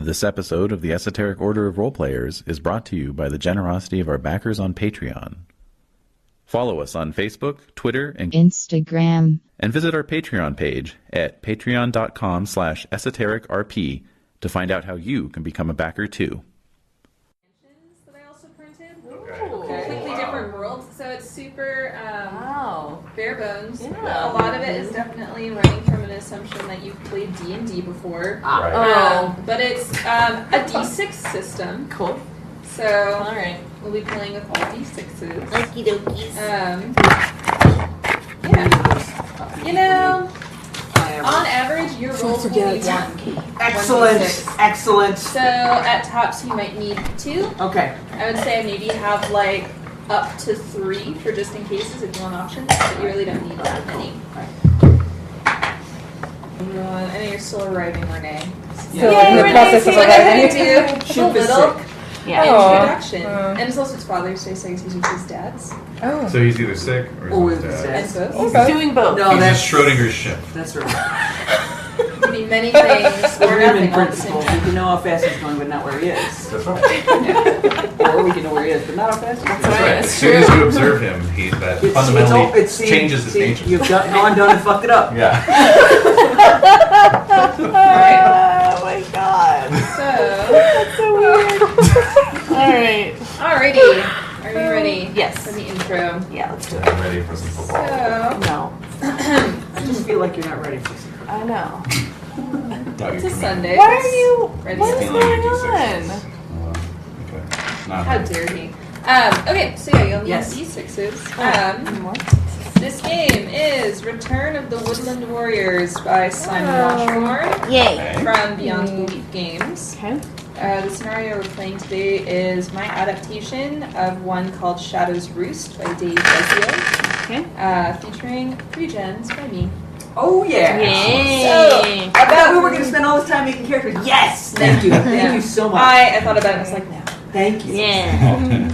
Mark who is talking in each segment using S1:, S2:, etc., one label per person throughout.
S1: This episode of the Esoteric Order of Roleplayers is brought to you by the generosity of our backers on Patreon. Follow us on Facebook, Twitter, and
S2: Instagram.
S1: And visit our Patreon page at patreon.com/esotericrp to find out how you can become a backer too.
S3: That I also printed. Completely different worlds, so it's super bare bones.
S4: Yeah.
S3: A lot of it is definitely running from an assumption that you've played D&D before. But it's a D6 system.
S4: Cool.
S3: So
S4: Alright.
S3: we'll be playing with all D6s.
S4: Okie dokies.
S3: You know, on average, your rolls will be 1.
S5: Excellent.
S3: 1d6.
S5: Excellent.
S3: So at tops, you might need 2.
S5: Okay.
S3: I would say maybe have like up to 3 for just in cases if you want options, but you really don't need that many. I know you're still arriving, Renae.
S6: Still in the process of arriving.
S3: Just a little introduction. And it's also his Father's Day, so he's usually his dad's.
S6: Oh.
S7: So he's either sick or his dad.
S3: And so
S4: He's doing both.
S5: No,
S7: He's
S5: that's
S7: just Schrodinger's ship.
S5: That's right.
S3: it could be many things or nothing all at the same
S5: principle. We
S3: time.
S5: can know how fast he's going, but not where he is.
S7: That's right.
S5: Or we can know where he is, but not how fast he's going.
S7: That's right. As soon as you observe him, that fundamentally changes his nature.
S5: You've gone and fucked it up.
S7: Yeah.
S4: Oh my god.
S3: So,
S4: That's so weird. Alright.
S3: alrighty. Are you ready?
S4: Yes.
S3: For the intro.
S4: Yeah, let's do it.
S7: I'm ready for some football.
S3: So,
S4: No.
S5: I just feel like you're not ready for this.
S4: I know.
S3: it's a Sunday.
S4: Why are you...
S3: Ready
S4: What is
S3: to
S4: going on?
S7: Okay. Not
S3: How dare he? Okay, so yeah, you'll need
S5: Yes.
S3: D6s.
S4: More?
S3: This game is Return of the Woodland Warriors by Simon Washburn
S4: Yay.
S3: from Beyond Belief Games.
S4: Okay.
S3: The scenario we're playing today is my adaptation of one called Shadow's Roost by Jade.
S4: Okay.
S3: Featuring 3 gens by me.
S5: Oh, yeah.
S4: Yay.
S5: I thought we were going to spend all this time making characters. Yes! Thank you. Thank you so much.
S3: I thought about it and I was like, no.
S5: Thank you.
S4: Yeah.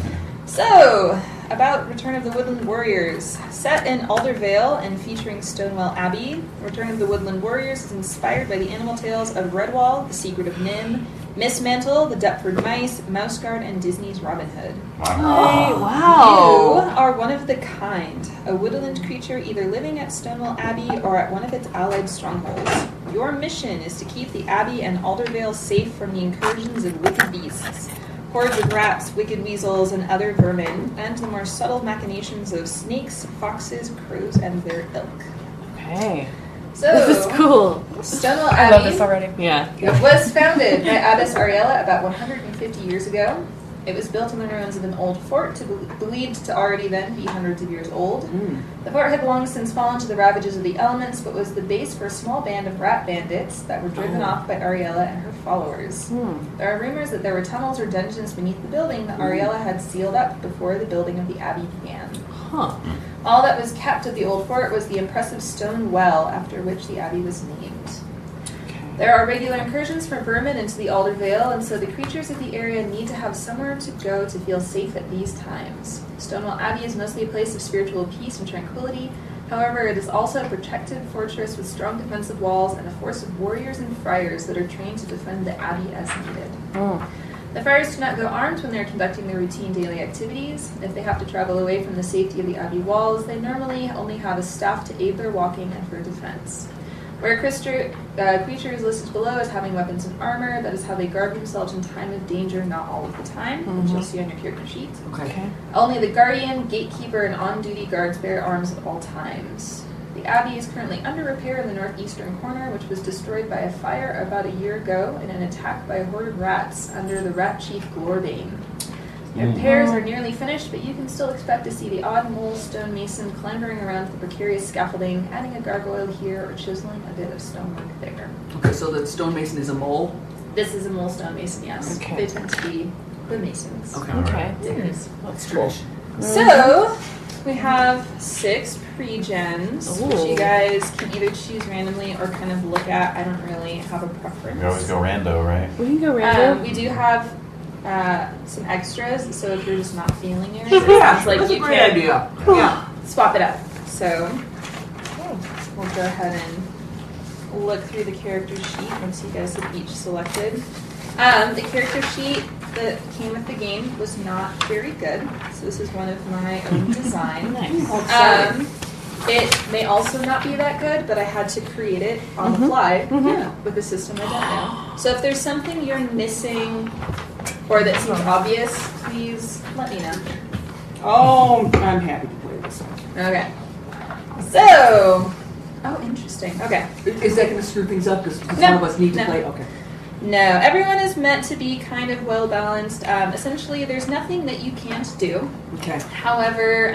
S3: So, about Return of the Woodland Warriors. Set in Aldervale and featuring Stonewell Abbey, Return of the Woodland Warriors is inspired by the animal tales of Redwall, The Secret of Nim, Miss Mantle, The Deptford Mice, Mouseguard, and Disney's Robin Hood.
S4: Hey,
S3: You
S4: wow.
S3: are one of the kind, a woodland creature either living at Stonewell Abbey or at one of its allied strongholds. Your mission is to keep the Abbey and Aldervale safe from the incursions of wicked beasts. Hordes of rats, wicked weasels, and other vermin, and the more subtle machinations of snakes, foxes, crows, and their ilk.
S4: Okay.
S3: So,
S4: This is cool.
S3: Stonewell
S6: I love
S3: Abbey
S6: this already.
S4: Yeah.
S3: it was founded by Abbess Ariella about 150 years ago. It was built on the ruins of an old fort, believed to already then be hundreds of years old. The fort had long since fallen to the ravages of the elements, but was the base for a small band of rat bandits that were driven off by Ariella and her followers. There are rumors that there were tunnels or dungeons beneath the building that Ariella had sealed up before the building of the abbey began.
S4: Huh.
S3: All that was kept of the old fort was the impressive stone well after which the abbey was named. There are regular incursions from vermin into the Aldervale, and so the creatures of the area need to have somewhere to go to feel safe at these times. Stonewell Abbey is mostly a place of spiritual peace and tranquility. However, it is also a protected fortress with strong defensive walls and a force of warriors and friars that are trained to defend the abbey as needed. The friars do not go armed when they are conducting their routine daily activities. If they have to travel away from the safety of the abbey walls, they normally only have a staff to aid their walking and for defense. Where creature is listed below as having weapons and armor, that is how they guard themselves in time of danger, not all of the time, which you'll see on your character sheet.
S5: Okay.
S3: Only the guardian, gatekeeper, and on-duty guards bear arms at all times. The abbey is currently under repair in the northeastern corner, which was destroyed by a fire about a year ago in an attack by a horde of rats under the rat chief Glorbane. The repairs are nearly finished, but you can still expect to see the odd mole stonemason clambering around the precarious scaffolding, adding a gargoyle here or chiseling a bit of stonework there.
S5: Okay, so the stonemason is a mole?
S3: This is a mole stonemason, yes.
S4: Okay.
S3: They tend to be the masons.
S4: Okay.
S3: Diggers.
S4: That's cool.
S3: So, we have 6 pre-gens, which
S4: Ooh.
S3: you guys can either choose randomly or kind of look at. I don't really have a preference.
S7: We always go rando, right?
S4: We can go random.
S3: We do have some extras, so if you're just not feeling it,
S5: Yeah,
S3: it's like
S5: that's a
S3: you
S5: great
S3: can
S5: idea. Yeah.
S3: swap it up. So, we'll go ahead and look through the character sheet once you guys have each selected. The character sheet that came with the game was not very good, so this is one of my own design.
S4: Nice.
S3: It may also not be that good, but I had to create it on the fly with a system I don't know. So if there's something you're missing or that seems obvious, please let me know.
S5: Oh, I'm happy to play this one.
S3: Okay. So, interesting. Okay.
S5: Is that going to screw things up? Because
S3: No,
S5: one of us need to
S3: no.
S5: play? Okay.
S3: No, everyone is meant to be kind of well balanced. Essentially, there's nothing that you can't do.
S5: Okay.
S3: However,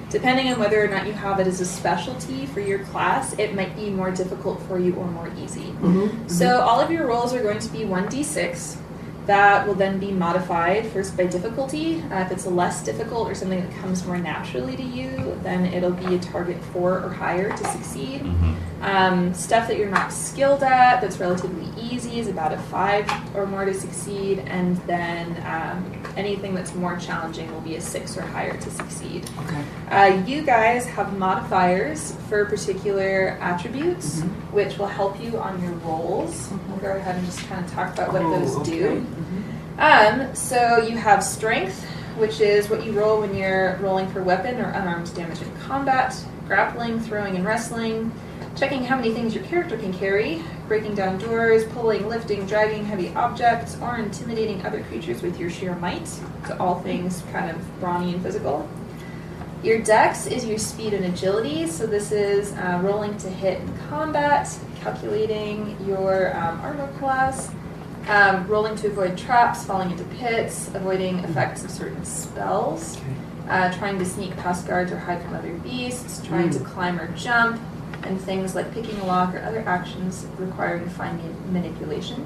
S3: depending on whether or not you have it as a specialty for your class, it might be more difficult for you or more easy. So all of your rolls are going to be 1d6. That will then be modified first by difficulty. If it's less difficult or something that comes more naturally to you, then it'll be a target 4 or higher to succeed. Stuff that you're not skilled at that's relatively easy is about a 5 or more to succeed, and then anything that's more challenging will be a 6 or higher to succeed.
S5: Okay.
S3: You guys have modifiers for particular attributes, which will help you on your rolls. We'll go ahead and just kind of talk about what those do. So you have strength, which is what you roll when you're rolling for weapon or unarmed damage in combat, grappling, throwing, and wrestling, checking how many things your character can carry, breaking down doors, pulling, lifting, dragging heavy objects, or intimidating other creatures with your sheer might. So all things kind of brawny and physical. Your dex is your speed and agility, so this is rolling to hit in combat, calculating your armor class, rolling to avoid traps, falling into pits, avoiding effects of certain spells, trying to sneak past guards or hide from other beasts, trying to climb or jump, and things like picking a lock or other actions requiring fine manipulation.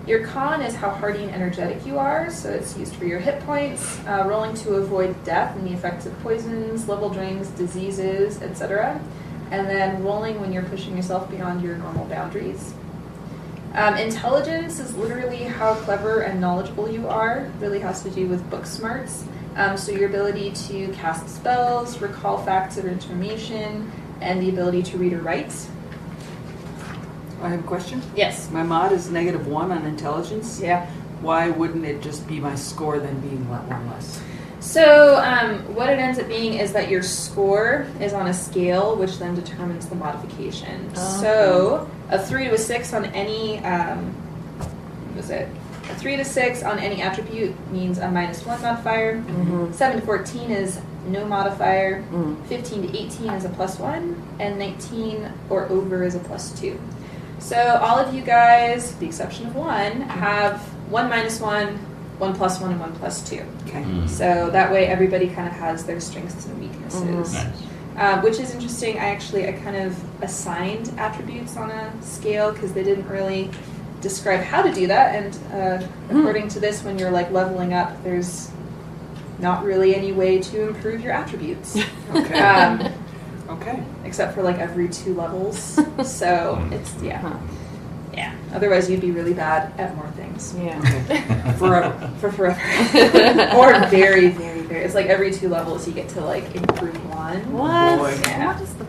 S3: Your con is how hardy and energetic you are, so it's used for your hit points, rolling to avoid death and the effects of poisons, level drains, diseases, etc. And then rolling when you're pushing yourself beyond your normal boundaries. Intelligence is literally how clever and knowledgeable you are. It really has to do with book smarts. So your ability to cast spells, recall facts or information, and the ability to read or write.
S5: I have a question.
S3: Yes.
S5: My mod is -1 on intelligence.
S3: Yeah.
S5: Why wouldn't it just be my score then being one less?
S3: So what it ends up being is that your score is on a scale, which then determines the modification. So a 3 to a 6 on any, what was it? A 3 to 6 on any attribute means a -1 modifier. 7 to 14 is no modifier. 15 to 18 is a +1, and 19 or over is a +2. So all of you guys, with the exception of one, have 1 -1, 1 +1, and 1 +2.
S5: Okay.
S3: So that way everybody kind of has their strengths and weaknesses. Which is interesting. I kind of assigned attributes on a scale because they didn't really describe how to do that. And according to this, when you're like leveling up, there's not really any way to improve your attributes.
S5: Okay. Okay.
S3: Except for like every 2 levels. So it's, yeah. Otherwise you'd be really bad at more things.
S4: Yeah.
S5: Forever.
S3: For forever. Or very, very, very. It's like every 2 levels you get to like improve 1.
S4: What?
S5: Boy.
S3: Yeah.
S4: What is the...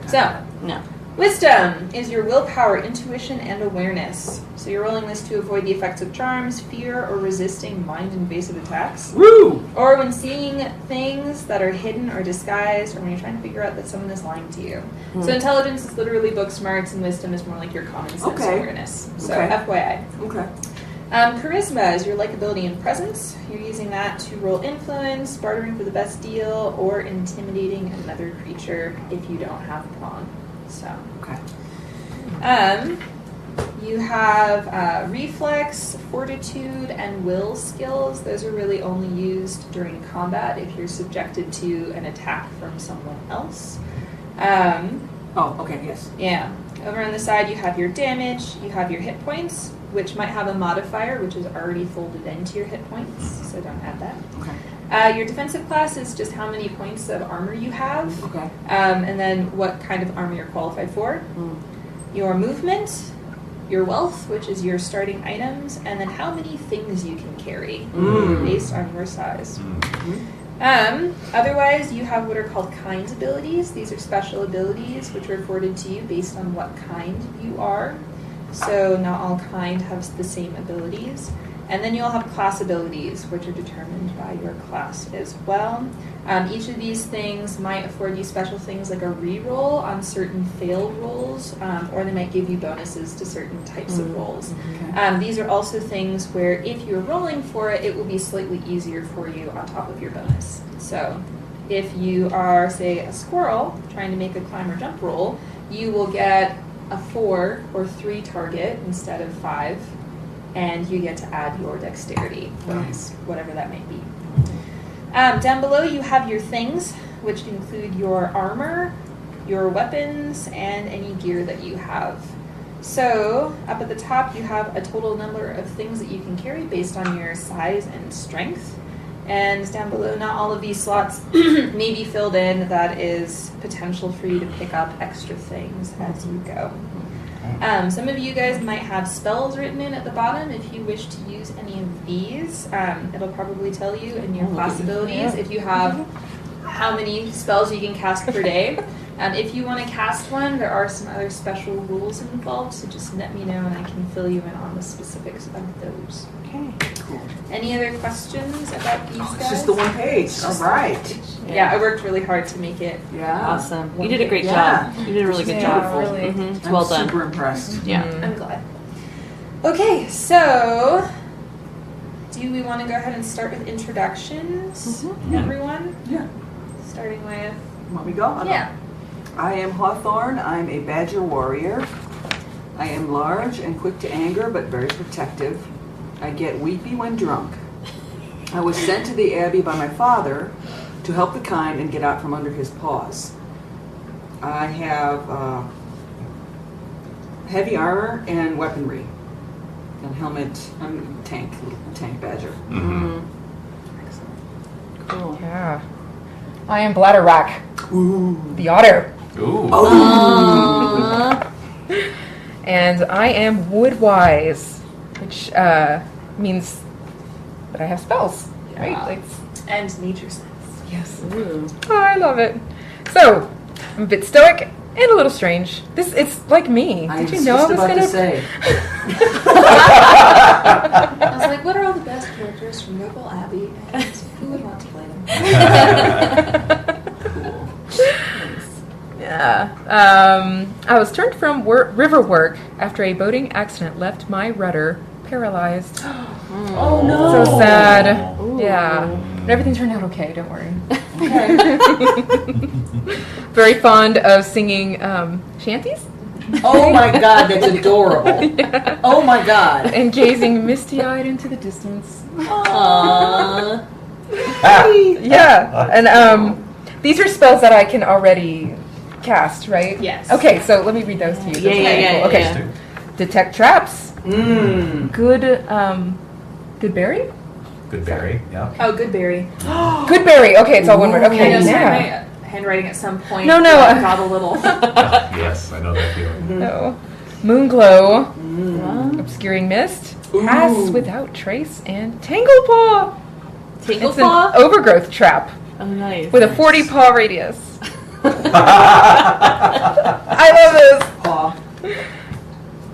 S3: So,
S4: No.
S3: wisdom is your willpower, intuition, and awareness. So you're rolling this to avoid the effects of charms, fear, or resisting mind-invasive attacks.
S5: Woo!
S3: Or when seeing things that are hidden or disguised, or when you're trying to figure out that someone is lying to you. So intelligence is literally book smarts, and wisdom is more like your common sense awareness. So FYI.
S5: Okay.
S3: Charisma is your likability and presence. You're using that to roll influence, bartering for the best deal, or intimidating another creature if you don't have a pawn. So, you have reflex, fortitude, and will skills. Those are really only used during combat if you're subjected to an attack from someone else.
S5: Okay, yes.
S3: Yeah. Over on the side, you have your damage, you have your hit points, which might have a modifier, which is already folded into your hit points, so don't add that.
S5: Okay.
S3: Your defensive class is just how many points of armor you have.
S5: Okay.
S3: And then what kind of armor you're qualified for. Your movement, your wealth, which is your starting items, and then how many things you can carry based on your size. Otherwise, you have what are called kind abilities. These are special abilities which are afforded to you based on what kind you are. So not all kind have the same abilities. And then you'll have class abilities, which are determined by your class as well. Each of these things might afford you special things like a reroll on certain failed rolls, or they might give you bonuses to certain types of rolls.
S5: Okay.
S3: These are also things where if you're rolling for it, it will be slightly easier for you on top of your bonus. So if you are, say, a squirrel trying to make a climb or jump roll, you will get a 4 or 3 target instead of 5, and you get to add your dexterity bonus, whatever that may be. Down below you have your things, which include your armor, your weapons, and any gear that you have. So up at the top you have a total number of things that you can carry based on your size and strength. And down below, not all of these slots may be filled in. That is potential for you to pick up extra things as you go. Some of you guys might have spells written in at the bottom. If you wish to use any of these, it'll probably tell you in your class abilities if you have how many spells you can cast per day. If you want to cast one, there are some other special rules involved, so just let me know and I can fill you in on the specifics of those.
S5: Okay, cool.
S3: Any other questions about these guys?
S5: It's just the one page. All right.
S3: Yeah, I worked really hard to make it.
S5: Yeah.
S4: Awesome. You did a great
S5: Yeah.
S4: job. You did a really good
S6: Yeah,
S4: job.
S6: really.
S4: It's well done.
S5: Super impressed.
S4: Yeah.
S3: I'm glad. Okay, so do we want to go ahead and start with introductions, everyone?
S5: Yeah.
S3: Starting with...
S5: Want me to go?
S3: Yeah.
S5: I am Hawthorne. I'm a badger warrior. I am large and quick to anger, but very protective. I get weepy when drunk. I was sent to the Abbey by my father to help the kind and get out from under his paws. I have heavy armor and weaponry. And helmet. I'm a tank badger.
S4: Cool.
S6: Yeah. I am Bladderwhack,
S5: Ooh.
S6: the otter.
S7: Ooh.
S6: And I am Woodwise, which means that I have spells, right? Like,
S3: And nature sense.
S6: yes.
S4: Ooh.
S6: Oh, I love it. So, I'm a bit stoic and a little strange. It's like me.
S5: I
S6: Did you
S5: was
S6: know I
S5: just
S6: was
S5: about
S6: gonna
S5: to say.
S3: I was like, what are all the best characters from Redwall Abbey, and who would want to play them?
S5: Cool.
S6: Yeah. I was turned from river work after a boating accident left my rudder paralyzed.
S5: Oh no.
S6: So sad.
S4: Ooh.
S6: Yeah. But everything turned out okay, don't worry.
S5: Okay.
S6: Very fond of singing shanties
S5: Oh my god, that's adorable. Oh my god.
S6: and gazing misty-eyed into the distance.
S4: Aww.
S6: Yeah. And these are spells that I can already cast, right?
S3: Yes.
S6: Okay, so let me read those to you.
S4: Yeah.
S6: Okay. Detect traps. Good berry?
S7: Good berry. Yeah.
S3: Oh, good berry.
S6: Good berry. Okay, it's all one word.
S3: I
S6: Okay,
S3: know, sorry,
S6: yeah.
S3: my handwriting at some point
S6: No.
S3: got a little...
S7: Yes, I know that feeling.
S6: No. Moonglow. Obscuring mist. Pass without trace and Tanglepaw. It's an
S4: Tanglepaw?
S6: overgrowth trap
S4: Oh, nice.
S6: with a 40 paw radius. I love this.
S5: Paw.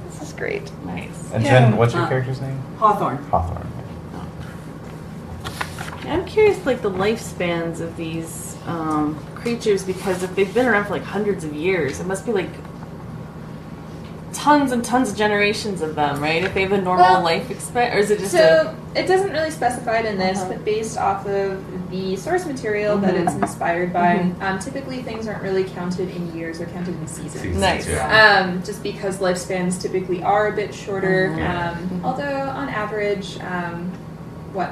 S6: This is great.
S4: Nice.
S7: And Jen, what's your character's name?
S5: Hawthorne.
S7: Hawthorne.
S4: I'm curious, like, the lifespans of these creatures, because if they've been around for, like, hundreds of years, it must be, like, tons and tons of generations of them, right? If they have a normal life expect, or is it just
S3: So, it doesn't really specify it in this, but based off of the source material that it's inspired by, typically things aren't really counted in years, they're counted in seasons.
S4: Nice.
S7: Yeah.
S3: Just because lifespans typically are a bit shorter, although on average,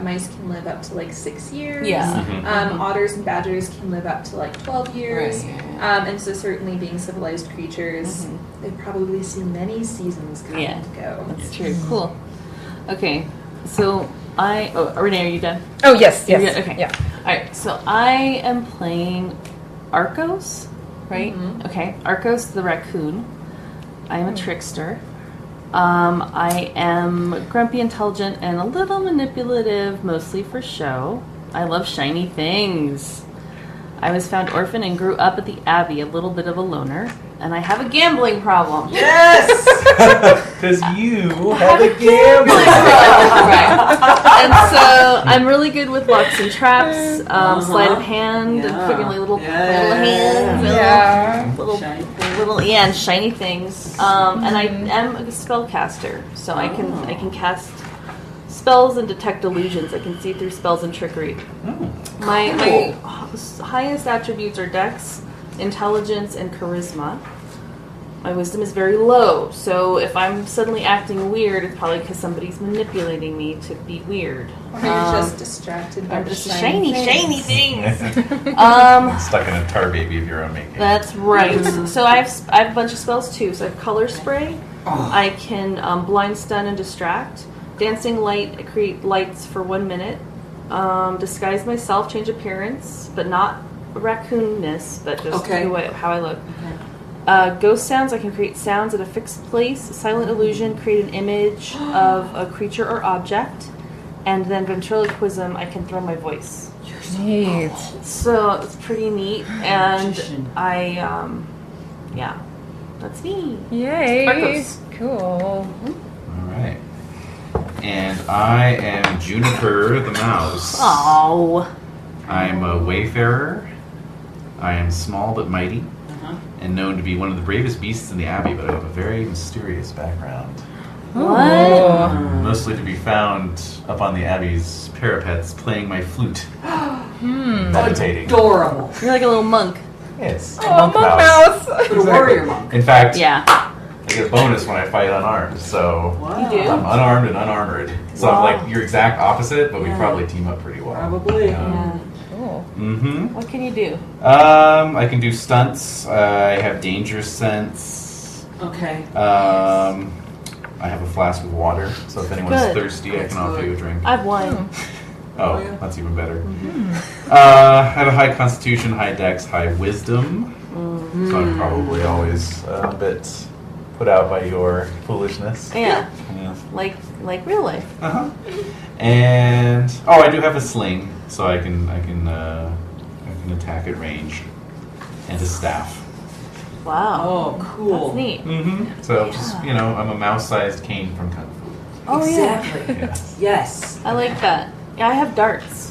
S3: mice can live up to like 6 years.
S4: Yeah.
S3: Otters and badgers can live up to like 12 years.
S4: Right.
S3: And so certainly being civilized creatures, they've probably seen many seasons come and go.
S4: That's true. Cool. Okay. So Renae, are you done?
S6: Oh, yes.
S4: You're good? Okay.
S6: Yeah.
S4: All right. So I am playing Arcos, right? Okay. Arcos the raccoon. I am a trickster. I am grumpy, intelligent, and a little manipulative, mostly for show. I love shiny things. I was found orphan and grew up at the Abbey, a little bit of a loner. And I have a gambling problem.
S5: Yes!
S7: Because you had a gamble.
S4: Right. And so I'm really good with locks and traps, sleight of hand, and putting like little hands, and shiny things. And I am a spellcaster, so I can cast spells and detect illusions. I can see through spells and trickery. My highest attributes are Dex, Intelligence, and Charisma. My wisdom is very low, so if I'm suddenly acting weird, it's probably because somebody's manipulating me to be weird.
S3: Or you're just distracted by
S4: I'm
S3: the
S4: just
S3: shiny
S4: things.
S7: Stuck in a tar baby of your own making.
S4: That's right. So I have a bunch of spells too. So I have Color Spray. I can blind, stun, and distract. Dancing Light, I create lights for 1 minute. Disguise myself, change appearance, but not raccoonness, but just how I look. Ghost Sounds, I can create sounds at a fixed place. Silent Illusion, create an image of a creature or object. And then Ventriloquism, I can throw my voice.
S6: Neat.
S4: So it's pretty neat. And I, that's me.
S6: Yay.
S4: Arcos.
S6: Cool.
S7: All right. And I am Juniper the Mouse.
S4: Oh.
S7: I'm a wayfarer. I am small but mighty, and known to be one of the bravest beasts in the Abbey, but I have a very mysterious background.
S4: What?
S7: Mostly to be found up on the Abbey's parapets playing my flute. Meditating.
S5: Adorable.
S4: You're like a little monk.
S7: Yes.
S6: Oh, monk mouse.
S5: The warrior monk.
S7: In fact,
S4: Yeah.
S7: I get a bonus when I fight unarmed, so
S4: You do?
S7: I'm unarmed and unarmored. So I'm like your exact opposite, but we probably team up pretty well.
S5: Probably.
S4: Yeah.
S6: Cool.
S7: Mm-hmm.
S4: What can you do?
S7: I can do stunts. I have dangerous sense.
S5: Okay.
S7: I have a flask of water, so if anyone's
S4: Good.
S7: thirsty, I
S5: That's
S7: can offer
S5: good.
S7: you a drink.
S4: I have wine.
S7: Oh,
S5: yeah.
S7: that's even better. I have a high constitution, high dex, high wisdom. So I'm probably always a bit put out by your foolishness.
S4: Yeah.
S7: Yeah.
S4: Like real life.
S7: Uh-huh. And I do have a sling, so I can attack at range, and a staff.
S4: Wow.
S5: Oh, cool.
S4: That's neat.
S7: Mm-hmm. So just I'm a mouse-sized cane from Kung Fu.
S4: Oh
S5: Exactly.
S7: Yes.
S5: Yes.
S4: yeah. I like that. Yeah, I have darts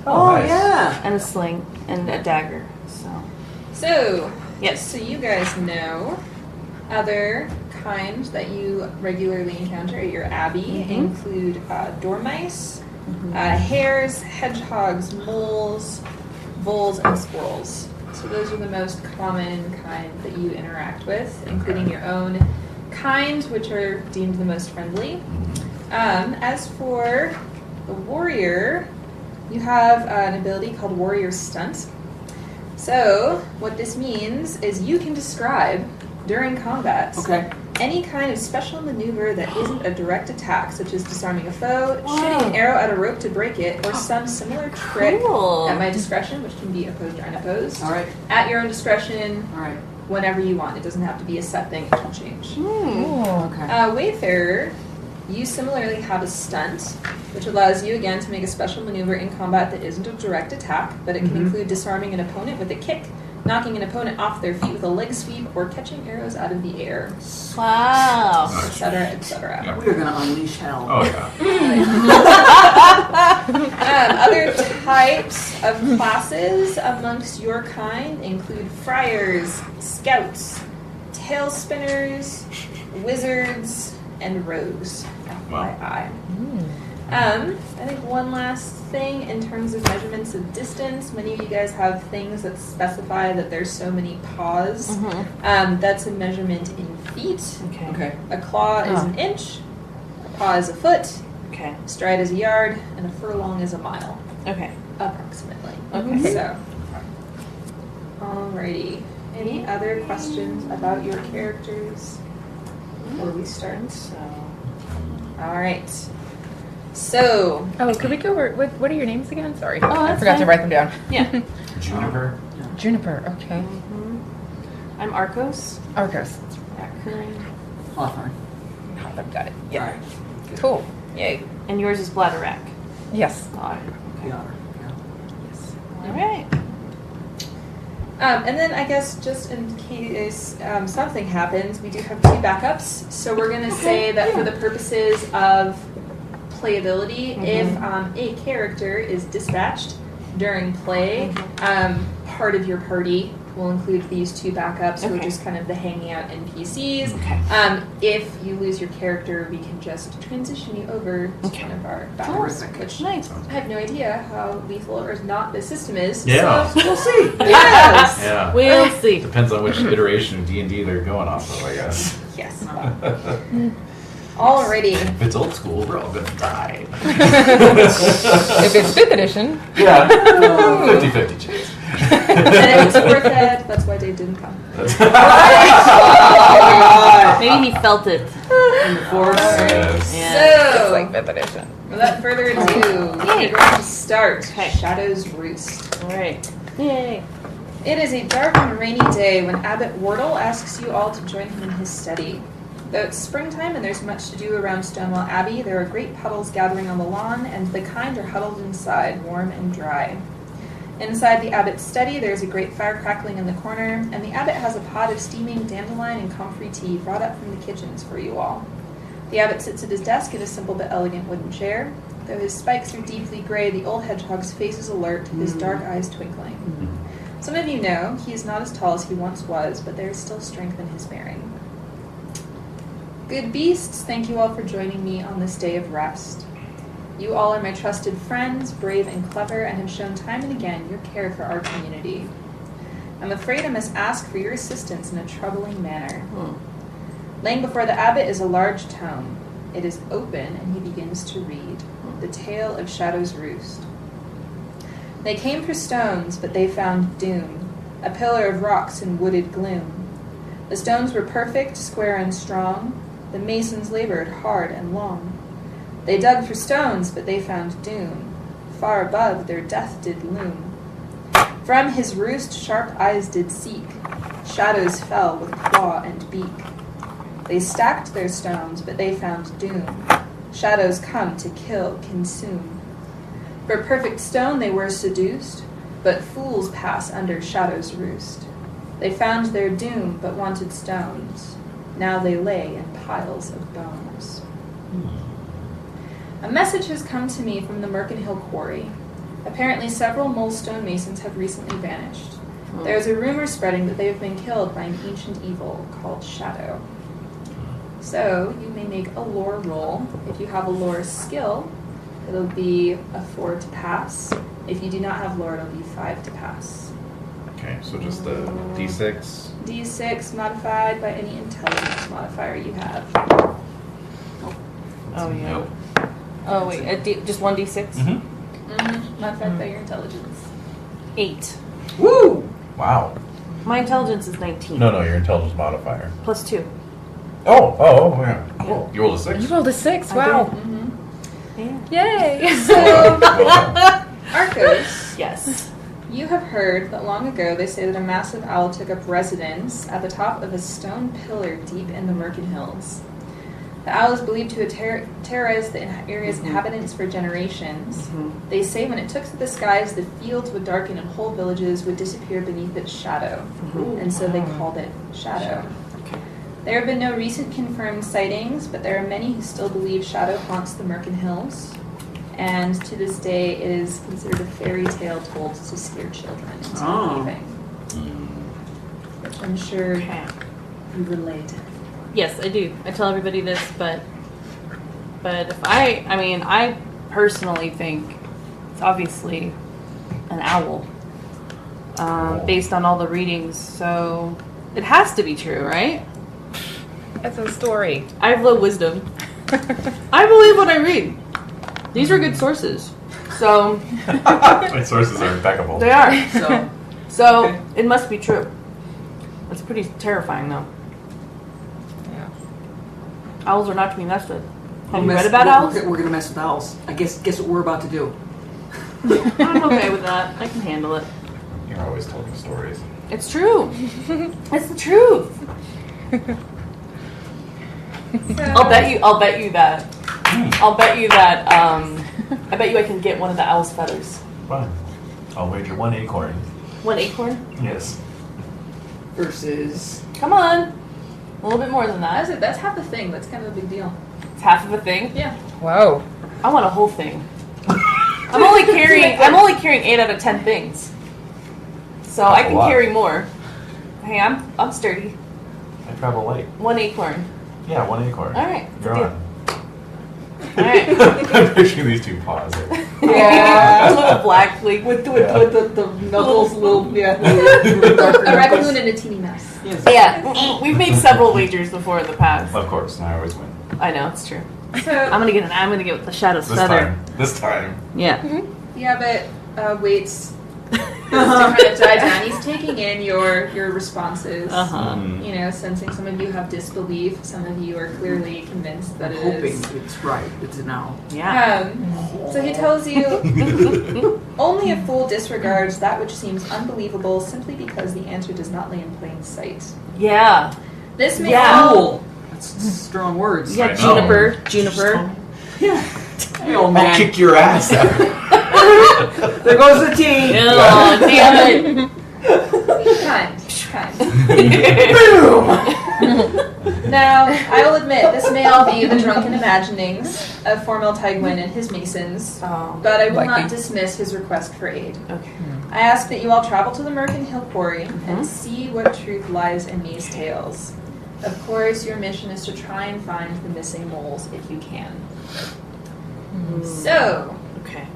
S5: Oh,
S7: nice.
S5: yeah.
S4: and a sling and a dagger. So
S3: Yes, so you guys know other kinds that you regularly encounter at your abbey include dormice, hares, hedgehogs, moles, voles, and squirrels. So those are the most common kind that you interact with, including your own kind, which are deemed the most friendly. As for the warrior, you have an ability called Warrior Stunt. So, what this means is you can describe, during combat, any kind of special maneuver that isn't a direct attack, such as disarming a foe, shooting an arrow at a rope to break it, or some similar trick at my discretion, which can be opposed or unopposed.
S5: All right.
S3: At your own discretion,
S5: All right.
S3: whenever you want. It doesn't have to be a set thing, it can change.
S6: Cool.
S5: Okay.
S3: Wayfarer, you similarly have a stunt, which allows you again to make a special maneuver in combat that isn't a direct attack, but it can include disarming an opponent with a kick, knocking an opponent off their feet with a leg sweep, or catching arrows out of the air,
S4: Wow.
S3: etc., etc.
S7: Yeah.
S5: We're going to unleash hell.
S7: Oh yeah.
S3: Other types of classes amongst your kind include friars, scouts, tail spinners, wizards, and rogues. FYI. I think one last thing in terms of measurements of distance. Many of you guys have things that specify that there's so many paws. That's a measurement in feet.
S5: Okay.
S3: A claw is an inch. A paw is a foot.
S4: Okay.
S3: A stride is a yard, and a furlong is a mile,
S4: Okay.
S3: approximately.
S4: Okay.
S3: So, alrighty. Any other questions about your characters before we start? All right. So,
S6: Oh, could we go over what are your names again? Sorry, I
S4: that's
S6: forgot to
S4: fine.
S6: write them down.
S4: Yeah.
S7: Juniper.
S6: Juniper. Okay.
S4: I'm Arcos.
S6: Arcos.
S4: Raccoon.
S5: Hawthorne.
S6: I've got it.
S5: All
S6: Yeah.
S5: right.
S6: Cool. Yay.
S4: And yours is Bladderack.
S6: Yes.
S4: Odd.
S5: Yeah.
S4: All right.
S3: And then I guess just in case something happens, we do have 2 backups. So we're going to say that for the purposes of playability, if a character is dispatched during play, part of your party will include these 2 backups, who are just kind of the hanging out NPCs. If you lose your character, we can just transition you over to one of our backups, which I have no idea how lethal or not this system is.
S7: Yeah.
S3: So we'll see. Yes.
S7: Yeah.
S4: We'll see.
S7: Depends on which iteration of D&D they're going off of, I guess.
S3: Yes. Alrighty.
S7: If it's old school, we're all gonna die.
S6: If it's 5th edition.
S7: Yeah. 50-50 chance.
S3: And if it's 4th ed, that's why Dave didn't come.
S4: Maybe he felt it.
S5: In the force.
S7: Yes.
S4: Yeah.
S6: It's like 5th edition.
S3: Without further ado, we're going to start Shadow's Roost.
S4: All right. Yay.
S3: It is a dark and rainy day when Abbot Wardle asks you all to join him in his study. Though it's springtime and there's much to do around Stonewall Abbey, there are great puddles gathering on the lawn, and the kind are huddled inside, warm and dry. Inside the abbot's study, there's a great fire crackling in the corner, and the abbot has a pot of steaming dandelion and comfrey tea brought up from the kitchens for you all. The abbot sits at his desk in a simple but elegant wooden chair. Though his spikes are deeply gray, the old hedgehog's face is alert, his dark eyes twinkling. Some of you know he is not as tall as he once was, but there is still strength in his bearing. Good beasts, thank you all for joining me on this day of rest. You all are my trusted friends, brave and clever, and have shown time and again your care for our community. I'm afraid I must ask for your assistance in a troubling manner. Laying before the abbot is a large tome. It is open, and he begins to read The Tale of Shadow's Roost. They came for stones, but they found doom, a pillar of rocks in wooded gloom. The stones were perfect, square and strong. The masons labored hard and long. They dug for stones, but they found doom. Far above their death did loom. From his roost sharp eyes did seek. Shadows fell with claw and beak. They stacked their stones, but they found doom. Shadows come to kill, consume. For perfect stone they were seduced, but fools pass under Shadow's roost. They found their doom, but wanted stones. Now they lay in piles of bones. A message has come to me from the Merkin Hill Quarry. Apparently several mole stonemasons have recently vanished. There is a rumor spreading that they have been killed by an ancient evil called Shadow. So, you may make a lore roll. If you have a lore skill, it'll be a 4 to pass. If you do not have lore, it'll be 5 to pass.
S7: Okay, so just the D6.
S3: D6 modified by any intelligence modifier you have.
S4: Oh, yeah.
S7: Nope.
S4: Oh, wait. Just 1d6?
S3: Modified by your intelligence.
S4: 8.
S5: Woo!
S7: Wow.
S4: My intelligence is 19.
S7: No, your intelligence modifier.
S4: Plus 2.
S7: Oh, yeah. Cool. You rolled a 6.
S6: You rolled a 6. Wow.
S4: Yeah.
S6: Yay.
S3: So,
S7: Well,
S3: Arcos,
S4: Yes.
S3: you have heard that long ago they say that a massive owl took up residence at the top of a stone pillar deep in the Merkin Hills. The owl is believed to have terrorized the area's inhabitants for generations. They say when it took to the skies, the fields would darken and whole villages would disappear beneath its shadow. And so they called it Shadow. There have been no recent confirmed sightings, but there are many who still believe Shadow haunts the Merkin Hills. And to this day, it is considered a fairy tale told to scare children into believing. Which I'm sure you relate.
S4: Yes, I do. I tell everybody this, but if I personally think it's obviously an owl, based on all the readings. So it has to be true, right?
S6: That's a story.
S4: I have low wisdom. I believe what I read. These are good sources. So
S7: my sources are impeccable.
S4: they are. So it must be true. It's pretty terrifying, though.
S6: Yeah.
S4: Owls are not to be messed with. Have you read about owls?
S5: We're going to mess with owls. I guess what we're about to do.
S4: I'm okay with that. I can handle it.
S7: You're always telling stories.
S4: It's true. It's the truth. I'll bet you that. I bet you I can get one of the owl's feathers.
S7: Fine. I'll wager 1 acorn.
S4: 1 acorn?
S7: Yes.
S5: versus...
S4: Come on. A little bit more than that.
S3: That's half the thing. That's kind of a big deal.
S4: It's half of a thing.
S3: Yeah.
S6: Whoa.
S4: I want a whole thing. I'm only carrying 8 out of 10 things. So I can carry more. Hey, I'm sturdy.
S7: I travel light.
S4: 1 acorn.
S7: Yeah, 1 acorn.
S4: All right.
S7: You're
S4: deal.
S7: on.
S4: All right.
S7: I'm picturing these two paws.
S5: Yeah.
S4: A little black, like
S5: With the knuckles, little
S3: A raccoon and a teeny mouse.
S5: Yes.
S4: Yeah, we've made several wagers before in the past.
S7: Of course, I always win.
S4: I know it's true.
S3: So
S4: I'm gonna get with the Shadow's feather.
S7: This time.
S4: Yeah.
S3: yeah, but waits to kind of die down. He's taking in your responses. You know, sensing some of you have disbelief, some of you are clearly convinced that it
S5: Hoping
S3: is.
S5: it's right. It's now.
S4: Yeah.
S3: So he tells you only a fool disregards that which seems unbelievable simply because the answer does not lay in plain sight.
S4: Yeah.
S3: This may
S4: Yeah.
S5: Fool. That's strong words.
S4: Yeah.
S7: I know.
S4: Juniper.
S5: Yeah. Hey, old
S7: I'll
S5: man.
S7: kick your ass out.
S5: There goes the tea.
S4: Oh, damn it.
S3: Kind. Now, I will admit, this may all be the drunken imaginings of Formel Tygwin and his masons,
S4: Oh.
S3: but I will
S6: Likely.
S3: not dismiss his request for aid.
S4: Okay.
S3: I ask that you all travel to the Merkin Hill Quarry and see what truth lies in these tales. Of course, your mission is to try and find the missing moles if you can. So,
S4: Okay.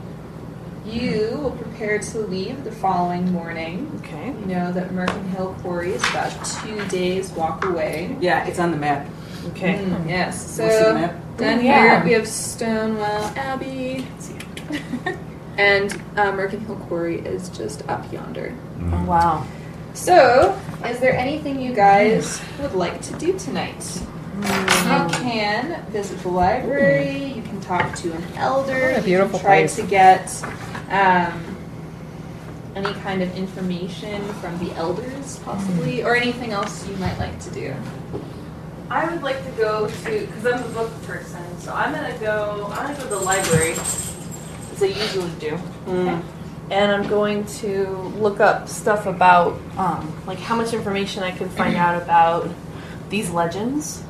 S3: you will prepare to leave the following morning.
S4: Okay.
S3: You know that Merkin Hill Quarry is about 2 days walk away.
S5: Yeah, it's on the map.
S4: Okay.
S3: Yes,
S5: What's the
S3: so
S5: map?
S3: down
S4: Yeah.
S3: here we have Stonewell Abbey. Let's see. And Merkin Hill Quarry is just up yonder.
S4: Oh, wow.
S3: So, is there anything you guys would like to do tonight? You can visit the library, you can talk to an elder,
S6: What a beautiful
S3: you can try
S6: place.
S3: to get any kind of information from the elders, possibly, or anything else you might like to do. I would like to go to, because I'm a book person, so I'm going to go to the library, as I usually do. Okay.
S4: And I'm going to look up stuff about, like how much information I can find out about these legends,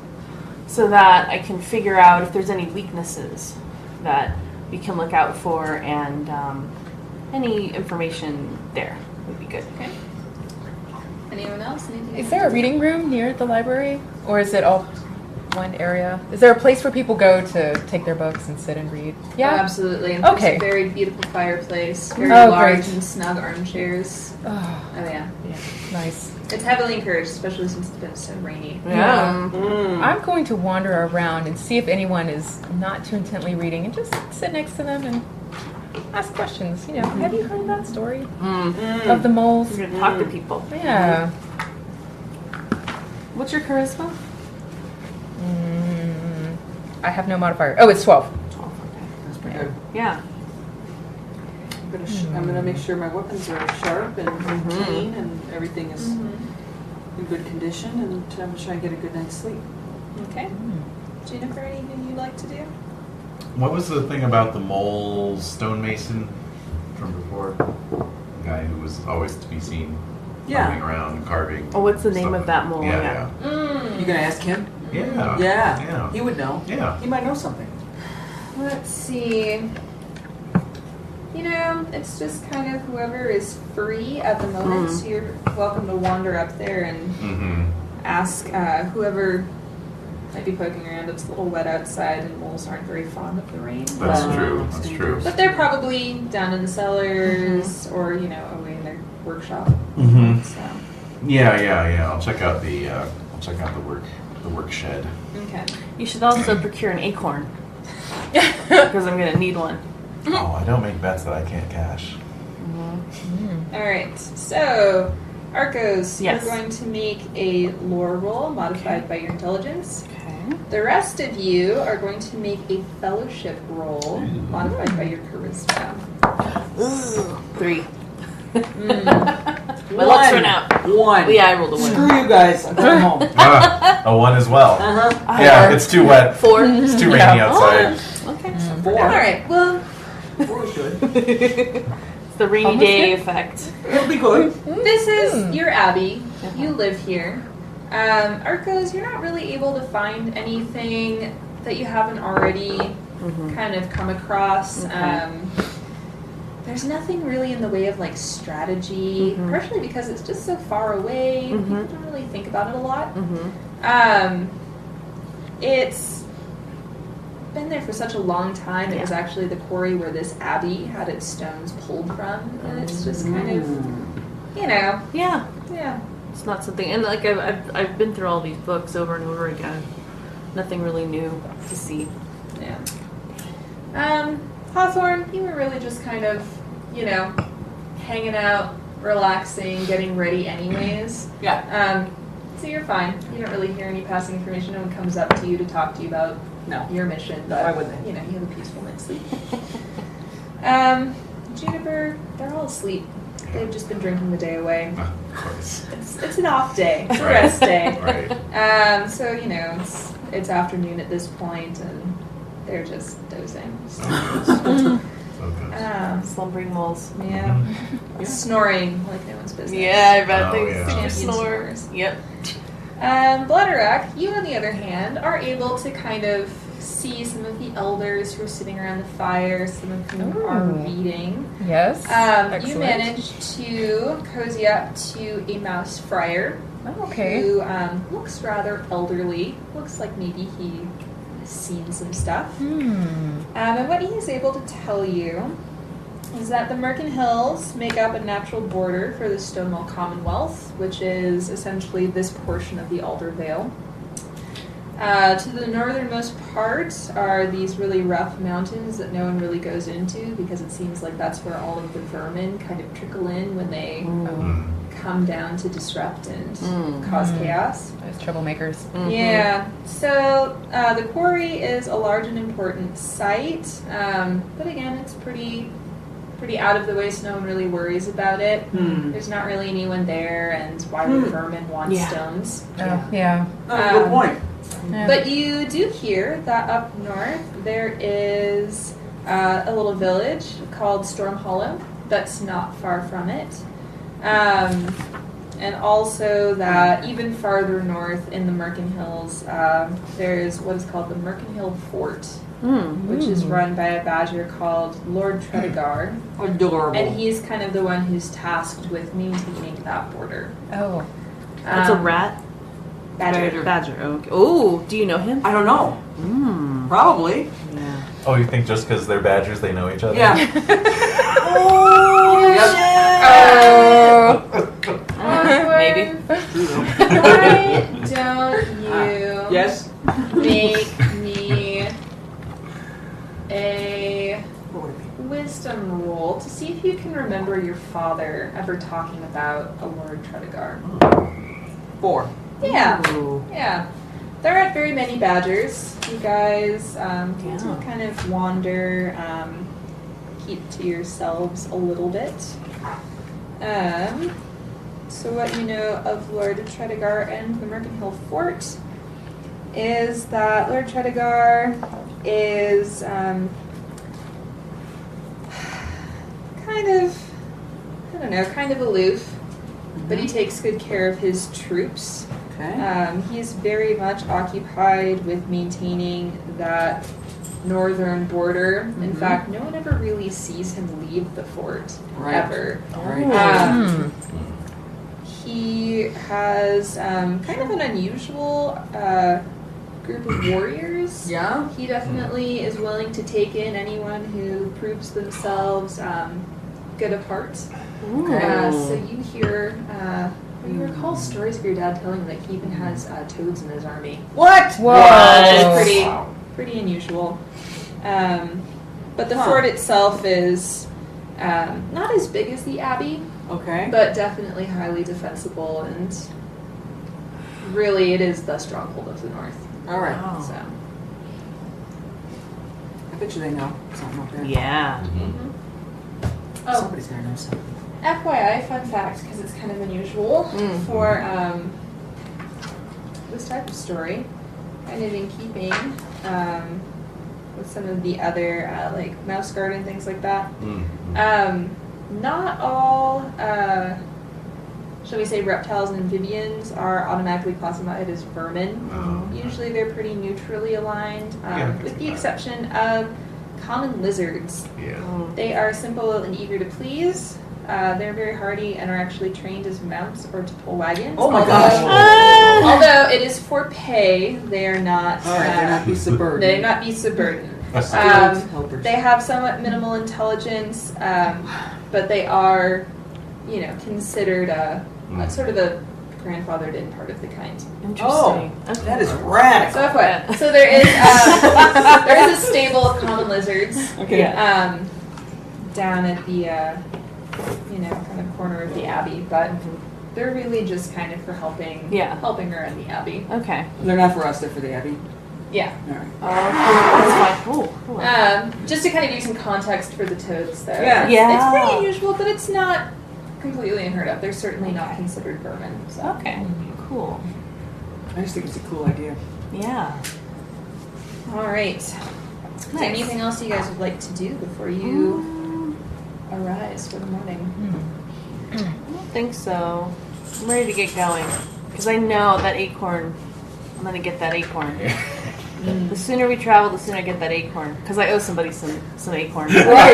S4: so that I can figure out if there's any weaknesses that we can look out for, and any information there would be good.
S3: Okay. Anyone else? Anything?
S6: Is there a reading room near the library? Or is it all one area? Is there a place where people go to take their books and sit and read?
S3: Oh,
S6: Yeah?
S3: absolutely. And
S6: Okay.
S3: There's a very beautiful fireplace, very
S6: Oh,
S3: large
S6: great.
S3: and snug armchairs.
S6: Oh,
S3: Oh yeah.
S6: nice.
S3: It's heavily encouraged, especially since it's been so rainy.
S4: Yeah.
S6: I'm going to wander around and see if anyone is not too intently reading and just sit next to them and ask questions. You know, have you heard that story of the moles?
S4: We're gonna talk to people.
S6: Yeah.
S4: What's your charisma?
S6: I have no modifier. Oh, it's 12.
S4: 12. Okay.
S5: That's pretty good.
S4: Yeah.
S5: I'm gonna make sure my weapons are sharp and clean and everything is in good condition, and I'm gonna try and get a good night's sleep.
S3: Okay. Jennifer, anything you'd like to do?
S7: What was the thing about the mole stonemason from before? The guy who was always to be seen roaming around and carving.
S4: Oh, what's the name
S7: stuff.
S4: of that mole?
S7: Yeah,
S5: You gonna ask him?
S7: yeah.
S5: Yeah. He would know.
S7: Yeah.
S5: He might know something.
S3: Let's see. You know, it's just kind of whoever is free at the moment, so you're welcome to wander up there and ask whoever might be poking around. It's a little wet outside and moles aren't very fond of the rain.
S7: That's true. That's true.
S3: But they're probably down in the cellars or, you know, away in their workshop. So,
S7: Yeah. I'll check out the work shed.
S3: okay.
S4: You should also procure an acorn. Because I'm gonna need one.
S7: Oh, I don't make bets that I can't cash.
S3: All right. So, Arcos,
S4: Yes.
S3: you're going to make a lore roll modified by your intelligence.
S4: Okay.
S3: The rest of you are going to make a fellowship roll modified by your charisma.
S4: 3. My luck's run out.
S5: 1.
S4: Yeah, I rolled a 1.
S5: Screw you guys. I'm going home.
S7: A 1 as well. Yeah, it's too wet.
S4: 4.
S7: It's too rainy outside.
S4: Okay.
S5: 4.
S3: All right. Well,
S5: 4 is good.
S4: It's the rainy
S6: Almost
S4: day
S6: good.
S4: effect.
S5: It'll be good.
S3: This is your Abbey.
S4: Uh-huh.
S3: You live here. Arcos, you're not really able to find anything that you haven't already kind of come across.
S4: Okay.
S3: There's nothing really in the way of like strategy, partially because it's just so far away. People don't really think about it a lot. It's been there for such a long time. It was actually the quarry where this abbey had its stones pulled from, and it's just kind of, you know,
S4: Yeah.
S3: yeah.
S4: It's not something, and like I've been through all these books over and over again. Nothing really new to see.
S3: Yeah. Hawthorne, you were really just kind of, you know, hanging out, relaxing, getting ready anyways.
S5: Yeah.
S3: So you're fine. You don't really hear any passing information. No one comes up to you to talk to you about your mission. But,
S5: Why would they?
S3: You know, you have a peaceful night's sleep. Juniper, they're all asleep. They've just been drinking the day away.
S7: Of course.
S3: It's an off day. It's a
S7: Right.
S3: rest day.
S7: Right.
S3: So, you know, it's afternoon at this point, and they're just dozing.
S7: So good.
S4: Slumbering moles.
S3: Yeah. Snoring like no one's business.
S4: Yeah, I bet
S7: Oh,
S4: they
S7: yeah.
S4: super
S3: Champion
S4: snore.
S3: snores.
S4: Yep.
S3: Blooderak, you on the other hand, are able to kind of see some of the elders who are sitting around the fire, some of whom are reading.
S6: Yes.
S3: You managed to cozy up to a mouse friar
S6: Oh, okay.
S3: who looks rather elderly. Looks like maybe he has seen some stuff. And what he is able to tell you is that the Merkin Hills make up a natural border for the Stonewall Commonwealth, which is essentially this portion of the Alder Vale. To the northernmost part are these really rough mountains that no one really goes into because it seems like that's where all of the vermin kind of trickle in when they come down to disrupt and cause chaos.
S6: Those troublemakers.
S3: Yeah, so the quarry is a large and important site, but again, it's pretty out of the way, so no one really worries about it. There's not really anyone there, and why would vermin want stones?
S6: Oh, yeah.
S5: Good point.
S6: Yeah.
S3: But you do hear that up north there is a little village called Storm Hollow that's not far from it. And also that even farther north in the Merkin Hills, there's what is called the Merkin Hill Fort, which is run by a badger called Lord Tredegar.
S5: Adorable.
S3: And he's kind of the one who's tasked with maintaining that border.
S6: Oh.
S4: That's a rat.
S3: Badger.
S4: Badger. Okay. Oh, do you know him?
S5: I don't know. Probably.
S4: Yeah.
S7: Oh, you think just because they're badgers they know each other?
S5: Yeah.
S4: Maybe.
S3: Why don't you
S5: Yes.
S3: make me a
S5: What would it be?
S3: wisdom roll to see if you can remember your father ever talking about a Lord Tredegar?
S5: 4.
S3: Yeah.
S5: Ooh.
S3: Yeah. There aren't very many badgers. You guys get to kind of wander, keep to yourselves a little bit. So what you know of Lord Tredegar and the Merkin Hill Fort is that Lord Tredegar is kind of aloof, but he takes good care of his troops.
S5: Okay.
S3: He's very much occupied with maintaining that northern border. In fact, no one ever really sees him leave the fort, ever.
S5: Right.
S3: He has kind of an unusual group of warriors.
S5: Yeah.
S3: He definitely is willing to take in anyone who proves themselves good of heart. So you hear, you recall stories of your dad telling that he even has toads in his army.
S5: What?
S6: Whoa.
S3: Which is pretty unusual. But the fort itself is not as big as the abbey,
S5: Okay.
S3: but definitely highly defensible, and really it is the stronghold of the north.
S5: All right.
S3: So.
S5: I bet you they know something up there.
S4: Yeah.
S3: Oh,
S5: Somebody's gonna know something.
S3: FYI, fun fact, because it's kind of unusual for this type of story, kind of in keeping with some of the other like Mouseguard and things like that. not all, shall we say, reptiles and amphibians are automatically classified as vermin. Usually they're pretty neutrally aligned, with the exception of common lizards.
S7: Yeah.
S3: They are simple and eager to please. They're very hardy and are actually trained as mounts or to pull wagons.
S5: Oh my gosh.
S3: Although it is for pay, they are not.
S5: All right, they're not beast of burden.
S3: They not beasts of burden.
S5: Helpers.
S3: They have somewhat minimal intelligence, but they are, considered sort of a grandfathered in part of the kind.
S4: Interesting.
S5: That is radical.
S3: So what? So there is a stable of common lizards.
S5: Okay.
S3: Down at the kind of corner of the abbey, but they're really just kind of for helping her in the abbey.
S4: Okay.
S5: They're not for us, they're for the abbey.
S3: Yeah.
S5: All right.
S4: That's fine. Cool.
S3: Just to kind of give some context for the toads, though.
S5: Yeah.
S3: It's pretty unusual, but it's not completely unheard of. They're certainly not considered vermin. So.
S4: Okay. Cool.
S5: I just think it's a cool idea.
S4: Yeah.
S3: All right. Is there anything else you guys would like to do before you arise for the morning?
S4: I don't think so. I'm ready to get going because I know that acorn. I'm gonna get that acorn. The sooner we travel, the sooner I get that acorn because I owe somebody some acorns.
S5: Right.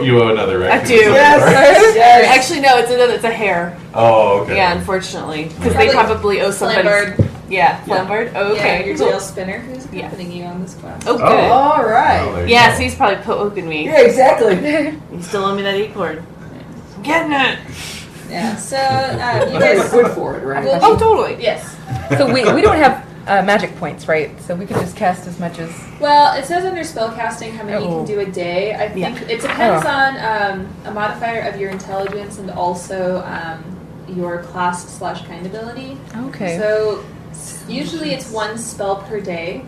S7: You owe another record.
S4: I do.
S5: Yes.
S4: Actually, no. It's a hare.
S7: Oh, okay.
S4: Yeah, unfortunately, because they probably owe somebody.
S3: Flambard.
S4: Yeah, Flambard. Oh, okay.
S3: Yeah, your
S4: Cool.
S3: tail spinner who's accompanying you on this quest.
S4: Oh, good.
S5: All
S7: Oh,
S5: right.
S7: there you
S4: Yeah,
S7: go.
S4: so he's probably poking me.
S5: Yeah, exactly.
S4: You still owe me that acorn. I'm getting it.
S3: Yeah, so you
S5: You're
S3: guys...
S5: good for it, right?
S4: Oh, totally.
S3: Yes.
S6: So we don't have magic points, right? So we could just cast as much as.
S3: Well, it says under spellcasting how many you
S6: Oh.
S3: can do a day. I think it depends on a modifier of your intelligence and also your class/kind ability.
S6: Okay.
S3: So usually it's one spell per day,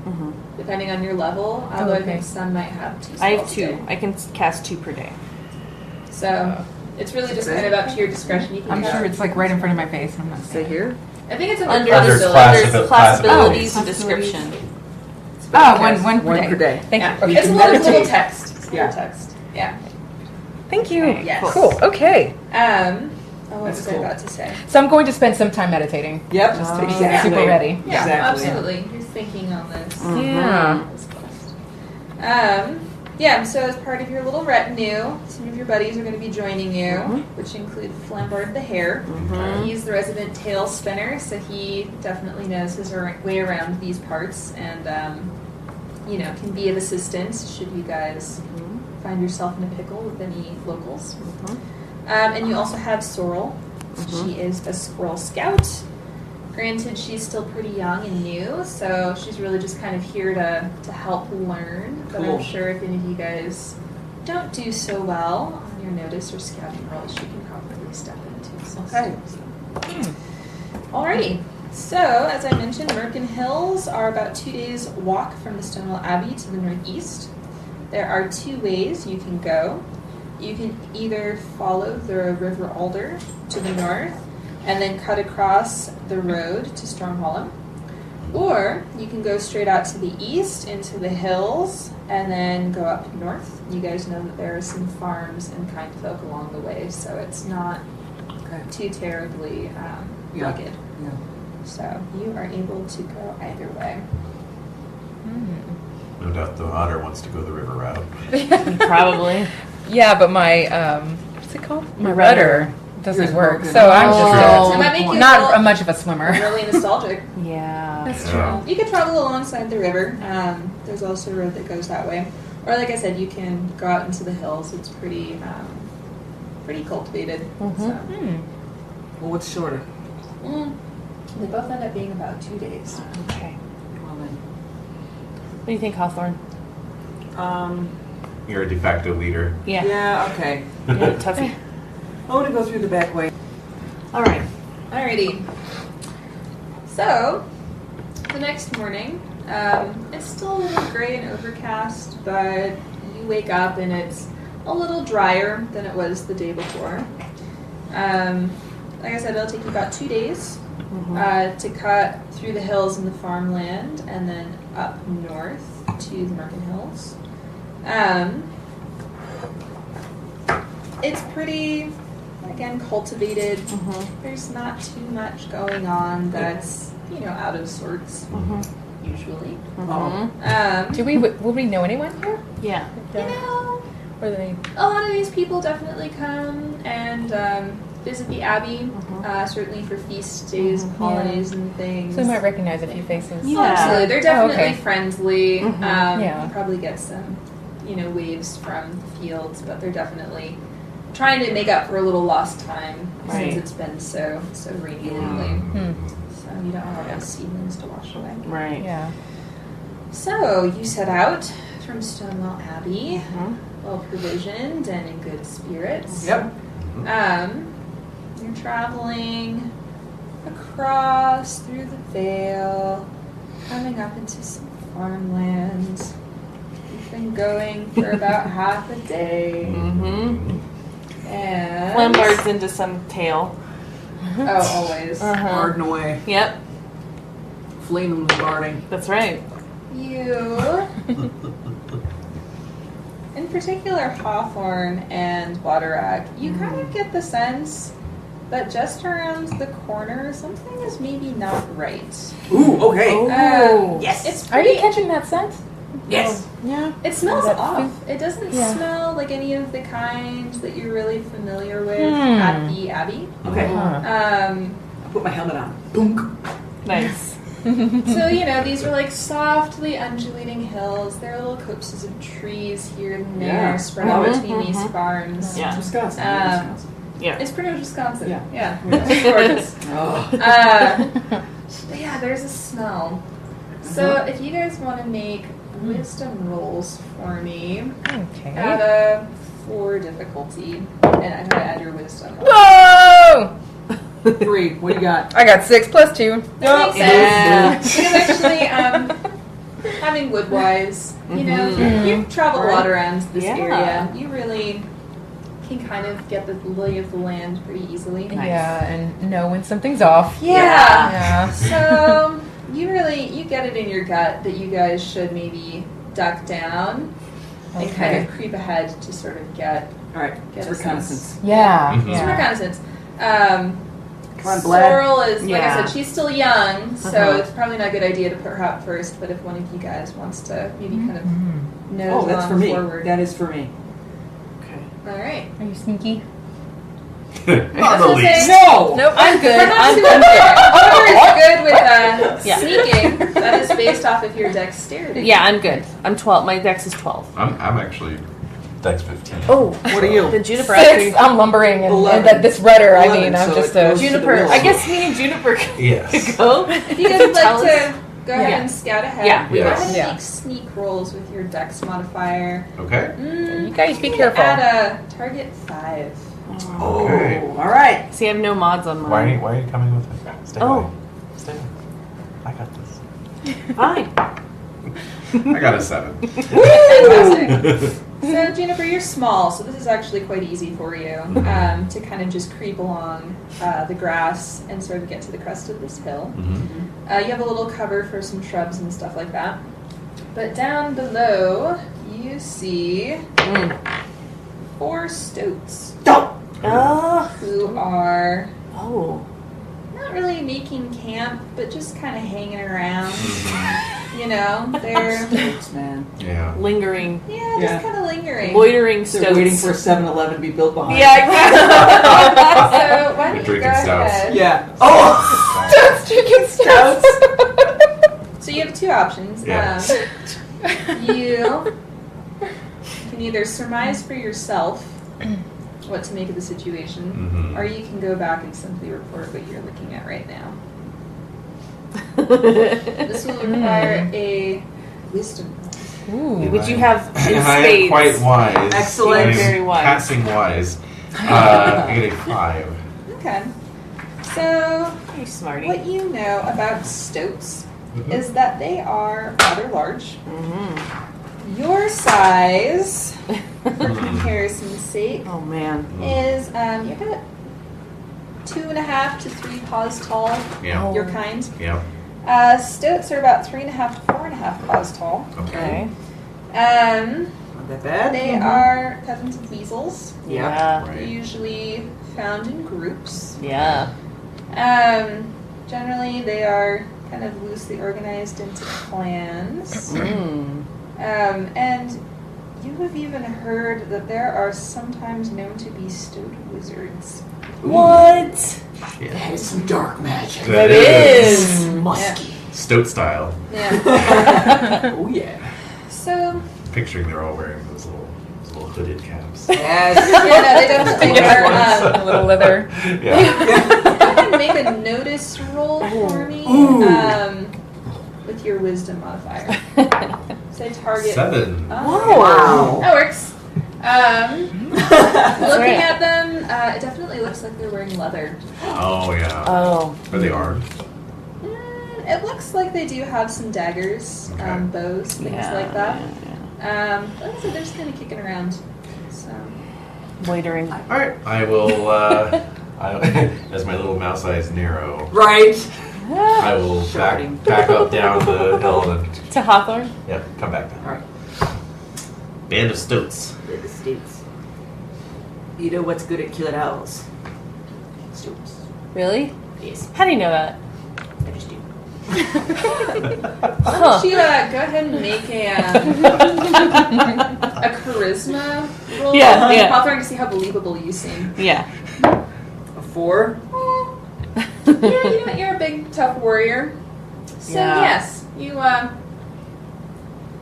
S3: depending on your level. Although I think some might have 2 spells
S4: I have
S3: a
S4: 2.
S3: day.
S4: I can cast 2 per day.
S3: So it's really just kind of up to your discretion. You can
S6: I'm
S3: cast
S6: sure it's like right in front of my face, and I'm not
S5: Stay here.
S3: I think it's
S4: Under
S3: under
S7: Under
S3: class
S7: class-
S3: ability.
S4: There's class abilities
S3: Oh.
S4: and description.
S6: Oh, one per
S5: per day.
S6: Thank
S3: Yeah.
S6: you.
S3: It's a
S5: can
S3: little little
S5: meditate.
S3: text. It's a little
S5: Yeah.
S3: text. Yeah.
S6: Thank you.
S4: Okay,
S3: Yes.
S6: Cool. Okay.
S3: What
S5: That's
S3: was I
S5: cool.
S3: about to say?
S6: So I'm going to spend some time meditating.
S5: Yep.
S6: Just to be
S5: Exactly.
S6: super ready.
S3: Yeah,
S5: Exactly.
S3: absolutely. You're thinking on this.
S6: Yeah.
S3: This quest. So as part of your little retinue, some of your buddies are going to be joining you, which include Flambard the hare. He's the resident tail spinner, so he definitely knows his way around these parts and, can be of assistance should you guys find yourself in a pickle with any locals. And you also have Sorrel. She is a squirrel scout. Granted, she's still pretty young and new, so she's really just kind of here to help learn. But
S5: Cool.
S3: I'm sure if any of you guys don't do so well on your notice or scouting roles, she can probably step into some
S5: Okay.
S3: stuff. Alrighty. So, as I mentioned, Merkin Hills are about 2 days' walk from the Stonewall Abbey to the northeast. There are 2 ways you can go. You can either follow the River Alder to the north and then cut across the road to Stormhollow. Or you can go straight out to the east into the hills and then go up north. You guys know that there are some farms and kind folk along the way, so it's not too terribly rugged.
S5: Yeah.
S3: So you are able to go either way.
S7: No doubt the otter wants to go the river route.
S4: Probably.
S6: Yeah, but my what's it called? My rudder doesn't
S5: Yours
S6: work,
S5: broken.
S6: so I'm
S3: So
S6: just
S3: it might make you
S6: not
S3: feel
S6: much of a swimmer.
S3: really nostalgic.
S4: Yeah.
S6: That's
S7: Yeah.
S3: You could travel alongside the river. There's also a road that goes that way. Or like I said, you can go out into the hills. It's pretty cultivated. So.
S5: Well, what's shorter?
S3: They both end up being about 2 days.
S4: Okay.
S5: Well then.
S4: What do you think, Hawthorne?
S7: You're a de facto leader.
S4: Yeah.
S5: Yeah. Okay.
S4: Yeah, toughie.
S5: I want to go through the back way.
S4: All right.
S3: Alrighty. So, the next morning, it's still a little gray and overcast, but you wake up and it's a little drier than it was the day before. Like I said, it'll take you about 2 days to cut through the hills and the farmland and then up north to the Merkin Hills. It's pretty, again, cultivated. There's not too much going on that's, out of sorts, usually.
S6: Will we know anyone here?
S4: Yeah.
S6: Or they?
S3: A lot of these people definitely come and visit the Abbey, certainly for feast days and holidays and things.
S6: So we might recognize a few faces.
S3: Oh, absolutely. They're definitely
S6: okay.
S3: friendly. You
S6: Yeah.
S3: probably get some, waves from the fields, but they're definitely trying to make up for a little lost time
S4: Right.
S3: since it's been so rainy lately. So you don't have all those seedlings to wash away.
S4: Right.
S6: Yeah.
S3: So you set out from Stonewall Abbey, well provisioned and in good spirits.
S5: Yep.
S3: You're traveling across through the Vale, coming up into some farmlands. You've been going for about half a day. And
S4: Lambards into some tail.
S3: oh, always.
S5: Garden away.
S4: Yep.
S5: Fleeing and guarding.
S4: That's right.
S3: You, in particular Hawthorne and Waterak, you kind of get the sense that just around the corner, something is maybe not right.
S5: Ooh, okay.
S3: Yes. It's
S6: Are you
S3: pretty,
S6: catching that scent?
S5: Yes.
S6: Yeah.
S3: it smells
S6: That
S3: off. It doesn't
S6: Yeah.
S3: smell like any of the kinds that you're really familiar with at the Abbey.
S5: Okay.
S6: Huh.
S5: I'll put my helmet on. Boom.
S4: Nice.
S3: So, these are like softly undulating hills. There are little copses of trees here and there
S5: Yeah.
S3: spread out between these farms.
S4: Yeah.
S5: Wisconsin.
S3: Um,
S4: Yeah.
S3: It's pretty much Wisconsin.
S5: Yeah.
S3: It's gorgeous.
S5: Oh.
S3: But yeah, there's a smell. So if you guys want to make wisdom rolls for me,
S6: Okay.
S3: at a 4 difficulty, and I'm gonna add your wisdom.
S6: Whoa!
S5: 3. What do you got?
S6: I got 6 plus 2.
S3: That makes
S4: Yeah.
S3: sense. Because actually, having Woodwise, you travel a lot around this
S4: Yeah.
S3: area. You really can kind of get the lay of the land pretty easily.
S6: Yeah, and know when something's off.
S3: Yeah.
S6: Yeah.
S3: So you get it in your gut that you guys should maybe duck down and kind of creep ahead to sort of get
S5: All right.
S3: Get
S5: It's
S3: a
S5: reconnaissance.
S6: Yeah.
S7: Mhm.
S3: some
S6: Yeah.
S3: reconnaissance.
S5: Come on, Blad.
S3: Sorrel is, like I
S4: Yeah.
S3: said, she's still young, so it's probably not a good idea to put her up first. But if one of you guys wants to maybe kind of nose
S5: Oh, that's
S3: on
S5: for me.
S3: forward,
S5: That is for me.
S4: Okay.
S3: all right.
S6: Are you sneaky?
S7: Not the
S3: That's what
S7: least.
S5: No!
S6: Nope.
S4: I'm good.
S3: We're not
S4: I'm
S3: too
S4: good.
S3: Oliver is good with
S4: Yeah.
S3: sneaking. That is based off of your dexterity.
S4: Yeah, I'm good. I'm 12. My dex is 12.
S7: I'm actually Dex 15.
S4: Oh,
S5: What are you?
S4: the juniper.
S6: 6. I'm lumbering, and
S5: 11.
S6: that this rudder. I
S5: 11,
S6: mean, I'm
S5: so
S6: just
S5: it
S6: a
S5: goes to the
S4: Juniper.
S5: middle.
S4: I guess me and Juniper
S7: Yes.
S4: could go.
S3: If you guys would
S4: Tell
S3: like
S4: us.
S3: to go ahead
S4: Yeah.
S3: and scout ahead,
S4: Yeah.
S3: go ahead and
S6: Yeah.
S3: make sneak rolls with your dex modifier.
S7: Okay.
S6: You guys be
S3: I'm gonna
S6: careful.
S3: Add a target 5.
S7: Okay.
S5: Oh, all right.
S4: See, I have no mods on
S7: Why
S4: mine.
S7: are you coming with me? Stay
S4: Oh.
S7: away. Stay away. I got this.
S4: Fine.
S7: I got a 7.
S3: Fantastic. So, Juniper, you're small, so this is actually quite easy for you to kind of just creep along the grass and sort of get to the crest of this hill. You have a little cover for some shrubs and stuff like that. But down below, you see 4 stoats who are
S4: Oh.
S3: not really making camp, but just kind of hanging around. They're
S5: Thanks, man.
S7: Yeah.
S4: Lingering.
S3: just
S5: Yeah.
S3: kind of lingering.
S4: Loitering
S5: They're
S4: stoats.
S5: waiting for a 7-Eleven to be built behind.
S4: Yeah, exactly.
S3: So why don't you go
S7: Drinking stouts.
S3: ahead?
S5: Yeah. Oh!
S6: Stouts, drinking stouts.
S3: So you have 2 options.
S7: Yeah.
S3: You can either surmise for yourself what to make of the situation, or you can go back and simply report what you're looking at right now. This will require a wisdom roll.
S6: Ooh.
S4: Which you have in
S7: And I am
S4: spades.
S7: quite wise.
S5: Excellent.
S7: I am
S4: Very wise.
S7: Passing wise. I get a 5.
S3: Okay. So
S4: Hey, smarty.
S3: what you know about stoats is that they are rather large. Your size, for comparison's sake,
S4: Oh, man.
S3: is you're about 2.5 to 3 paws tall.
S7: Yeah.
S3: Your kind.
S7: Yeah.
S3: Stoats are about 3.5 to 4.5 paws tall.
S7: Okay.
S3: Um,
S5: Not that bad.
S3: They are peasants of weasels,
S5: Yeah.
S7: Right.
S3: usually found in groups.
S4: Yeah.
S3: Generally, they are kind of loosely organized into clans. And you have even heard that there are sometimes known to be stoat wizards.
S4: What?
S5: That is some dark magic.
S4: That is.
S5: Musky.
S7: Stoat style.
S3: Yeah.
S5: Oh yeah.
S3: So,
S7: Picturing they're all wearing those little hooded caps.
S5: Yes.
S3: yeah, no, they definitely are.
S6: A little leather.
S7: Yeah.
S3: Go ahead and make a notice roll for me with your wisdom modifier. Say target.
S7: 7.
S3: Oh,
S5: Wow.
S3: that works. Looking at them, it definitely looks like they're wearing leather.
S7: Oh yeah.
S4: Oh.
S7: Are they armed?
S3: It looks like they do have some daggers,
S7: Okay.
S3: bows, things
S4: Yeah,
S3: like that.
S4: yeah,
S3: Like I said, they're just kind of kicking around. So.
S4: yeah. Loitering.
S7: All right. I will. As my little mouse eyes narrow,
S5: Right.
S7: I will
S5: Shouting.
S7: back up down the hill and
S4: To Hawthorne?
S7: come back down.
S5: All right.
S7: Band of stoats.
S5: The States. You know what's good at killing owls? Stoops.
S4: Really?
S5: Yes.
S4: How do you know that?
S5: I just do.
S3: Why
S4: Huh.
S3: don't you go ahead and make a charisma roll
S4: Yeah,
S3: on
S4: yeah.
S3: Hawthorne to see how believable you seem.
S4: Yeah.
S5: A 4.
S3: Yeah, you know what? You're a big, tough warrior. So
S4: Yeah.
S3: yes, you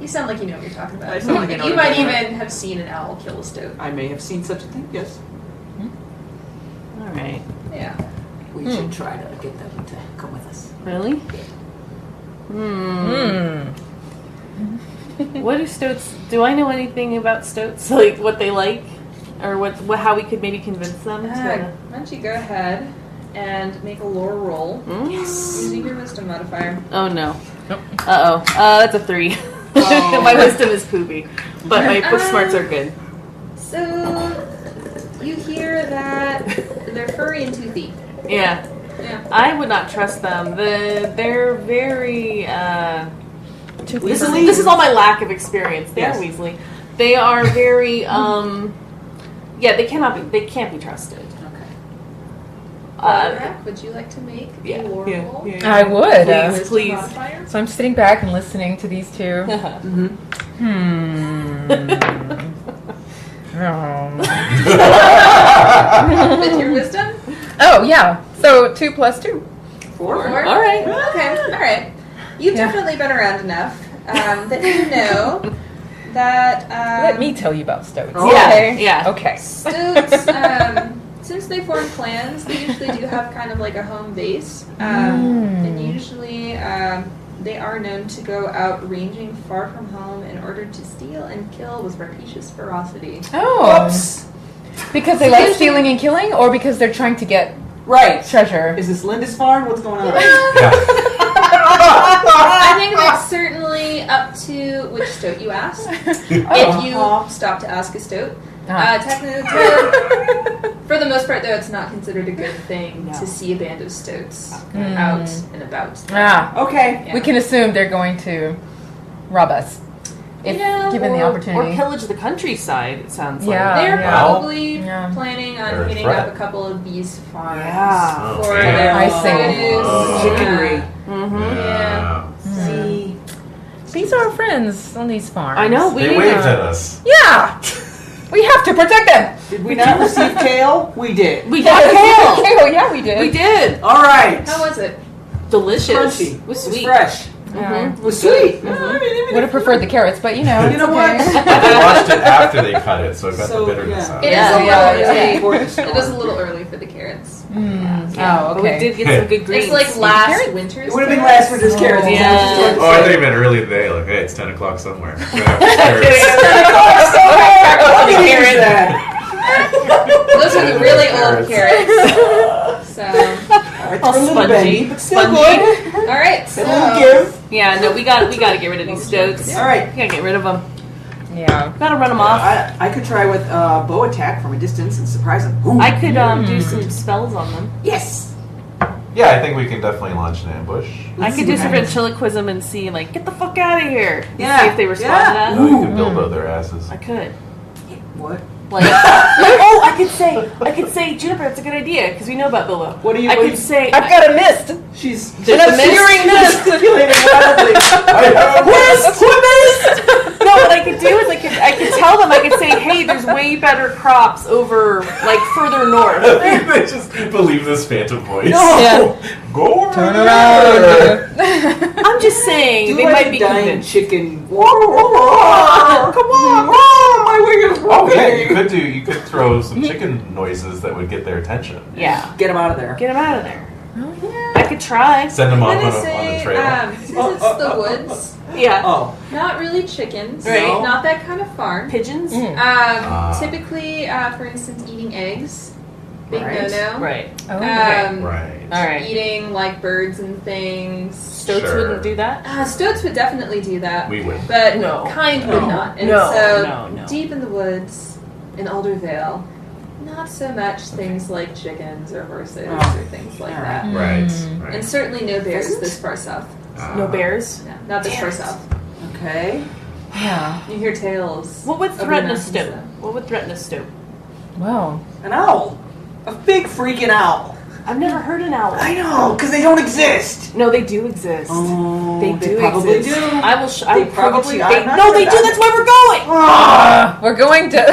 S3: sound like you know what you're talking about.
S5: I sound like I know
S3: You
S5: what I'm
S3: might
S5: talking
S3: even have seen an owl kill a stoat.
S5: I may have seen such a thing. Yes.
S4: All right.
S3: Yeah.
S5: We should try to get them to come with us.
S4: Really? What do stoats? Do I know anything about stoats? Like what they like, or what how we could maybe convince them to?
S3: Why don't you go ahead and make a lore roll
S4: Yes.
S3: using your wisdom modifier.
S4: Oh no. That's a 3. My wisdom is poopy, but my book smarts are good.
S3: So you hear that they're furry and toothy.
S4: Yeah.
S3: Yeah.
S4: I would not trust them. They're very. This is all my lack of experience. They're
S5: Yes.
S4: Weasley. They are very. Yeah, they can't be trusted.
S5: Okay.
S3: Rack, would you like to make a lore roll?
S6: I would.
S4: Please, please.
S3: Modifier?
S6: So I'm sitting back and listening to these two.
S3: With your wisdom?
S6: Oh, yeah. So 2 plus 2.
S5: 4.
S4: All right.
S3: Okay, all right. You've definitely been around enough that you know that
S6: Let me tell you about stoats.
S4: Yeah.
S6: Okay.
S4: Yeah.
S6: Okay.
S3: stoats, since they form clans, they usually do have kind of like a home base. And usually they are known to go out ranging far from home in order to steal and kill with rapacious ferocity.
S6: Oh. Because they like stealing and killing, or because they're trying to get
S5: Right.
S6: treasure?
S5: Is this Lindisfarne? What's going on?
S3: I think that's certainly up to which stoat you ask. If you stop to ask a stoat. Technically, for the most part, though, it's not considered a good thing to see a band of stoats out and about.
S5: Okay.
S3: Yeah.
S6: We can assume they're going to rob us if given the opportunity.
S4: Or pillage the countryside. It sounds
S6: Yeah.
S4: like.
S3: They're
S6: Yeah.
S3: probably
S6: Yeah.
S3: planning
S7: They're
S3: on
S7: a
S3: hitting
S7: threat.
S3: up a couple of these farms
S4: Yeah.
S3: for
S7: Okay.
S3: their
S6: I see.
S3: produce.
S5: Chickenry.
S3: Yeah.
S5: See.
S6: These are our friends on these farms.
S4: I know.
S7: They waved at us.
S6: Yeah. We have to protect them.
S5: Did we not receive kale? We did.
S4: We got kale.
S6: Okay, yeah, we did.
S4: We did.
S5: All right.
S3: How was it?
S4: Delicious.
S5: Crunchy.
S4: It was
S5: It was
S4: sweet.
S5: fresh.
S6: Yeah.
S5: It was sweet. I mean,
S6: Would have preferred the carrots, but you know.
S5: You
S6: it's
S5: know
S6: okay.
S5: what?
S7: They washed it after they cut it, so it got the bitterness out.
S3: It
S4: Yeah,
S3: is a little
S6: yeah,
S3: early.
S5: yeah.
S3: It is a little early for the carrots.
S6: Oh,
S4: But we
S6: okay.
S4: did get some good greens.
S3: It's like last winter's.
S5: It would have been last winter's carrots.
S4: Yeah.
S5: Is that what you're trying to
S7: Oh, I
S5: say?
S7: thought you meant early in the day. Like, hey, it's 10 o'clock somewhere.
S5: What is that?
S3: Those are the really old carrots. So,
S5: All right,
S4: All
S5: they're a little
S4: spongy.
S5: bendy, but still
S4: Spongy.
S5: good.
S3: all right.
S5: A little
S3: So,
S5: give.
S4: Yeah, no, we got to get rid of these stoats.
S5: All right.
S4: We gotta get rid of them.
S6: Yeah.
S4: Gotta run them off.
S5: I could try with bow attack from a distance and surprise them. Ooh.
S4: I could do some spells on them.
S5: Yes.
S7: Yeah, I think we can definitely launch an ambush.
S4: I could do some ventriloquism and see, like, get the fuck out of here. And
S5: Yeah,
S4: see if they respond
S5: yeah.
S4: to that.
S7: No, you can Bilbo their asses.
S4: I could.
S5: What?
S4: Like, oh, I could say, Juniper, that's a good idea, because we know about Bilbo.
S5: What do you?
S4: I could say,
S6: I've got a mist.
S5: She's
S4: There's
S6: I'm
S4: a mist.
S6: hearing this.
S5: gesticulating wildly.
S7: I have a mist!
S4: no, what I could do is I could tell them, I could say, hey, there's way better crops over, like, further north.
S7: They just believe this phantom voice.
S5: No.
S6: Yeah.
S7: Go
S6: Turn
S7: around.
S6: around.
S4: I'm just saying,
S5: Do
S4: they
S5: like
S4: might
S5: a
S4: be
S5: dying
S4: convinced.
S5: chicken. Come on, my wing is
S7: Oh yeah,
S5: moving.
S7: you could throw some chicken noises that would get their attention.
S4: Yeah.
S5: Get him out of there.
S4: Get them out of there.
S6: Oh, yeah.
S4: I could try.
S7: Send them
S3: I'm
S7: off
S3: gonna
S7: on
S3: say,
S7: the trail.
S3: since it's the woods,
S4: Yeah.
S5: Oh,
S3: not really chickens,
S4: Right.
S3: not that kind of farm.
S4: Pigeons?
S3: Typically, for instance, eating eggs, big
S5: Right.
S3: no-no.
S4: Right.
S6: Oh, okay.
S7: Right.
S4: All right.
S3: Eating like birds and things.
S4: Stoats
S7: Sure.
S4: wouldn't do that?
S3: Stoats would definitely do that,
S7: We would.
S3: but
S4: No.
S3: kind would not. And
S4: No,
S3: so
S4: no.
S3: deep in the woods, in Alder Vale, not so much things like chickens or horses
S5: Oh.
S3: or things like
S5: All
S3: that.
S7: Right.
S6: Mm.
S7: Right.
S3: And certainly no bears
S5: Pheasants?
S3: this far south.
S4: No bears?
S3: No, not this far south.
S5: okay.
S6: Yeah.
S3: You hear tales.
S4: What would
S3: of the
S4: threaten a
S3: mountains,
S4: stoat?
S3: though.
S4: What would threaten a stoat?
S6: Wow.
S5: An owl. A big freaking owl.
S4: I've never heard an owl.
S5: I know, because they don't exist.
S4: No, they do exist.
S5: Oh,
S4: They do
S5: probably
S4: exist.
S5: do.
S4: I will. I
S5: They
S4: will prove it to
S5: probably-
S4: you.
S5: I'm not
S4: No,
S5: sure
S4: they do.
S5: about
S4: That's
S5: it.
S4: why we're going.
S5: Ah!
S6: We're going to.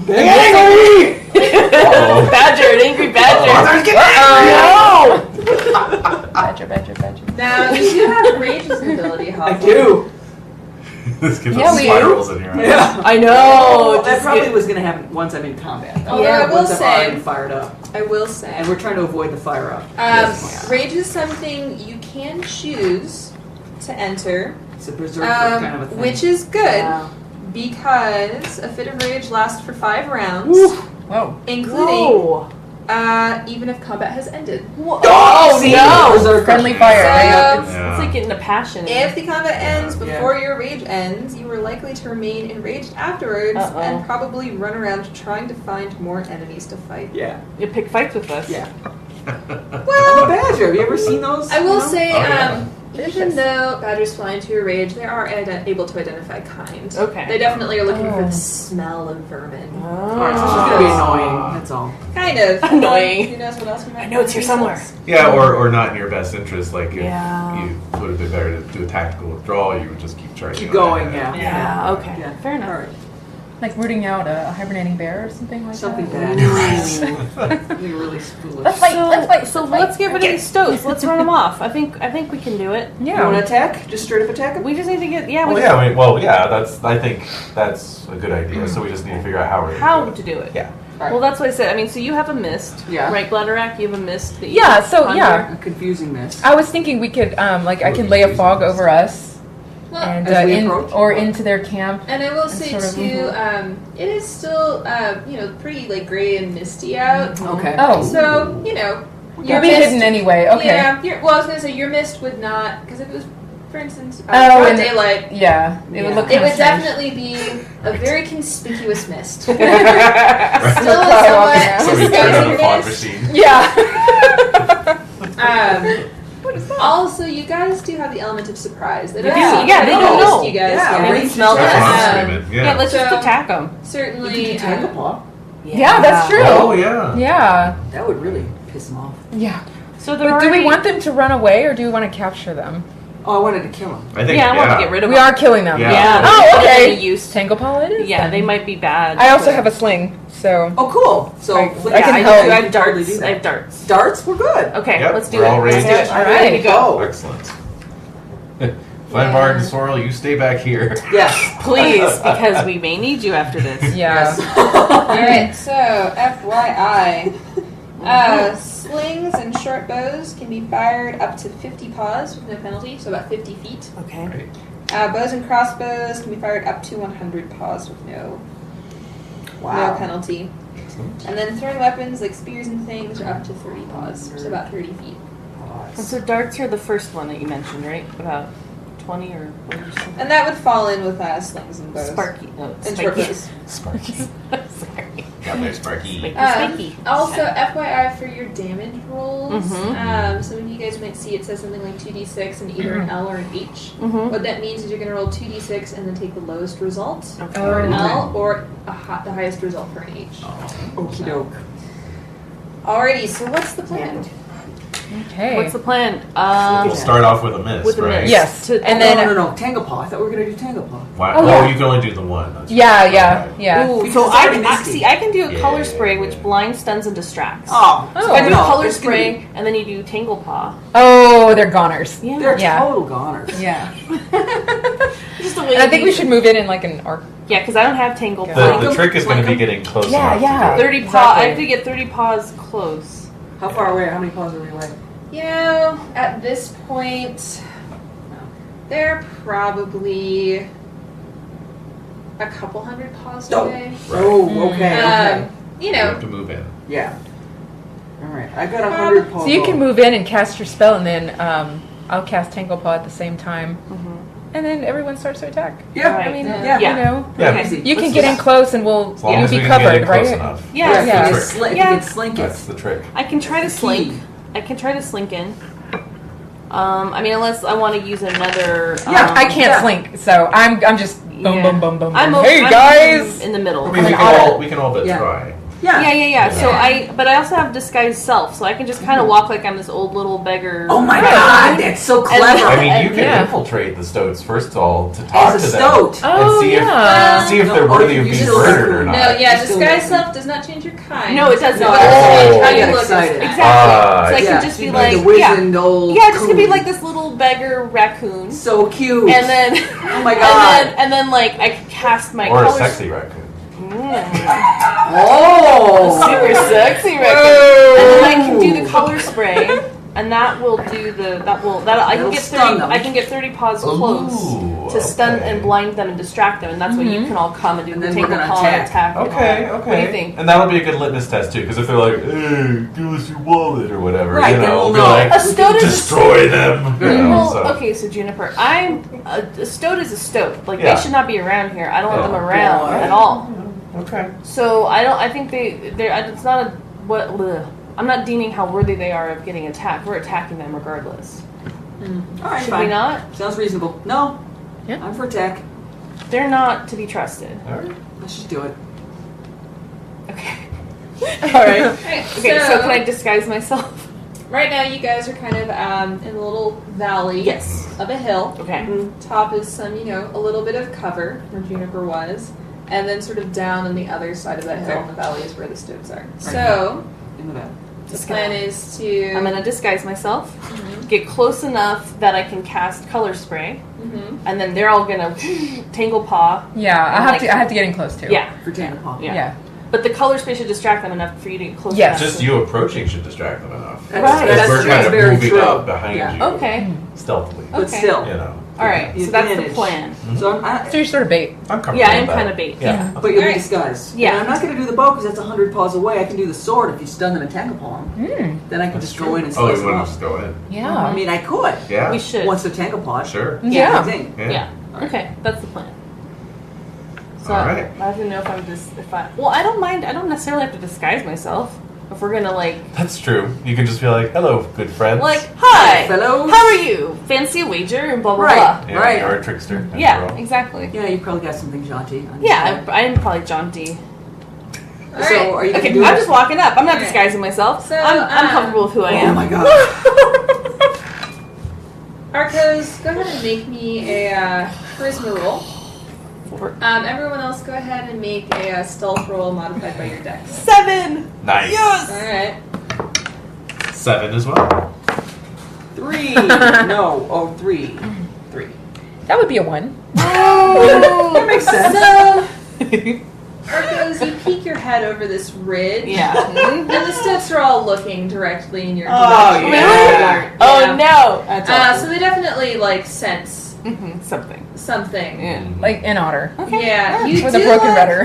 S5: Angry!
S7: Uh-oh.
S4: Badger, an angry badger.
S5: Mother's getting angry!
S4: No.
S6: Badger, badger, badger.
S3: Now, you do have Rage's ability,
S5: I
S3: Hawthorne.
S5: do.
S7: This gives
S6: Yeah,
S7: us
S6: we
S7: spirals in your eyes.
S5: Yeah.
S4: I know.
S5: That
S4: just
S5: probably
S4: get-
S5: was going to happen once I'm in combat.
S3: Although
S4: Yeah,
S3: I will
S5: Once I'm
S3: say,
S5: already fired up.
S3: I will say,
S5: And we're trying to avoid the fire up.
S7: Yes.
S3: Rage is something you can choose to enter,
S5: It's a berserker kind of a thing.
S3: which is good
S4: Yeah.
S3: because a fit of rage lasts for 5 rounds,
S6: Whoa.
S3: including
S4: Whoa.
S3: even if combat has ended.
S5: Oh,
S4: see?
S5: no! Berserker.
S6: Friendly fire.
S3: So,
S4: It's,
S7: Yeah.
S4: it's like getting a passion.
S3: if the combat ends
S5: Yeah.
S3: before your rage ends, you are likely to remain enraged afterwards
S4: Uh-oh.
S3: and probably run around trying to find more enemies to fight.
S5: Yeah.
S4: You pick fights with us.
S5: Yeah. I'm a badger. Have you ever seen those?
S3: I will
S5: You know?
S3: say,
S7: Oh, yeah.
S3: even though badgers fly into your rage, they are able to identify kind.
S4: Okay.
S3: They definitely are looking for
S6: Oh.
S3: the smell of vermin.
S5: Alright, so it's just going to be annoying. That's all.
S3: Kind of.
S4: Annoying.
S3: Who knows what else we might
S4: I know it's here
S3: find
S4: somewhere.
S3: ourselves.
S7: Yeah, or not in your best interest. Like if
S4: Yeah.
S7: you would have been better to do a tactical withdrawal, you would just keep charging.
S5: Keep
S7: on
S5: going,
S7: ahead.
S5: yeah.
S4: Yeah, okay.
S5: Yeah.
S4: Fair enough.
S5: All right.
S6: Like rooting out a hibernating bear or something like
S5: Something
S6: that.
S5: bad. Something really foolish.
S6: Let's fight. Let's fight.
S4: So
S6: let's fight.
S4: let's get rid of these stoats. Let's run them off. I think we can do it.
S5: You want to
S6: Yeah.
S5: attack? Just straight up attack him?
S4: We just need to get we
S7: Well,
S4: just-
S7: yeah. I think that's a good idea. So we just need to figure out how we're
S4: how
S7: gonna
S4: to
S7: do it.
S4: do it.
S7: Yeah.
S5: Right.
S4: Well, that's what I said. I mean, so you have a mist,
S5: Yeah.
S4: right, Bladderak? You have a mist that you
S6: Yeah, so,
S4: conjure.
S6: yeah.
S5: A confusing mess.
S6: I was thinking we could, I could lay a fog over us
S3: Well,
S6: and
S5: As we
S6: in,
S5: approach?
S6: or into their camp.
S3: and I will
S6: And
S3: say
S6: sort of,
S3: too, it is still pretty like gray and misty out.
S5: Okay.
S6: Oh,
S3: So
S6: we'll
S3: your
S6: be
S3: mist-
S6: hidden anyway. Okay.
S3: Yeah. Well, I was gonna say your mist would not, because if it was, for instance,
S6: Oh,
S3: broad
S6: and-
S3: daylight,
S6: Yeah, it would
S5: Yeah.
S6: look
S3: it
S6: kind
S3: would
S6: of strange.
S3: definitely be a very conspicuous mist. Still
S6: Right.
S3: a
S6: Cloud walking
S3: somewhat
S6: around.
S7: So we turn on the fog
S3: disguising
S7: machine.
S6: Yeah.
S3: Also, you guys do have the element of surprise. They don't
S5: Yeah.
S3: see,
S4: Yeah,
S3: they
S4: they
S3: don't
S4: don't
S3: notice
S4: know.
S3: you guys.
S5: Yeah,
S3: yet.
S5: range
S4: smell
S7: That's
S4: this.
S7: what I'm
S3: Um,
S7: screaming.
S4: Yeah,
S7: Yeah.
S4: let's just
S3: So-
S4: attack them.
S3: Certainly.
S5: You can take a paw.
S6: Yeah, that's true.
S7: Oh yeah.
S6: Yeah.
S5: That would really piss him off.
S6: Yeah.
S4: So they're
S6: But do we
S4: already-
S6: want them to run away or do we want to capture them?
S5: Oh, I wanted to kill him.
S7: I think.
S4: Yeah, I want to get rid of
S6: We
S4: them.
S6: are killing them.
S7: Yeah.
S4: Yeah.
S6: Oh,
S4: they're
S6: okay.
S4: gonna be used.
S6: Tangle it is.
S4: Yeah,
S6: then.
S4: they might be bad.
S6: I also have a sling, so.
S5: Oh, cool. So
S6: Right.
S5: flick-
S6: I can
S4: I
S6: help.
S4: do. I have
S5: You can totally
S4: darts.
S5: do
S4: I
S5: that.
S4: have darts.
S5: Darts? We're good.
S4: Okay,
S7: Yep,
S4: let's do
S7: we're
S4: it.
S7: all
S4: Let's
S7: ready.
S4: do it.
S6: All
S4: Ready
S6: right.
S4: to go.
S7: Excellent. Feinbart and Sorrel, you stay back here.
S5: Yes.
S4: Please, because we may need you after this.
S6: Yeah.
S3: Alright, so FYI. Slings and short bows can be fired up to 50 paws with no penalty, so about 50 feet.
S4: Okay.
S7: Right.
S3: Bows and crossbows can be fired up to 100 paws with no
S5: Wow.
S3: penalty.
S7: Excellent.
S3: And then throwing weapons like spears and things are up to 30 paws, so about 30 feet.
S4: And so darts are the first one that you mentioned, right? About 20 or what did you say?
S3: And that would fall in with slings and bows.
S4: Sparky. No,
S3: And short
S4: spiky.
S3: bows.
S7: Sparky.
S4: Sorry.
S7: Got my Sparky.
S4: Spiky.
S3: Also, FYI for your damage rolls,
S4: Mhm.
S3: some of you guys might see it says something like 2d6 and either an L or an H.
S4: Mhm.
S3: What that means is you're going to roll 2d6 and then take the lowest result
S4: Okay.
S3: for an
S5: Okay.
S3: L or the highest result for an H.
S5: Okie doke.
S3: Alrighty, so what's the plan?
S6: Okay.
S4: What's the plan?
S7: We'll start off with a miss,
S4: With a
S7: right?
S4: miss.
S6: Yes.
S4: To-
S6: And then
S5: No. Tangle-Paw. I thought we were going to do Tangle-Paw.
S7: Wow.
S6: Oh,
S7: Oh,
S6: yeah.
S7: you can only do the one. That's
S6: Yeah,
S7: right.
S6: yeah,
S7: Okay.
S6: yeah.
S4: Ooh,
S5: Because
S4: so
S5: it's already
S4: I
S5: misty.
S4: see. I can do a
S7: Yeah,
S4: color
S7: yeah,
S4: spray,
S7: yeah.
S4: which blinds, stuns, and distracts.
S5: Oh.
S4: So I do
S5: no,
S4: color
S5: it's gonna be-
S4: spray, and then you do tangle paw.
S6: Oh, they're goners.
S4: Yeah,
S5: They're
S6: Yeah.
S5: total goners.
S6: Yeah.
S4: just the way.
S6: And I think we should move in like an arc.
S4: Yeah, because I don't have tangle
S6: The-
S4: paw.
S7: The trick is going to be getting close
S6: Yeah,
S7: enough.
S6: yeah.
S7: To do it.
S4: 30 paw. I
S6: Exactly.
S4: have to get 30 paws close.
S5: How far away? How many paws are we away?
S3: You know, at this point, they're probably a couple hundred paws
S5: Oh.
S3: away.
S7: Right.
S5: Oh, okay.
S3: You
S7: You
S3: know,
S7: have to move in.
S5: Yeah. All right. I got 100 paws.
S6: So you can move in and cast your spell, and then I'll cast Tangle Paw at the same time, and then everyone starts to attack.
S5: Yeah.
S4: Right.
S6: I mean,
S5: Yeah.
S6: you know,
S7: Yeah.
S4: Okay.
S5: Easy.
S6: you can
S5: Let's
S6: get
S5: do
S6: in
S5: that.
S6: close, and we'll
S7: As long
S6: you'll
S7: as
S6: be
S7: we can get
S6: covered,
S7: in close
S6: right?
S7: enough.
S4: Yeah.
S5: Yeah.
S6: Yeah.
S5: If you
S4: Yeah.
S5: can slink it.
S7: That's the trick.
S4: I can try to
S5: Key.
S4: slink. I can try to slink in. I mean, unless I want to use another.
S6: Yeah, I can't
S5: Yeah.
S6: slink, so I'm just boom,
S4: Yeah.
S6: boom, boom, boom.
S4: I'm
S6: boom.
S4: okay.
S6: Hey
S4: I'm
S6: guys!
S4: in the middle.
S7: I mean, we
S6: an
S7: can
S6: otter.
S7: all but
S5: Yeah.
S7: try.
S5: Yeah.
S4: Yeah. So
S7: Yeah.
S4: but I also have disguise self, so I can just kind of walk like I'm this old little beggar.
S5: Oh my
S6: Right.
S5: god, that's so clever.
S7: I mean, you can
S6: Yeah.
S7: infiltrate the stoats first of all to talk
S5: As
S7: to
S5: a
S7: them
S5: stoat.
S7: and
S6: Oh,
S7: see
S6: yeah.
S7: if they're
S5: No,
S7: worthy
S5: or
S7: of
S5: you
S7: being
S5: still
S7: murdered or
S5: do.
S7: not.
S3: no, yeah,
S5: Still
S3: disguise
S5: moving.
S3: self does not change your kind.
S4: No, it doesn't.
S3: No,
S4: But
S3: it doesn't change
S7: Oh.
S3: how
S5: I
S3: you
S5: get
S3: look.
S5: excited.
S4: Exactly.
S7: Ah,
S4: so I
S7: yeah.
S4: can just be
S5: You'd
S4: like,
S5: the wizened old
S4: yeah, just gonna be
S5: coon.
S4: like this little beggar raccoon,
S5: So cute.
S4: and then
S5: Oh my god.
S4: and then like I can cast my
S7: Or a
S4: colors.
S7: sexy raccoon.
S5: Oh.
S4: Super sexy raccoon. And then I can do the color spray, and that will do the I can
S5: That'll
S4: get
S5: stun
S4: 30.
S5: them.
S4: I can get 30 paws close
S7: Ooh,
S4: to stun
S7: okay.
S4: and blind them and distract them, and that's when you can all come and do
S5: And
S4: the
S5: then we're
S4: tangle
S5: gonna
S4: paw and
S5: attack.
S4: attack. and all
S7: Okay,
S4: that.
S7: okay.
S4: What do you think?
S7: And that'll be a good litmus test too, because if they're like, "Hey, give us your wallet" or whatever,
S5: Right,
S7: you
S5: then
S7: know,
S5: we'll
S7: we'll be
S5: know.
S7: like,
S4: A stoat is
S7: destroy them. You know,
S4: Well,
S7: so.
S4: okay, so Juniper, a stoat is a stoat. Like
S7: Yeah.
S4: they should not be around here. I don't want
S7: Oh,
S4: them around
S5: boy.
S4: at all.
S7: Okay.
S4: So I think it's not a what. Bleh. I'm not deeming how worthy they are of getting attacked. We're attacking them regardless.
S5: All right,
S4: Should
S5: fine.
S4: we not?
S5: Sounds reasonable. No.
S6: Yeah.
S5: I'm for attack.
S4: They're not to be trusted.
S7: All right.
S5: Let's just do it.
S4: Okay.
S6: All right.
S3: Alright,
S4: Okay. So can I disguise myself?
S3: Right now, you guys are kind of in a little valley
S4: Yes.
S3: of a hill.
S4: Okay.
S3: Top is some, a little bit of cover where Juniper was, and then sort of down on the other side of that hill
S5: Okay.
S3: in the valley is where the stoats are. So
S5: In the back.
S3: the plan is to.
S4: I'm gonna disguise myself, get close enough that I can cast color spray, and then they're all gonna tangle paw.
S6: Yeah, I
S4: Like-
S6: have to get in close too.
S4: Yeah.
S5: For Tangle Paw.
S4: Yeah.
S6: Yeah.
S4: But the color spray should distract them enough for you to get close
S6: Yes.
S4: enough.
S7: Just you approaching should distract them enough.
S5: That's,
S4: Right.
S5: that's,
S7: We're kind
S5: that's
S7: of
S5: very
S7: moving
S5: true.
S7: up behind
S5: Yeah.
S7: you
S4: Okay.
S7: stealthily.
S5: But
S4: Okay.
S5: still.
S7: You know.
S4: All right.
S5: The
S4: So that's the
S5: advantage.
S4: plan.
S5: So I'm,
S6: So you're sort of bait.
S7: I'm comfortable
S4: Yeah, I am
S7: with that.
S4: kind of bait.
S7: Yeah.
S5: but you'll be
S3: Alright.
S5: disguised.
S4: Yeah.
S5: And I'm not going to do the bow because that's 100 paws away. I can do the sword if you stun them and tangle paw them. Then I can just go in and
S7: Oh,
S5: slice
S7: you
S5: them
S7: want
S5: up.
S7: to just go in?
S6: Yeah.
S5: I mean, I could.
S7: Yeah.
S4: We should.
S5: Once they're tangle pawed.
S7: Sure.
S6: Yeah.
S5: Thing.
S4: Yeah. Okay, that's the plan. So
S7: All right.
S4: I have to know well, I don't mind. I don't necessarily have to disguise myself. If we're gonna
S7: That's true. You can just be like, "Hello, good friends."
S4: hi,
S5: fellows.
S4: how are you? Fancy a wager and blah blah
S5: Right.
S4: blah.
S7: Yeah,
S5: Right.
S7: You're a trickster. after
S4: Yeah,
S7: all.
S4: exactly.
S5: Yeah, you probably got something jaunty.
S4: Yeah, I am probably jaunty.
S3: All
S5: So,
S3: right.
S5: are you going
S4: Okay,
S5: to do
S4: I'm
S5: it?
S4: just walking up. I'm not
S3: Okay.
S4: disguising myself.
S3: So,
S4: I'm comfortable with who I am.
S5: Oh my god.
S3: Arcos, go ahead and make me a charisma roll. Everyone else, go ahead and make a stealth roll modified by your dex.
S4: 7.
S7: Nice.
S4: Yes.
S3: All right.
S7: 7 as well.
S5: 3. No. Oh, 3. 3.
S6: That would be a 1.
S5: That makes sense.
S3: So, Arcos, you peek your head over this ridge.
S4: Yeah.
S3: And the stoats are all looking directly in your
S5: Oh,
S3: direction.
S5: yeah.
S4: Oh
S3: Yeah.
S4: no.
S5: That's awesome.
S3: So they definitely sense
S4: Something.
S3: something.
S4: Yeah.
S6: Like an otter.
S3: Yeah, you
S6: With
S3: do
S6: a broken
S3: look,
S6: rudder.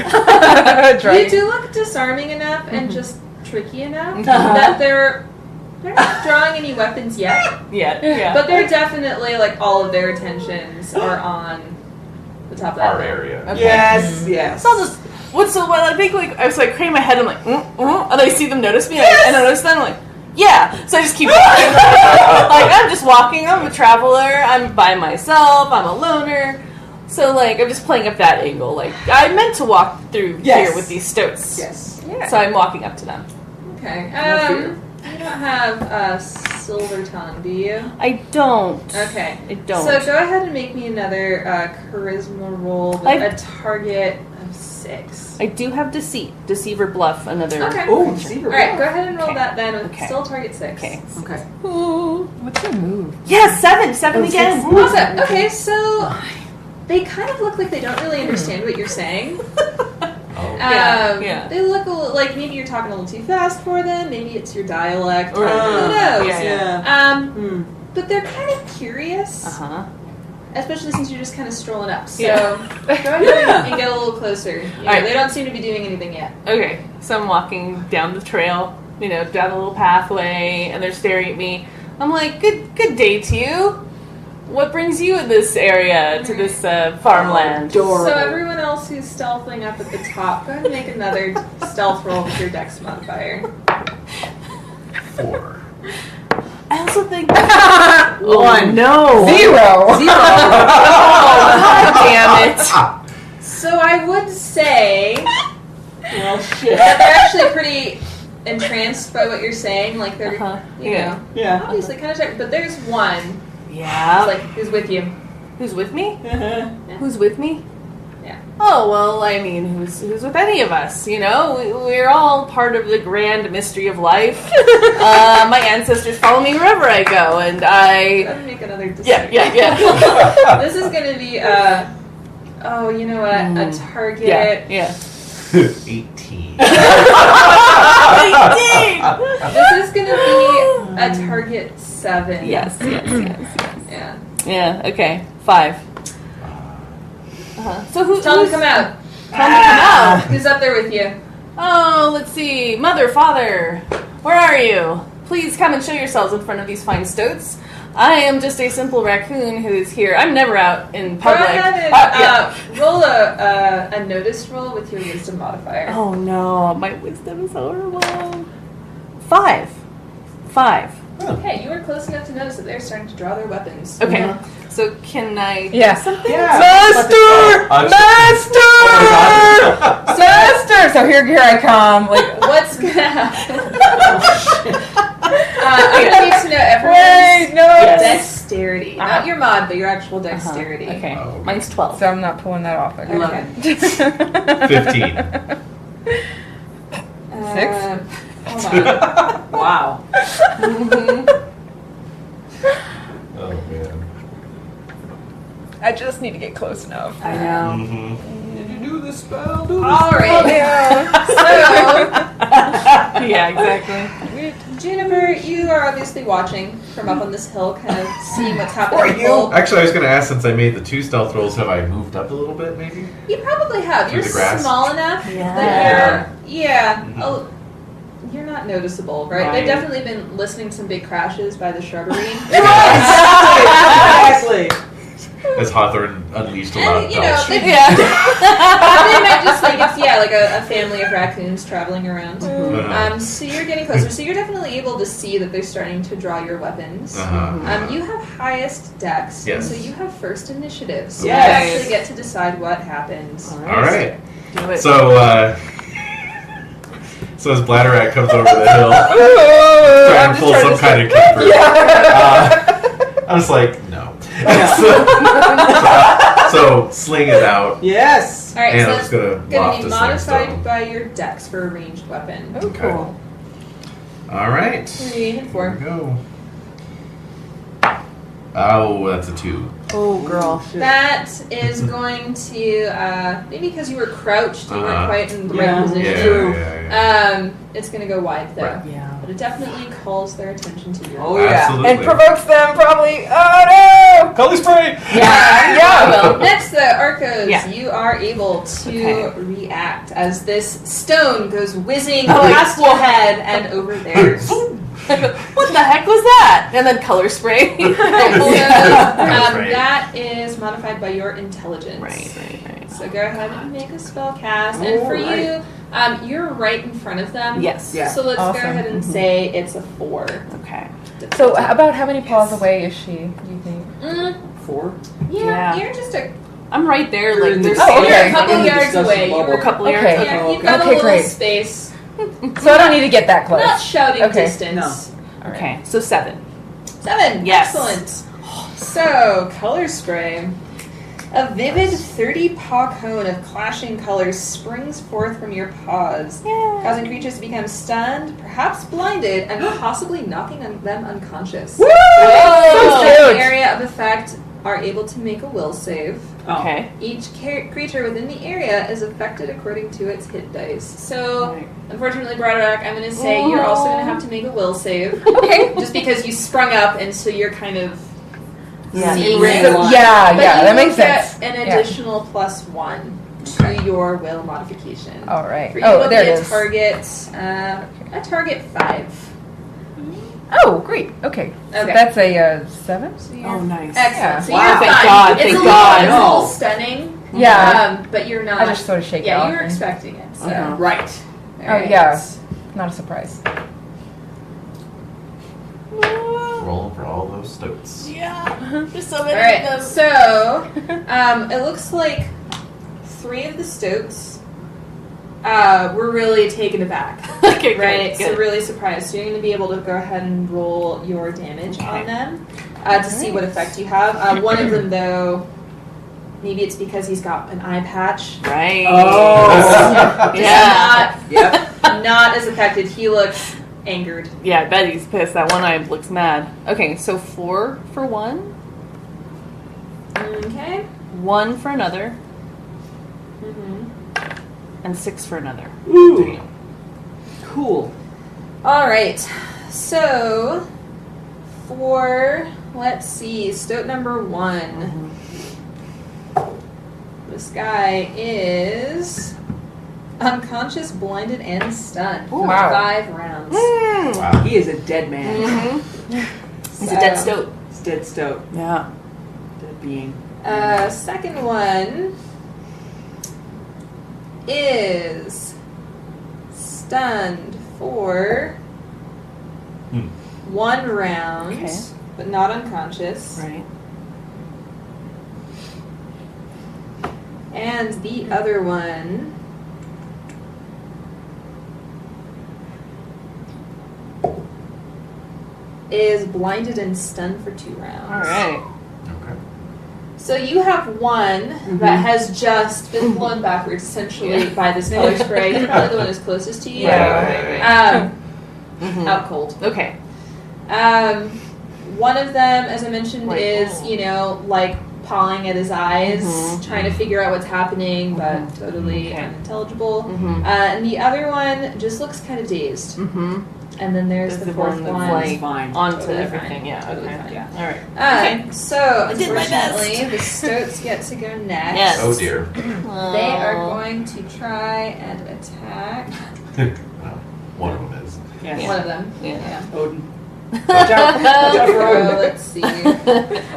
S3: You
S6: Dragon.
S3: do look disarming enough and just tricky enough that they're not drawing any weapons yet,
S4: Yeah.
S3: but they're definitely all of their attentions are on the top of that
S7: Our
S3: hill.
S7: area.
S4: Okay.
S5: Yes, yes.
S4: So I'll just I think like I was like craning my head. I'm like, and I see them notice me, and I notice them. I'm like, yeah. So I just keep walking. Like I'm just walking. I'm a traveler. I'm by myself. I'm a loner. So like I'm just playing up that angle. Like I meant to walk through here with these stoats.
S5: Yes.
S6: Yeah.
S4: So I'm walking up to them.
S3: Okay.
S5: No fear.
S3: You don't have silver tongue, do you?
S4: I don't.
S3: Okay.
S4: I don't.
S3: So go ahead and make me another charisma roll with a target of 6.
S4: I do have deceiver bluff, another.
S3: Okay.
S5: Oh,
S3: All
S5: deceiver.
S3: right, go ahead and roll
S4: Okay.
S3: that then with
S4: Okay.
S3: still target 6.
S4: Okay.
S5: Okay.
S4: Ooh.
S6: What's your move?
S4: Yeah, 7 again.
S3: Awesome. Okay, so they kind of look like they don't really understand what you're saying.
S7: Oh.
S4: Yeah.
S3: They look a little, like maybe you're talking a little too fast for them. Maybe it's your dialect. Who
S5: Yeah.
S3: knows?
S4: Yeah.
S3: But they're kind of curious, especially since you're just kind of strolling up. So go ahead and get a little closer.
S4: Alright.
S3: They don't seem to be doing anything yet.
S4: Okay, so I'm walking down the trail, down a little pathway, and they're staring at me. I'm like, good day to you. What brings you in this area, to this farmland?
S3: So everyone else who's stealthing up at the top, go ahead and make another stealth roll with your dex modifier.
S7: 4.
S4: I also think...
S5: 1.
S4: No!
S6: 0.
S4: Oh, God damn it!
S3: So I would say
S5: Well, shit.
S3: that they're actually pretty entranced by what you're saying. Like they're, you know,
S5: Yeah.
S3: obviously kind of checked. But there's one
S4: Yeah.
S3: who's like, who's with you.
S4: Who's with me?
S5: Uh-huh.
S4: Who's with me?
S3: Yeah.
S4: Oh, well, I mean, who's with any of us, We're all part of the grand mystery of life. My ancestors follow me wherever I go, and
S3: Go ahead and make another decision.
S4: Yeah.
S3: This is going to be, you know what? A target.
S4: Yeah.
S7: 18.
S3: This is going to be a target 7.
S4: Yes.
S3: Yeah.
S4: Yeah, okay. 5. So
S3: Tell them to
S4: who's
S3: come out.
S4: Tell them to come out.
S3: Who's up there with you?
S4: Oh, let's see. Mother, father, where are you? Please come and show yourselves in front of these fine stoats. I am just a simple raccoon who is here. I'm never out in
S3: Go
S4: public.
S3: ahead and roll a notice roll with your wisdom modifier.
S4: Oh no, my wisdom is horrible. 5.
S3: Okay, you were close enough to notice that they're starting to draw their weapons.
S4: Okay, so can I do
S6: Yeah.
S4: something?
S5: Yeah.
S6: Master! So here I come. Like,
S3: What's gonna happen? I need to know everyone's
S6: no.
S3: dexterity. Not your mod, but your actual dexterity.
S4: Okay,
S7: Oh.
S4: mine's 12.
S6: So I'm not pulling that off. Okay.
S5: 11.
S7: 15.
S6: 6?
S3: Hold on.
S5: Wow.
S7: Oh, man.
S6: I just need to get close enough.
S4: I know.
S7: Mm-hmm.
S5: Did you do the spell?
S3: Alright.
S4: Yeah, exactly.
S3: So, Juniper, you are obviously watching from up on this hill, kind of seeing what's happening.
S7: Actually, I was going to ask, since I made the 2 stealth rolls, have I moved up a little bit, maybe?
S3: You probably have.
S7: Through
S3: You're
S7: the grass?
S3: small enough
S4: Yeah.
S3: that you're,
S7: Mhm.
S3: you're not noticeable, right?
S4: Right.
S3: They've definitely been listening to some big crashes by the shrubbery.
S5: Exactly.
S7: As Hawthorne unleashed a loud
S3: And, you know,
S7: belch.
S3: they,
S4: Yeah.
S3: they might just think it's, like a family of raccoons traveling around. So you're getting closer. So you're definitely able to see that they're starting to draw your weapons.
S7: Uh-huh.
S3: You have highest dex,
S7: Yes.
S3: so you have first initiative. So
S5: Yes.
S3: you actually get to decide what happens.
S7: All right.
S4: Do it.
S7: So as Bladderrat comes over the hill, trying to pull
S6: trying
S7: some
S6: to
S7: kind of keeper, I was like, no. so sling it out,
S5: Yes.
S3: All right,
S7: and
S3: so
S7: I'm
S3: that's
S7: just gonna
S3: going to
S7: loft
S3: be
S7: a
S3: modified
S7: sling
S3: by your dex for a ranged weapon.
S6: Oh,
S7: Okay.
S6: cool.
S7: All right.
S3: 3 and
S7: Here
S3: 4.
S7: we go. Oh, that's a 2.
S4: Oh, girl.
S3: That is going to, maybe because you were crouched, you weren't quite in the right
S5: Yeah.
S3: position.
S7: Yeah.
S3: It's going to go wide though.
S7: Right.
S4: Yeah.
S3: But it definitely calls their attention to you.
S5: Oh, yeah.
S7: Absolutely.
S6: And provokes them probably. Oh no!
S7: Color spray.
S6: Yeah.
S3: Well, next, the Arcos,
S4: Yeah.
S3: you are able to
S4: Okay.
S3: react as this stone goes whizzing
S4: Oh,
S3: past your head and over theirs.
S4: What the heck was that? And then color spray.
S3: So,
S7: Spray.
S3: that is modified by your intelligence.
S4: Right.
S3: So go ahead and make a spell cast. And for you, you're right in front of them.
S4: Yes.
S5: Yeah.
S3: So let's
S6: Awesome.
S3: go ahead and say it's a 4.
S4: Okay.
S6: So about how many paws away is she, do you think?
S5: 4?
S4: Yeah.
S3: You're just a
S4: I'm right there.
S5: You're
S4: Like
S5: in
S4: there's
S5: the-
S6: Oh, okay.
S3: you're a couple
S5: In the
S3: yards
S5: discussion
S3: away.
S5: bubble.
S3: You were
S4: a couple yards.
S6: Okay.
S3: Yeah,
S5: Oh,
S3: you've got a
S6: okay,
S3: little
S6: great.
S3: space.
S6: So I don't need to get that close.
S3: Not shouting
S6: Okay.
S3: distance.
S6: All right.
S4: Okay. So 7.
S3: 7.
S4: Yes.
S3: Excellent. So, color spray. A vivid 30-paw cone of clashing colors springs forth from your paws, causing creatures to become stunned, perhaps blinded, and possibly knocking them unconscious.
S6: Woo!
S3: Those
S6: So
S3: in the
S6: cute.
S3: area of effect are able to make a will save.
S4: Okay.
S3: Each creature within the area is affected according to its hit dice. So,
S4: Right.
S3: unfortunately, Broderick, I'm going to say you're also going to have to make a will save.
S6: Okay.
S3: Just because you sprung up, and so you're kind of
S4: Yeah.
S3: seeing
S5: Ring
S3: it.
S5: line.
S6: Yeah,
S3: But
S6: yeah,
S3: you
S6: that
S3: will
S6: makes
S3: get
S6: sense.
S3: an
S6: Yeah.
S3: additional +1 to your will modification.
S6: All right.
S3: For you,
S6: Oh,
S3: it'll
S6: there
S3: be
S6: it
S3: a
S6: is.
S3: target 5.
S6: Oh, great. Okay. So
S3: Okay.
S6: that's a 7?
S3: So you're
S4: Oh, nice.
S3: excellent.
S6: Yeah.
S3: So
S5: Wow.
S3: you're
S4: Thank
S3: fine.
S4: God,
S3: It's
S4: thank
S3: a little,
S4: God.
S3: It's a little
S5: No.
S3: stunning.
S6: Yeah.
S3: But you're not.
S6: I just sort of shake it
S3: Yeah,
S6: off.
S3: you're
S6: and-
S3: expecting it. So.
S4: Uh-huh.
S5: Right.
S3: All
S6: Oh,
S3: right.
S6: yeah. Not a surprise.
S7: Roll for all those stoats.
S4: Yeah. There's so
S3: All
S4: many
S3: right.
S4: of them.
S3: So, it looks like 3 of the stoats were really taken aback.
S4: Okay, good,
S3: Right, so
S4: good.
S3: really surprised. So you're going to be able to go ahead and roll your damage
S4: Okay.
S3: on them to see what effect you have. One of them, though, maybe it's because he's got an eye patch.
S4: Right.
S5: Oh.
S4: Yeah.
S5: Yep.
S3: Not as affected. He looks angered.
S4: Yeah, I bet he's pissed. That one eye looks mad. Okay, so 4 for one,
S3: Okay.
S4: 1 for another,
S3: Mm-hmm.
S4: and 6 for another.
S5: Ooh. Cool.
S3: All right. So, for, let's see, stoat number 1. This guy is unconscious, blinded, and stunned for
S6: Wow.
S3: 5 rounds.
S7: Wow.
S5: He is a dead man.
S4: He's a dead stoat.
S5: It's dead stoat.
S4: Yeah.
S5: Dead being.
S3: Second one is stunned for 1 round,
S4: Okay.
S3: but not unconscious.
S4: Right.
S3: And the other one is blinded and stunned for 2 rounds.
S4: All right.
S7: Okay.
S3: So you have one that has just been blown backwards, essentially, by this color spray. He's probably the one who's closest to you.
S6: Yeah.
S3: Out cold.
S4: Okay.
S3: One of them, as I mentioned,
S4: Right.
S3: is, like pawing at his eyes, trying to figure out what's happening, but totally
S4: Okay.
S3: unintelligible.
S4: Mhm.
S3: And the other one just looks kind of dazed.
S4: Mm-hmm.
S3: And then there's
S4: There's
S3: the
S4: the
S3: fourth
S4: one
S3: one.
S4: that's
S5: It's fine.
S4: Onto
S3: Totally
S4: everything.
S3: fine.
S4: Yeah.
S3: Totally
S4: Okay.
S3: fine.
S4: Yeah. All right.
S3: So,
S4: did my
S3: unfortunately, the stoats get to go next.
S4: Yes.
S7: Oh dear.
S3: They are going to try and attack
S7: Well, one of them is.
S5: Yes.
S3: one of them.
S4: Yeah.
S5: Odin. Watch out. Watch out for
S3: So,
S5: Odin.
S3: let's see.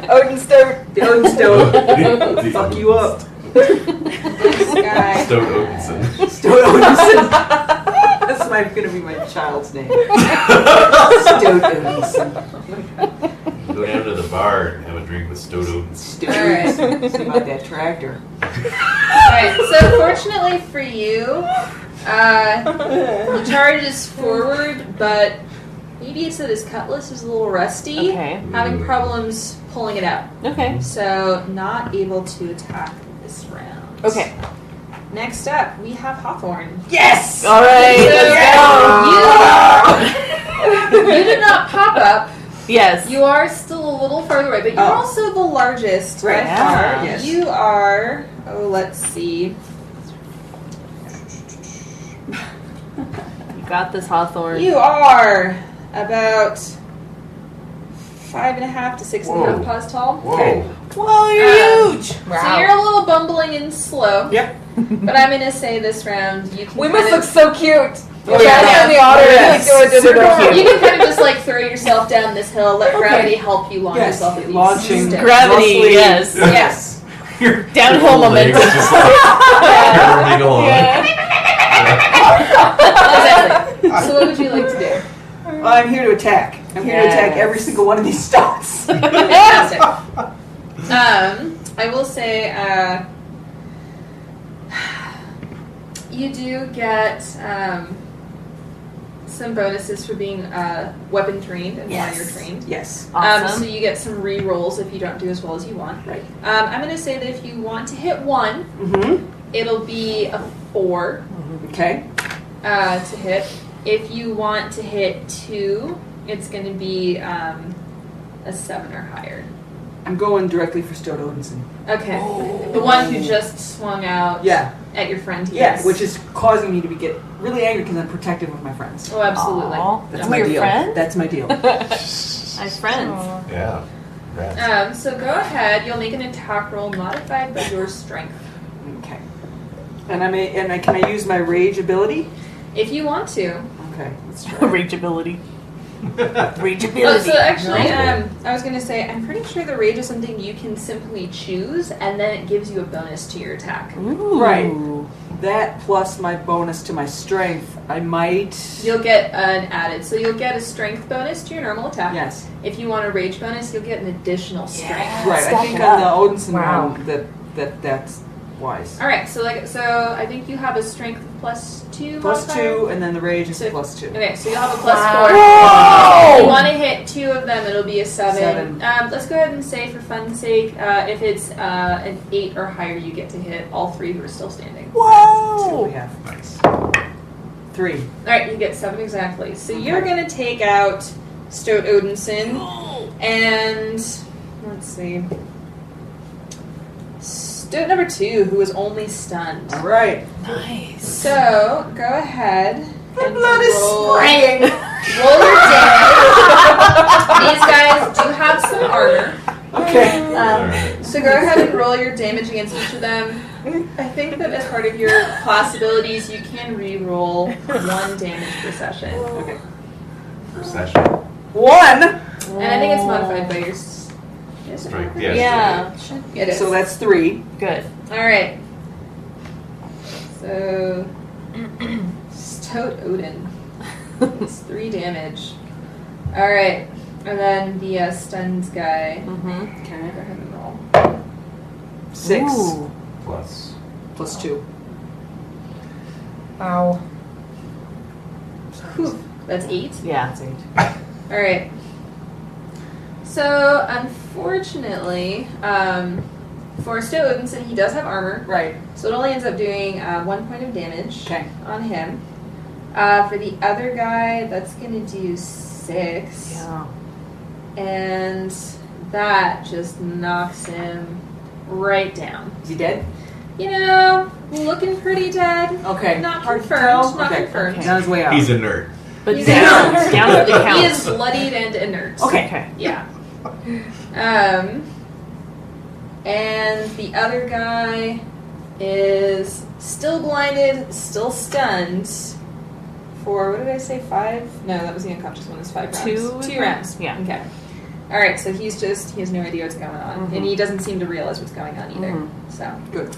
S5: Odin stoat. The Odin stoat. Fuck you up.
S3: This guy.
S7: Stoat Odinson.
S5: Stoat Odinson. That's gonna be my child's name. Stoat Odinson.
S7: Go down to the bar and have a drink with Stoat Odinson.
S5: Stoat
S3: Alright.
S5: Odinson. See about that tractor.
S3: Alright, so fortunately for you, he charges forward, but maybe it's that his cutlass is a little rusty,
S4: Okay.
S3: having problems pulling it out.
S4: Okay.
S3: So, not able to attack this round.
S4: Okay.
S3: Next up, we have Hawthorne.
S5: Yes!
S4: All right.
S3: So, you did not pop up.
S4: Yes.
S3: You are still a little farther away, but you're
S5: Oh.
S3: also the largest by
S5: Right.
S3: far.
S4: Yeah.
S5: Yes.
S3: You are, let's see.
S4: You got this, Hawthorne.
S3: You are about 5.5 to 6.5
S7: Whoa.
S3: paws tall.
S7: Whoa.
S4: Whoa, you're
S3: Um,
S4: huge.
S3: So you're a little bumbling and slow.
S5: Yep.
S3: But I'm going to say this round you can
S6: We
S3: kind
S6: must look
S3: of,
S6: so cute.
S5: Oh, yeah.
S6: Jack and the otter.
S5: Yes.
S6: Super cute.
S3: you can kind of just like throw yourself down this hill, let gravity help you launch
S5: Yes.
S3: yourself with these
S5: Launching.
S3: sticks.
S4: Gravity,
S5: Mostly-
S4: yes.
S3: Yes.
S7: Your
S6: Downhill
S7: little legs
S6: momentum.
S7: just like curving along.
S3: Exactly. So what would you like to do?
S5: I'm here to attack. I'm here to attack every single one of these stones.
S3: Fantastic. I will say, you do get some bonuses for being weapon trained and warrior trained.
S5: Yes.
S4: Awesome.
S3: So you get some re-rolls if you don't do as well as you want.
S5: Right.
S3: I'm going to say that if you want to hit 1,
S5: Mm-hmm.
S3: it'll be a 4
S5: Okay.
S3: to hit. If you want to hit 2, it's going to be a 7 or higher.
S5: I'm going directly for Stoat Odinson.
S3: Okay. The one who just swung out
S5: Yeah.
S3: at your friend.
S5: Yeah, which is causing me to get really angry because I'm protective of my friends.
S3: Oh, absolutely.
S4: Aw.
S5: That's
S4: We're
S5: my
S4: your
S5: deal.
S4: friends?
S5: That's my deal.
S4: Nice friends.
S6: Aw.
S7: Yeah. Rats.
S3: So go ahead. You'll make an attack roll modified by your strength.
S5: Okay. And can I use my rage ability?
S3: If you want to.
S5: Okay, let's try.
S4: Rageability.
S3: Oh, so actually, I was going to say, I'm pretty sure the rage is something you can simply choose, and then it gives you a bonus to your attack.
S4: Ooh.
S5: Right. That plus my bonus to my strength, I might.
S3: You'll get an added. So you'll get a strength bonus to your normal attack.
S5: Yes.
S3: If you want a rage bonus, you'll get an additional strength.
S5: Right. I
S4: Stack
S5: think
S4: it
S5: on the
S4: up.
S5: Odinson
S6: Wow.
S5: one that's wise.
S3: All right. So I think you have a strength of +2.
S5: Plus
S3: modifier?
S5: 2, and then the rage is
S3: So-
S5: plus 2.
S3: Okay, so you'll have a +4.
S6: Whoa!
S3: If you want to hit 2 of them, it'll be a 7.
S5: 7.
S3: Let's go ahead and say, for fun's sake, if it's an 8 or higher, you get to hit all 3 who are still standing.
S5: Let's see what we have.
S7: Nice.
S5: 3.
S3: All right, you get 7 exactly. So you're going to take out Stoat Odinson, and let's see, Stoat number 2, who was only stunned.
S5: All right.
S4: Nice.
S3: So go ahead and
S5: blood is
S3: roll,
S5: spraying.
S3: roll your damage. These guys do have some armor.
S5: Okay.
S3: So go ahead and roll your damage against each of them. I think that as part of your class abilities, you can re-roll 1 damage per session.
S5: Okay.
S7: Procession.
S5: 1.
S3: And I think it's modified by your... Is it
S7: Strength,
S3: modified?
S4: Yeah.
S3: It is.
S5: So that's 3.
S4: Good.
S3: Alright. So... Stoat Odin. It's 3 damage. Alright. And then the stunned guy.
S4: Mm-hmm.
S3: Go ahead and roll.
S5: 6.
S4: Ooh.
S7: Plus.
S5: Plus 2.
S6: Wow.
S3: Whew. That's 8.
S4: Yeah.
S5: That's 8.
S3: Alright. So, unfortunately, for Stoat Odinson, he does have armor.
S5: Right.
S3: So it only ends up doing 1 point of damage
S5: Okay.
S3: on him. For the other guy, that's going to do 6.
S4: Yeah.
S3: And that just knocks him right down.
S5: Is he dead?
S3: You know, looking pretty dead.
S5: Okay.
S3: Not
S5: Hard to
S3: confirmed.
S5: tell?
S3: Not
S5: Okay.
S3: confirmed.
S5: He's on his way out.
S7: He's inert.
S4: But
S3: He's
S4: down.
S3: inert.
S4: Down to the count.
S3: He is bloodied and inert.
S5: Okay.
S3: Yeah. And the other guy is still blinded, still stunned. For, what did I say, 5? No, that was the unconscious one. It's 5 rounds.
S4: 2?
S3: 2 rounds.
S4: Yeah.
S3: Okay. Alright, so he has no idea what's going on.
S4: Mhm.
S3: And he doesn't seem to realize what's going on either.
S4: Mhm.
S3: So.
S5: Good.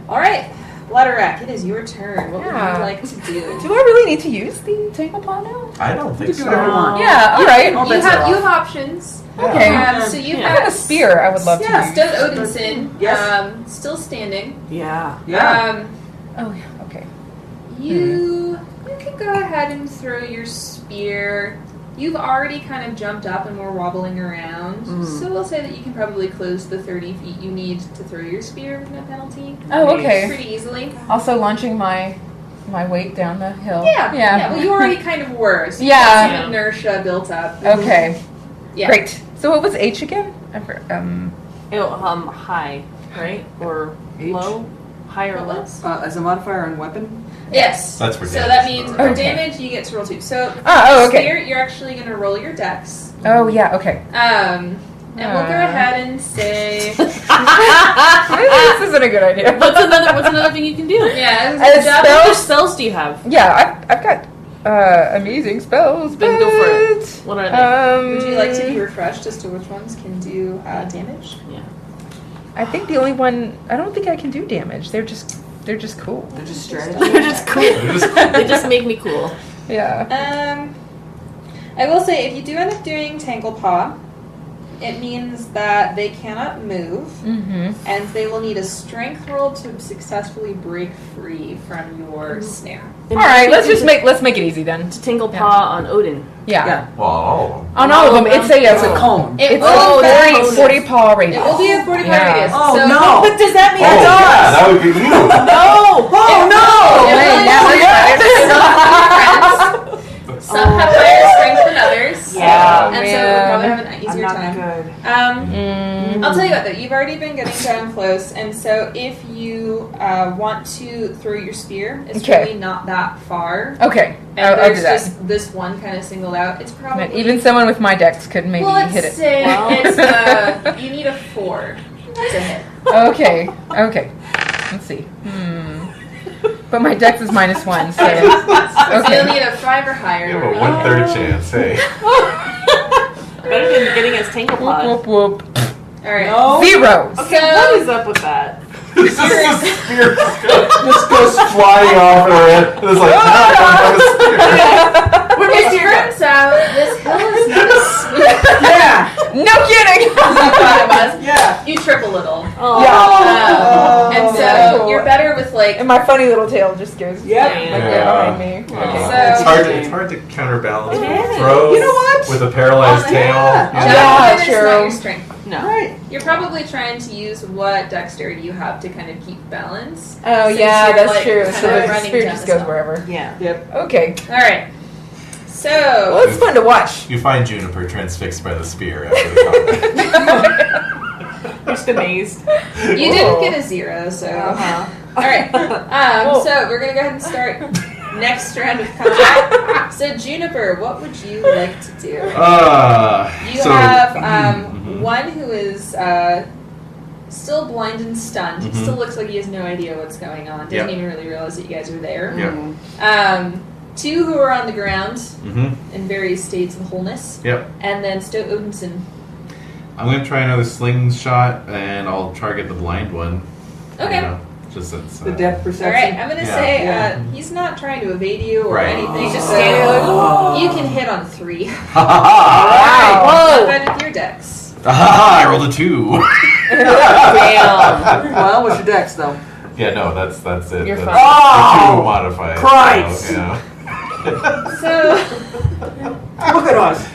S3: Alright, Bladderwrack, it is your turn. What would
S6: Yeah.
S3: you like to do?
S6: Do I really need to use the table paw now?
S7: I don't think
S5: You
S7: so.
S5: can do whatever you want.
S6: Yeah, alright.
S5: All
S3: You
S5: bets are
S3: have
S5: off.
S3: options.
S6: Okay.
S3: So you
S4: Yeah.
S6: I have a spear I would love to
S3: Yeah,
S6: use.
S3: Stoat Odinson.
S5: Yes.
S3: Still standing.
S4: Yeah.
S5: Yeah.
S6: Oh, yeah, okay.
S3: You can go ahead and throw your spear. You've already kind of jumped up and were wobbling around. So we'll say that you can probably close the 30 feet you need to throw your spear with no penalty.
S6: Oh, okay.
S3: Pretty easily.
S6: Also launching my weight down the hill.
S3: Yeah. Well, you already kind of were. So you
S6: Yeah.
S3: got some inertia built up.
S6: Okay.
S3: Yeah.
S6: Great. So what was H again?
S4: High, right? Or
S5: H?
S4: low? High or
S3: What
S4: low?
S3: was?
S5: As a modifier on weapon?
S3: Yes.
S7: That's for
S3: So
S7: damage,
S3: that means
S7: though,
S3: for
S7: right?
S6: Okay.
S3: damage, you get to roll 2. So
S6: Oh, okay.
S3: spear, you're actually going to roll your dex.
S6: Oh, yeah, okay.
S3: And we'll go ahead and say,
S6: This isn't a good idea.
S4: What's another thing you can do?
S3: yeah,
S6: A
S3: good job.
S6: spell?
S4: What spells do you have?
S6: Yeah, I've got amazing spells.
S4: Then go for it.
S6: but,
S4: What are they?
S3: Would you like to be refreshed as to which ones can do damage?
S4: Yeah.
S6: I think the only one. I don't think I can do damage. They're just cool.
S5: They're just strategy.
S4: They're just cool. They just make me cool.
S6: Yeah.
S3: I will say, if you do end up doing Tangle Paw, it means that they cannot move, and they will need a strength roll to successfully break free from your snare.
S6: All right, let's make it easy then.
S4: To Tingle Paw on Odin.
S6: Yeah.
S7: Well, all of them.
S6: On all of them, it's a
S5: cone.
S3: It
S6: It's
S3: will,
S6: a 40 paw radius.
S3: it will be a 40
S6: Yeah.
S3: radius.
S5: Oh,
S3: so
S5: no.
S2: But does that mean
S7: Oh,
S2: it
S7: yeah,
S2: does?
S7: that would be you.
S2: No! Oh, no!
S3: Some have higher strength than others.
S4: Yeah.
S3: And so we'll probably have an easier
S2: I'm not
S3: time.
S2: good.
S3: I'll tell you what though, you've already been getting down close, and so if you want to throw your spear, it's
S6: Okay.
S3: really not that far.
S6: Okay,
S3: And
S6: I'll
S3: there's
S6: do that.
S3: just this one kind of singled out. It's probably
S6: But even someone with my dex could maybe
S3: well, let's
S6: hit it.
S3: say
S4: Well.
S3: it's you need a 4 to hit.
S6: Okay. Let's see. But my dex is -1, so
S3: So you'll
S6: okay.
S3: need a 5 or higher.
S7: You have a 1/3 chance. Hey.
S4: Better than getting us Tangle Paw.
S6: Whoop whoop.
S3: All right.
S2: No.
S6: 0.
S4: Okay, what is up with that?
S7: This spear just goes flying off and it's like,
S3: It turns out this hill is not as smooth
S2: Yeah.
S6: No kidding.
S3: as you thought it was.
S2: Yeah.
S3: You trip a little.
S2: Oh.
S3: And so
S6: Yeah.
S3: you're better with like.
S6: And my funny little tail just goes
S2: Yeah.
S6: like behind me. Okay.
S7: It's hard to counterbalance
S4: is.
S7: throws
S2: You know what?
S7: with a paralyzed
S3: Oh,
S7: tail.
S2: yeah.
S7: you know?
S6: Yeah,
S3: It's not
S6: true.
S3: your strength.
S4: No.
S2: Right.
S3: You're probably trying to use what dexterity you have to kind of keep balance.
S6: Oh
S3: Since
S6: yeah,
S3: you're,
S6: that's
S3: like,
S6: true.
S3: kind
S6: So
S3: of
S6: the
S3: running
S6: spear
S3: down
S6: just
S3: the
S6: goes
S3: hill.
S6: wherever.
S4: Yeah.
S2: Yep.
S6: Okay.
S3: All right.
S6: Well,
S3: So
S6: it's fun to watch.
S7: You find Juniper transfixed by the spear after the combat.
S4: Just amazed.
S3: you didn't get a 0, so. All right. So we're gonna go ahead and start next round of combat. So Juniper, what would you like to do? You
S7: so,
S3: have one who is still blind and stunned. He still looks like he has no idea what's going on. Doesn't
S7: Yep.
S3: even really realize that you guys are there.
S7: Yep.
S3: 2 who are on the ground
S7: Mm-hmm.
S3: in various states of wholeness.
S7: Yep.
S3: And then Sto Odinson.
S7: I'm going to try another slingshot, and I'll target the blind one.
S3: Okay.
S7: You know, just since,
S5: The depth
S3: All right,
S5: perception.
S3: I'm gonna
S7: Yeah.
S3: say
S5: Yeah.
S3: he's not trying to evade you or
S7: Right.
S3: anything. He's just
S5: Oh.
S3: standing there like, you can hit on 3.
S7: Ha ha ha!
S3: Not bad with your dex.
S7: I rolled a 2.
S4: Damn.
S5: Well, what's your dex though?
S7: Yeah, no, that's it.
S4: You're
S7: That's
S4: fine.
S7: the
S5: Oh!
S7: 2 modifier.
S5: Christ!
S7: So, you know.
S3: So
S2: Look at us.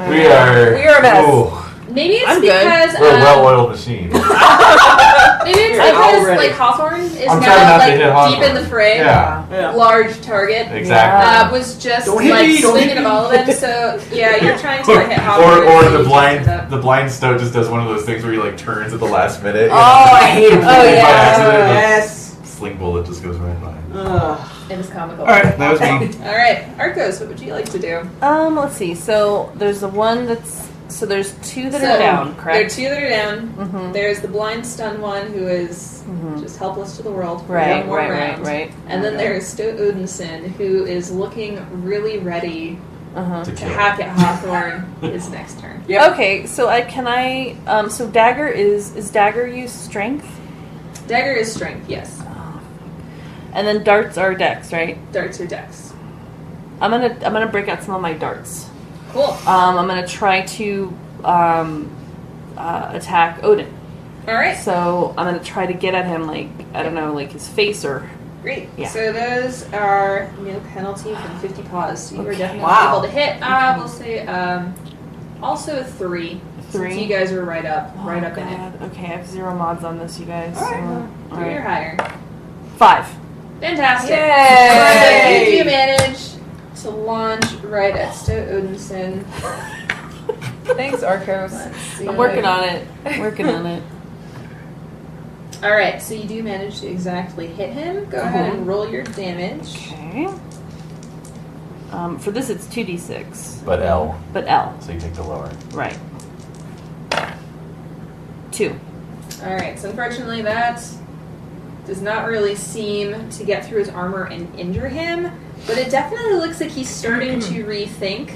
S7: We are.
S6: We are a mess.
S7: Oh,
S3: maybe it's
S4: I'm good.
S3: because
S7: we're a well-oiled machine.
S3: maybe it's because
S5: already.
S3: like Hawthorne is
S7: I'm trying
S3: now
S7: not to hit
S3: like
S7: Hawthorne.
S3: deep in the fray.
S7: Yeah,
S5: Yeah.
S3: Large target.
S7: exactly.
S3: Was just
S2: Don't hit
S3: like
S2: me, don't
S3: swinging
S2: hit
S3: of
S2: me.
S3: all of them. So yeah, you're trying to hit Hawthorne.
S7: Or
S3: so
S7: the
S3: you
S7: blind
S3: can't end up.
S7: stoat just does one of those things where he like turns at the last minute.
S2: Oh, I hate him.
S6: Oh, yeah.
S7: By accident, the
S2: Yes.
S7: sling bullet just goes right by.
S2: Ugh.
S3: It is comical.
S7: All right, that was me.
S3: All right, Arcos, what would you like to do?
S4: Let's see. So there's the one there's 2 that
S3: So,
S4: are down,
S3: There are
S4: correct?
S3: 2 that are down.
S4: Mm-hmm.
S3: There's the blind stun one who is just helpless to the world. for
S4: Right,
S3: one more round.
S4: right.
S3: And then there's Sto Odinson who is looking really ready
S4: Uh-huh.
S7: To
S3: to
S7: kill.
S3: hack at Hawthorne his next turn.
S5: Yep.
S4: Okay, so so dagger is dagger use strength?
S3: Dagger is strength, yes.
S4: And then darts are dex, right?
S3: Darts or dex.
S4: I'm gonna break out some of my darts.
S3: Cool.
S4: I'm gonna try to attack Odin.
S3: All right,
S4: So I'm gonna try to get at him, like, I don't know, like his face or.
S3: great.
S4: Yeah.
S3: So those are no penalty from 50 paws. So you are
S4: Okay.
S3: definitely
S5: Wow.
S3: able to hit. We'll say also a 3. Since
S4: 3?
S3: you guys are right up
S4: Oh,
S3: in it.
S4: God. Okay, I have 0 mods on this, you guys.
S3: All right,
S4: So,
S3: 3 or higher.
S4: 5.
S3: Fantastic.
S6: Yay!
S3: So you do manage to launch right at Sto Odinson.
S6: Thanks, Arcos.
S3: Let's see.
S4: I'm working on it.
S3: All right, so you do manage to exactly hit him. Go ahead and roll your damage.
S4: Okay. For this, it's 2d6,
S7: But L,
S4: but L.
S7: so you take the lower.
S4: Right. 2.
S3: All right, so unfortunately that does not really seem to get through his armor and injure him. But it definitely looks like he's starting to rethink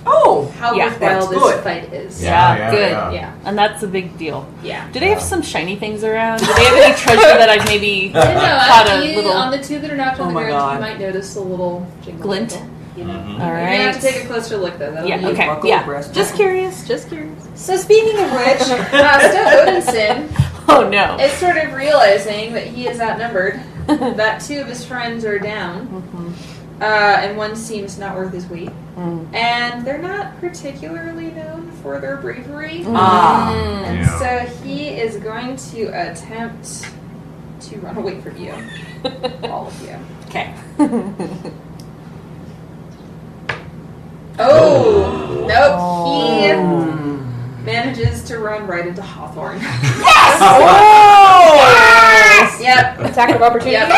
S5: Oh!
S3: how
S4: Yeah,
S3: worthwhile
S5: that's
S3: this
S5: good.
S3: fight is.
S4: Yeah, good.
S3: Yeah.
S4: And that's a big deal.
S3: Yeah.
S4: Do they have some shiny things around? Do they have any treasure that I've maybe caught a little
S3: On the two that are knocked on
S5: Oh
S3: the
S5: my
S3: ground,
S5: God.
S3: you might notice a little jingle
S4: glint?
S3: jingle, you know?
S4: All
S3: You're gonna
S4: right.
S3: have to take a closer look though. That'll
S4: Yeah,
S3: be
S4: okay.
S5: buckle,
S4: Yeah.
S5: breastplate.
S4: Just curious. Just curious.
S3: So speaking of which, Stowe Odinson
S4: Oh, no.
S3: is sort of realizing that he is outnumbered, that two of his friends are down, and one seems not worth his weight. And they're not particularly known for their bravery. And
S7: Yeah.
S3: so he is going to attempt to run away from you. All of you.
S5: Okay.
S3: Oh! Nope. He manages to run right into Hawthorne. Yep.
S6: Attack of opportunity.
S3: Yep.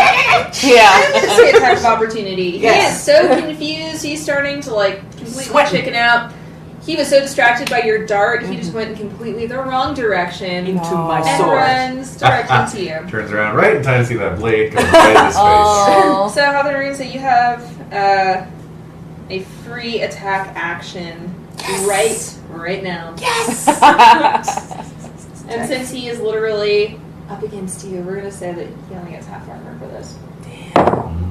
S4: Yeah.
S3: It's an attack of opportunity.
S5: Yes.
S3: He is so confused. He's starting to completely
S5: Sweating.
S3: chicken out. He was so distracted by your dart, he just went in completely the wrong direction
S5: Into my
S3: and
S5: sword.
S3: runs directly to you.
S7: Turns around right in time to see that blade go right in his face.
S4: Oh.
S3: So, how the rings that you have a free attack action right now.
S4: Yes!
S3: And since he is literally up against you, we're gonna say that he only gets half armor for this.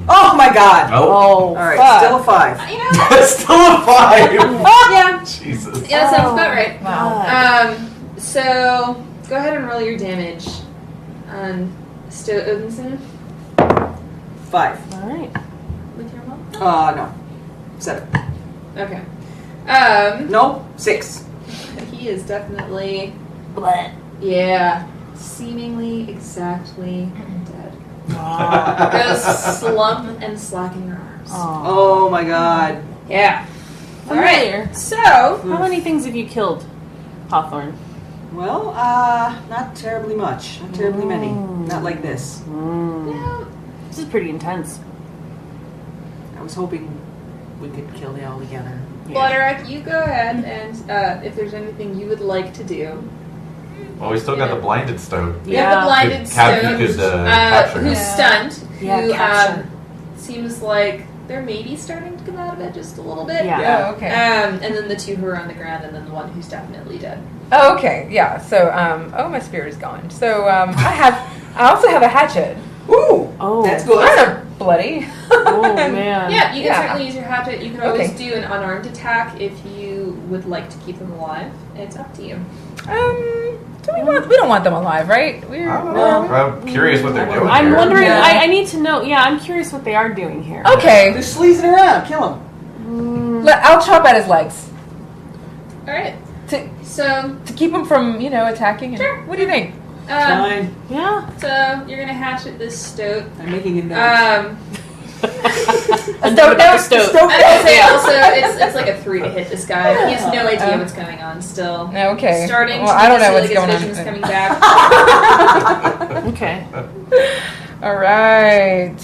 S5: Oh my god!
S7: Oh,
S5: All right, still a 5.
S3: You know?
S7: still a 5.
S3: Yeah.
S7: Jesus.
S3: Yeah, that sounds about right.
S6: Wow.
S3: So go ahead and roll your damage on Stowe Odinson
S5: 5.
S4: All right.
S3: with your mom.
S5: No. 7.
S3: Okay.
S5: No, 6.
S3: He is definitely,
S4: Bleh.
S3: yeah, seemingly exactly dead.
S4: Wow.
S3: Goes slump and slacken your arms.
S5: Oh my god.
S3: Yeah. All
S4: Familiar.
S3: right. So
S4: How many things have you killed, Hawthorne?
S5: Well, not terribly much. Not terribly many. Not like this.
S3: yeah,
S4: This is pretty intense.
S5: I was hoping we could kill they all together.
S3: Bloodrack, you go ahead and if there's anything you would like to do.
S7: Well, we still got the blinded stone.
S3: You have the blinded
S7: You
S3: stone,
S7: could capture him.
S3: who's stunned,
S4: Yeah,
S3: who
S4: capture.
S3: seems like they're maybe starting to come out of it just a little bit.
S4: Yeah.
S6: Oh, okay.
S3: And then the two who are on the ground, and then the one who's definitely dead.
S6: Oh, okay. Yeah. So, my spirit is gone. So, I also have a hatchet.
S5: Ooh!
S4: Oh.
S5: That's good.
S6: Kind of bloody.
S4: Oh, man.
S3: Yeah, you can
S6: Yeah.
S3: certainly use your hatchet. You can always
S6: Okay.
S3: do an unarmed attack if you would like to keep them alive. It's up to you.
S6: We don't want them alive, right? We're
S7: I don't know. I'm curious what they're doing
S4: I'm
S7: here.
S4: wondering,
S6: Yeah.
S4: I need to know, I'm curious what they are doing here.
S6: okay.
S5: They're sleazing around. Kill him.
S6: I'll chop at his legs
S3: All right.
S6: to
S3: So,
S6: keep him from attacking. And,
S3: Sure.
S6: What do you think?
S5: Fine.
S4: Yeah.
S3: so you're gonna hatchet this stoat.
S5: I'm making a note.
S4: A
S6: Stoat down.
S4: stoat.
S3: I would say also it's like a 3 to hit this guy. He has no idea what's going on still.
S6: Okay.
S3: Starting
S6: Well,
S3: to
S6: I don't know
S3: feel
S6: what's
S3: like
S6: going
S3: his
S6: on.
S3: vision's coming back.
S4: Okay.
S6: All right.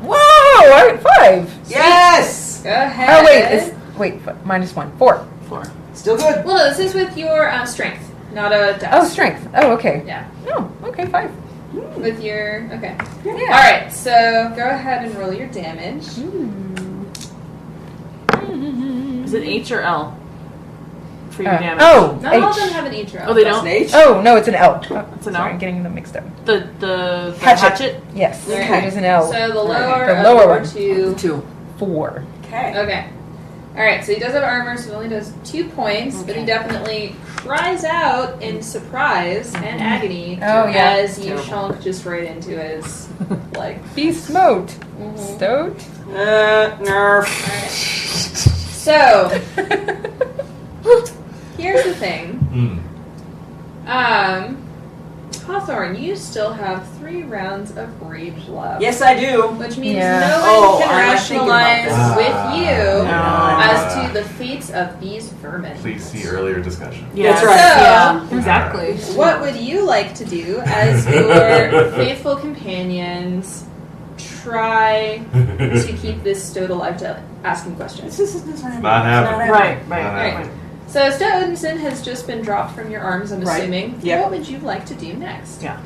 S6: Whoa! I got 5.
S5: Yes!
S3: Go ahead.
S6: Oh wait, -1. 4.
S4: 4.
S5: Still good.
S3: Well, no, this is with your strength, not a dex.
S6: Oh, strength. Oh, okay.
S3: Yeah.
S6: Oh, okay, 5.
S3: With your okay.
S6: Yeah.
S3: All right. So go ahead and roll your damage.
S4: Is it H or L for your damage?
S6: Oh,
S3: Not all of
S6: H.
S3: them have an H roll.
S4: Oh, they
S5: That's
S4: don't?
S5: an H.
S6: Oh no, it's an L.
S4: It's an
S6: Sorry,
S4: L?
S6: I'm getting them mixed up.
S4: The
S6: Hatchet.
S4: hatchet?
S6: Yes,
S3: Okay.
S6: it is an L.
S3: So the lower,
S6: The
S3: of
S6: lower
S3: your
S6: one.
S3: 2.
S5: 2.
S6: 4.
S5: Okay.
S3: Okay. All right. So he does have armor, so he only does 2 points, but he
S4: Okay.
S3: definitely cries out in surprise and agony
S6: Oh, yeah.
S3: as you
S5: Terrible.
S3: shunk just right into his leg.
S6: Be smote.
S3: Mhm.
S6: Stoat.
S5: Nerf.
S3: So here's the thing. Hawthorne, you still have 3 rounds of rage left.
S5: Yes, I do.
S3: Which means
S6: Yeah.
S3: no
S5: Oh,
S3: one can
S5: I'm not thinking about
S3: rationalize
S7: this.
S3: with you
S4: No.
S3: as to the fates of these vermin.
S7: Please see earlier discussion.
S4: Yes.
S5: That's right.
S4: Yeah, exactly.
S3: What would you like to do as your faithful companions try to keep this stoat alive to ask him questions?
S5: This is not
S7: Not happening.
S4: Right.
S3: Right. So Stowe Odinson has just been dropped from your arms, I'm
S5: Right.
S3: assuming.
S5: Yep.
S3: What would you like to do next?
S4: Yeah.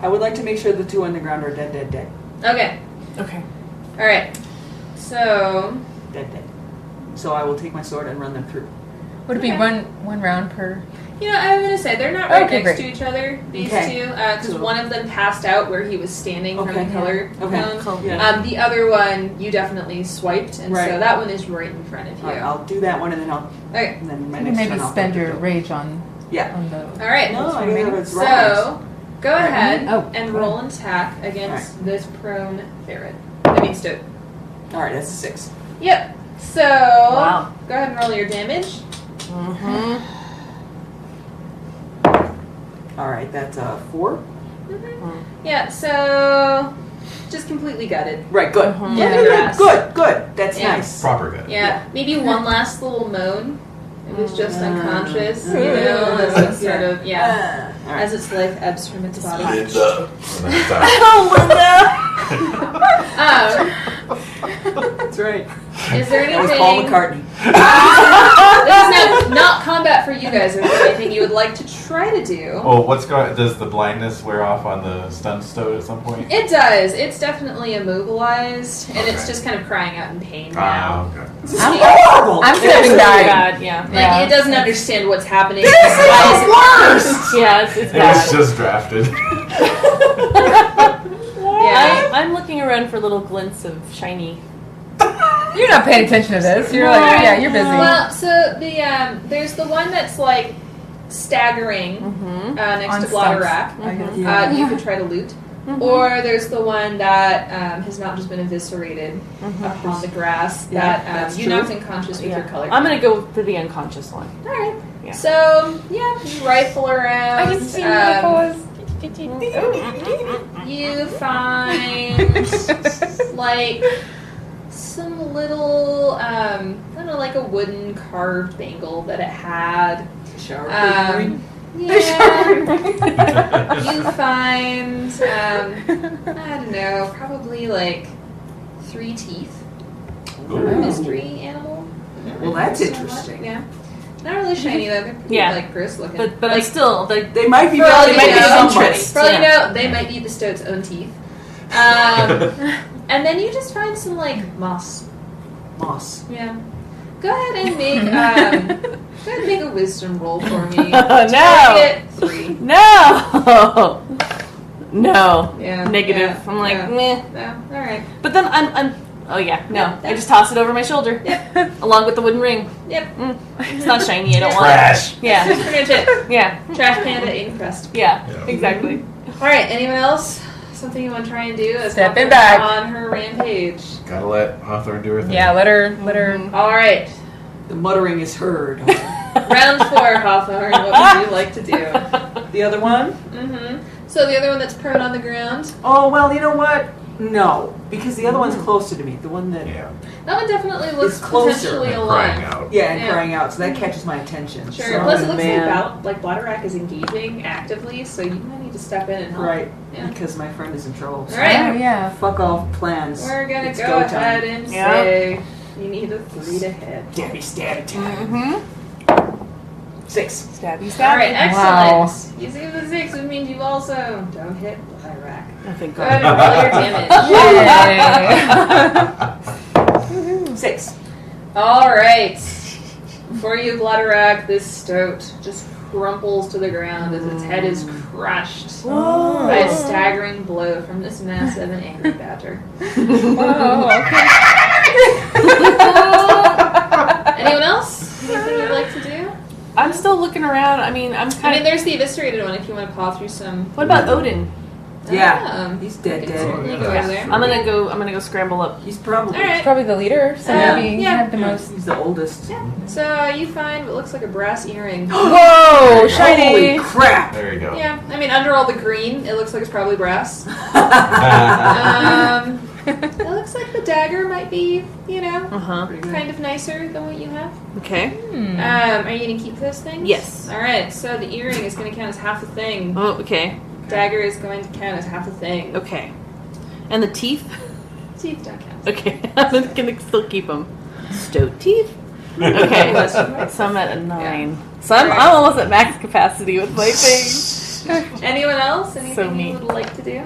S5: I would like to make sure the 2 on the ground are dead.
S3: Okay.
S4: Okay.
S3: All right. So
S5: Dead. So I will take my sword and run them through.
S6: Would it be one round per?
S3: I'm gonna say they're not right
S6: Okay,
S3: next
S6: great.
S3: to each other. These
S5: Okay.
S3: two, because one of them passed out where he was standing from the color cone.
S5: Cool. Yeah.
S3: The other one you definitely swiped, and
S5: Right.
S3: so that one is right in front of you.
S5: All right, I'll do that one and then I'll.
S3: Okay.
S5: And then my
S6: You
S5: next
S6: maybe
S5: turn I'll
S6: spend
S5: go
S6: your
S5: through.
S6: rage on
S5: Yeah.
S6: those.
S3: All right.
S5: No, I have its
S3: So go ahead
S6: Oh,
S3: and
S6: go
S3: roll an attack against this prone ferret. I mean stoat.
S5: All right, that's a 6.
S3: Yep. So
S4: Wow.
S3: go ahead and roll your damage.
S4: Mm-hmm.
S5: All right, that's a 4.
S3: Yeah. So just completely gutted.
S5: Right, good.
S4: Mhm.
S3: Yeah.
S5: Good. That's
S3: Yeah.
S5: nice.
S7: Proper good.
S3: Yeah. Maybe one last little moan. It was just unconscious, as it sort of
S5: All right.
S3: as its life ebbs from its body.
S7: Linda. And then it's out.
S5: That's right.
S3: Is there
S5: That was Paul
S3: anything?
S5: McCartney.
S3: This is now not combat for you guys. Is there anything you would like to try to do?
S7: Oh, does the blindness wear off on the stun stoat at some point?
S3: It does. It's definitely immobilized, and it's
S7: Okay.
S3: just kind of crying out in pain
S7: Ah,
S3: now.
S7: okay.
S5: This is horrible.
S6: I'm
S5: It's
S6: stepping
S5: really
S6: back.
S4: Bad, yeah.
S3: Like it doesn't understand what's happening.
S5: This is the worst.
S4: Yeah, it's
S7: It was
S4: bad.
S7: just drafted.
S3: Yeah.
S4: I'm looking around for little glints of shiny.
S6: You're not paying attention to this. You're like, yeah, you're busy.
S3: Well, so the there's the one that's like staggering
S4: Mm-hmm.
S3: next
S6: On
S3: to Blotter
S6: stumps.
S3: Rack.
S5: I guess, yeah.
S3: You could try to loot. Or there's the one that has not just been eviscerated up on the grass
S5: Yeah,
S3: that
S5: that's
S3: you
S5: true.
S3: knocked unconscious with your color.
S4: I'm gonna go for the unconscious one.
S3: Alright.
S4: Yeah.
S3: So, yeah, you rifle around.
S6: I can see the pause.
S3: You find like some little, I don't know, like a wooden carved bangle that it had.
S5: Shower.
S3: Yeah. You find, I don't know, probably like 3 teeth. Mystery animal.
S5: Well, that's
S3: So much,
S5: interesting.
S3: Yeah. Not really shiny though. They're pretty
S4: Yeah.
S3: like gross looking.
S4: But
S3: like,
S4: I'm still like
S5: They might be
S3: For all
S5: they
S3: you
S5: might be
S3: know,
S5: of
S4: somebody.
S5: interest.
S3: for all you
S4: Yeah.
S3: know, they might be the stoat's own teeth. And then you just find some like moss.
S5: Moss.
S3: Yeah. Go ahead and make go ahead and make a wisdom roll for me.
S4: No.
S3: Target 3.
S4: no, no,
S3: Yeah.
S4: negative.
S3: Yeah,
S4: I'm like
S3: yeah.
S4: meh.
S3: No. All right.
S4: But then I'm. Oh yeah, no.
S3: Yeah,
S4: I just toss it over my shoulder, along with the wooden ring.
S3: Yep.
S4: It's not shiny. I don't want
S7: Trash.
S4: it. Yeah,
S3: That's pretty much it.
S4: yeah,
S3: Trash panda in crest.
S4: yeah.
S7: Yeah.
S4: Exactly.
S3: All right. Anyone else? Something you want to try and do? As
S6: Stepping
S3: Hawthorne's
S6: back.
S3: on her rampage.
S7: Gotta let Hawthorne do her thing.
S6: Yeah, let her.
S3: All right.
S5: The muttering is heard.
S3: Round 4, Hawthorne. What would you like to do?
S5: The other one?
S3: Mm-hmm. So the other one that's prone on the ground.
S5: Oh, well, you know what? No, because the other one's closer to me. The one that,
S7: Yeah.
S3: That one definitely looks
S5: It's closer
S3: potentially
S7: And crying
S3: alive.
S7: out.
S5: yeah, and
S3: Yeah.
S5: crying out, so that catches my attention.
S3: Sure.
S5: So,
S3: Plus, it looks
S4: man.
S3: like Blotter Rack is engaging actively, so you might need to step in and help.
S5: right,
S3: Yeah.
S5: because my friend is in trouble. So
S3: All right.
S6: Oh yeah.
S5: fuck off plans.
S3: We're gonna
S5: It's
S3: go
S5: go
S3: ahead
S5: time.
S3: and
S4: Yeah.
S3: say you need a 3 to hit.
S5: Stabby, stabby time.
S4: Mm-hmm.
S5: 6.
S4: Stabby, stabby.
S3: All right, excellent.
S6: Wow.
S3: You see the 6, which means you also don't hit Blotter Rack.
S4: I think
S3: Go ahead and roll your damage.
S6: Yay.
S5: 6.
S3: All right. For you, Blotter Rack, this stoat just crumples to the ground as its head is crushed by a staggering blow from this massive and angry badger.
S6: Oh, okay.
S3: Anyone else? Anything you'd like to do?
S4: I'm still looking around. I mean, I'm
S3: I
S4: kind
S3: mean,
S4: of.
S3: there's the eviscerated one if you want to paw through some.
S4: What about Odin?
S5: Yeah, he's dead,
S3: You can
S5: dead.
S3: certainly go
S4: Yeah.
S3: there.
S4: I'm gonna go scramble up.
S5: He's probably
S3: All right.
S6: Probably the leader, so
S3: Yeah.
S6: maybe you
S3: Yeah.
S6: have the most.
S5: He's the oldest.
S3: Yeah. So you find what looks like a brass earring.
S6: Whoa,
S5: Holy
S6: shiny!
S5: crap!
S7: There you go.
S3: Yeah, I mean, under all the green, it looks like it's probably brass. It looks like the dagger might be,
S4: Uh huh.
S5: Pretty good.
S3: kind of nicer than what you have.
S4: Okay.
S6: Hmm.
S3: Are you gonna keep those things?
S4: Yes.
S3: All right. So the earring is gonna count as half a thing.
S4: Oh, okay.
S3: Dagger is going to count as half a thing.
S4: Okay. And the teeth?
S3: Teeth don't count.
S4: Okay. I'm gonna still keep them. Stoat teeth? Okay. So I'm at a 9. So I'm almost at max capacity with my thing.
S3: Anyone else? Anything
S4: me.
S3: you would like to do?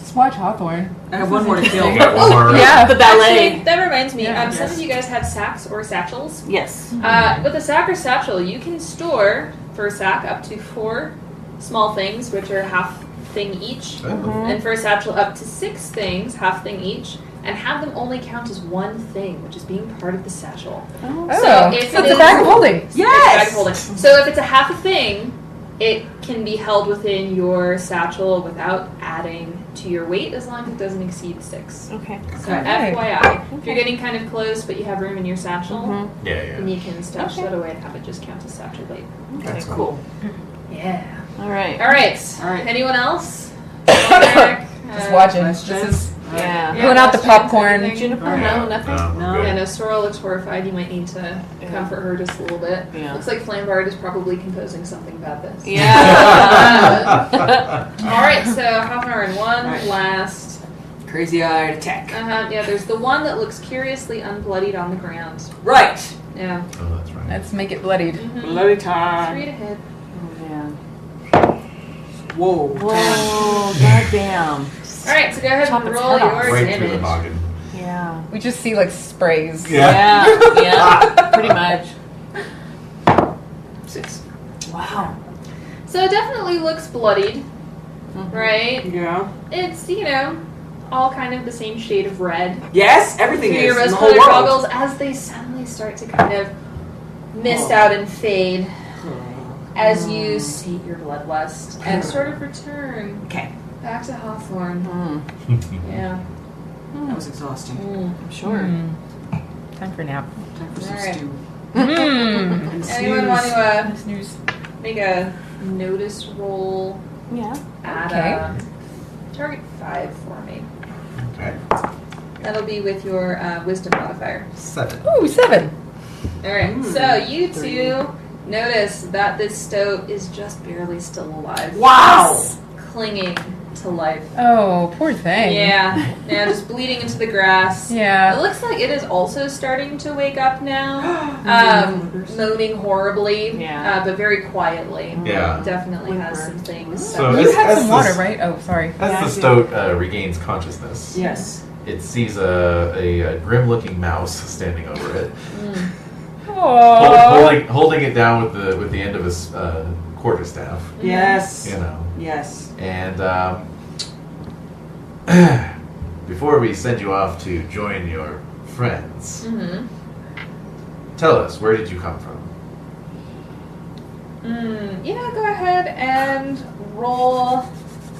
S6: Just watch Hawthorne.
S5: I have one more to kill.
S7: You got one more.
S6: Yeah.
S4: The ballet.
S3: Actually, that reminds me.
S6: Yeah.
S3: Some of you guys have sacks or satchels.
S4: Yes.
S3: With a sack or satchel, you can store for a sack up to 4 small things, which are half thing each, and for a satchel up to 6 things, half thing each, and have them only count as one thing, which is being part of the satchel.
S6: Oh,
S3: So if
S6: so
S3: it
S6: it's a
S3: is-
S6: bag of holding.
S3: It's a bag of holding. So if it's a half a thing, it can be held within your satchel without adding to your weight, as long as it doesn't exceed 6.
S4: Okay.
S3: So
S5: Okay.
S3: FYI, if you're getting kind of close but you have room in your satchel,
S7: Yeah,
S3: then
S7: yeah.
S3: you can stash that away and have it just count as satchel weight.
S7: That's
S5: Cool.
S3: Yeah.
S4: All right.
S3: All right.
S5: All right.
S3: Anyone else? Eric,
S6: Just watching.
S5: Questions?
S6: This is
S4: Yeah.
S3: Yeah,
S6: pulling out the
S3: questions,
S6: popcorn.
S3: anything?
S4: Juniper?
S5: All right.
S4: No, nothing.
S7: No,
S3: Yeah,
S7: good.
S3: no, Sora looks horrified. You might need to comfort her just a little bit.
S4: Yeah.
S3: Looks like Flambard is probably composing something about this.
S4: Yeah.
S3: All right, so half an hour and one
S5: Right.
S3: last.
S5: Crazy-eyed attack.
S3: Yeah, there's the one that looks curiously unbloodied on the ground.
S5: Right.
S3: Yeah.
S7: Oh, that's right.
S6: Let's make it bloodied.
S5: Bloody
S3: 3
S5: time.
S3: to hit.
S4: Oh, man.
S5: Whoa.
S4: Whoa, goddamn.
S3: All right, so go ahead
S4: Chop
S3: and
S4: its
S3: roll
S4: head off.
S3: your
S7: Right through the
S3: damage.
S7: noggin.
S4: Yeah.
S6: We just see like sprays.
S7: Yeah.
S4: Yeah, pretty much.
S3: 6.
S4: Wow.
S3: So it definitely looks bloodied,
S4: Mm-hmm.
S3: right?
S5: Yeah.
S3: It's, all kind of the same shade of red.
S5: Yes, everything
S3: Through
S5: is.
S3: your
S5: in the
S3: rose-colored
S5: whole world.
S3: goggles as they suddenly start to kind of mist out and fade as you sate your bloodlust and sort of return
S5: Okay.
S3: back to Hawthorne. Yeah.
S5: That was exhausting.
S4: I'm sure.
S6: Time for a nap.
S5: Time for some
S3: All right.
S5: stew.
S6: Mm.
S5: And
S3: Anyone want to
S6: Snooze.
S3: make a notice roll
S4: Yeah.
S3: at
S6: Okay.
S3: target 5 for me?
S7: Okay.
S3: That'll be with your wisdom modifier.
S7: 7.
S6: Ooh, 7.
S3: All right. So you two notice that this stoat is just barely still alive.
S5: Wow.
S3: Clinging to life.
S6: Oh, poor thing.
S3: Yeah, just bleeding into the grass. It
S6: Yeah.
S3: looks like it is also starting to wake up now, moaning horribly,
S4: Yeah.
S3: but very quietly.
S7: Yeah.
S3: Definitely has some things.
S7: So
S6: You
S7: as-
S6: had
S7: as
S6: some
S7: the
S6: water,
S7: s-
S6: right? Oh, sorry.
S7: As
S4: Yeah,
S7: the
S4: I
S7: stoat regains consciousness,
S5: Yes.
S7: it sees a grim-looking mouse standing over it,
S6: Oh.
S7: holding it down with the end of his quarterstaff.
S5: Yes.
S7: You know,
S5: Yes.
S7: and before we send you off to join your friends,
S3: Mm-hmm.
S7: tell us, where did you come from?
S3: Go ahead and roll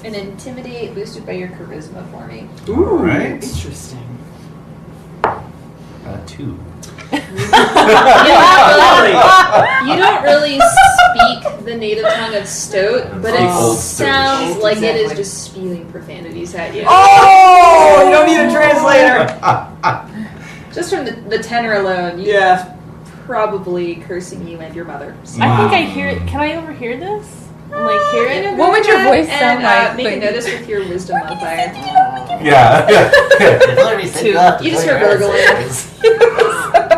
S3: an intimidate boosted by your charisma for me.
S5: Ooh,
S7: right.
S5: interesting.
S7: 2.
S3: You don't really speak the native tongue of Stoat, but it
S7: Old
S3: sounds
S5: Stoatish.
S3: like it is
S5: Exactly.
S3: just spewing profanities at you.
S5: Oh, you don't need a translator.
S3: Just from the tenor alone, you
S5: Yeah.
S3: probably cursing you and your mother. So
S4: I think I hear. Can I overhear this? Like hear it?
S6: What would your voice sound like?
S3: Make a
S6: Like-
S3: notice with your wisdom modifier.
S7: Yeah.
S3: You just hear gurgling.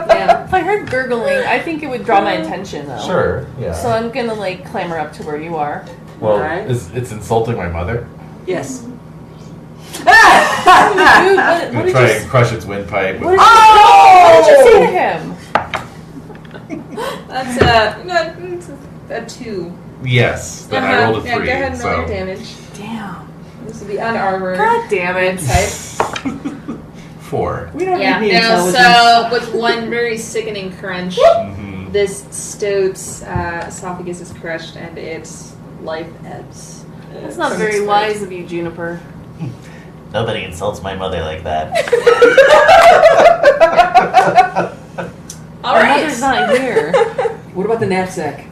S3: Yeah.
S4: If I heard gurgling, I think it would draw my attention though.
S7: Sure. Yeah.
S4: So I'm gonna clamber up to where you are.
S7: well,
S5: Alright.
S7: it's insulting my mother.
S5: Yes.
S4: Dude, what
S7: I'm
S4: did
S7: gonna
S4: you?
S7: try and crush its windpipe.
S4: What
S7: With,
S4: did you say to him?
S3: That's a 2.
S7: yes, then I rolled a 3.
S3: Yeah, go ahead and roll
S7: so.
S3: your damage.
S4: Damn.
S3: This will be unarmored.
S4: God damn it.
S3: Type.
S7: 4.
S5: We don't
S3: Yeah,
S5: need
S3: no,
S5: intelligence.
S3: so with one very sickening crunch,
S7: Mm-hmm.
S3: this stoat's esophagus is crushed and its life ebbs.
S4: That's not
S3: from
S4: very
S3: its
S4: wise of you, Juniper.
S8: Nobody insults my mother like that.
S3: All
S4: My
S3: right.
S4: mother's not here.
S5: What about the knapsack?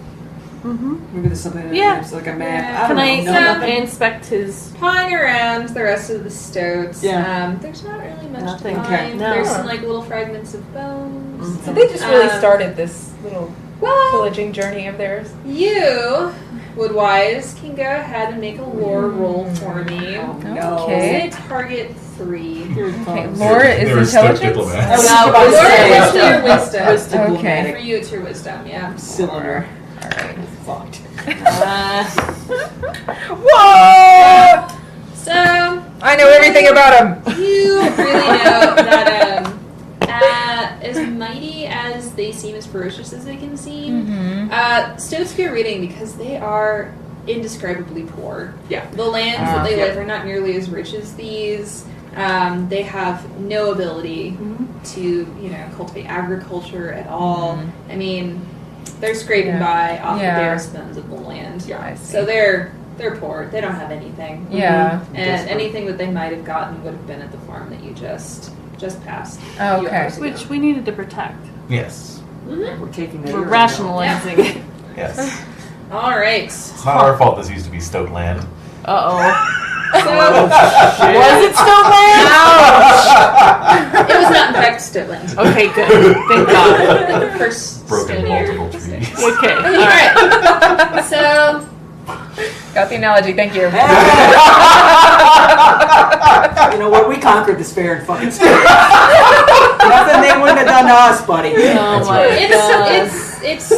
S4: Mm-hmm.
S5: Maybe there's something in
S4: Yeah.
S5: there, like a map.
S3: Yeah.
S5: I
S4: Can
S5: don't
S4: I
S5: know.
S3: No,
S5: nothing.
S4: inspect his?
S3: Pawing around the rest of the stoats.
S5: Yeah.
S3: There's not really much
S4: Nothing.
S3: to
S5: Okay.
S3: find.
S4: No.
S3: There's some little fragments of bones.
S6: So they just really
S3: Um,
S6: started this little
S3: Well,
S6: pillaging journey of theirs.
S3: you, Woodwise, can go ahead and make a lore roll for me.
S5: No.
S6: Okay.
S3: Say target 3.
S5: Here it
S6: Okay,
S5: comes.
S6: Laura is
S7: They were stuck
S6: intelligence.
S7: diplomats.
S3: Well,
S5: about to
S3: Lore
S5: say,
S3: is your wisdom.
S6: Okay.
S3: For you, it's your wisdom, yeah.
S5: Cylinder.
S6: All right.
S5: Fucked.
S3: Uh,
S6: Whoa!
S3: so,
S6: I know it. anything about him.
S3: You really know that as mighty as they seem, as ferocious as they can seem, stoats fear reading because they are indescribably poor.
S5: Yeah.
S3: The lands that they live are not nearly as rich as these. They have no ability to, cultivate agriculture at all. I mean, they're scraping by off the bare stones of the land.
S6: Yeah, I see.
S3: So they're poor. They don't have anything.
S6: Yeah.
S3: And anything that they might have gotten would have been at the farm that you just passed.
S6: Oh,
S3: a few
S6: okay.
S3: hours ago.
S4: Which we needed to protect.
S7: Yes.
S5: We're taking that.
S4: We're rationalizing it.
S7: Yes.
S3: All right.
S7: It's not our fault this used to be Stoke land.
S3: So,
S4: Was it Stoneland?
S3: it was not in fact Stoneland.
S4: Okay, good. Thank God.
S3: The first
S7: Broken
S3: stone area.
S7: multiple trees.
S4: Okay.
S3: All right. So,
S6: Got the analogy. Thank you.
S5: You know what? We conquered this fair and fucking square. Nothing they wouldn't have done to us, buddy.
S4: Oh my God.
S3: it's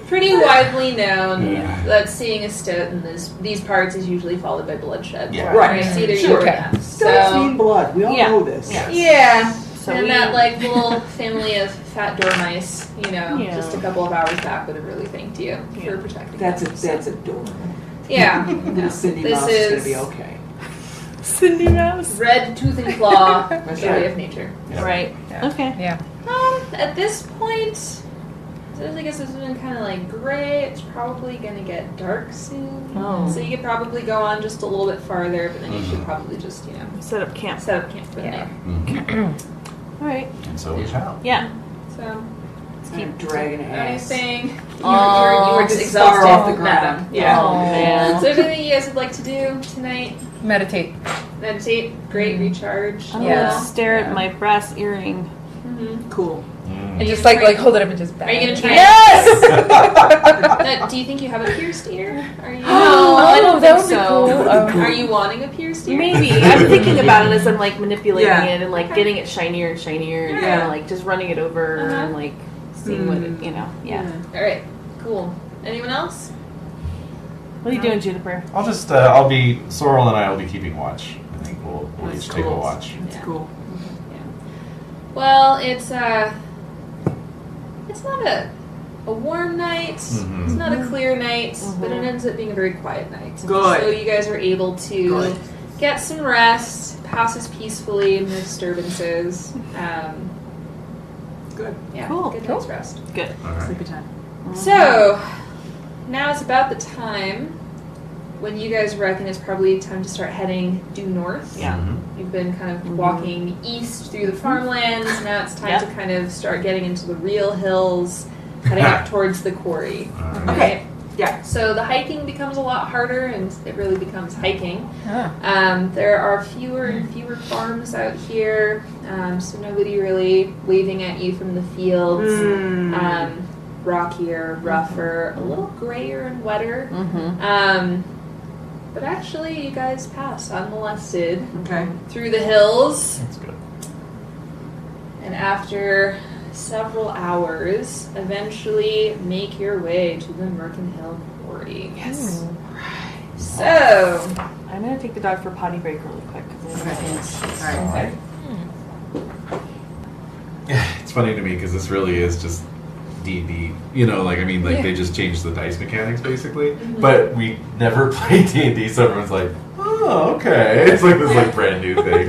S3: pretty widely known that seeing a stoat in these parts is usually followed by bloodshed.
S7: Yeah.
S5: Right.
S3: It's either
S5: Sure.
S3: you or them.
S5: Stoats mean blood. We all know this.
S4: Yeah.
S3: Yeah.
S4: So
S3: and
S4: we-
S3: that little family of fat dormice, just a couple of hours back would have really thanked you for protecting
S5: That's
S3: them.
S5: adorable.
S3: Yeah.
S5: Little Cindy
S3: This
S5: Mouse is gonna
S3: is
S5: be okay.
S4: Cindy Mouse.
S3: red tooth and claw,
S5: That's
S3: joy
S5: right.
S3: of nature.
S7: Yeah.
S4: Right.
S6: Yeah.
S4: Okay.
S6: Yeah.
S3: At this point, so I guess it's been kind of like gray. It's probably gonna get dark soon.
S4: Oh.
S3: So you could probably go on just a little bit farther, but then you should probably just
S4: Set up camp.
S3: set up camp for the night.
S4: All right.
S7: And so we shall.
S4: Yeah.
S3: So
S5: Keep dragging ass.
S3: anything you
S4: Oh,
S3: were
S5: just far off the
S3: exhausted.
S5: ground.
S3: Yeah.
S4: Oh man.
S3: So anything you guys would like to do tonight?
S6: Meditate.
S3: Meditate, great recharge.
S4: I'm
S6: Yeah.
S4: gonna stare
S6: Yeah.
S4: at my brass earring.
S3: Mm-hmm.
S5: Cool.
S6: And just like hold it up and just bang.
S3: Are you gonna try?
S6: Yes!
S3: Now, do you think you have a pierced ear? Are you?
S4: No, I don't
S6: that
S4: think
S6: would be
S4: so.
S6: cool.
S3: Are you wanting a pierced ear?
S4: Maybe. I'm thinking about it as I'm like manipulating
S5: Yeah.
S4: it and like getting it shinier and shinier and
S3: Yeah.
S4: kind of like just running it over
S3: Uh-huh.
S4: and like seeing what it, yeah.
S3: All right. Cool. Anyone else?
S4: What are you doing, Juniper?
S7: I'll just, I'll be, Sorrel and I will be keeping watch. I think we'll
S5: That's
S7: each take a
S5: cool.
S7: watch.
S5: That's
S3: Yeah.
S5: cool.
S3: Well, it's not a warm night.
S7: Mhm.
S3: It's not a clear night, but it ends up being a very quiet night.
S5: Good.
S3: So you guys are able to
S5: Good.
S3: get some rest, passes peacefully, no disturbances.
S5: Good.
S3: Yeah,
S4: Cool.
S3: good night's rest.
S4: Good.
S7: All right.
S5: Sleepy time.
S3: So, now is about the time when you guys reckon it's probably time to start heading due north.
S4: Yeah.
S7: Mhm.
S3: You've been kind of walking east through the farmlands. Now it's time
S4: Yep.
S3: to kind of start getting into the real hills, heading up towards the quarry.
S7: All right.
S3: Right?
S5: Yeah.
S3: So the hiking becomes a lot harder, and it really becomes hiking.
S6: Ah.
S3: There are fewer and fewer farms out here, so nobody really waving at you from the fields. Rockier, rougher, a little grayer and wetter.
S4: Mm-hmm.
S3: But actually, you guys pass unmolested
S5: Okay.
S3: through the hills,
S7: That's good.
S3: and after several hours, eventually make your way to the Mercanhill Quarry.
S4: Yes.
S3: So,
S4: I'm gonna take the dog for a potty break really quick because I have
S5: All right.
S7: It's funny to me because this really is just D&D. They just changed the dice mechanics basically.
S3: Mm-hmm.
S7: But we never played D&D, so everyone's like, oh, okay. It's like this brand new thing.
S3: it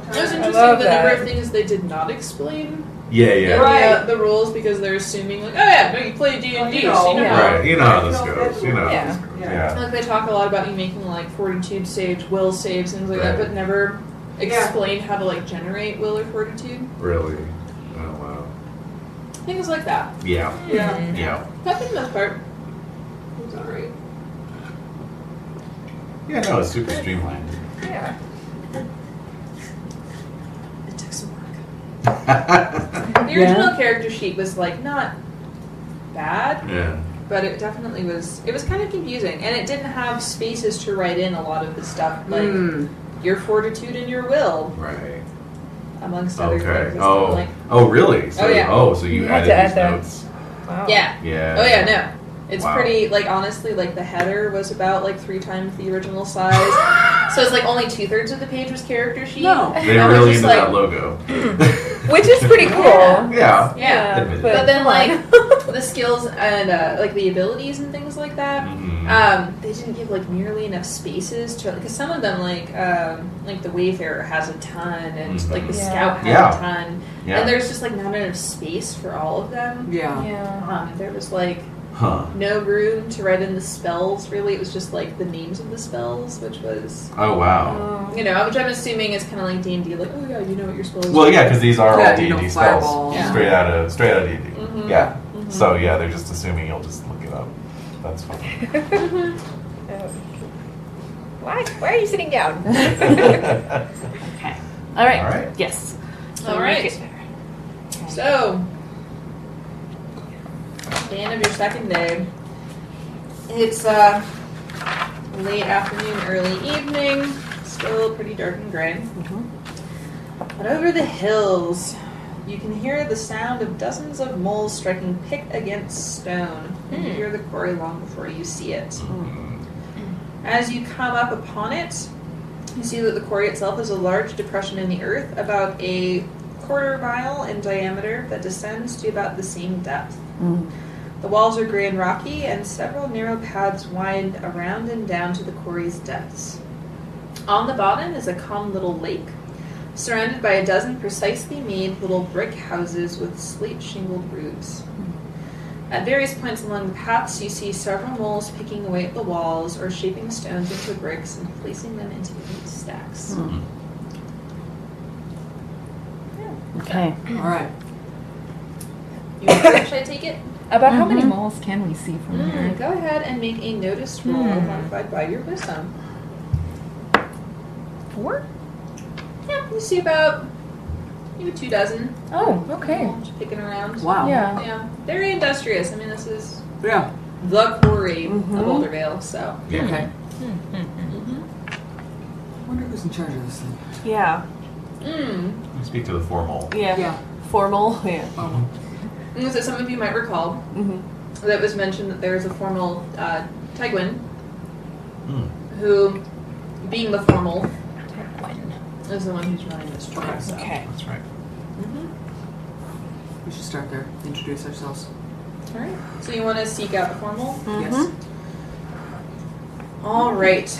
S3: was interesting
S6: love
S3: the
S6: that.
S3: number of things they did not explain
S7: Yeah.
S5: Right.
S3: the rules because they're assuming like, oh yeah, no, you play D&D,
S5: Well, you
S3: so you know.
S5: know.
S7: Right, you know how this
S5: You know,
S7: goes. You know how
S6: Yeah.
S7: this goes.
S5: Yeah.
S7: Yeah.
S3: Like they talk a lot about you making like fortitude saves, will saves, things like that,
S7: Right.
S3: but never explain how to like generate will or fortitude.
S7: Really? Oh, wow.
S3: Things like that.
S7: Yeah.
S5: Yeah.
S7: Yeah.
S3: But for the most part, it was alright.
S7: Yeah, no, it's super streamlined.
S6: Yeah.
S3: It took some work. The original character sheet was like not bad,
S7: Yeah.
S3: but it definitely was. It was kind of confusing, and it didn't have spaces to write in a lot of the stuff like your fortitude and your will,
S7: Right.
S3: amongst other
S7: Okay.
S3: things. It's
S7: Oh, really? So,
S3: Oh, yeah.
S7: so you
S6: You had
S7: added
S6: to add
S7: these
S6: that.
S7: notes.
S6: Wow.
S3: Yeah.
S7: Yeah.
S3: Oh yeah, no. It's
S7: Wow.
S3: pretty, like, honestly, like, the header was about, like, 3 times the original size. So it's, like, only 2/3 of the page was character sheet.
S5: No.
S7: They
S3: I
S7: were
S3: was
S7: really
S3: just
S7: into
S3: like-
S7: that logo.
S6: Which is pretty cool.
S7: Yeah.
S3: Yeah.
S7: Admit it.
S3: But then,
S6: come
S3: like,
S6: on.
S3: the skills and, like, the abilities and things like that,
S7: Mhm.
S3: they didn't give, like, nearly enough spaces to, because some of them, like the Wayfarer has a ton, and, like, the
S6: Yeah.
S3: Scout has
S7: Yeah.
S3: a ton.
S7: Yeah.
S3: And there's just, like, not enough space for all of them.
S5: Yeah.
S6: Yeah.
S3: There was, like,
S7: Huh.
S3: no room to write in the spells, really. It was just, like, the names of the spells, which was,
S7: Oh wow.
S3: you know, which I'm assuming is kind of like D&D, like, oh, yeah, you know what your spells
S7: Well, yeah, because these are
S5: Yeah,
S7: all
S5: you know,
S7: D&D spells,
S5: fireball.
S3: Yeah.
S7: straight out of D&D.
S3: Mhm.
S7: Yeah.
S3: Mhm.
S7: So yeah, they're just assuming you'll just look it up. That's fine.
S6: Why are you sitting down?
S4: Okay. All right.
S7: All right.
S4: Yes. So
S3: All
S4: make
S3: right.
S4: it-
S3: So, the end of your second day. It's late afternoon, early evening. Still pretty dark and gray. But over the hills, you can hear the sound of dozens of moles striking pick against stone. And you hear the quarry long before you see it. As you come up upon it, you see that the quarry itself is a large depression in the earth, about a 1/4 mile in diameter, that descends to about the same depth. The walls are gray and rocky, and several narrow paths wind around and down to the quarry's depths. On the bottom is a calm little lake, surrounded by a dozen precisely made little brick houses with slate-shingled roofs. At various points along the paths, you see several moles picking away at the walls or shaping stones into bricks and placing them into neat stacks.
S4: Okay.
S5: All right.
S3: You approach, I take it?
S6: About how many moles can we see from here?
S3: Go ahead and make a notice roll modified by your wisdom.
S6: 4?
S3: Yeah, you see about maybe 2 dozen.
S6: Oh, okay.
S3: Just picking around.
S5: Wow.
S6: Yeah.
S3: Yeah, very industrious. I mean, this is
S5: Yeah.
S3: the quarry of Bouldervale, so.
S7: Yeah.
S5: Okay.
S3: Mm-hmm.
S5: Wonder who's in charge of this thing.
S4: Yeah.
S7: Speak to the formal.
S4: Yeah.
S5: Yeah.
S4: Formal. Yeah.
S3: And so some of you might recall that it was mentioned that there is a formal Tegwin who, being the formal, is the one who's running this trial. So.
S4: Okay.
S7: That's right.
S5: We should start there. Introduce ourselves.
S3: All right. So you want to seek out the formal?
S5: Yes.
S3: All right.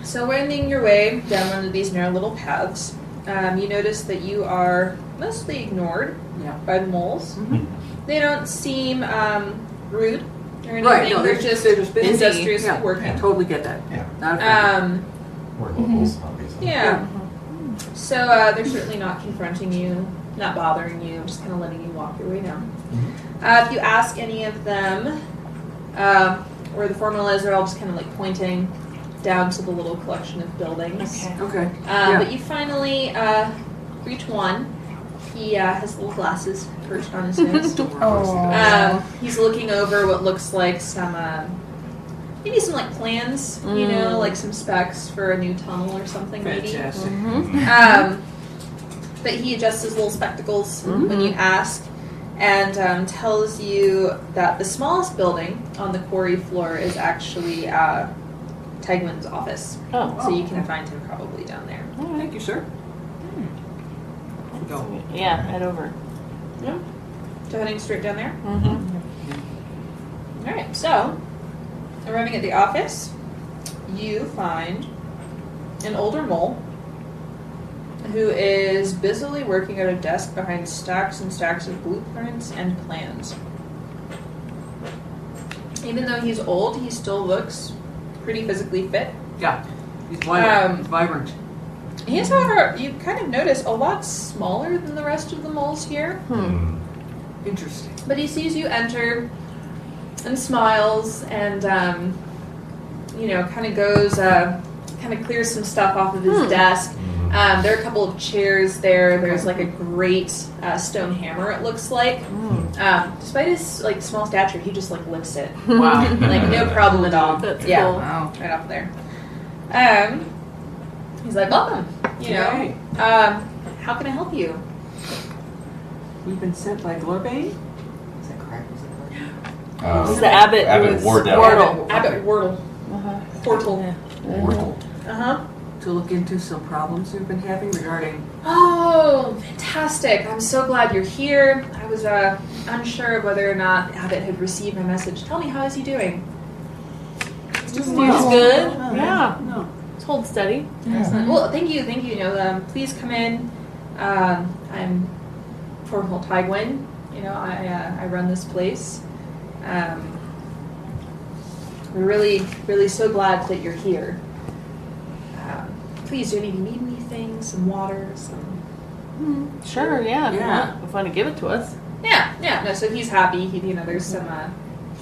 S3: So wending your way down one of these narrow little paths, you notice that you are mostly ignored
S5: Yeah.
S3: by the moles. They don't seem rude or anything.
S5: Right. No,
S3: they're just
S5: busy.
S3: industriously
S5: Yeah.
S3: working.
S5: Totally get that.
S7: Yeah.
S5: Not offended.
S7: We're locals, obviously.
S3: Yeah. So they're certainly not confronting you, not bothering you, just kind of letting you walk your way down. If you ask any of them where the formal is, they're all just kind of like pointing down to the little collection of buildings.
S4: Okay.
S5: Okay.
S3: But you finally reach one. He has little glasses perched on his nose. He's looking over what looks like some, maybe some like plans, you know, like some specs for a new tunnel or something, maybe.
S5: Fantastic.
S3: But he adjusts his little spectacles when you ask, and tells you that the smallest building on the quarry floor is actually Tegwin's office.
S4: Oh.
S3: So you can find him probably down there.
S5: Thank you, sir. Go.
S4: Yeah. Head over.
S3: Yeah. So heading straight down there? All right, so arriving at the office, you find an older mole who is busily working at a desk behind stacks and stacks of blueprints and plans. Even though he's old, he still looks pretty physically fit.
S5: Yeah. He's vibrant. Vibrant.
S3: He is, however, you kind of notice, a lot smaller than the rest of the moles here.
S5: Interesting.
S3: But he sees you enter and smiles and, you know, kind of goes, kind of clears some stuff off of his desk. There are a couple of chairs there. There's like a great stone hammer, it looks like. Despite his like small stature, he just like lifts it.
S5: Wow.
S3: Like no problem at all.
S4: That's
S3: yeah,
S4: cool.
S5: Wow.
S3: right up there. He's like, welcome. You know,
S5: Yay.
S3: how can I help you?
S5: We've been sent by Glorbane. Is that correct?
S4: Was the Abbott?
S7: Abbott
S4: was
S7: Wardell.
S4: Wardle.
S3: Abbott Wordle.
S4: Uh-huh.
S3: Portal.
S7: Wardle.
S3: Uh-huh.
S5: To look into some problems you've been having regarding.
S3: Oh, fantastic. I'm so glad you're here. I was unsure of whether or not Abbott had received my message. Tell me, how is he doing?
S4: He's good. Yeah.
S5: No.
S4: Let's hold steady.
S3: Excellent. Well, thank you. You know, please come in. I'm Corporal Tygwin. You know, I run this place. We're really so glad that you're here. Please, do any of you need anything? Some water, some...
S4: Sure, yeah.
S5: Yeah.
S4: If you want to give it to us.
S3: Yeah. No, so he's happy. There's some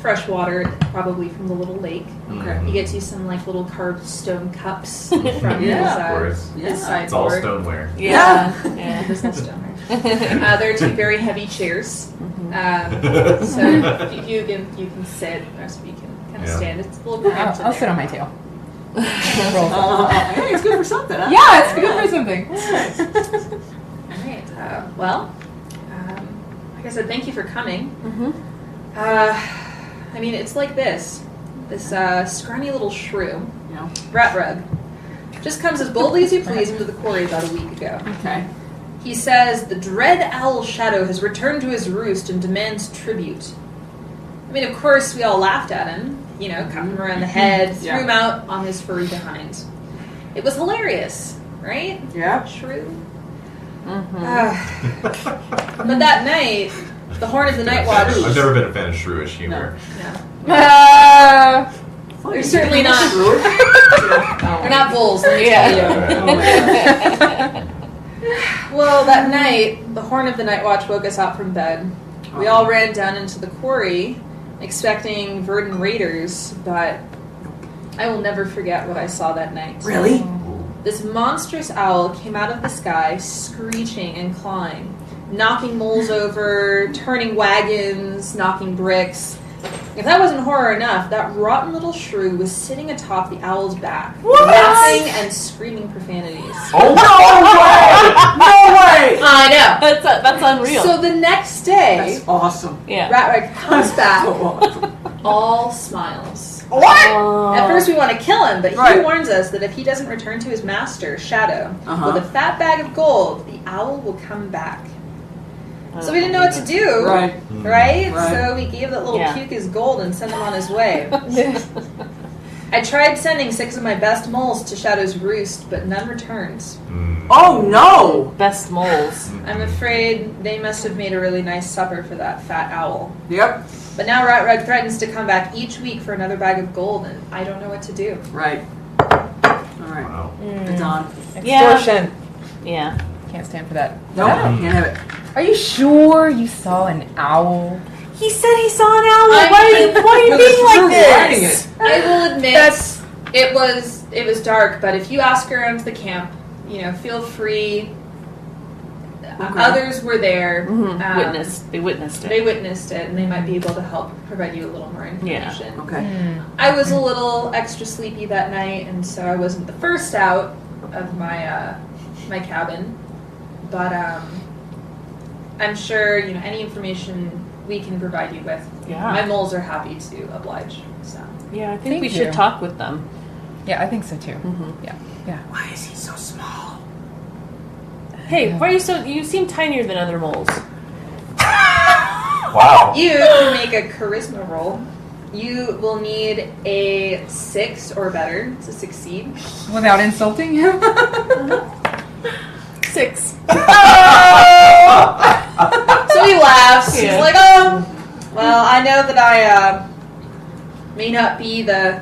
S3: fresh water, probably from the little lake.
S5: Okay.
S3: He gets you some like little carved stone cups from
S7: Of course.
S3: his
S7: It's all
S3: sideboard.
S7: stoneware.
S4: Yeah.
S3: Business stoneware. There are 2 very heavy chairs. So you can sit, the rest of you can kind of stand. It's a little cramped in
S6: I'll
S3: there.
S6: sit on my tail.
S5: Hey, it's good for something, huh?
S6: Yeah, it's good for something.
S3: All right. Well, like I said, thank you for coming. I mean, it's like this scrawny little shrew,
S5: Yeah.
S3: Rat Rug, just comes as boldly as you please into the quarry about a week ago.
S5: Okay.
S3: He says the dread owl Shadow has returned to his roost and demands tribute. I mean, of course, we all laughed at him, you know, cut him around the head, threw him out on his furry behind. It was hilarious, right?
S5: Yeah.
S3: Shrew. But that night, the Horn of the Night Watch...
S7: I've never been a fan of shrewish humor.
S3: No. They're certainly not... They're not bulls, let me tell you. Well, that night, the Horn of the Night Watch woke us out from bed. We all ran down into the quarry, expecting verdant raiders, but I will never forget what I saw that night.
S5: Really?
S3: This monstrous owl came out of the sky, screeching and clawing, knocking moles over, turning wagons, knocking bricks. If that wasn't horror enough, that rotten little shrew was sitting atop the owl's back, laughing and screaming profanities.
S5: Oh, no way!
S3: I know.
S4: That's unreal.
S3: So the next day,
S5: That's awesome.
S4: yeah.
S3: Ratwag comes back,
S5: So awesome.
S3: all smiles.
S5: What?
S3: At first we want to kill him, but he
S5: Right.
S3: warns us that if he doesn't return to his master, Shadow,
S5: Uh-huh.
S3: with a fat bag of gold, the owl will come back. So we didn't know what to do,
S5: Right.
S3: right?
S5: Right.
S3: So we gave that little
S4: Yeah.
S3: puke his gold and sent him on his way. I tried sending 6 of my best moles to Shadow's roost, but none returned.
S5: Oh, no!
S4: Best moles.
S3: I'm afraid they must have made a really nice supper for that fat owl.
S5: Yep.
S3: But now Ratwag threatens to come back each week for another bag of gold, and I don't know what to do.
S5: Right. All right.
S7: Wow.
S5: It's on.
S6: Extortion.
S4: Yeah.
S6: Can't stand for that.
S5: No, can't have it.
S6: Are you sure you saw an owl?
S4: He said he saw an owl.
S3: I'm-
S4: Why are you
S5: Well,
S4: being like
S5: you're writing
S4: this?
S5: it.
S3: I will admit it was dark, but if you ask around the camp, you know, feel free.
S5: Okay.
S3: Others were there.
S4: They witnessed
S3: They
S4: it.
S3: witnessed it, and they might be able to help provide you a little more information.
S5: Okay.
S3: I was a little extra sleepy that night, and so I wasn't the first out of my my cabin. But I'm sure any information we can provide you with.
S4: Yeah.
S3: My moles are happy to oblige. So
S4: Yeah, I think
S6: Thank
S4: we
S6: you.
S4: should talk with them.
S6: Yeah, I think so too.
S4: Mm-hmm.
S6: Yeah.
S5: Why is he so small?
S4: Hey, why are you so? You seem tinier than other moles.
S7: Wow.
S3: you can make a charisma roll. You will need a 6 or better to succeed.
S6: Without insulting him.
S4: 6.
S3: So he laughs.
S4: Yeah.
S3: He's like, "Oh, well, I know that I may not be the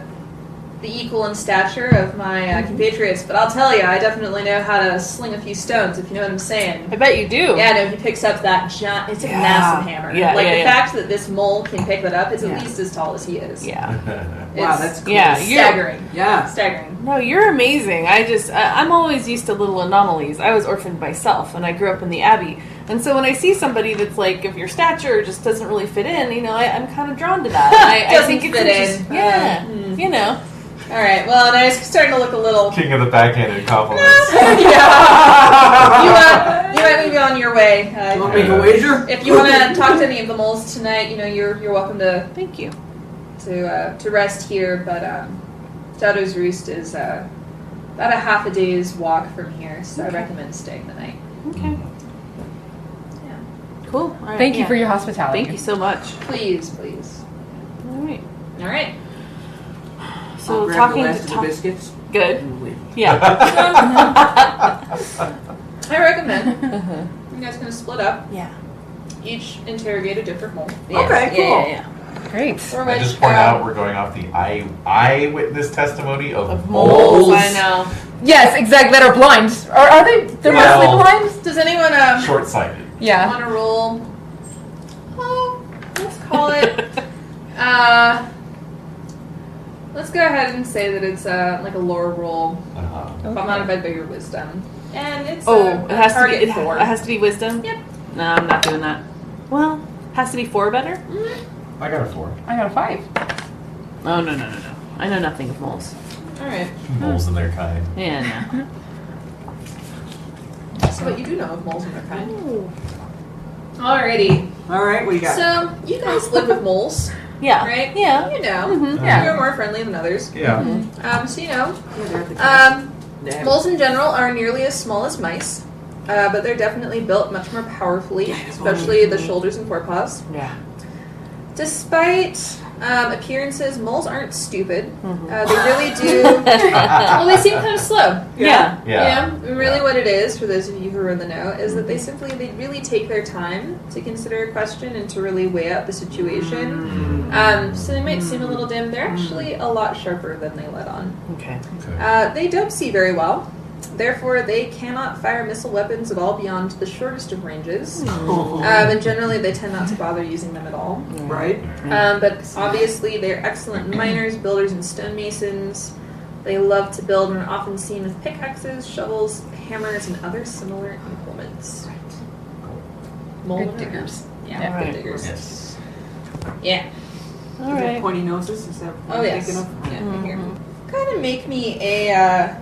S3: equal in stature of my compatriots, but I'll tell you, I definitely know how to sling a few stones, if you know what I'm saying."
S4: I bet you do.
S3: Yeah, no, he picks up that giant, it's a massive hammer.
S4: Yeah,
S3: like, the
S4: yeah.
S3: fact that this mole can pick that up, it's at
S5: Yeah.
S3: least as tall as he is.
S4: Yeah.
S5: Wow,
S3: It's
S5: that's cool.
S4: Yeah, you're-
S3: staggering.
S5: Yeah.
S3: Staggering.
S4: No, you're amazing. I'm always used to little anomalies. I was orphaned myself, and I grew up in the Abbey. And so when I see somebody that's like of your stature just doesn't really fit in, I'm kind of drawn to that. And I
S3: Doesn't
S4: think it's
S3: fit in.
S4: interesting. Yeah,
S3: All right. Well, and I was starting to look a little.
S7: King of the backhanded compliments.
S3: You might move on your way.
S2: You want to make a wager?
S3: If you want to talk to any of the moles tonight, you're welcome to.
S4: Thank you.
S3: To rest here, but Shadow's Roost is about a half a day's walk from here, so I recommend staying the night.
S4: Okay.
S3: Yeah.
S4: Cool. All right,
S6: Thank you for your hospitality.
S4: Thank you so much.
S3: Please.
S4: All right.
S3: All right.
S4: So
S5: I'll grab
S4: talking
S5: the last
S4: to
S5: of the biscuits.
S4: Good.
S5: And leave.
S4: Yeah.
S3: I recommend you guys kind of split up.
S4: Yeah.
S3: Each interrogate a different mole.
S5: Okay, cool.
S4: Yeah.
S6: Great.
S3: For
S7: I
S3: which,
S7: just point out we're going off the eyewitness testimony of
S4: Moles. I know.
S6: Yes, exactly. That are blind. Are they? They're mostly blind.
S3: Does anyone
S7: Short-sighted.
S6: Yeah.
S3: want to roll? Oh, let's call it. Let's go ahead and say that it's like a lore roll,
S7: Uh-huh.
S3: modified by your wisdom, and it's
S4: It has to be.
S3: target 4.
S4: It has to be wisdom.
S3: Yep.
S4: No, I'm not doing that. Well, has to be 4 better.
S7: I got a 4.
S6: I got a 5.
S4: Oh no. I know nothing of moles.
S3: All right.
S7: Moles in their kind.
S4: Yeah. No.
S3: So what you do know of moles and their kind. Alrighty.
S5: All right, what do you got?
S3: So you guys live with moles,
S4: Yeah.
S3: right?
S4: Yeah.
S3: You know.
S4: Mhm.
S6: Yeah.
S3: You're more friendly than others.
S7: Yeah.
S3: So you know.
S5: Yeah, they're at the castle. Dad.
S3: Moles in general are nearly as small as mice, but they're definitely built much more powerfully, especially the shoulders and forepaws.
S4: Yeah.
S3: Despite appearances, moles aren't stupid. They really do. Well, they seem kind of slow.
S4: Yeah.
S7: Yeah.
S3: Really, what it is, for those of you who are in the know, is that they really take their time to consider a question and to really weigh out the situation. So they might seem a little dim. They're actually a lot sharper than they let on.
S4: Okay.
S3: They don't see very well. Therefore, they cannot fire missile weapons at all beyond the shortest of ranges. And generally, they tend not to bother using them at all.
S5: Right?
S3: But obviously, they're excellent miners, builders, and stonemasons. They love to build and are often seen with pickaxes, shovels, hammers, and other similar implements.
S6: Good diggers.
S3: Yeah,
S4: Right.
S3: good diggers.
S7: Yes.
S3: Yeah.
S4: All
S5: Do they have
S4: right.
S5: pointy noses? Is that what
S3: Oh,
S5: I'm
S3: yes.
S5: thinking of?
S3: Yeah, right here. Go ahead and make me a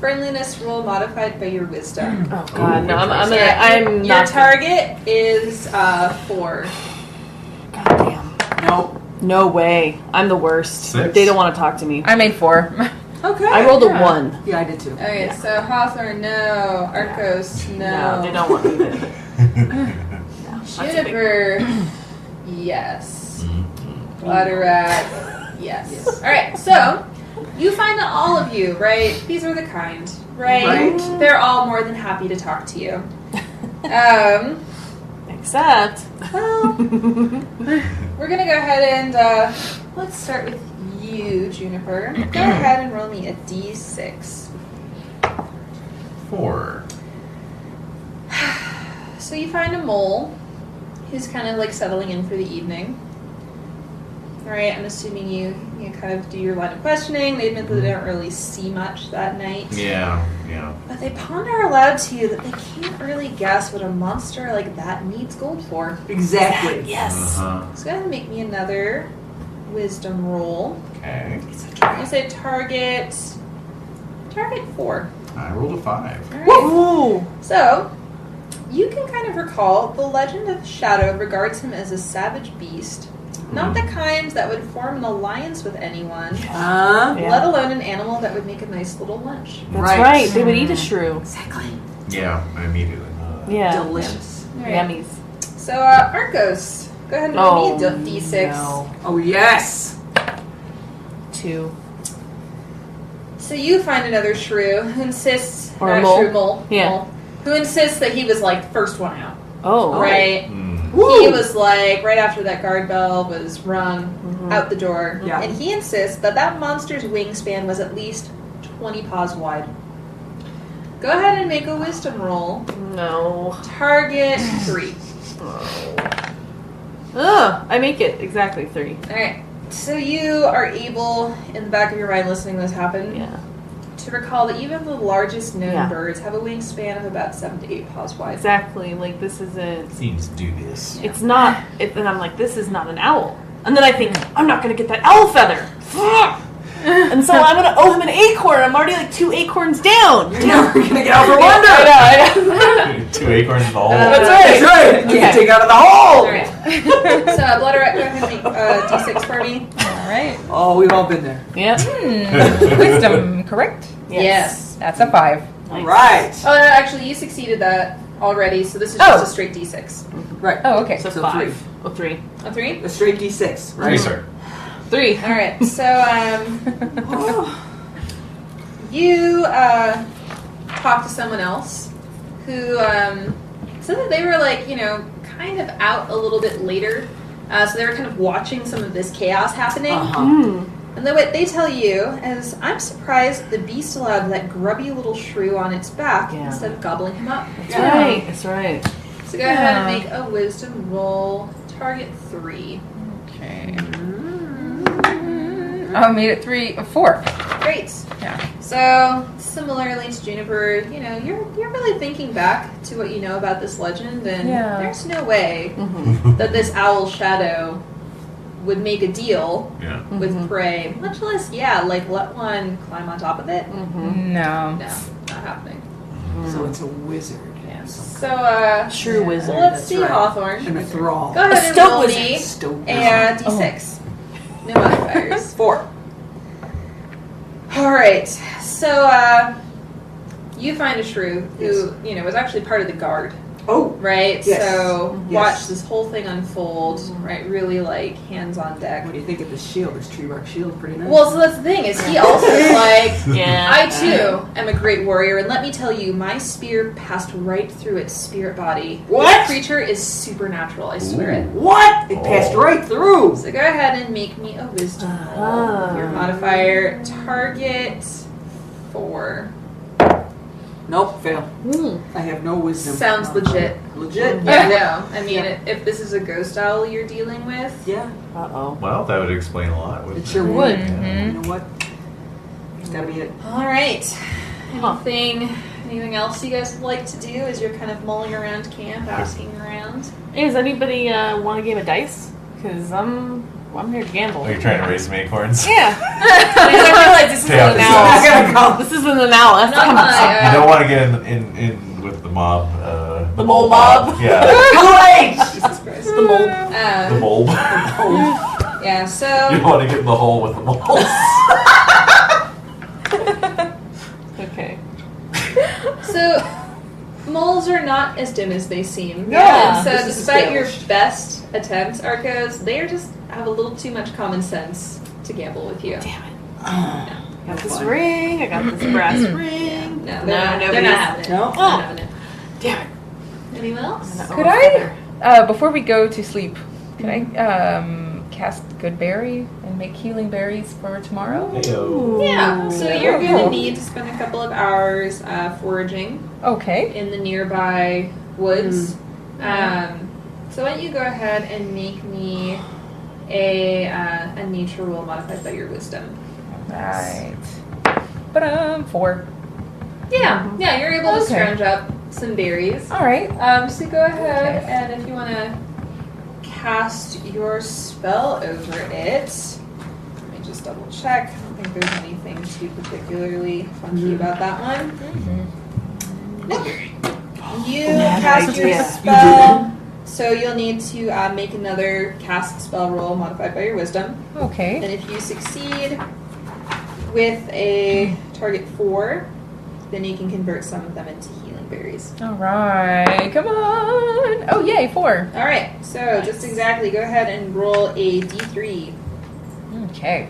S3: friendliness roll modified by your wisdom.
S4: Oh God, no! I'm
S3: Your
S4: not.
S3: target is 4.
S4: God damn.
S5: Nope.
S4: No way. I'm the worst.
S7: 6?
S4: They don't want to talk to me.
S6: I made 4.
S3: Okay.
S4: I rolled a 1.
S5: Yeah, I did too.
S3: Okay, so Hawthorne, no. Arcos, no.
S4: No, they don't want me to. No, that's a big-
S3: Juniper, yes. Bladderrat, yes. Alright, so you find that all of you, right? These are the kind, right?
S5: Right.
S3: They're all more than happy to talk to you.
S4: Except.
S3: Well, we're gonna go ahead and let's start with you, Juniper. Go ahead and roll me a d6.
S7: 4.
S3: So you find a mole who's kind of like settling in for the evening. Alright, I'm assuming you kind of do your line of questioning. They admit that they don't really see much that night.
S7: Yeah.
S3: But they ponder aloud to you that they can't really guess what a monster like that needs gold for.
S5: Exactly.
S4: Yes.
S7: Uh-huh.
S3: So go ahead and make me another wisdom roll.
S7: Okay.
S3: You say target 4.
S7: I rolled a 5.
S3: Alright.
S4: Ooh.
S3: So, you can kind of recall the legend of Shadow regards him as a savage beast, not the kind that would form an alliance with anyone,
S5: Huh?
S4: Yeah.
S3: let alone an animal that would make a nice little lunch.
S4: That's right. They would eat a shrew.
S3: Exactly.
S7: Yeah, immediately.
S4: Yeah.
S5: Delicious.
S3: Alright.
S4: Yummies.
S3: So, Arcos, go ahead and roll me a d6.
S4: No.
S5: Oh, yes.
S4: 2.
S3: So you find another shrew who insists,
S4: Or a mole.
S3: shrew, mole,
S4: Yeah.
S3: mole, who insists that he was like first one out,
S4: Oh.
S3: right? He was like, right after that guard bell was rung, out the door.
S5: Yeah.
S3: And he insists that that monster's wingspan was at least 20 paws wide. Go ahead and make a wisdom roll.
S4: No.
S3: Target 3.
S4: Ugh. I make it exactly 3.
S3: Alright. So you are able, in the back of your mind listening to this happen,
S4: Yeah.
S3: to recall that even the largest known
S4: Yeah.
S3: birds have a wingspan of about 7 to 8 paws wide.
S4: Exactly. Like this isn't.
S7: Seems dubious.
S4: It's not. And I'm like, this is not an owl. And then I think, I'm not gonna get that owl feather. Fuck! And so I'm gonna owe him an acorn. I'm already like 2 acorns down.
S5: You're never gonna get out from under.
S4: I know.
S7: 2 acorns in the hole.
S4: That's
S5: That's right. You can take out of the hole.
S3: Alright. So, Blooderette, go ahead and make D6 for me.
S6: All right.
S5: Oh, we've all been there.
S4: Yep.
S6: Wisdom, correct?
S3: Yes.
S6: That's a 5.
S5: All right.
S3: Oh, no, actually, you succeeded that already, so this is just a straight D6.
S5: Right.
S6: Oh, okay.
S4: So
S5: So
S4: 5.
S5: 3.
S4: Oh, 3.
S3: A 3?
S5: A straight D6. Right.
S7: 3, sir.
S4: 3.
S3: Alright, so, you talked to someone else who said that they were like, kind of out a little bit later. So they were kind of watching some of this chaos happening.
S5: Uh-huh.
S3: And then what they tell you is, I'm surprised the beast allowed that grubby little shrew on its back instead of gobbling him up.
S4: That's right. That's right.
S3: So go ahead and make a wisdom roll. Target 3.
S6: Okay. I made it 4.
S3: Great.
S6: Yeah.
S3: So, similarly to Juniper, you're really thinking back to what you know about this legend, and there's no way that this owl shadow would make a deal with prey, much less, let one climb on top of it.
S6: No.
S3: No, not happening.
S5: So it's a wizard.
S3: So,
S4: True wizard.
S3: let's see,
S5: right.
S3: Hawthorne.
S5: And a thrall.
S3: Go ahead and
S4: stoat
S3: roll
S4: wizard.
S3: me
S5: Stoat
S3: a
S5: wizard.
S3: D6. No modifiers.
S5: 4.
S3: Alright, so you find a shrew who, was actually part of the guard,
S5: Oh.
S3: right?
S5: Yes.
S3: So
S5: Yes.
S3: watch this whole thing unfold, right? Really like hands on deck.
S5: What do you think of this shield? This tree bark shield, pretty nice.
S3: Well, so that's the thing, is he also is like,
S4: Yeah.
S3: I too am a great warrior, and let me tell you, my spear passed right through its spirit body.
S5: What?
S3: This creature is supernatural, I swear it.
S5: What? It passed right through.
S3: So go ahead and make me a wisdom roll. Your modifier, target 4.
S5: Nope, fail. I have no wisdom.
S3: Sounds legit.
S5: Legit?
S3: Yeah, no. I mean, if this is a ghost owl you're dealing with,
S5: Yeah,
S4: Uh-oh.
S7: Well, that would explain a lot. wouldn't
S5: it sure
S7: it?
S5: would.
S6: Mhm.
S5: You know what? It's gotta be it.
S3: all right. Anything else you guys would like to do as you're kind of mulling around camp, asking around?
S4: Hey, does anybody want a game of dice? Because I'm here to gamble.
S7: Are you trying to raise some acorns?
S4: Yeah. Because I realize this is
S7: Pay off
S4: an
S7: the
S4: analysis. This is an analysis.
S3: Not my,
S7: You don't want to get in with the mob.
S4: The mole mob?
S7: Yeah.
S3: Jesus Christ.
S4: The mole.
S7: The bulb.
S3: Yeah,
S7: You
S3: so
S7: don't want to get in the hole with the moles.
S4: Okay.
S3: moles are not as dim as they seem.
S4: Yeah,
S3: And so
S5: this is
S3: despite your
S5: established.
S3: best attempts, Arcos, they are just have a little too much common sense to gamble with you.
S4: Damn it. I got this ring. I got this brass ring.
S3: No,
S4: No,
S3: they're not
S4: nobody's-
S3: having it.
S5: No?
S3: They're not having it.
S4: Damn it.
S3: Anyone else?
S6: Could I, before we go to sleep, could I cast Good Berry and make healing berries for tomorrow?
S7: Heyo.
S3: Yeah, so you're
S6: Cool.
S3: going to need to spend a couple of hours foraging
S6: Okay.
S3: in the nearby woods. So why don't you go ahead and make me a nature roll modified by your wisdom.
S6: Right. But 4.
S3: Yeah, you're able to
S6: Okay.
S3: scrounge up some berries.
S6: All right.
S3: So go ahead
S6: Okay.
S3: and if you want to cast your spell over it, let me just double check. I don't think there's anything too particularly funky about that one. Nope. You cast your
S4: idea.
S3: spell, so you'll need to make another cast spell roll modified by your wisdom.
S6: Okay.
S3: And if you succeed with a target 4, then you can convert some of them into healing berries.
S6: All right. Come on. Oh, yay, 4.
S3: All right, so just exactly, go ahead and roll a d3.
S6: Okay.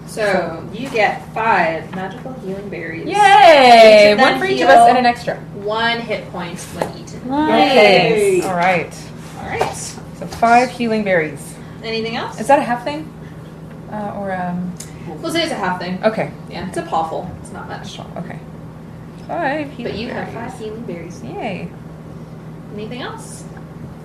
S3: So you get 5 magical healing berries.
S6: Yay!
S3: Each of them
S6: One for each of us
S3: heal
S6: and an extra.
S3: 1 hit point when eaten.
S6: Okay.
S5: Yay.
S6: All right.
S3: All right.
S6: So 5 healing berries.
S3: Anything else?
S6: Is that a half thing?
S3: We'll say it's a half thing.
S6: Okay.
S3: Yeah, it's a pawful. It's not much.
S6: Okay. 5 healing
S3: But you have
S6: berries.
S3: 5 healing berries.
S6: Yay.
S3: Anything else?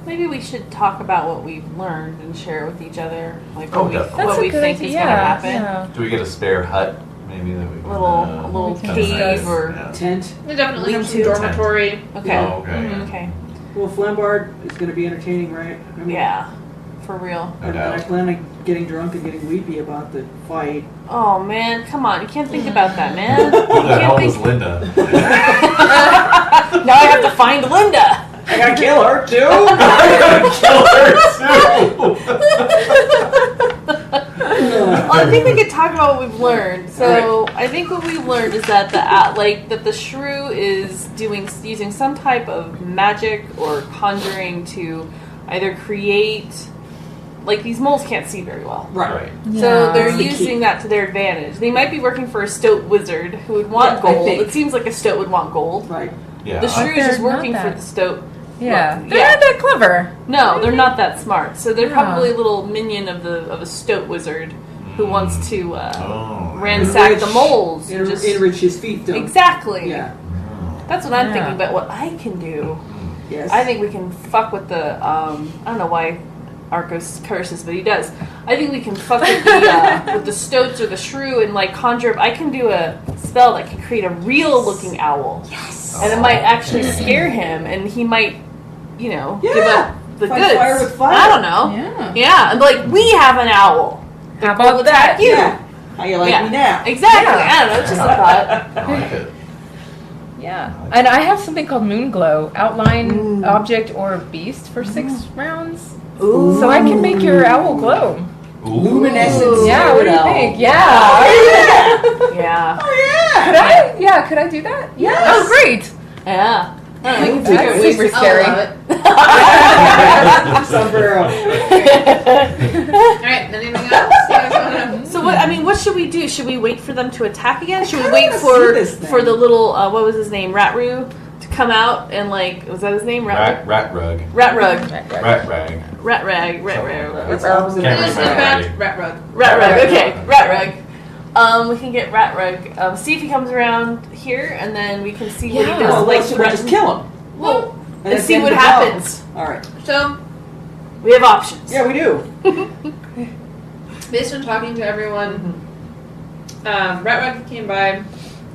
S4: Maybe we should talk about what we've learned and share with each other, like
S7: Oh,
S4: what we,
S7: definitely.
S4: what
S6: That's
S4: we
S6: a good
S4: think
S6: idea.
S4: is going to happen.
S6: Yeah.
S7: Do we get a spare hut? Maybe that we can.
S4: A little
S6: we can
S4: cave
S6: discuss.
S4: or
S7: Yeah.
S5: Tent.
S3: We definitely have some
S4: Lean-to.
S3: dormitory.
S4: okay.
S7: Oh, okay.
S3: Mhm.
S4: Okay.
S5: Well, Flambard is going to be entertaining, right? I mean,
S4: Yeah. For real.
S7: No
S2: And I
S7: doubt.
S2: plan on getting drunk and getting weepy about the fight.
S4: Oh man, come on! You can't think about that, man.
S7: Who
S4: You
S7: the hell
S4: can't
S7: was
S4: think.
S7: Linda?
S4: Now I have to find Linda.
S2: I gotta kill her too.
S4: Well, I think we could talk about what we've learned. So I think what we've learned is that the shrew is using some type of magic or conjuring to either create. Like, these moles can't see very well.
S7: Right.
S4: So they're
S2: That's the
S4: using
S2: key.
S4: that to their advantage. They might be working for a stoat wizard who would want
S2: Yeah, I
S4: gold.
S2: think.
S4: It seems like a stoat would want gold.
S2: Right.
S7: Yeah.
S4: The shrew is
S6: they're
S4: just
S6: not
S4: working for
S6: that.
S4: the stoat.
S6: Yeah.
S4: Look,
S6: They're not that clever.
S4: No, they're not that smart. So they're
S6: Yeah.
S4: probably a little minion of a stoat wizard who wants to
S7: Oh.
S4: ransack the
S2: Enrich-
S4: moles. and just-
S2: Enrich his fiefdom.
S4: Exactly.
S2: Yeah.
S4: That's what I'm
S6: Yeah.
S4: thinking. But what I can do,
S2: Yes.
S4: I think we can fuck with the. I don't know why Arcos curses, but he does. I think we can fuck with the stoats or the shrew and like conjure up. I can do a spell that can create a real looking owl. Yes. And it might actually scare him, and he might, give up the
S2: Fight
S4: goods.
S2: fire with fire.
S4: I don't know.
S6: Yeah.
S4: Yeah, and like we have an owl.
S6: How
S4: We'll
S6: about
S4: attack
S6: that?
S4: you.
S2: Yeah. How you like
S4: Yeah.
S2: me now?
S4: Exactly.
S6: Yeah.
S4: I don't know. It's just a thought.
S7: I like it.
S6: Yeah. And I have something called Moon Glow. Outline object or beast for 6 rounds.
S4: Ooh.
S6: So I can make your owl glow.
S7: Ooh.
S2: Luminescence.
S6: Yeah, what do you
S2: owl.
S6: think? Yeah.
S4: Yeah.
S2: Oh yeah.
S6: Could I? Yeah, could I do that?
S2: Yes.
S6: Oh, great.
S4: Yeah. I don't know, we can
S6: That's
S4: figure ways
S6: super
S4: to-
S6: scary.
S4: I'll allow it.
S2: Sombrero.
S3: Alright, anything else? You guys wanna-
S4: So what should we do? Should we wait for them to attack again? Should we
S2: kinda
S4: wait
S2: wanna
S4: for
S2: see this thing.
S4: the little what was his name, Ratroo, to come out and like was that his name?
S7: Rat rug.
S4: Ratrug.
S7: Rat rag.
S4: Ratrag.
S2: It's opposite.
S7: Can't
S3: Just
S7: remember.
S3: rat rug.
S4: Ratrug. Okay, Ratrug. We can get Ratrug. See if he comes around here, and then we can see what he
S6: Yeah.
S4: does.
S2: Well,
S4: Like,
S2: let's just kill him.
S4: well, and
S2: that's
S4: see
S2: the end
S4: what
S2: of the battle.
S4: happens.
S2: All right.
S3: So,
S4: We have options.
S2: Yeah, we do.
S3: based on talking to everyone, Rat Rug came by. It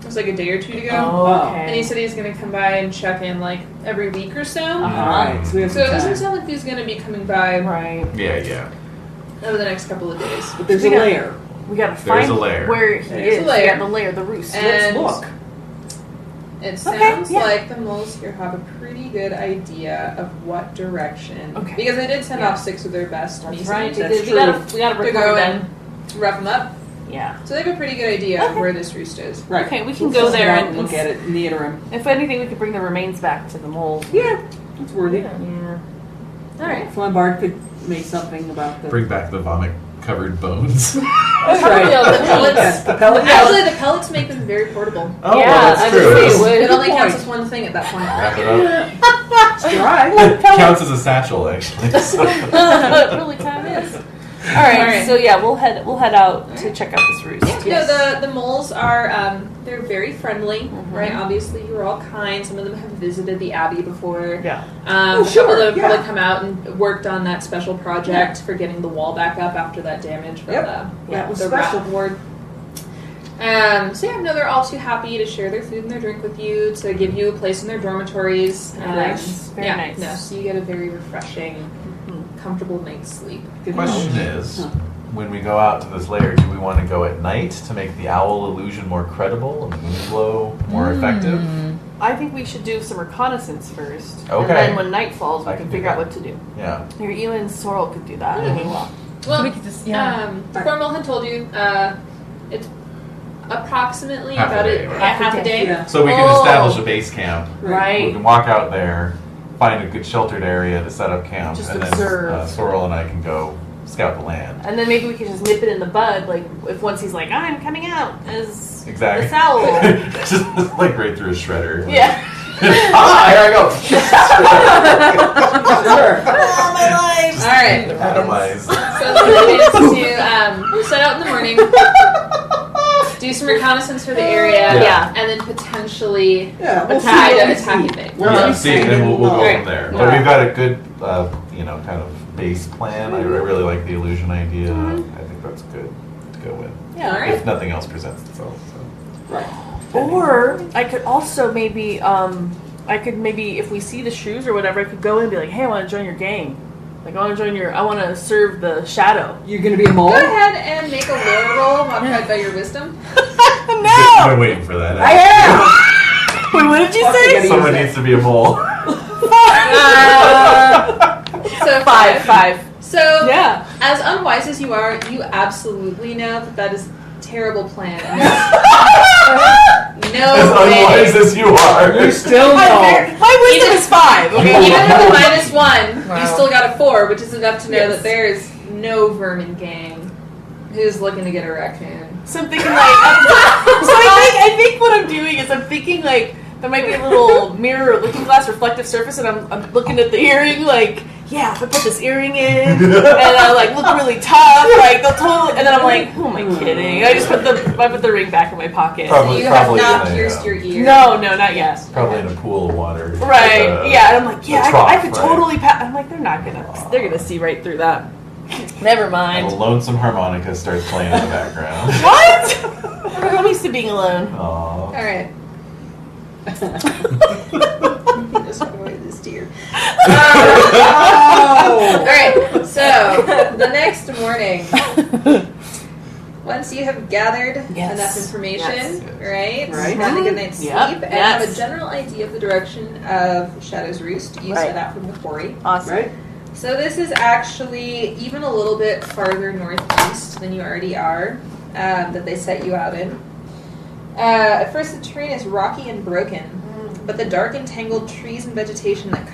S3: was like a day or two ago.
S4: Oh,
S3: And he said he's going to come by and check in like every week or so.
S2: All right. So we have
S3: So it
S2: some
S3: doesn't
S2: time.
S3: sound like he's going to be coming by
S4: Right.
S7: Yeah.
S3: over the next couple of days.
S2: But there's
S4: We
S2: a
S4: got-
S2: layer.
S4: We gotta
S7: There's
S4: find
S7: a lair.
S4: where he
S3: There's
S4: is.
S3: a lair.
S4: Yeah, the lair, the roost.
S3: And-
S2: Let's look.
S3: It
S4: Okay,
S3: sounds
S4: yeah.
S3: like the moles here have a pretty good idea of what direction.
S4: Okay.
S3: Because they did send
S4: Yeah.
S3: off 6 of their best
S4: That's
S3: Mason
S4: right.
S3: to
S4: We
S2: That's
S4: gotta
S2: true.
S4: we gotta
S3: go
S4: record them.
S3: and rough them up.
S4: Yeah.
S3: So they have a pretty good idea of where this roost is.
S2: Right.
S4: Okay, we can
S2: We'll
S4: go
S2: suss it
S4: there
S2: out
S4: and
S2: look at it in the interim.
S4: If anything, we could bring the remains back to the mold.
S2: Yeah, it's worthy.
S4: Yeah. All right.
S2: Flambard could make something about the.
S7: Bring back the vomit-covered bones.
S2: That's right.
S3: Yeah, the pellets.
S2: Yes, the pellet.
S3: Actually, the pellets make them very portable.
S7: Oh,
S4: Yeah,
S7: well, that's
S4: I
S7: true.
S4: would say it would.
S3: It only
S2: Good
S3: counts
S2: point.
S3: as one thing at that point.
S7: Wrap it up.
S2: Right.
S7: Counts as a satchel, actually. So.
S4: It really kind of is. All right,
S3: All right.
S4: so yeah, we'll head out to check out this roost.
S3: Yeah, the moles are they're very friendly, right? Obviously, you're all kind. Some of them have visited the abbey before.
S4: Yeah.
S2: Oh,
S3: A couple
S2: sure,
S3: of them
S2: yeah.
S3: probably come out and worked on that special project for getting the wall back up after that damage from
S2: Yep. That was
S3: the
S2: special.
S3: rat ward. So yeah, no, they're all too happy to share their food and their drink with you, to give you a place in their dormitories.
S4: Nice. Very
S3: yeah,
S4: nice.
S3: No, so you get a very refreshing, comfortable night's sleep.
S2: Good
S7: Question
S2: knowledge.
S7: is,
S2: Huh.
S7: when we go out to this lair, do we want to go at night to make the owl illusion more credible and the moon glow more effective?
S4: I think we should do some reconnaissance first.
S7: Okay.
S4: And then when night falls, we
S7: I
S4: can
S7: can do
S4: figure out
S7: that.
S4: what to do.
S7: Yeah.
S4: Here, you and Sorrel could do that. I mean, well.
S3: Well,
S6: we could just, yeah.
S3: Cornwall had told you it's approximately
S7: Half a
S3: about
S7: day, right?
S3: half a day.
S2: Yeah.
S7: So we can
S4: Oh.
S7: establish a base camp.
S4: Right.
S7: We can walk out there, find a good sheltered area to set up camp,
S4: Just
S7: and
S4: observe.
S7: then Sorrel and I can go scout the land.
S4: And then maybe we can just nip it in the bud, like if once he's like, I'm coming out as
S7: Exactly.
S4: this owl.
S7: Just like right through a shredder.
S4: Yeah.
S7: Ah, here I go.
S2: Sure.
S4: Oh, my life.
S3: All right.
S7: Atomize.
S3: So the plan is to set out in the morning, do some reconnaissance for the area,
S4: Yeah.
S3: and then potentially
S2: Yeah, we'll
S3: try
S2: see
S3: to
S2: what we
S3: attack
S2: see.
S3: it big.
S2: We'll
S7: Yeah,
S2: see,
S7: see, and we'll go
S3: Alright.
S7: from there. But
S3: Alright.
S7: we've got a good, kind of base plan. I really like the illusion idea. I think that's good to go with.
S4: Yeah.
S3: All right.
S7: If nothing else presents itself. So.
S2: Right.
S4: Or I could also maybe, if we see the shoes or whatever, I could go in and be like, hey, I want to join your gang. Like, I want to serve the shadow.
S5: You're gonna be a mole?
S3: Go ahead and make a lore roll modified by your wisdom.
S7: I've been waiting for that.
S5: I am!
S4: Wait, what did you
S5: Fuck, I
S4: say?
S5: gotta
S7: Someone
S5: use
S7: needs to be a mole.
S3: So
S4: Five.
S3: So,
S4: Yeah.
S3: as unwise as you are, you absolutely know that is a terrible plan. And no
S7: As
S3: way.
S7: unwise as you are.
S5: You still know.
S4: My wisdom is 5. Okay.
S3: Even with a -1,
S6: Wow.
S3: you still got a 4, which is enough to know
S4: Yes.
S3: that there is no vermin gang who's looking to get a raccoon.
S4: So I'm thinking like, I think what I'm doing is I'm thinking like there might be a little mirror or looking glass reflective surface, and I'm looking at the earring like, yeah, if I put this earring in, and I like look really tough, like they'll totally, and then I'm like, who am I kidding? I put the ring back in my pocket.
S7: Probably-
S3: You have
S7: probably
S3: not
S7: in a,
S3: pierced your ear.
S4: No, not yet.
S7: Probably in a pool of water.
S4: Right? Yeah, and I'm like, yeah,
S7: trough,
S4: I could
S7: right?
S4: totally. I'm like, they're gonna see right through that. Never
S7: And
S4: mind.
S7: a lonesome harmonica starts playing in the background.
S4: What? I'm used to being alone.
S7: Aww.
S3: All right. Just avoid this deer. All right. So the next morning, once you have gathered
S4: Yes.
S3: enough information, right?
S5: Right.
S3: Had a good night's sleep,
S4: Yep.
S3: and have a
S4: Yes.
S3: general idea of the direction of Shadow's Roost, you
S4: Right.
S3: set out from the quarry.
S4: Awesome.
S5: Right?
S3: So this is actually even a little bit farther northeast than you already are, that they set you out in. At first, the terrain is rocky and broken, but the dark and tangled trees and vegetation that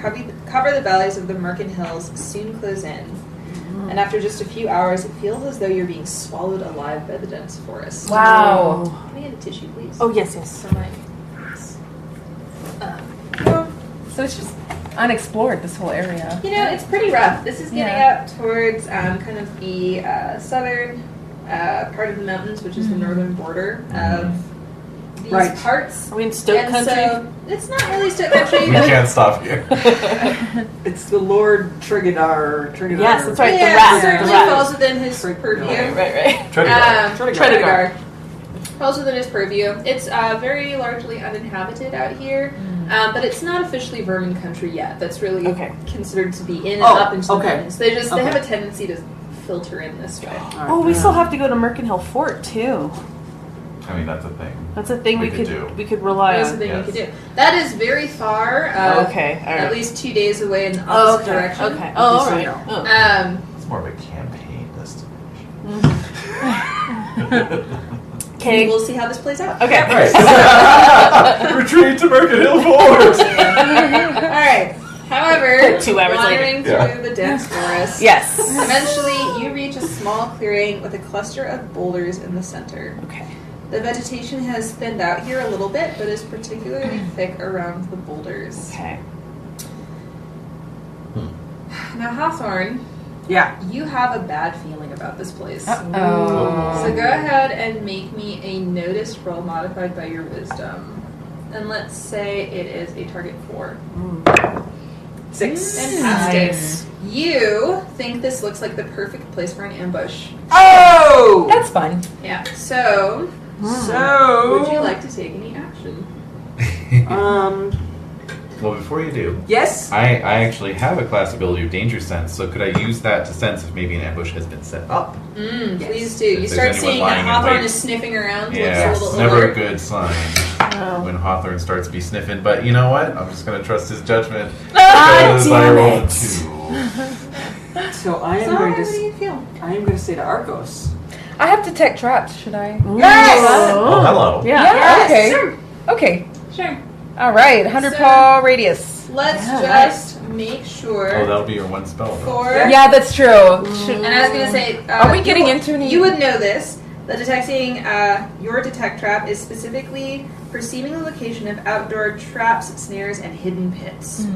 S3: cover the valleys of the Merkin Hills soon close in. And after just a few hours, it feels as though you're being swallowed alive by the dense forest.
S6: Wow.
S3: Can I get a tissue, please?
S4: Oh yes.
S3: So my...
S6: So it's just unexplored, this whole area.
S3: You know, it's pretty rough. This is getting
S6: Yeah.
S3: up towards kind of the southern part of the mountains, which is the northern border of these
S5: Right.
S3: parts.
S4: Are we in Stoke
S3: And
S4: Country?
S3: so it's not really Stoke Country.
S7: We can't stop here.
S5: It's the Lord Trigadar.
S4: Yes, that's right.
S3: Yeah,
S4: the rat.
S3: it certainly
S4: The rat.
S3: falls within his
S5: Right,
S3: purview.
S4: Right.
S3: Tredegar. Falls within his purview. It's very largely uninhabited out here, but it's not officially vermin country yet. That's really
S4: Okay.
S3: considered to be in and
S5: Oh,
S3: up into the
S5: okay.
S3: mountains. They have
S5: Okay.
S3: a tendency to filter in this way.
S4: Oh, we still have to go to Merkin Hill Fort too.
S7: I mean, that's a thing.
S4: That's a thing
S7: We
S4: we
S7: could
S4: could
S7: do.
S4: rely
S3: That's the
S4: on.
S3: thing
S7: Yes.
S3: you could do. That is very far.
S4: Okay, all right.
S3: At least 2 days away in the
S4: Oh,
S3: opposite
S4: okay.
S3: direction.
S4: Okay. Oh, all
S5: so
S4: right.
S5: no.
S4: Oh.
S7: It's more of a campaign destination.
S4: Okay.
S3: We'll see how this plays out.
S4: Okay.
S7: Right. Retreat to Merkin Hill Fort!
S3: All right. However,
S4: 2 hours
S3: wandering
S7: later. Yeah.
S3: through the dense forest,
S4: Yes.
S3: eventually you reach a small clearing with a cluster of boulders in the center.
S4: Okay.
S3: The vegetation has thinned out here a little bit, but is particularly thick around the boulders.
S4: Okay.
S3: Now, Hawthorne,
S5: Yeah.
S3: you have a bad feeling about this place.
S6: Oh.
S3: So go ahead and make me a notice roll modified by your wisdom. And let's say it is a target 4.
S5: 6.
S3: Fantastic.
S6: Nice.
S3: You think this looks like the perfect place for an ambush.
S5: Oh!
S6: That's fun.
S3: Yeah. So,
S5: So.
S3: would you like to take any action?
S7: Well, before you do,
S5: Yes?
S7: I actually have a class ability of Danger Sense, so could I use that to sense if maybe an ambush has been set up?
S5: Yes.
S3: Please do.
S7: If
S3: You
S7: there's
S3: start
S7: anyone
S3: seeing that
S7: lying in
S3: Hawthorne
S7: wait.
S3: is sniffing around.
S7: Yeah,
S3: Looks
S7: it's
S3: a little
S7: never a
S3: alert.
S7: good sign
S4: Oh.
S7: when Hawthorne starts to be sniffing, but you know what? I'm just going to trust his judgment.
S4: Ah,
S7: Because I
S4: damn
S7: rolled a
S4: it.
S7: 2.
S5: So I am
S3: So,
S5: going
S3: how
S5: to.
S3: do you feel?
S5: I am going to say to Arcos.
S6: I have detect traps, should I?
S5: Yes!
S7: Oh, hello.
S4: Yeah.
S6: Yeah, okay.
S3: Sure.
S6: Okay.
S3: Sure.
S6: All right, 100
S3: So-
S6: paw radius.
S3: Let's
S4: Yeah,
S3: just make sure.
S7: Oh, that'll be your one spell. though.
S3: For
S6: Yeah, that's true.
S3: And I was gonna say,
S6: Are we getting into any-
S3: You would know this. That detecting your detect trap is specifically perceiving the location of outdoor traps, snares, and hidden pits.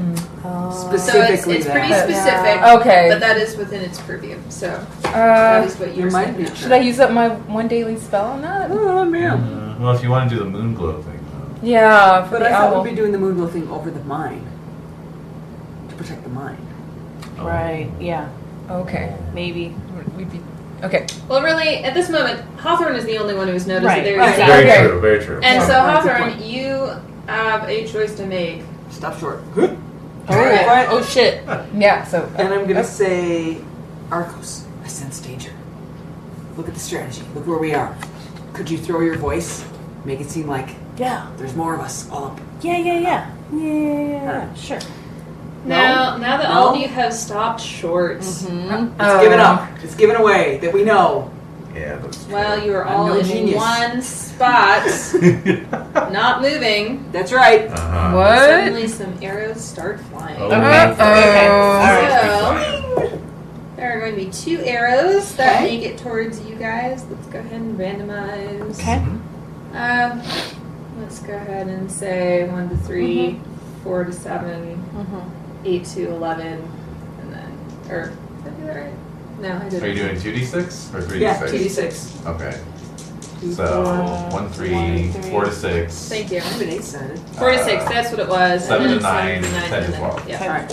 S4: Oh.
S3: So
S5: Specifically
S3: it's pretty
S5: that.
S3: specific.
S6: Okay.
S3: But that is within its purview. So that is what
S5: There
S3: you're
S5: might
S3: saying.
S5: be.
S6: Should I use up my one daily spell on that?
S5: Oh, man.
S7: Well, if you want to do the moon glow thing, though.
S6: Yeah, for
S5: But
S6: the
S5: I thought
S6: owl.
S5: we'd be doing the Moonglow thing over the mine. To protect the mine.
S4: Right. Yeah.
S6: Okay.
S4: Maybe.
S6: We'd be okay.
S3: Well, really, at this moment, Hawthorne is the only one who's noticed
S4: Right.
S3: that there
S5: Right.
S3: is.
S7: Very
S6: Okay.
S7: true, very true.
S3: And so,
S5: That's a good
S3: Hawthorne,
S5: point.
S3: you have a choice to make.
S5: Stop short.
S4: Oh shit.
S6: Yeah, so.
S5: And I'm gonna say, Arcos, I sense danger. Look at the strategy. Look where we are. Could you throw your voice? Make it seem like
S4: Yeah.
S5: there's more of us all up.
S4: Yeah. Sure.
S3: Now that
S5: No?
S3: all of you have stopped short,
S5: It's given up. It's given away that we know.
S7: Yeah, that's true.
S3: well, you are
S5: I'm
S3: all
S5: no
S3: in
S5: genius.
S3: one spot, not moving.
S5: That's right.
S7: Uh-huh.
S6: What?
S3: Suddenly, some arrows start flying.
S7: Oh,
S4: Okay.
S3: So, there are going to be 2 arrows that
S5: Okay.
S3: make it towards you guys. Let's go ahead and randomize.
S4: Okay.
S3: Let's go ahead and say 1 to 3, 4 to 7, 8 to 11, and then, or did I do that right? No, I didn't.
S7: Are you doing 2d6 or 3d6?
S5: Yeah, 2d6.
S7: Okay.
S3: 2,
S7: So 1, 3, 4 to 6.
S3: Thank you.
S5: I've been 8-sided.
S3: 4 to 6, that's what it was.
S7: 7
S3: and
S7: to
S3: then
S7: 9,
S3: 7 to 9,
S7: 10 to
S3: and then-
S7: 12.
S3: Yeah.
S5: Alright.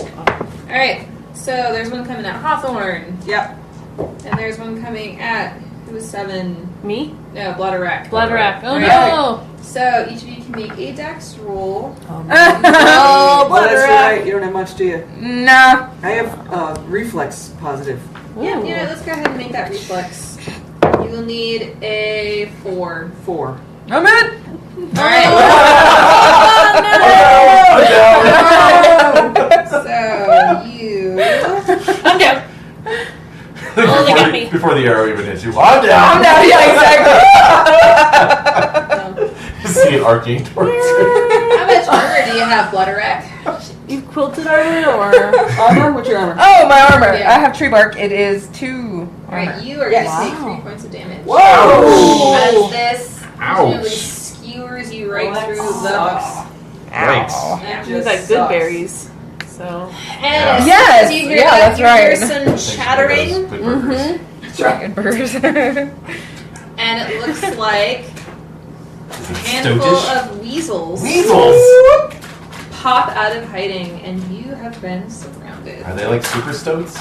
S3: Alright, so there's one coming at Hawthorne,
S5: Yep.
S3: and there's one coming at, who was 7?
S4: Me?
S3: No, Blooderack.
S4: Blooderack. Oh
S3: Alright.
S4: no!
S3: So each of you can make a dex roll.
S5: Oh, that's right. You don't have much, do you?
S6: Nah.
S5: I have reflex positive.
S3: Yeah, let's go ahead and make that reflex. You will need a 4.
S5: 4.
S6: I'm in.
S3: Alright. So you
S4: I'm down. Only got me.
S7: Before the arrow even hits you. I'm down!
S6: I'm down. Yeah, exactly.
S7: You see it arcing towards you.
S3: How much armor do you have, Blooderack?
S4: You quilted armor or?
S5: Armor? What's your armor?
S6: Oh, my armor.
S3: Yeah.
S6: I have tree bark. It is 2 armor.
S3: Alright, you are
S5: Yes.
S3: going to take
S4: Wow.
S3: 3 points of damage.
S5: Whoa!
S3: As this
S7: Ouch.
S3: really skewers you right
S5: Well, that
S3: through
S5: sucks.
S7: Right.
S3: Yeah.
S4: He's like good berries. So.
S3: And
S6: Yes,
S3: so you hear
S6: yeah,
S3: that,
S6: that's
S3: you
S6: right.
S3: hear some chattering,
S7: Good burgers.
S6: Dragon birds.
S3: and it looks like a handful
S7: Stoatish?
S3: of weasels
S7: Weasels!
S3: pop out of hiding, and you have been surrounded.
S7: Are they like super stoats?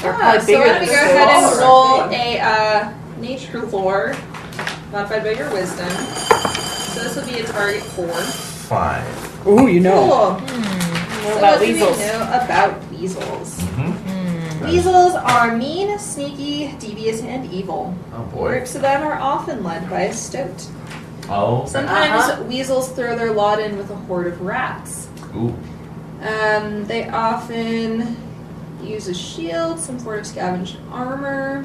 S4: They're
S3: So
S4: probably bigger
S3: why don't we
S4: than
S3: go
S4: us.
S3: ahead and
S5: Smaller,
S3: roll
S5: I think.
S3: a nature lore modified by your wisdom. So this will be a target 4.
S7: 5.
S5: Ooh, you know.
S3: Cool.
S4: What
S3: So
S4: about
S3: what
S4: weasels?
S3: do we know about weasels?
S7: Mm-hmm.
S3: Weasels are mean, sneaky, devious, and evil.
S7: Oh boy.
S3: Groups of them are often led by a stoat.
S7: Oh.
S3: Sometimes weasels throw their lot in with a horde of rats.
S7: Ooh.
S3: They often use a shield, some sort of scavenged armor.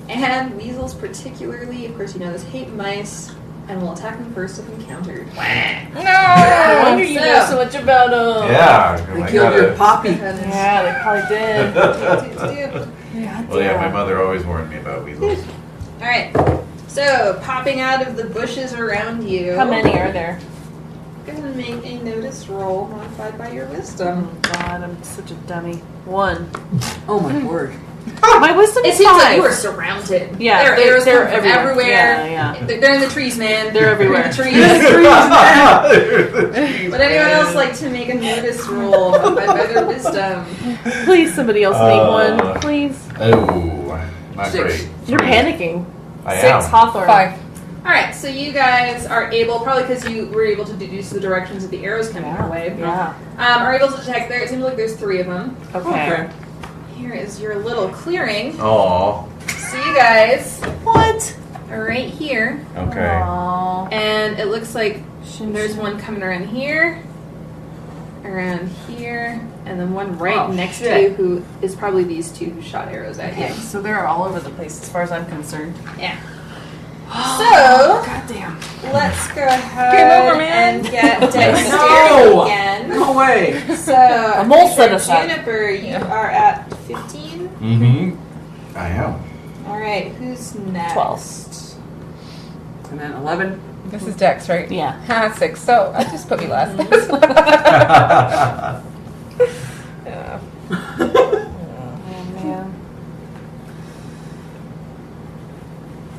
S3: And weasels particularly, of course you know this, hate mice and will attack them first if encountered.
S4: No wonder you
S3: So-
S4: know so much about them.
S7: Yeah.
S5: They
S7: I
S5: killed your
S7: gotta-
S5: poppy.
S4: Yeah, they probably did.
S7: Well, yeah, my mother always warned me about weasels.
S3: Alright, so popping out of the bushes around you.
S4: How many are there?
S3: Go ahead and make a notice roll modified by your
S4: Oh
S3: wisdom.
S4: God, I'm such a dummy. 1.
S5: Oh my word.
S4: My wisdom
S3: It
S4: is
S3: seems
S4: 5.
S3: like you are surrounded.
S4: Yeah,
S3: there are
S4: they're-
S3: arrows
S4: they're
S3: coming from
S4: everywhere.
S3: everywhere.
S4: Yeah.
S3: They're in the trees, man.
S4: They're everywhere.
S3: in the trees. Would anyone else like to make a notice roll modified by their wisdom?
S4: Please, somebody else make one. Please.
S7: Oh, not
S5: 6.
S7: great.
S4: You're
S7: 3.
S4: panicking.
S7: I
S4: 6,
S7: am.
S4: Hawthorne.
S6: 5.
S3: Alright, so you guys are able, probably because you were able to deduce the directions of the arrows coming your way,
S4: Yeah.
S3: are able to detect there. It seems like there's 3 of them.
S4: Okay.
S3: Here is your little clearing.
S7: Aw.
S3: So you guys
S4: What?
S3: are right here,
S7: Okay.
S4: Aww.
S3: and it looks like there's one coming around here, and then one right next to
S5: shit.
S3: you who is probably these 2 who shot arrows at
S4: Okay,
S3: you.
S4: so they're all over the place as far as I'm concerned.
S3: Yeah. So,
S4: Goddamn.
S3: let's go ahead
S6: Game over, man.
S3: and get dexterity
S5: No!
S3: again.
S5: No way.
S3: So,
S4: A mole set us up.
S3: Juniper, you are at 15.
S7: Mm-hmm. I am.
S3: Alright, who's next?
S4: 12.
S5: And then 11.
S6: This is Dex, right?
S4: Yeah.
S6: Ha, 6. So I just put me last. Yeah.
S4: Oh, man.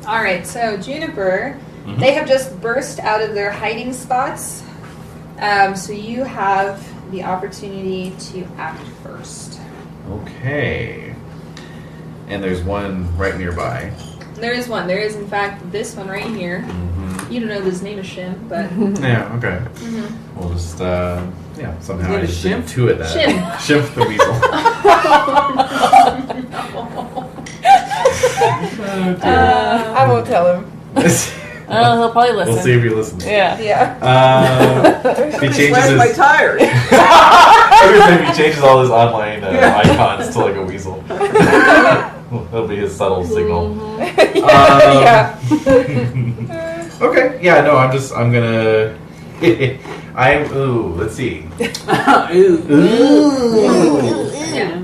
S3: Alright, so Juniper, they have just burst out of their hiding spots. So you have the opportunity to act first.
S7: Okay. And there's one right nearby.
S3: There is one. There is, in fact, this one right here.
S7: Mm-hmm.
S3: You don't know his name is Shim, but
S7: Yeah, okay. We'll just, somehow I
S5: His
S7: just
S5: name is
S7: intuit that. Shimp the weasel. Oh, dear.
S6: I won't tell him.
S4: Oh, he'll probably listen.
S7: We'll see if he listens.
S4: Yeah.
S6: Yeah.
S7: He changes
S5: Slashed my
S7: his.
S5: tires.
S7: He changes all his online icons to like a weasel. That'll be his subtle signal.
S6: Yeah.
S7: Okay. Yeah. No. I'm gonna. Let's see.
S3: yeah.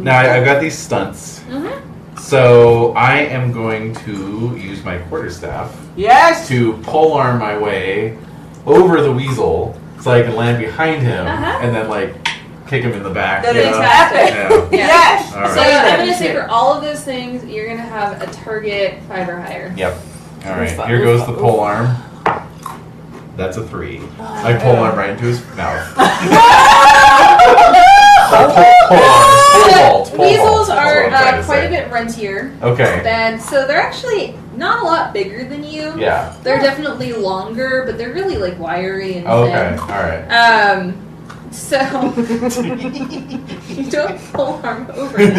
S7: Now I've got these stunts. So I am going to use my quarterstaff
S5: Yes.
S7: to polearm my way over the weasel so I can land behind him and then like kick him in the back.
S5: That
S7: you
S5: is
S7: know?
S5: epic.
S7: Yeah.
S5: Yes.
S7: All right.
S3: So I'm going to say for all of those things, you're going to have a target 5 or higher.
S7: Yep. All right. Here goes the polearm. That's a 3. I polearm right into his mouth. Pole vault.
S3: Weasels are quite a bit rentier.
S7: Okay.
S3: And so they're actually not a lot bigger than you.
S7: Yeah.
S3: They're definitely longer, but they're really like wiry and
S7: Okay.
S3: thin.
S7: All right.
S3: So you don't pull arm over him.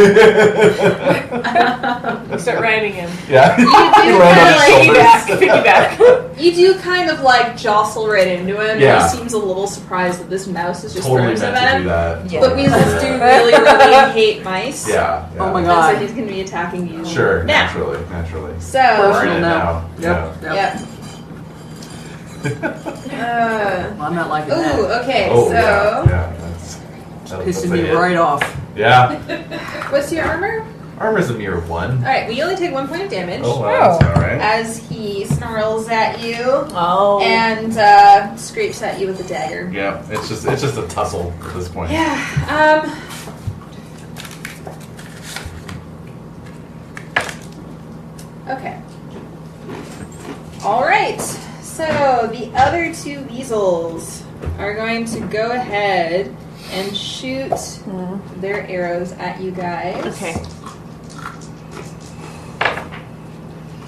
S4: Start riding him.
S7: Yeah.
S3: You do
S7: land on
S3: kind
S7: his
S3: of like
S4: Piggyback.
S3: you do kind of like jostle right into him.
S7: Yeah.
S3: He seems a little surprised that this mouse is just
S7: Totally
S3: throwing
S7: meant
S3: stuff
S7: to do
S3: at him.
S7: that.
S6: Yeah.
S3: But weasels do really hate mice.
S7: Yeah.
S5: Oh my
S3: And
S5: god.
S3: so he's going to be attacking you.
S7: Sure.
S3: Now.
S7: Naturally.
S3: So.
S7: Burn it
S5: now.
S7: now.
S5: Yep.
S3: Yep.
S5: I'm not liking that.
S3: Ooh. Okay.
S7: Oh
S3: so.
S7: yeah. That's
S5: Pissing
S7: a
S5: me
S7: hit.
S5: right off.
S7: Yeah.
S3: What's your armor?
S7: Armor's a mere 1.
S3: All right. We only take 1 point of damage.
S7: Oh, well, that's all right.
S3: As he snarls at you
S4: Oh.
S3: and scrapes at you with a dagger.
S7: Yeah. It's just a tussle at this point.
S3: Yeah. Okay. All right. So the other 2 weasels are going to go ahead and shoot their arrows at you guys.
S4: Okay.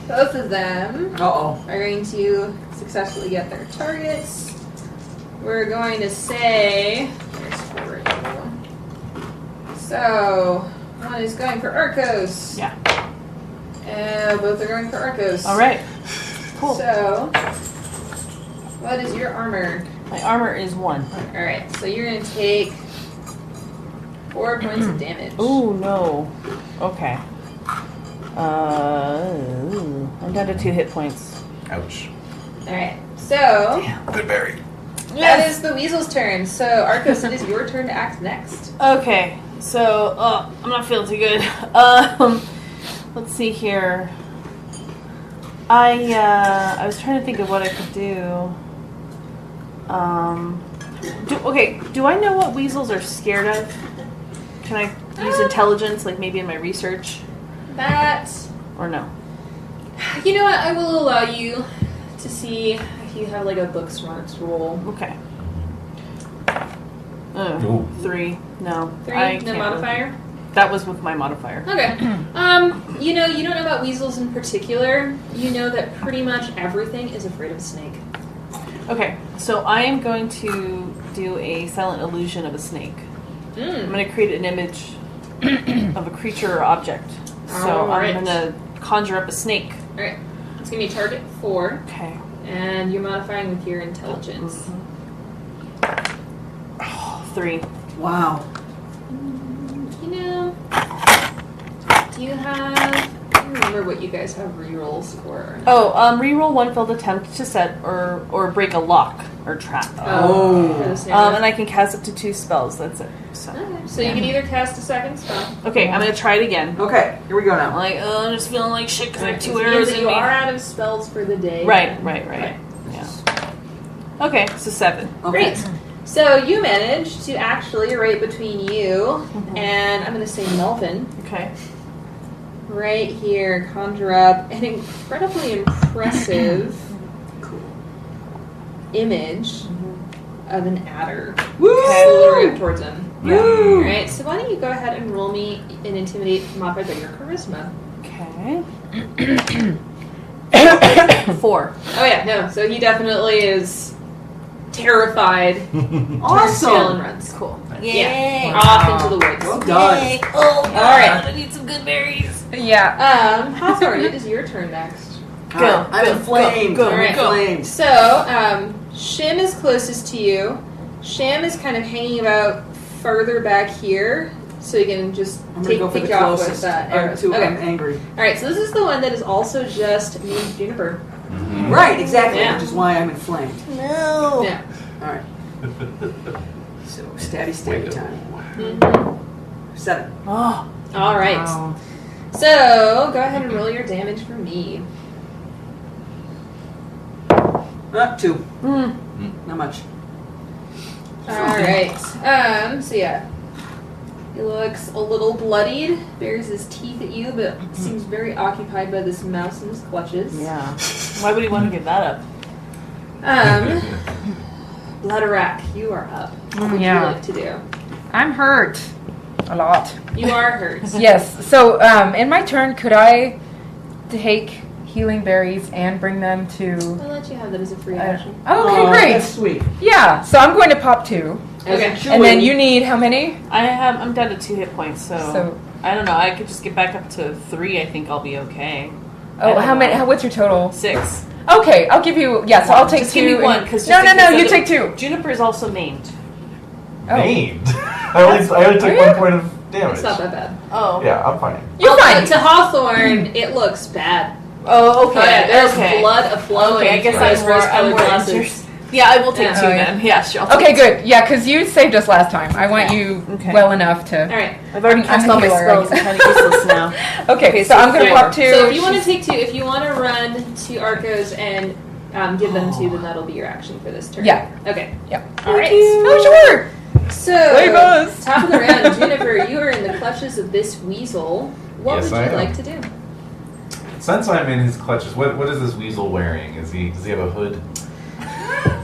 S3: Both of them
S5: Uh-oh.
S3: are going to successfully get their targets. We're going to say, here's 4 of you. So, one is going for Arcos.
S4: Yeah.
S3: And both are going for Arcos.
S4: All right. Cool.
S3: So, what is your armor?
S4: My armor is 1.
S3: Alright, so you're going to take 4 points of damage.
S4: Oh no. Okay. I'm down to 2 hit points.
S7: Ouch.
S3: Alright, so
S7: Good berry.
S3: that is the weasel's turn. So, Arcos, it is your turn to act next.
S4: Okay. So, I'm not feeling too good. Let's see here. I was trying to think of what I could do. Do I know what weasels are scared of? Can I use intelligence, like maybe in my research,
S3: That,
S4: or no?
S3: you know what, I will allow you to see if you have like a book smarts roll.
S4: Okay.
S7: Ooh.
S4: 3. No.
S3: 3,
S4: I
S3: no
S4: can't
S3: modifier?
S4: That was with my modifier.
S3: Okay. You know, you don't know about weasels in particular. You know that pretty much everything is afraid of a snake.
S4: Okay, so I am going to do a silent illusion of a snake. I'm going to create an image of a creature or object. So
S3: Alright.
S4: I'm going to conjure up a snake.
S3: Alright. It's going to be target 4,
S4: Okay.
S3: and you're modifying with your intelligence.
S4: 3.
S5: Wow.
S3: You know, do you have... I don't remember what you guys have rerolls for.
S4: Oh, reroll 1 failed attempt to set or break a lock or trap.
S5: Oh.
S3: For the snake.
S4: And I can cast up to 2 spells. That's it. So.
S3: Okay, so you can either cast a second spell.
S4: Okay, I'm going to try it again.
S5: Okay, here we go
S4: I'm
S5: now.
S4: like, I'm just feeling like shit because I have 2
S3: Which means
S4: arrows
S3: that
S4: in
S3: you
S4: me.
S3: are out of spells for the day.
S4: Right. Yeah. Okay, so 7.
S5: Okay.
S3: Great. So you manage to actually, right between you and I'm going to say Melvin,
S4: Okay.
S3: right here, conjure up an incredibly impressive image of an adder slithering up towards him.
S5: Woo!
S3: Alright, so why don't you go ahead and roll me an intimidate modified by your charisma.
S4: Okay. 4.
S3: Oh yeah, no. So he definitely is terrified.
S5: Awesome.
S3: Tail and runs.
S4: Cool.
S3: Yeah. Off into the woods.
S5: Well done.
S4: Oh,
S3: All right.
S4: I need some good berries.
S6: Yeah.
S3: Hawthorne, it is your turn next.
S4: Go,
S5: I'm
S4: go,
S5: inflamed.
S4: go,
S5: I'm
S3: go.
S5: inflamed.
S3: So, Shim is closest to you. Sham is kind of hanging about further back here, so you can just
S5: I'm
S3: take
S5: gonna go for the
S3: you off
S5: closest.
S3: with arrows.
S5: I'm
S3: Okay.
S5: angry.
S3: All right. So this is the one that is also just named Juniper.
S5: Right, exactly.
S3: Yeah.
S5: Which is why I'm inflamed.
S4: No.
S3: Yeah.
S5: All right. So stabby time.
S3: Mm-hmm.
S5: 7.
S4: Oh.
S3: All right.
S6: Wow.
S3: So go ahead and roll your damage for me.
S5: 2. Not much.
S3: All right. So yeah, he looks a little bloodied. Bares his teeth at you, but seems very occupied by this mouse in his clutches.
S4: Yeah. Why would he want to give that up?
S3: Bloodarack, you are up. What would you
S6: Yeah.
S3: like to do?
S6: I'm hurt. A lot.
S3: You are hurt.
S6: Yes. So, in my turn, could I take healing berries and bring them to...
S3: I'll let you have that as a free action.
S6: okay, great.
S5: That's sweet.
S6: Yeah. So I'm going to pop 2.
S3: Okay.
S6: And then you need how many?
S4: I'm down to 2 hit points,
S6: So-
S4: I don't know. I could just get back up to 3. I think I'll be okay.
S6: Oh,
S4: don't
S6: how many?
S4: know.
S6: What's your total?
S4: 6.
S6: Okay, I'll give you... Yeah, so I'll take
S4: Just
S6: 2.
S4: give me 1.
S6: and-
S4: Cause
S6: No, you take 2.
S4: Juniper is also named.
S6: Oh.
S7: Named. I only took 1 point of damage.
S3: It's not that bad.
S4: Oh.
S7: Yeah, I'm fine.
S6: You're
S3: Although
S6: fine.
S3: To Hawthorne, it looks bad.
S4: Oh,
S3: Oh, yeah, there's
S4: okay.
S3: blood a-flowing.
S4: Okay, I guess
S3: through
S4: I'm
S3: those
S4: more
S3: rose-colored glasses.
S4: interested. Yeah, I will take
S3: Yeah.
S4: 2
S6: Oh, yeah.
S4: then. Yeah, sure. I'll
S6: Okay,
S4: take
S6: good. Yeah, because you saved us last time. I want you
S4: Okay.
S6: well enough to...
S3: All right.
S4: 2. I've already cast
S6: I'm
S4: all my
S6: healer,
S4: spells. I'm kind of useless now.
S6: Okay, so I'm going to pop 2.
S3: So if you want to take 2, if you want to run to Arcos and give them 2, then that'll be your action for this turn.
S6: Yeah.
S3: Okay.
S6: Yeah.
S3: All right.
S6: Oh, sure.
S3: So,
S6: Labels.
S3: top of the round, Juniper, you are in the clutches of this weasel. What
S7: Yes,
S3: would
S7: I
S3: you
S7: am.
S3: like to do?
S7: Since I'm in his clutches, what is this weasel wearing? Does he have a hood?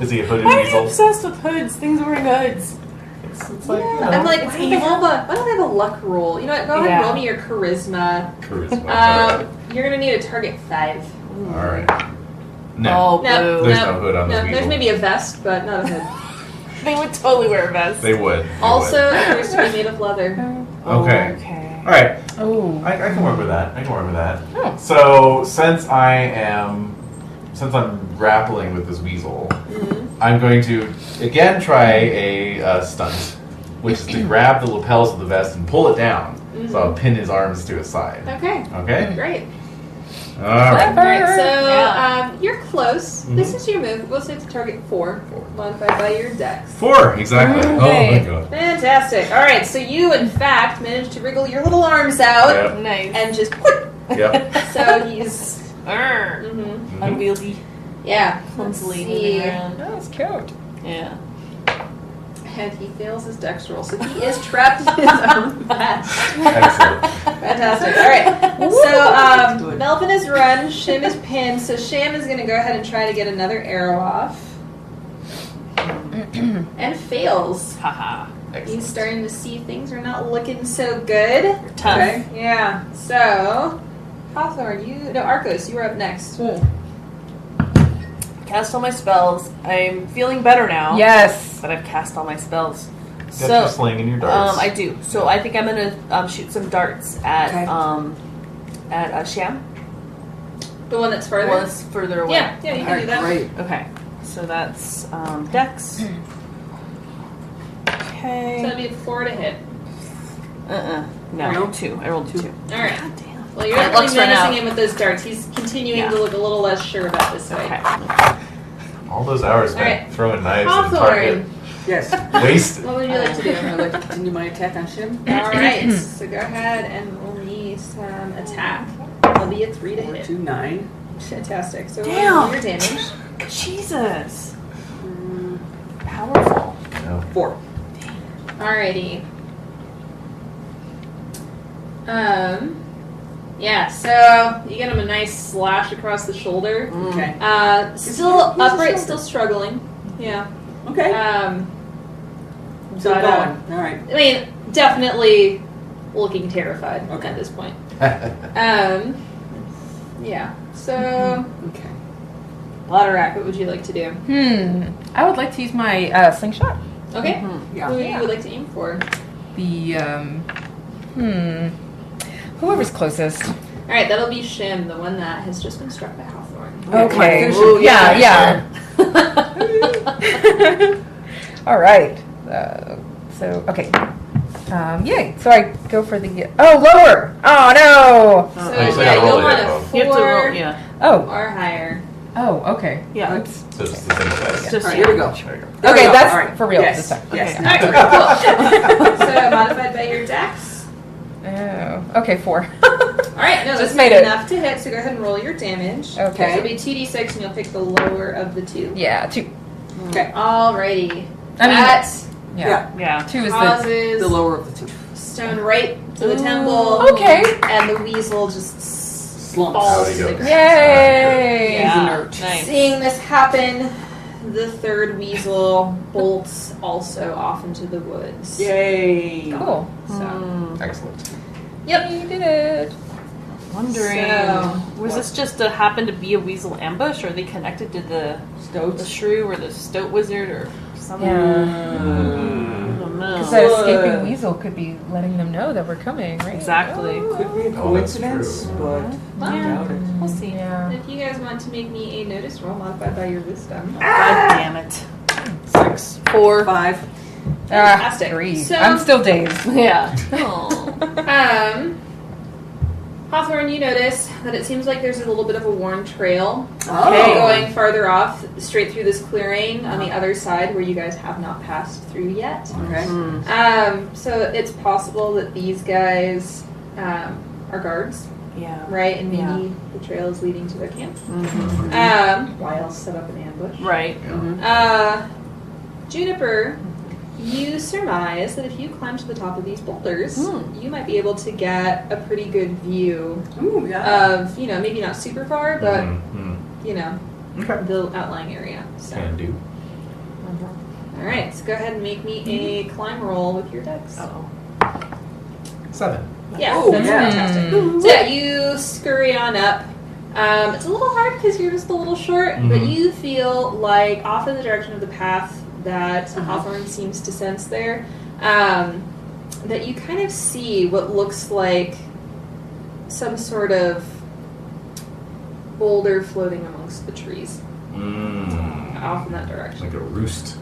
S7: Is he a hooded
S4: Why are you
S7: weasel?
S4: obsessed with hoods? Things are wearing hoods.
S7: It's like, you know,
S3: I'm like, why don't I have a luck roll? You know what? Go ahead and
S4: Yeah.
S3: roll me your charisma.
S7: charisma.
S3: You're going to need a target 5.
S7: All right. No.
S4: Oh,
S3: No,
S4: boo.
S7: There's no hood on this
S3: there's
S7: weasel.
S3: maybe a vest, but not a hood.
S4: They would totally wear a vest.
S7: They would.
S3: Also, it appears to be made of leather.
S7: Okay.
S4: Okay.
S7: All right.
S6: Oh.
S7: I can work with that.
S6: Oh.
S7: So since I'm grappling with this weasel, I'm going to again try a stunt, which is to grab the lapels of the vest and pull it down. So I'll pin his arms to his side.
S3: Okay,
S7: Okay.
S3: great.
S7: All right.
S3: Alright, so
S4: Yeah.
S3: you're close. This is your move. We'll say to target 4, modified by your dex.
S7: 4 exactly.
S6: Okay.
S7: Oh my god.
S3: Fantastic. Alright, so you in fact managed to wriggle your little arms out
S7: Yep.
S4: Nice.
S3: and just whoop.
S7: Yep.
S3: So he's
S4: Unwieldy.
S3: yeah.
S4: Clumsily
S3: Let's see.
S4: moving around.
S6: That's cute.
S4: Yeah.
S3: And he fails his dex roll, so he is trapped in his own vest.
S7: Excellent.
S3: Fantastic. All right. So
S5: Good.
S3: Melvin is run. Shim is pinned. So Sham is going to go ahead and try to get another arrow off, and fails.
S4: Haha.
S3: He's
S7: Excellent.
S3: starting to see things are not looking so good.
S4: Tough.
S3: Okay. Yeah. So Hawthorne, Arcos, you were up next.
S4: Cast all my spells. I'm feeling better now.
S6: Yes.
S4: But I've cast all my spells.
S7: Got your sling and your darts.
S4: I do. So I think I'm gonna shoot some darts at Sham.
S3: The one that's
S4: The
S3: further.
S4: one that's further away.
S3: Yeah, you
S5: All
S3: can do
S5: right,
S3: that.
S5: great.
S4: Okay. So that's Dex.
S3: So
S4: Okay.
S3: that'd be 4 to hit.
S4: No,
S5: No?
S4: 2. I rolled 2.
S3: All right.
S4: God damn.
S3: Well, you're
S4: My
S3: definitely
S4: luck's run
S3: menacing
S4: out.
S3: him with those darts. He's continuing
S4: Yeah.
S3: to look a little less sure about this fight.
S4: Okay.
S7: All those hours spent
S3: Alright.
S7: throwing knives and target
S3: Hawthorne,
S5: Yes.
S7: wasted.
S3: what would you like to do?
S5: I'd like to continue my attack on Shim.
S3: All right, so go ahead and roll me some attack. It'll be a 3 to
S5: 4,
S3: hit.
S5: 2, 9.
S3: Fantastic. So
S4: Damn.
S3: roll your damage.
S4: Jesus. Powerful.
S7: No.
S5: 4.
S3: Alrighty. Yeah. So you get him a nice slash across the shoulder.
S5: Okay.
S3: Still
S5: Here's the
S3: upright,
S5: shoulder.
S3: still struggling. Yeah.
S5: Okay. So
S3: but,
S5: going. All right.
S3: I mean, definitely looking terrified
S5: Okay.
S3: at this point. Yeah. So
S5: Okay.
S3: Lotterack, what would you like to do?
S6: I would like to use my slingshot.
S3: Okay.
S5: Yeah.
S3: Who you would like to aim for?
S6: The whoever's closest.
S3: All right, that'll be Shim, the one that has just been struck by Hawthorne.
S6: Okay.
S5: Ooh,
S6: Yeah. All right. Okay. Yay. So I go for the. Oh, lower. Oh no.
S3: So
S7: Actually,
S3: yeah,
S7: I gotta roll
S3: you'll
S7: it
S3: want
S7: above.
S3: a
S4: You have to
S3: 4
S4: roll, yeah.
S6: Oh.
S3: or higher.
S6: Oh. Okay.
S4: Yeah.
S6: Oops.
S7: So it's just the single dice.
S4: Just,
S5: All right, here we go.
S6: Okay,
S5: There we go.
S6: that's
S5: All right.
S6: for real
S5: Yes.
S6: this time.
S5: Yes.
S3: All right, cool. So modified by your dex.
S6: Oh. Okay. 4.
S3: All right, no,
S6: Just
S3: that's
S6: made it.
S3: enough to hit. So go ahead and roll your damage.
S6: Okay.
S3: So it'll be 2d6, and you'll pick the lower of the 2.
S6: Yeah. 2.
S5: Okay.
S3: Alrighty.
S6: I mean,
S3: That
S6: Yeah.
S4: Yeah.
S6: 2 is the.
S3: causes
S5: The lower of the two.
S3: stone right to the temple.
S6: Okay.
S3: And the weasel just
S5: Slumps.
S3: falls
S7: Out he
S3: to the
S7: goes.
S3: ground.
S6: Yay.
S4: Yeah. Nice.
S3: Seeing this happen, the third weasel bolts also off into the woods.
S5: Yay.
S6: Cool.
S3: So,
S7: Excellent.
S3: yep.
S6: You did it.
S4: Wondering,
S3: So-
S4: was this just a happen to be a weasel ambush, or are they connected to the
S5: Stoats.
S4: shrew or the stoat wizard or something?
S6: Yeah.
S4: I don't know.
S6: Because that escaping weasel could be letting them know that we're coming, right?
S4: Exactly.
S5: Could be a
S7: Oh, that's
S5: coincidence,
S7: true.
S5: but I doubt it.
S4: We'll see.
S6: Yeah.
S3: If you guys want to make me a notice roll modified by your wisdom.
S4: God damn it.
S5: 6.
S4: 4.
S5: 5.
S3: Fantastic.
S6: 3.
S3: So-
S6: I'm still dazed.
S4: Yeah. Oh.
S3: Hawthorne, you notice that it seems like there's a little bit of a worn trail
S5: Oh.
S3: going farther off, straight through this clearing on the other side where you guys have not passed through yet.
S5: Okay.
S3: So it's possible that these guys are guards,
S4: Yeah.
S3: right? And maybe
S4: Yeah.
S3: the trail is leading to their camp.
S4: Mm-hmm.
S3: Why else set up an ambush?
S4: Right.
S3: Juniper, you surmise that if you climb to the top of these boulders, you might be able to get a pretty good view
S5: Ooh, yeah.
S3: of, maybe not super far, but,
S7: Mm-hmm. Okay.
S3: the outlying area. So.
S7: Can do.
S3: All right, so go ahead and make me a climb roll with your dex.
S4: Oh.
S7: 7.
S3: Yeah,
S5: Oh,
S3: that's
S5: yeah.
S3: fantastic. So yeah, you scurry on up. It's a little hard because you're just a little short, but
S7: Mhm.
S3: you feel like off in the direction of the path that Hawthorne seems to sense there, that you kind of see what looks like some sort of boulder floating amongst the trees off in that direction.
S7: Like a roost.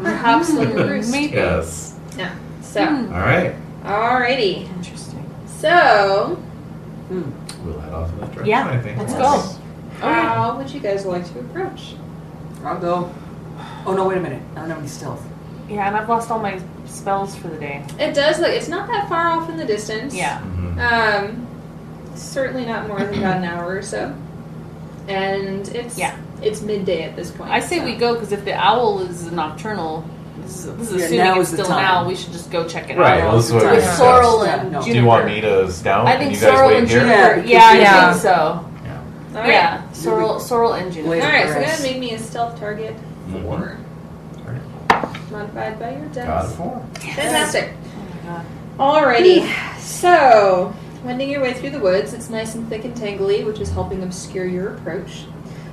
S3: Perhaps like a roost.
S4: Maybe.
S7: Yes.
S3: Yeah. So,
S7: All right.
S3: alrighty.
S4: Interesting.
S3: So,
S7: We'll head off in that direction,
S4: Yeah,
S7: I think.
S4: let's go.
S3: how would you guys like to approach?
S5: I'll go. Oh, no, wait a minute. I don't have any stealth.
S4: Yeah, and I've lost all my spells for the day.
S3: It does look, it's not that far off in the distance.
S4: Yeah.
S7: Mhm.
S3: Certainly not more than about an hour or so. And it's midday at this point.
S4: I say
S3: so.
S4: we go because if the owl is nocturnal, this is
S5: Yeah,
S4: assuming
S5: now
S4: it's
S5: is the
S4: still an
S5: time.
S4: owl, we should just go check it
S7: Right,
S4: out.
S7: well, this is what we
S4: With
S7: discussed.
S4: Sorrel
S5: Yeah,
S4: and
S5: no.
S4: Juniper.
S7: Do you want me to scout
S4: I
S7: and
S4: think
S7: you guys
S4: Sorrel
S7: wait
S4: and
S7: here?
S4: Juniper.
S5: Yeah,
S4: I
S6: yeah.
S4: think so.
S7: Yeah.
S3: All right.
S4: Yeah, Sorrel and Juniper.
S5: Wait.
S3: Alright, so go
S5: Yes.
S3: ahead and make me a stealth target 4. Modified by your dex.
S7: Got a 4.
S3: Fantastic.
S4: Oh my god.
S3: Alrighty, so wending your way through the woods, it's nice and thick and tangly, which is helping obscure your approach.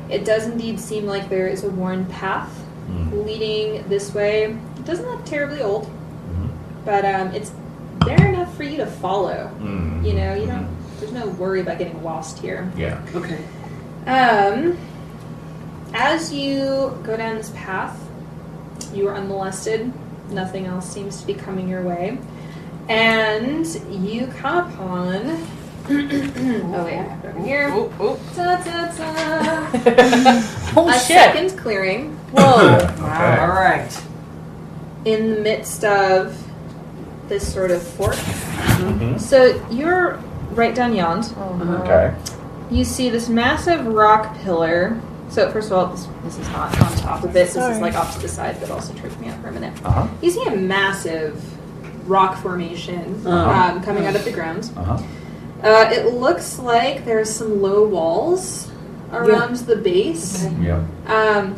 S3: It does indeed seem like there is a worn path leading this way. It doesn't look terribly old, but it's there enough for you to follow. You know, you don't. There's no worry about getting lost here.
S7: Yeah.
S5: Okay.
S3: As you go down this path, you are unmolested. Nothing else seems to be coming your way. And you come upon... oh, wait, I have it over here.
S4: Oop, oop.
S3: Ta-ta-ta.
S4: Oh
S3: A
S4: shit.
S3: second clearing
S4: Whoa.
S7: Okay.
S5: All right.
S3: in the midst of this sort of fork.
S7: Mhm.
S3: So you're right down yond.
S7: Okay.
S3: You see this massive rock pillar. So first of all, this is not on top of it. This is like off to the side, but also tripped me out for a minute.
S7: Uh-huh.
S3: You see a massive rock formation coming out of the ground.
S7: Uh-huh.
S3: It looks like there's some low walls around the base.
S7: Yeah.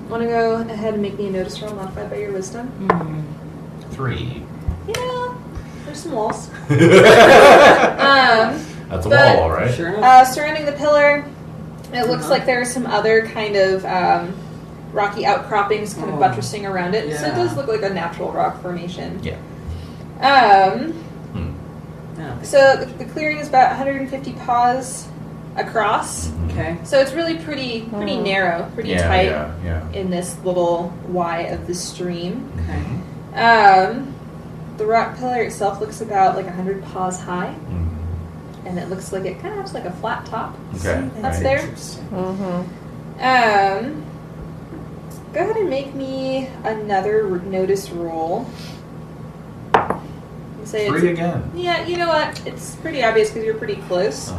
S3: Want to go ahead and make me a notice roll modified by your wisdom?
S7: 3.
S3: Yeah, there's some walls.
S7: That's a
S3: but-
S7: wall, all right.
S5: Sure enough.
S3: Surrounding the pillar, It looks like there are some other kind of rocky outcroppings kind of buttressing around it. So it does look like a natural rock formation.
S7: Yeah.
S3: So the clearing is about 150 paws across.
S5: Okay.
S3: So it's really pretty narrow, pretty tight in this little Y of the stream.
S5: Okay.
S3: The rock pillar itself looks about like 100 paws high. And it looks like it kind of has like a flat top up there. Go ahead and make me another notice roll. Say
S7: 3 again.
S3: Yeah, you know what? It's pretty obvious because you're pretty close.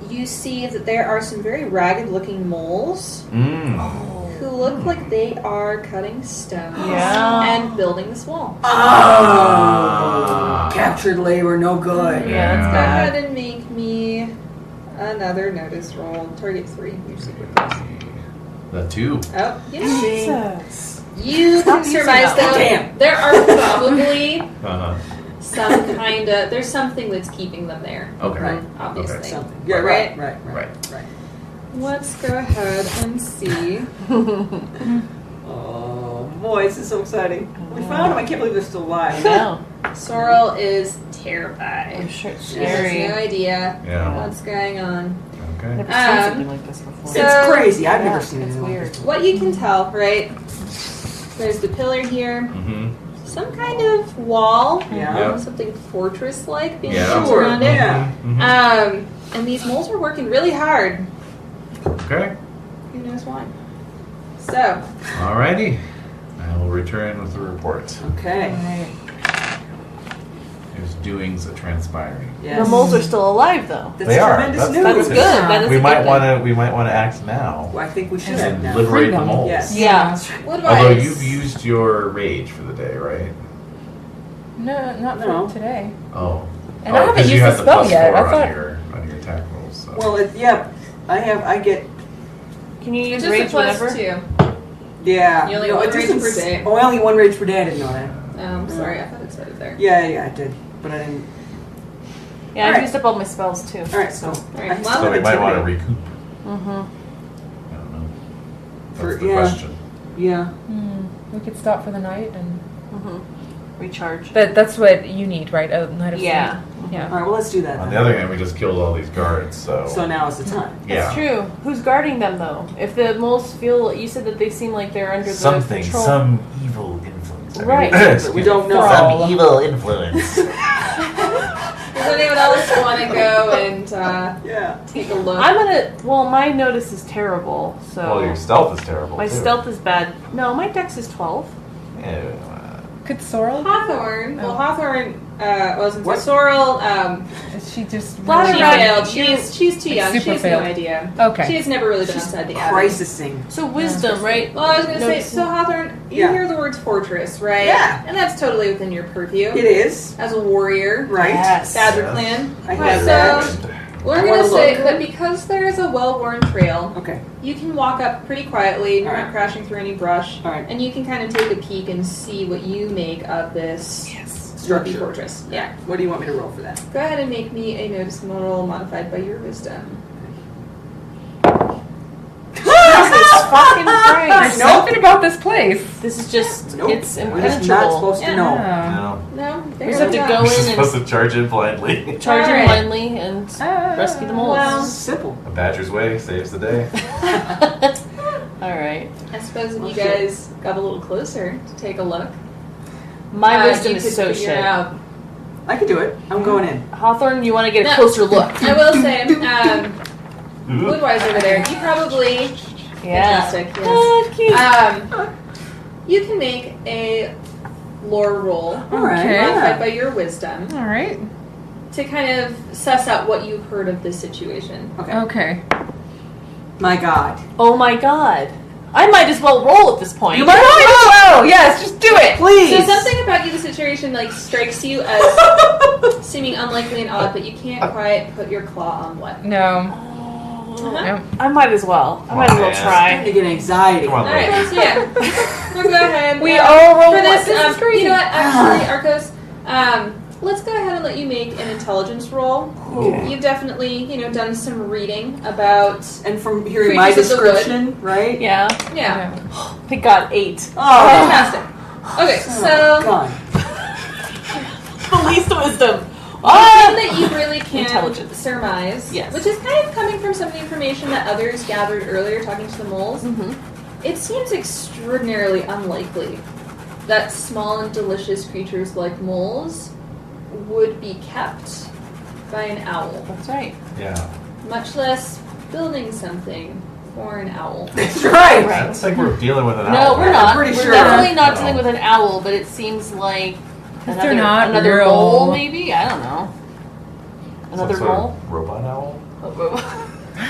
S3: You see that there are some very ragged-looking moles who look like they are cutting stones and building this wall.
S5: Captured labor, no good.
S3: Yeah, let's go ahead and make me another notice roll. Target 3. You're super close.
S7: The 2.
S3: Oh,
S4: Jesus.
S3: You can surmise though.
S5: Damn.
S3: There are probably some kind of. There's something that's keeping them there.
S7: Okay.
S3: Obviously.
S7: Okay.
S5: Something. Yeah, right.
S3: Let's go ahead and see.
S5: Oh boy, this is so exciting. We found him. I can't believe they're still alive.
S4: No.
S3: Sorrel is terrified.
S4: I'm sure it's
S3: She has
S4: scary.
S3: no idea
S7: Yeah.
S3: what's going on.
S7: Okay.
S4: Never seen something like this before.
S3: So-
S5: It's crazy. I've never seen
S4: It's
S5: anything like
S4: weird.
S5: this.
S3: What you can tell, right? There's the pillar here. Some kind of wall.
S5: Yeah.
S3: Something fortress-like being
S7: Yeah.
S3: built around it.
S5: Yeah.
S3: And these moles are working really hard.
S7: Okay.
S3: Who knows why? So,
S7: Alrighty. I will return with the report.
S5: Okay.
S7: There's doings transpiring.
S5: Yes.
S4: The moles are still alive, though.
S5: That's
S7: They are.
S5: tremendous
S7: That's-
S5: news.
S4: That's good. That is
S7: We
S4: a
S7: might
S4: good
S7: want
S4: thing.
S7: to. We might want to act now
S5: Well, I think we should have
S7: and
S5: now.
S7: liberate the
S6: Freedom.
S7: moles.
S5: Yes.
S4: Yeah.
S3: Woodwise.
S7: Although you've used your rage for the day, right?
S6: No, not
S5: No.
S6: for today.
S7: Oh.
S6: And I haven't
S7: 'cause you
S6: used
S7: had
S6: the
S7: the
S6: spell
S7: plus
S6: yet.
S7: 4
S6: I
S7: on
S6: thought-
S7: your attack rolls. So.
S5: Well, I get.
S4: Can you use
S3: Just a
S4: rage
S3: plus
S4: whenever?
S3: 2.
S5: Yeah.
S3: You only
S5: no,
S3: get
S5: it
S3: one rage
S5: doesn't
S3: per
S5: s-
S3: day.
S5: Oh, I only get 1 rage per day. I didn't know that.
S3: I'm sorry, I thought it started there.
S5: Yeah, I did, but I didn't.
S4: Yeah, I've
S5: Alright.
S4: used up all my spells too.
S5: All right, so
S3: Alright,
S5: I
S3: well-
S5: still
S7: So we
S5: have
S7: might want to
S5: intimidate.
S7: recoup.
S4: Mm-hmm.
S7: I don't know.
S5: For-
S7: That's the
S5: yeah.
S7: question.
S5: Yeah.
S6: We could stop for the night, and
S4: Recharge.
S6: that's what you need, right? A night of
S4: Yeah.
S6: sleep. Yeah.
S5: All right. Well, let's do that.
S7: On
S5: then.
S7: the other hand, we just killed all these guards, so.
S5: So now is the time.
S7: yeah.
S4: That's true. Who's guarding them though? If the moles feel, you said that they seem like they're under
S8: Something,
S4: the control.
S8: some evil influence.
S4: Right.
S5: But we don't know.
S8: Some evil influence.
S3: Does anyone else want to go and
S5: Yeah.
S3: take a look?
S4: I'm gonna. Well, my notice is terrible, so
S7: Well, your stealth is terrible.
S4: my
S7: too.
S4: stealth is bad. No, my dex is 12.
S7: Yeah.
S6: Could Sorrel?
S3: Hawthorne. Well,
S6: Oh.
S3: Hawthorne wasn't.
S5: What?
S3: Sorrel.
S6: Is she just
S4: Flatter
S3: She
S4: Right.
S3: failed. She's too
S6: Like
S3: young. She
S6: super
S3: has no
S6: failed.
S3: idea.
S6: Okay.
S3: She's never really been outside the abbey.
S5: Crisising.
S4: So wisdom, right?
S3: Well, I was going to say,
S4: Noticing-
S3: so Hawthorne, you
S5: Yeah.
S3: hear the words fortress, right?
S5: Yeah.
S3: And that's totally within your purview.
S5: It is
S3: As a warrior.
S5: right.
S4: Yes.
S3: Badger
S7: Yes.
S3: clan.
S5: I
S3: Right,
S5: have
S3: so
S5: that.
S3: we're
S5: I
S3: going to
S5: wanna
S3: say
S5: look.
S3: that because there is a well-worn trail,
S5: Okay.
S3: you can walk up pretty quietly. You're
S5: Alright.
S3: not crashing through any brush.
S5: All right.
S3: And you can kind of take a peek and see what you make of this
S5: Structure.
S3: fortress. Yeah.
S5: What do you want me to roll for that?
S3: Go ahead and make me a notice roll modified by your wisdom.
S4: Jesus fucking
S6: There's
S4: Christ.
S6: something about this place.
S4: This is just,
S5: Nope.
S4: it's
S5: We're just not
S4: impenetrable.
S5: supposed to
S3: Yeah.
S5: know.
S7: No.
S3: No,
S4: We just have to go
S7: We're just
S4: in
S7: supposed
S4: and
S7: to charge in blindly.
S4: charge
S3: Alright.
S4: him blindly and rescue the moles.
S3: Well-
S5: Simple.
S7: A badger's way saves the day.
S4: Alright.
S3: I suppose if
S5: Well,
S3: you
S5: shit.
S3: guys got a little closer to take a look,
S4: My wisdom
S3: you
S4: is
S3: could
S4: so
S3: figure
S4: shit.
S3: out.
S5: I can do it. I'm going in.
S4: Hawthorne, you want to get a
S3: No.
S4: closer look.
S3: I will say, Woodwise over there, you probably
S4: Yeah.
S3: fantastic. Yes.
S4: Ah, cute.
S3: You can make a lore roll
S5: All right.
S6: Okay.
S3: modified by your wisdom
S6: All right.
S3: to kind of suss out what you've heard of this situation.
S5: Okay.
S6: Okay.
S5: My God.
S4: Oh my god. I might as well roll at this point.
S6: You might as well. Yes, just do it.
S5: Please.
S3: So something about you, the situation, like strikes you as seeming unlikely and odd, but you can't quite put your claw on what.
S6: No.
S3: Uh-huh.
S4: I might as well. I might as well
S7: man.
S5: I'm
S4: try.
S5: to get anxiety.
S7: Come on,
S3: All right,
S7: ladies.
S3: so yeah, we'll go ahead.
S6: We all roll
S3: for this.
S6: This is crazy.
S3: You know what? Actually, Arcos, let's go ahead and let you make an intelligence roll.
S5: Okay.
S3: You've definitely, done some reading about.
S5: And from hearing my
S3: Creatures of the wood.
S5: description, right?
S4: Yeah.
S3: Yeah.
S4: I got 8.
S5: Oh,
S3: Fantastic. Okay, so
S5: God.
S4: The least wisdom.
S3: one thing that you really can
S4: Intelligence.
S3: surmise,
S4: Yes.
S3: which is kind of coming from some of the information that others gathered earlier talking to the moles, it seems extraordinarily unlikely that small and delicious creatures like moles would be kept by an owl,
S4: That's right.
S7: Yeah.
S3: much less building something for an owl.
S5: That's right.
S4: Right.
S7: It's like we're dealing with an
S4: No,
S7: owl.
S4: we're
S5: I'm
S4: not.
S5: pretty
S4: We're
S5: sure.
S4: definitely not
S7: No.
S4: dealing with an owl, but it seems like
S6: they're not
S4: another
S6: real.
S4: mole, maybe? I don't know. Another
S7: Some sort
S4: mole?
S7: of robot owl?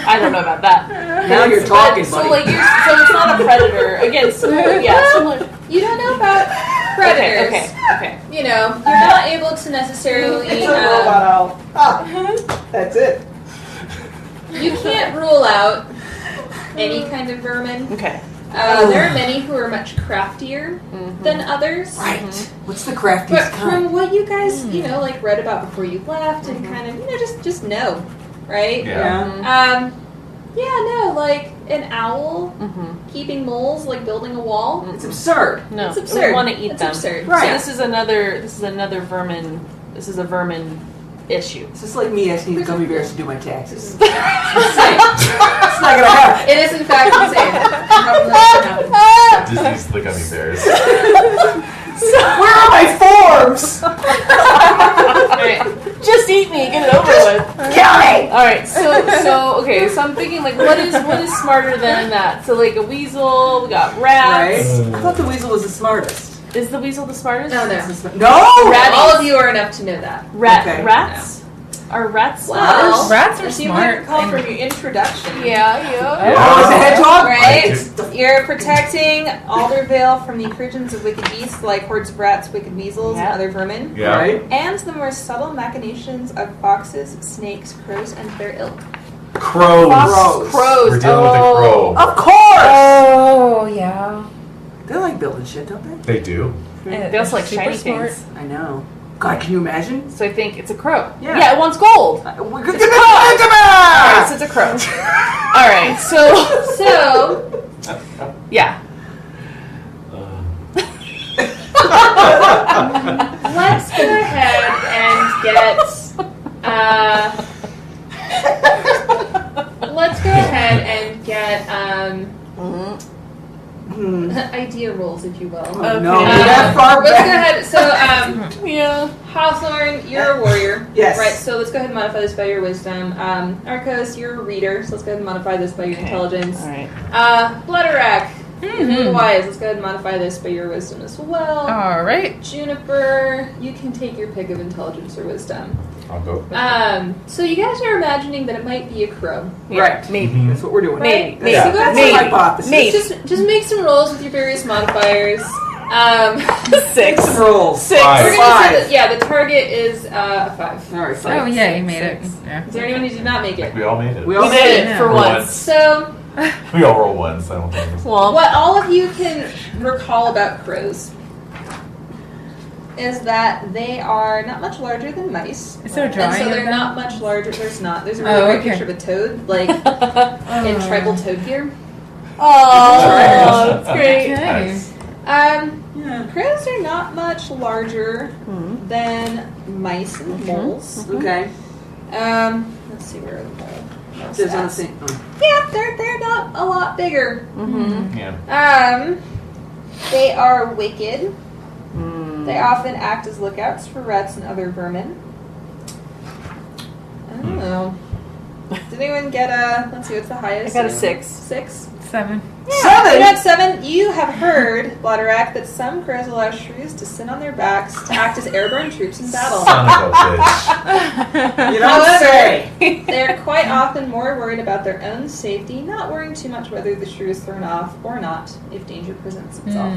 S4: I don't know about that.
S5: Now you're talking,
S4: So
S5: buddy.
S4: like, so it's not a predator. Again, similar.
S3: You don't know about predators.
S4: Okay.
S3: You're not able to necessarily.
S5: owl. That's it.
S3: You can't rule out any kind of vermin.
S4: Okay.
S3: There are many who are much craftier than others.
S5: Right. What's the craftiest
S3: But
S5: kind?
S3: from what you guys, like read about before you left and kind of, just know, right?
S7: Yeah.
S3: Like an owl keeping moles, like building a wall.
S5: It's absurd.
S4: No,
S3: It's absurd.
S4: we want to eat
S3: It's
S4: them.
S3: absurd.
S5: Right.
S4: So this is another vermin. This is a vermin issue.
S5: It's just like me asking the gummy bears to do my taxes.
S3: Insane.
S5: It's not gonna happen.
S3: It is in fact insane.
S7: Disney's the gummy bears.
S5: Where are my forms?
S4: Alright. Just eat me, get it over with.
S5: Kill me!
S4: Alright, so okay, so I'm thinking like what is smarter than that? So like a weasel, we got
S5: Right?
S4: rats.
S5: I thought the weasel was the smartest.
S4: Is the weasel the smartest?
S3: No.
S5: No!
S3: All of you are enough to know that.
S5: Okay.
S4: Rats? Are rats
S3: Well,
S6: Rats are
S3: if you
S6: smart.
S3: recall from your introduction.
S4: Yeah.
S5: Oh, it's a hedgehog?
S3: Right? You're protecting Aldervale from the incursions of wicked beasts like hordes of rats, wicked weasels, and other vermin.
S7: Yeah.
S5: Right?
S3: And the more subtle machinations of foxes, snakes, crows, and their ilk.
S7: Crows.
S4: Crows.
S7: We're dealing with a crow.
S5: Of course!
S6: Oh, yeah.
S5: They like building shit, don't they?
S7: They do.
S4: They also like
S6: Super
S4: shiny
S6: smart.
S4: things.
S5: I know. God, can you imagine?
S4: So I think it's a crow.
S5: Yeah.
S4: It wants gold.
S5: We're good.
S4: Alright, so it's a crow. Alright, so yeah.
S3: Let's go ahead and get. Idea rolls, if you will.
S5: Oh, no, we're that far
S3: Let's go
S5: back.
S3: ahead. So,
S4: Yeah.
S3: Hawthorne, you're a warrior.
S5: Yes.
S3: Right, so let's go ahead and modify this by your wisdom. Arcos, you're a reader, so let's go ahead and modify this by your intelligence.
S4: Alright.
S3: Blooderak, you're wise. Let's go ahead and modify this by your wisdom as well.
S6: All right.
S3: Juniper, you can take your pick of intelligence or wisdom.
S7: I'll go.
S3: So you guys are imagining that it might be a crow.
S5: Right.
S4: Maybe.
S5: That's what we're doing.
S3: Right?
S4: Maybe.
S3: So that's
S5: That's
S3: like,
S5: a hypothesis.
S4: Maybe.
S3: just make some rolls with your various modifiers.
S4: 6.
S5: Rolls.
S4: 6.
S7: Five.
S3: We're gonna say that, the target is a 5.
S5: All right,
S6: Oh,
S5: fine.
S6: yeah, you made it. Yeah.
S3: Is there anyone who did not make
S7: I think
S3: it?
S7: we all made it.
S5: We
S4: We
S5: all
S4: did it
S6: Yeah.
S4: for
S7: For
S4: once.
S7: once.
S3: So,
S7: We all roll once. I don't think it's...
S4: Well,
S3: what all of you can recall about crows is that they are not much larger than mice.
S6: Is there a
S3: And
S6: drawing
S3: so
S6: of
S3: they're
S6: them?
S3: not much larger. There's not. There's a really
S6: Oh,
S3: great
S6: okay.
S3: picture of a toad, like in tribal toad gear.
S4: that's great.
S6: Okay.
S7: Nice.
S5: Yeah.
S3: Crows are not much larger than mice and moles.
S5: Okay.
S3: Let's see where are the mole.
S5: There's on the same. Oh.
S3: Yeah, they're not a lot bigger.
S7: Yeah.
S3: They are wicked. They often act as lookouts for rats and other vermin. I don't know. Did anyone get a? Let's see, what's the highest?
S4: I got a 6.
S3: 6.
S6: 7.
S3: Yeah,
S5: 7?
S3: You got 7. You have heard, Blooderak, that some crows allow shrews to sit on their backs to act as airborne troops in battle.
S7: Son of a bitch.
S5: You don't say.
S3: They're quite often more worried about their own safety, not worrying too much whether the shrew is thrown off or not if danger presents itself.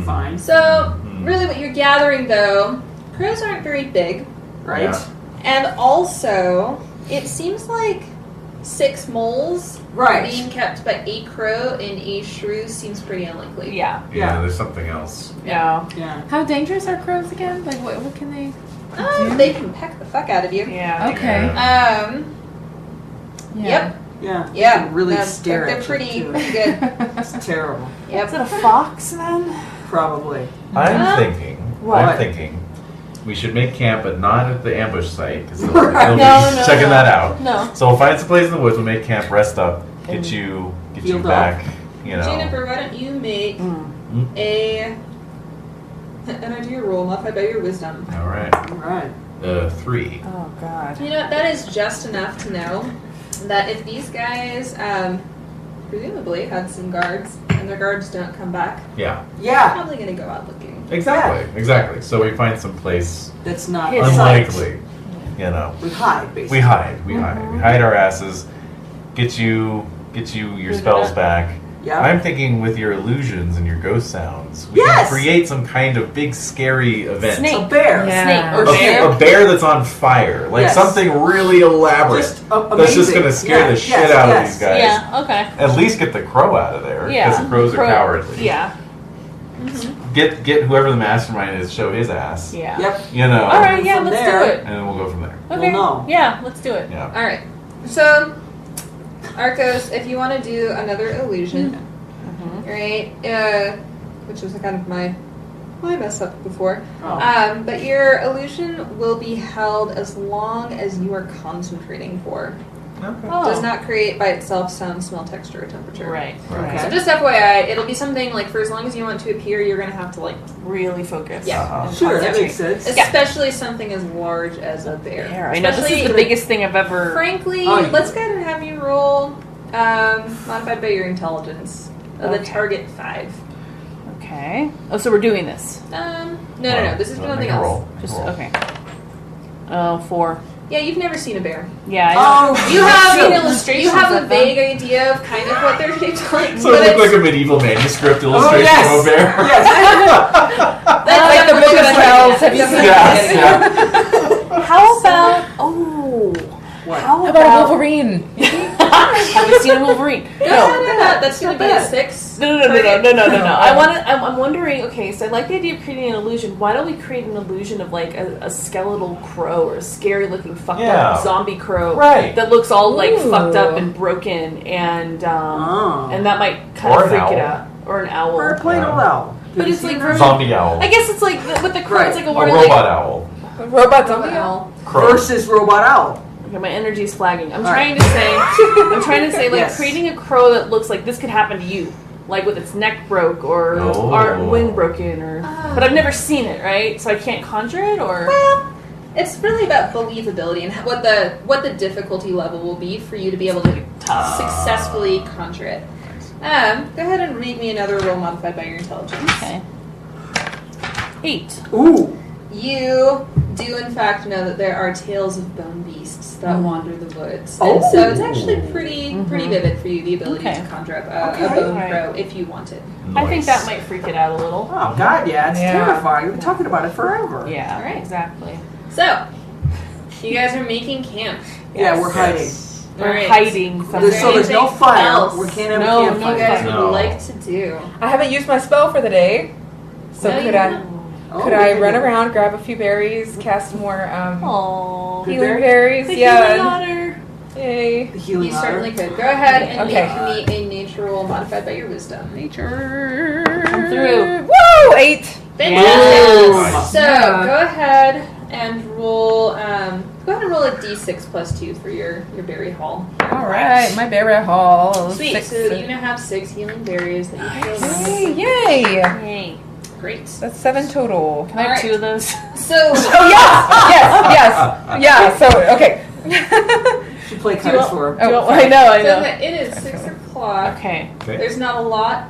S5: Fine.
S3: So, really what you're gathering, though, crows aren't very big.
S5: Right?
S7: Yeah.
S3: And also, it seems like 6 moles
S5: Right.
S3: being kept by a crow and a shrew seems pretty unlikely.
S4: Yeah.
S7: Yeah, there's something else.
S4: Yeah.
S5: Yeah.
S6: How dangerous are crows again? Like, what can they?
S3: They can peck the fuck out of you.
S4: Yeah.
S6: Okay.
S3: Yep.
S5: Yeah.
S3: Yeah.
S5: You can really
S3: No,
S5: stare
S3: they're
S5: at
S3: pretty
S5: you, too.
S3: good.
S5: It's terrible.
S3: Yep.
S4: Is it a fox then?
S5: Probably.
S7: I'm thinking.
S4: What?
S7: I'm thinking. We should make camp, but not at the ambush site because they'll,
S5: Right.
S7: be checking that out.
S4: No.
S7: So we'll find some place in the woods. We'll make camp, rest up, get you
S5: Healed
S7: back. You know.
S3: Jennifer, why don't you make an idea roll modified by your wisdom?
S7: All right.
S5: All right.
S7: 3.
S4: Oh God.
S3: You know, that is just enough to know that if these guys presumably had some guards and their guards don't come back,
S7: Yeah.
S3: they're
S5: Yeah.
S3: probably going to go out looking.
S7: Exactly. So we find some place
S5: That's not
S7: unlikely. You know.
S5: We hide, basically.
S7: We hide. We hide our asses. Get you your spells back.
S5: Yeah.
S7: I'm thinking with your illusions and your ghost sounds, we
S5: Yes!
S7: can create some kind of big scary event.
S4: Snake.
S5: A bear.
S6: Yeah.
S4: Snake or
S7: A
S4: bear.
S7: a bear that's on fire, like
S5: Yes.
S7: something really elaborate.
S5: Just
S7: That's just
S5: amazing.
S7: gonna scare
S5: Yeah,
S7: the
S5: yes,
S7: shit out
S5: yes.
S7: of these guys.
S4: Yeah. Okay.
S7: At least get the crow out of there,
S4: Yeah.
S7: because the crows are cowardly.
S4: Yeah.
S7: Get whoever the mastermind is, show his ass.
S4: Yeah.
S5: Yep.
S7: You know.
S4: All right. Yeah.
S5: From
S4: Let's
S5: there-
S4: do it.
S7: And then we'll go from there.
S4: Okay.
S5: We'll know.
S4: Yeah. Let's do it.
S7: Yeah.
S3: All right. So, Arcos, if you want to do another illusion, right? Which was kind of my mess up before.
S5: Oh.
S3: But your illusion will be held as long as you are concentrating for.
S7: Okay.
S4: Oh.
S3: Does not create by itself sound, smell, texture, or temperature.
S4: Right.
S7: Right.
S3: So just FYI, it'll be something like for as long as you want to appear, you're going to have to like,
S4: Really focus.
S3: yeah, and
S5: Sure, that
S3: concentrate.
S5: makes sense.
S3: Especially something as large as a bear.
S4: Bear. I know this is
S3: Especially-
S4: the biggest thing I've ever.
S3: Frankly,
S5: Oh, you
S3: let's
S5: would.
S3: go ahead and have you roll modified by your intelligence. The
S4: Okay.
S3: target 5.
S4: Okay. Oh, so we're doing this.
S3: No. This is
S7: Well,
S3: nothing
S7: make a
S3: else.
S7: roll.
S4: Just
S7: Roll.
S4: okay. Oh, 4.
S3: Yeah, you've never seen a bear.
S4: Yeah. I know.
S5: Oh,
S3: You have
S4: seen illustrations
S3: You have a
S4: of them.
S3: vague idea of kind of what they're shaped like.
S7: So
S3: but
S7: it looked like
S3: it's-
S7: a medieval manuscript illustration
S5: yes.
S7: of a bear.
S5: Yes.
S3: that's
S6: Like the
S3: definitely
S6: Book of
S3: what I'm
S6: Spells,
S3: getting
S6: have you
S3: at.
S6: seen
S3: Definitely
S7: Yeah.
S4: How about? Oh.
S5: What?
S4: How
S6: How about a
S4: about?
S6: Wolverine?
S4: Haven't seen a Wolverine.
S3: Go
S4: No.
S3: ahead with that. That's going to be a
S5: bad.
S3: 6.
S4: No. I'm wondering. Okay, so I like the idea of creating an illusion. Why don't we create an illusion of like a skeletal crow or a scary looking fucked
S7: Yeah.
S4: up zombie crow
S7: Right.
S4: that looks all like
S6: Ooh.
S4: fucked up and broken and
S5: Oh.
S4: and that might kind
S7: Or
S4: of
S7: an
S4: freak it
S7: owl.
S4: out or an owl.
S5: Or a plain old owl.
S4: But it's like very-
S7: Zombie owl.
S4: I guess it's like with the crow.
S5: Right.
S4: It's like a
S7: A
S4: word
S7: robot
S4: like.
S7: owl.
S6: Robot zombie owl.
S3: Well,
S7: Crow.
S5: versus robot owl.
S4: Okay, my energy's flagging. I'm
S5: All
S4: trying
S5: right.
S4: to say. I'm trying to say like
S5: Yes.
S4: creating a crow that looks like this could happen to you. Like with its neck broke or
S7: Oh.
S4: wing broken or but I've never seen it, right? So I can't conjure it or
S3: well, it's really about believability and what the difficulty level will be for you to be able to successfully conjure it. Go ahead and read me another roll modified by your intelligence.
S4: okay. 8.
S5: Ooh.
S3: You do in fact know that there are tales of bone beasts that wander the woods,
S5: Oh.
S3: and so it's actually pretty vivid for you the ability
S4: Okay.
S3: to conjure up a
S5: Okay.
S3: bone
S4: Alright.
S3: crow if you wanted.
S4: I think that might freak it out a little.
S5: Oh, God, yeah. It's
S6: Yeah.
S5: terrifying. We've been talking about it forever.
S4: Yeah,
S3: Alright.
S4: exactly.
S3: So, you guys are making camp.
S5: Yeah, we're hiding.
S4: We're
S3: Alright.
S4: hiding something.
S5: So there's no
S3: anything
S5: fire.
S3: else?
S5: We can't have
S4: No,
S5: a
S3: You
S5: campfire.
S3: guys
S7: No.
S3: would like to do.
S6: I haven't used my spell for the day, so
S3: No,
S6: could
S3: you
S6: I?
S3: don't.
S5: Oh,
S6: Could I
S5: we
S6: run
S5: can-
S6: around, grab a few berries, cast more
S4: Aww.
S5: Good
S6: healing
S5: berry?
S6: berries?
S4: The
S6: Yeah.
S4: healing otter.
S6: Yay.
S5: The healing
S3: You
S5: otter.
S3: certainly could. Go ahead and
S6: Okay.
S3: make me a nature roll modified by your wisdom.
S6: Nature.
S4: Come through.
S6: Woo! 8.
S3: Fantastic.
S5: Boom.
S3: So
S6: Yeah.
S3: go ahead and roll. Go ahead and roll a d6 plus 2 for your berry haul.
S6: All right, my berry haul.
S3: Sweet.
S6: 6.
S3: So you now have 6 healing berries that you feel
S6: Yay! Yay!
S4: Yay.
S3: great.
S6: That's 7 total.
S4: Can I have
S3: Alright.
S4: 2 of those?
S3: So
S6: Oh yes! Yeah. So okay.
S5: She play
S4: Do you
S5: cards
S4: want-
S5: for her.
S4: do you
S6: Oh,
S4: want- I know.
S3: so that it is 6 o'clock.
S4: Okay.
S3: There's not a lot.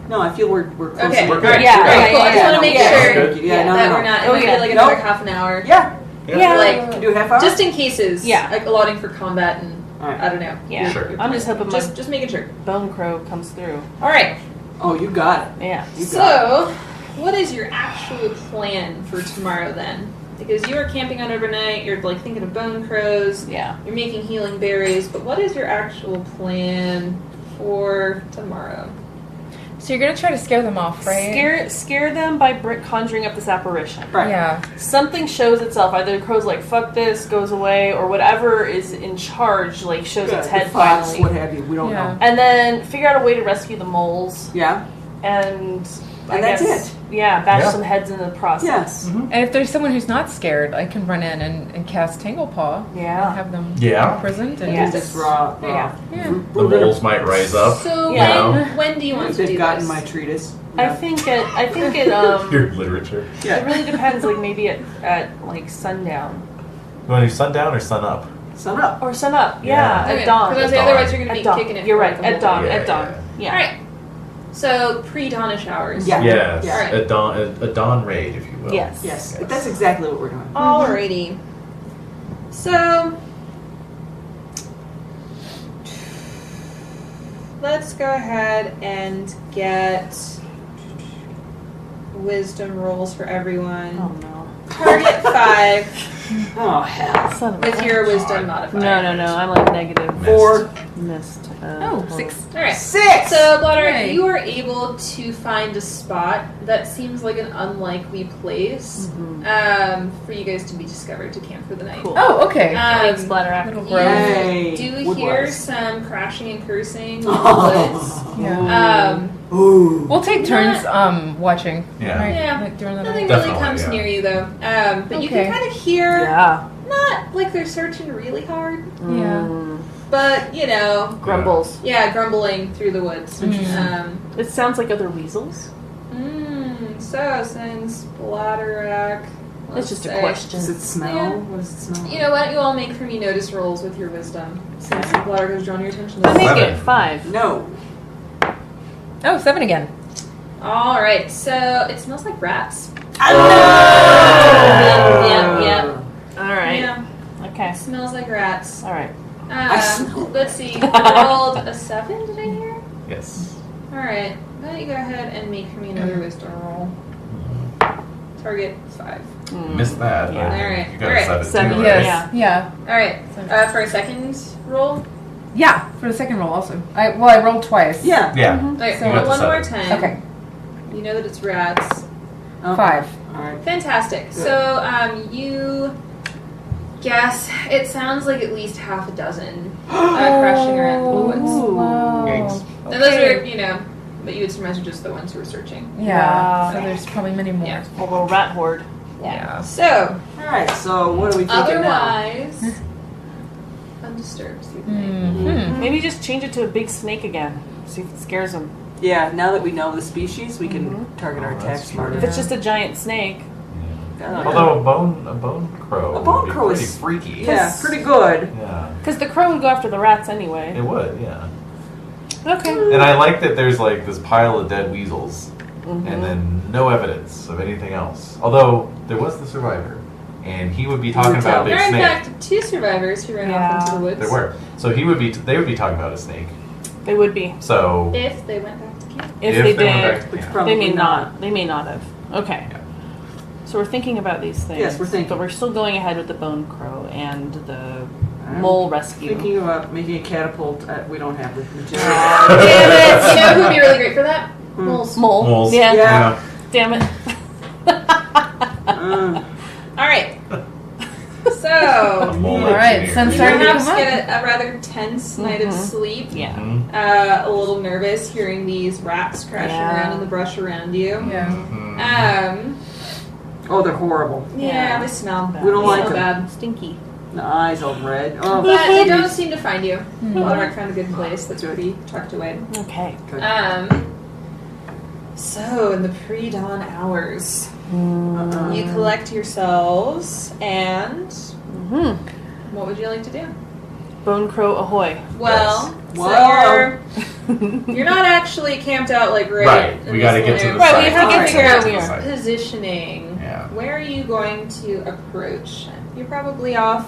S5: No, I feel we're close.
S3: Okay.
S7: We're
S3: All
S7: good.
S3: right.
S4: Yeah,
S3: All right.
S4: yeah,
S3: Cool. I just
S4: yeah,
S3: want to make
S5: yeah.
S3: sure
S7: Good.
S5: Yeah, no,
S3: that
S5: no,
S3: we're
S5: no.
S3: not. It
S4: Oh,
S3: might
S4: yeah.
S3: be like
S5: Nope.
S3: another half an hour.
S5: Yeah.
S4: Yeah.
S3: Like
S5: Can do a half hour?
S3: just in cases.
S4: Yeah.
S3: Like allotting for combat and
S5: All right.
S3: I don't know.
S4: Yeah.
S7: Sure.
S4: I'm just hoping my
S3: Just making sure.
S4: bone crow comes through.
S3: All right.
S5: Oh, you got it.
S4: Yeah.
S5: You got
S3: So, what is your actual plan for tomorrow then? Because you are camping out overnight, you're like thinking of bone crows,
S4: Yeah.
S3: you're making healing berries, but what is your actual plan for tomorrow?
S6: So you're gonna try to scare them off, right?
S4: Scare them by conjuring up this apparition.
S5: Right.
S6: Yeah.
S4: Something shows itself. Either the crow's like, fuck this, goes away, or whatever is in charge, like, shows its head
S5: the fox,
S4: finally.
S5: what have you. We don't
S6: Yeah.
S5: know.
S4: And then figure out a way to rescue the moles.
S5: Yeah.
S4: And I
S5: that's
S4: guess,
S5: it.
S4: Yeah, bash
S7: Yeah.
S4: some heads in the process.
S5: Yes.
S6: And if there's someone who's not scared, I can run in and cast Tanglepaw.
S4: Yeah.
S6: And have them
S7: Yeah.
S6: imprisoned. And
S4: Yes.
S5: Just raw.
S4: Yeah.
S6: Yeah.
S7: The moles might rise up.
S3: So
S4: Yeah.
S3: when do you want to
S5: They've
S3: do
S5: gotten
S3: this?
S5: my treatise.
S4: I
S5: Yeah.
S4: think it
S7: Your literature.
S4: it really depends, like maybe at like sundown.
S7: You want to do sundown or sun up?
S5: Sun up.
S4: Or sun up,
S7: Yeah.
S4: at dawn.
S3: Because
S7: At dawn.
S3: otherwise you're going to
S4: At
S3: be
S4: dawn.
S3: kicking it.
S4: You're
S3: for
S4: right,
S3: like a
S4: at
S3: whole
S4: dawn,
S3: day.
S4: at dawn. Yeah.
S3: All right. So pre-dawnish hours.
S5: Yeah.
S7: Yes.
S5: Yeah.
S7: A dawn raid, if you will.
S4: Yes.
S5: Yes. That's exactly what we're doing.
S3: Alrighty. So let's go ahead and get wisdom rolls for everyone.
S4: Oh no.
S3: Target 5
S5: Oh, hell.
S4: Son of a
S3: with your wisdom modifier.
S4: No. I'm like negative. Missed.
S6: Oh, 6.
S3: All right.
S5: 6!
S3: So, Bloodheart,
S6: Yay.
S3: you are able to find a spot that seems like an unlikely place for you guys to be discovered to camp for the night.
S4: Cool.
S6: Oh, okay.
S4: Thanks, Bladder.
S6: Little
S3: You
S6: grove.
S5: Yay.
S3: do
S5: Wood
S3: hear
S5: wise.
S3: some crashing and cursing in the
S5: Oh.
S6: Yeah.
S3: woods.
S5: Ooh.
S6: We'll take turns watching.
S7: Yeah.
S6: Right?
S3: Yeah.
S6: Like during the
S3: Nothing
S6: night.
S3: really
S7: Definitely,
S3: comes
S7: yeah.
S3: near you, though. But you
S6: Okay.
S3: can kind of hear,
S4: Yeah.
S3: not like they're searching really hard,
S6: Yeah.
S3: but, you know,
S4: Grumbles.
S3: yeah, grumbling through the woods.
S4: It sounds like other weasels.
S3: So since Bladderak,
S4: It's just a
S5: Does
S4: question.
S5: it smell?
S3: Yeah.
S5: What does it smell?
S3: You know, why don't you all make for me notice rolls with your wisdom, since Bladderak has drawn your attention to
S4: I
S3: this.
S4: make
S7: Seven.
S4: it 5.
S5: No.
S6: Oh, 7 again.
S3: All right, so it smells like rats. Yeah.
S4: All right.
S3: Yeah,
S4: Okay.
S3: it smells like rats.
S4: All right.
S3: Let's see. You rolled a 7, did I hear?
S7: Yes.
S3: All right. Why don't you go ahead and make for me another wisdom roll? Target 5.
S7: Missed that.
S4: Yeah.
S7: but
S3: Alright.
S7: You got
S3: Alright.
S7: a 7
S4: 7,
S7: too,
S6: Yes.
S7: right?
S6: Yeah.
S3: All right. For a second roll.
S6: Yeah. For the second roll also. I rolled twice.
S5: Yeah.
S7: Yeah.
S3: All right.
S6: So-
S3: roll
S7: You got
S3: one
S7: the
S3: more
S7: 7.
S3: time.
S6: Okay.
S3: You know that it's rats.
S5: Okay.
S6: 5.
S5: All right.
S3: Fantastic.
S5: Good.
S3: So you guess it sounds like at least half a dozen crashing around in the woods.
S6: Wow.
S7: Yikes.
S3: And those are, you know, but you would surmise are just the ones who were searching.
S6: Yeah.
S4: Wow.
S6: So there's probably many more.
S3: Yeah.
S4: A little rat horde.
S6: Yeah.
S3: So
S5: All right. So what are we thinking now?
S3: otherwise, undisturbed through the night.
S6: Mm-hmm.
S4: Maybe just change it to a big snake again. See if it scares them.
S5: Yeah. Now that we know the species, we can target our
S7: Oh,
S5: attacks
S7: that's
S5: smarter.
S4: If it's just a giant snake,
S7: Although a bone crow.
S5: A bone
S7: would be
S5: crow
S7: pretty
S5: is-
S7: freaky.
S5: yeah, pretty good.
S7: Yeah.
S4: because the crow would go after the rats anyway.
S7: It would. Yeah.
S4: Okay.
S7: And I like that there's like this pile of dead weasels, and then no evidence of anything else. Although there was the survivor, and he would be talking about a big
S3: There are in
S7: snake.
S3: fact 2 survivors who ran off into the woods.
S7: There were. So they would be talking about a snake.
S4: They would be
S7: So
S3: If they went back to camp.
S4: if they
S7: went
S4: did.
S7: back to
S5: Which
S7: camp.
S5: probably
S4: They may not. They may not have. Okay.
S7: Yeah.
S4: So we're thinking about these things.
S5: Yes, we're thinking.
S4: But we're still going ahead with the bone crow and the mole rescue.
S5: Thinking about making a catapult. We don't have the material.
S3: Damn it! You know who would be really great for that? Moles.
S4: Mole.
S7: Moles.
S4: Yeah.
S5: Yeah.
S4: Damn it.
S3: All right.
S7: A
S3: So
S7: mole
S6: All right,
S7: engineer.
S6: sun's
S3: you
S6: starting to
S3: perhaps
S6: come up.
S3: get a rather tense night of sleep.
S4: Yeah.
S7: Mhm.
S3: A little nervous hearing these rats crashing
S4: Yeah.
S3: around in the brush around you.
S6: Yeah.
S7: Mhm.
S5: Oh, they're horrible.
S3: Yeah, they smell.
S5: We don't
S3: They
S5: like
S3: smell
S5: them.
S3: bad.
S4: Stinky.
S5: The eyes all red. Oh,
S3: But they don't seem to find you.
S6: Mhm.
S3: Bladderak found a good place that's already tucked away.
S4: Okay.
S5: good.
S3: So in the pre-dawn hours,
S5: Uh-uh.
S3: you collect yourselves, and
S4: Hmm.
S3: what would you like to do?
S4: Bone crow ahoy.
S3: Well,
S5: Yes.
S3: so
S5: Whoa.
S3: you're not actually camped out like right.
S7: Right,
S3: in
S7: we
S3: this
S7: gotta get to
S3: little
S7: the
S3: area.
S4: Right, we have to get to
S3: Figure out
S4: where we are.
S7: Side.
S3: Positioning.
S7: Yeah.
S3: Where are you going to approach? You're probably off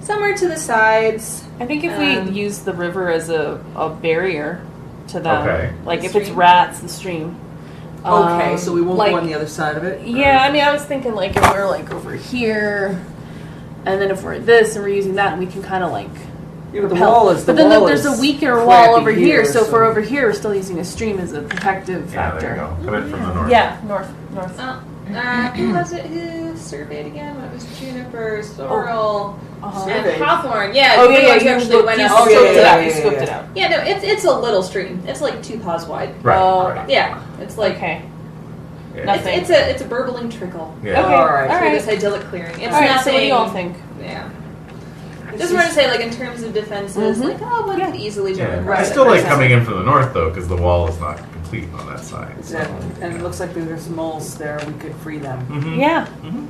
S3: somewhere to the sides.
S4: I think if we
S3: Um,
S4: use the river as a barrier to them,
S7: Okay.
S4: like
S3: The
S4: if it's
S3: stream?
S4: rats, the stream.
S5: Okay, so we won't
S4: like,
S5: go on the other side of it?
S4: Yeah, I mean, I was thinking like if we're like over here, and then if we're this and we're using that, we can kind of like
S5: Yeah, but the
S4: repel.
S5: wall is.
S4: But then there's a weaker wall over here, so for over here, we're still using a stream as a protective
S7: Yeah,
S4: factor.
S7: there you go. Come in from the north.
S6: Yeah, north.
S3: Who was it who surveyed again? It was Juniper, Sorrel, and
S5: Surveyed.
S3: Hawthorne. Yeah,
S4: Oh
S3: you
S4: yeah,
S3: guys
S4: you
S3: actually
S4: looked,
S3: went
S4: you
S3: up.
S5: Oh,
S4: scoped
S5: yeah,
S4: it
S5: yeah,
S4: out.
S5: yeah,
S4: You scoped
S5: yeah.
S4: it out.
S3: Yeah, no, it's a little stream. It's like 2 paws wide.
S7: Right.
S4: Oh.
S7: right.
S3: Yeah, it's like
S4: Okay.
S7: Yeah.
S4: Nothing.
S3: it's a burbling trickle
S7: Yeah.
S4: Okay.
S5: All right.
S4: All
S3: through
S4: right.
S3: this idyllic clearing. It's
S4: All right.
S3: nothing.
S4: So what do you all think?
S3: Yeah. Just want to say, like, in terms of defenses, like, one could easily jump
S7: Yeah.
S3: in.
S7: I
S3: Right.
S7: still like coming in from the north though, because the wall is not complete on that side. So.
S5: Exactly. And it looks like there's moles there. We could free them.
S7: Mhm.
S4: Yeah.
S7: Mhm.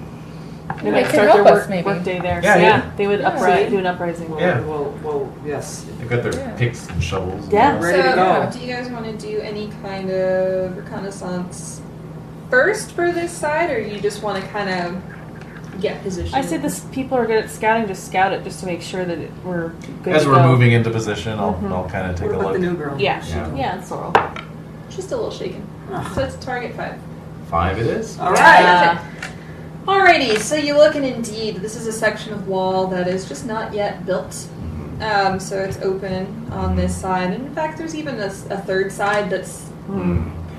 S4: They
S6: They
S4: might
S6: could
S4: start
S6: help
S4: their
S6: us, maybe.
S4: work day there.
S7: Yeah,
S4: so
S7: yeah.
S4: They would do an uprising.
S7: Yeah.
S5: Well, yes.
S7: They've got their picks and shovels.
S4: Yeah.
S5: Ready to go.
S3: Do you guys want to do any kind of reconnaissance first for this side, or you just want to kind of get position?
S4: I say this. People are good at scouting. Just scout it, just to make sure that we're good.
S7: As
S4: to
S7: we're
S4: go.
S7: moving into position, I'll kind of take
S5: What
S7: a
S5: about the
S7: look.
S5: new girl?
S4: Yeah.
S7: Yeah.
S4: Yeah. It's Sorrel.
S3: Just a little shaken. So it's target 5.
S7: 5 it is.
S5: All right.
S3: Alrighty, so you look, and indeed, this is a section of wall that is just not yet built. So it's open on this side. And in fact, there's even a third side that's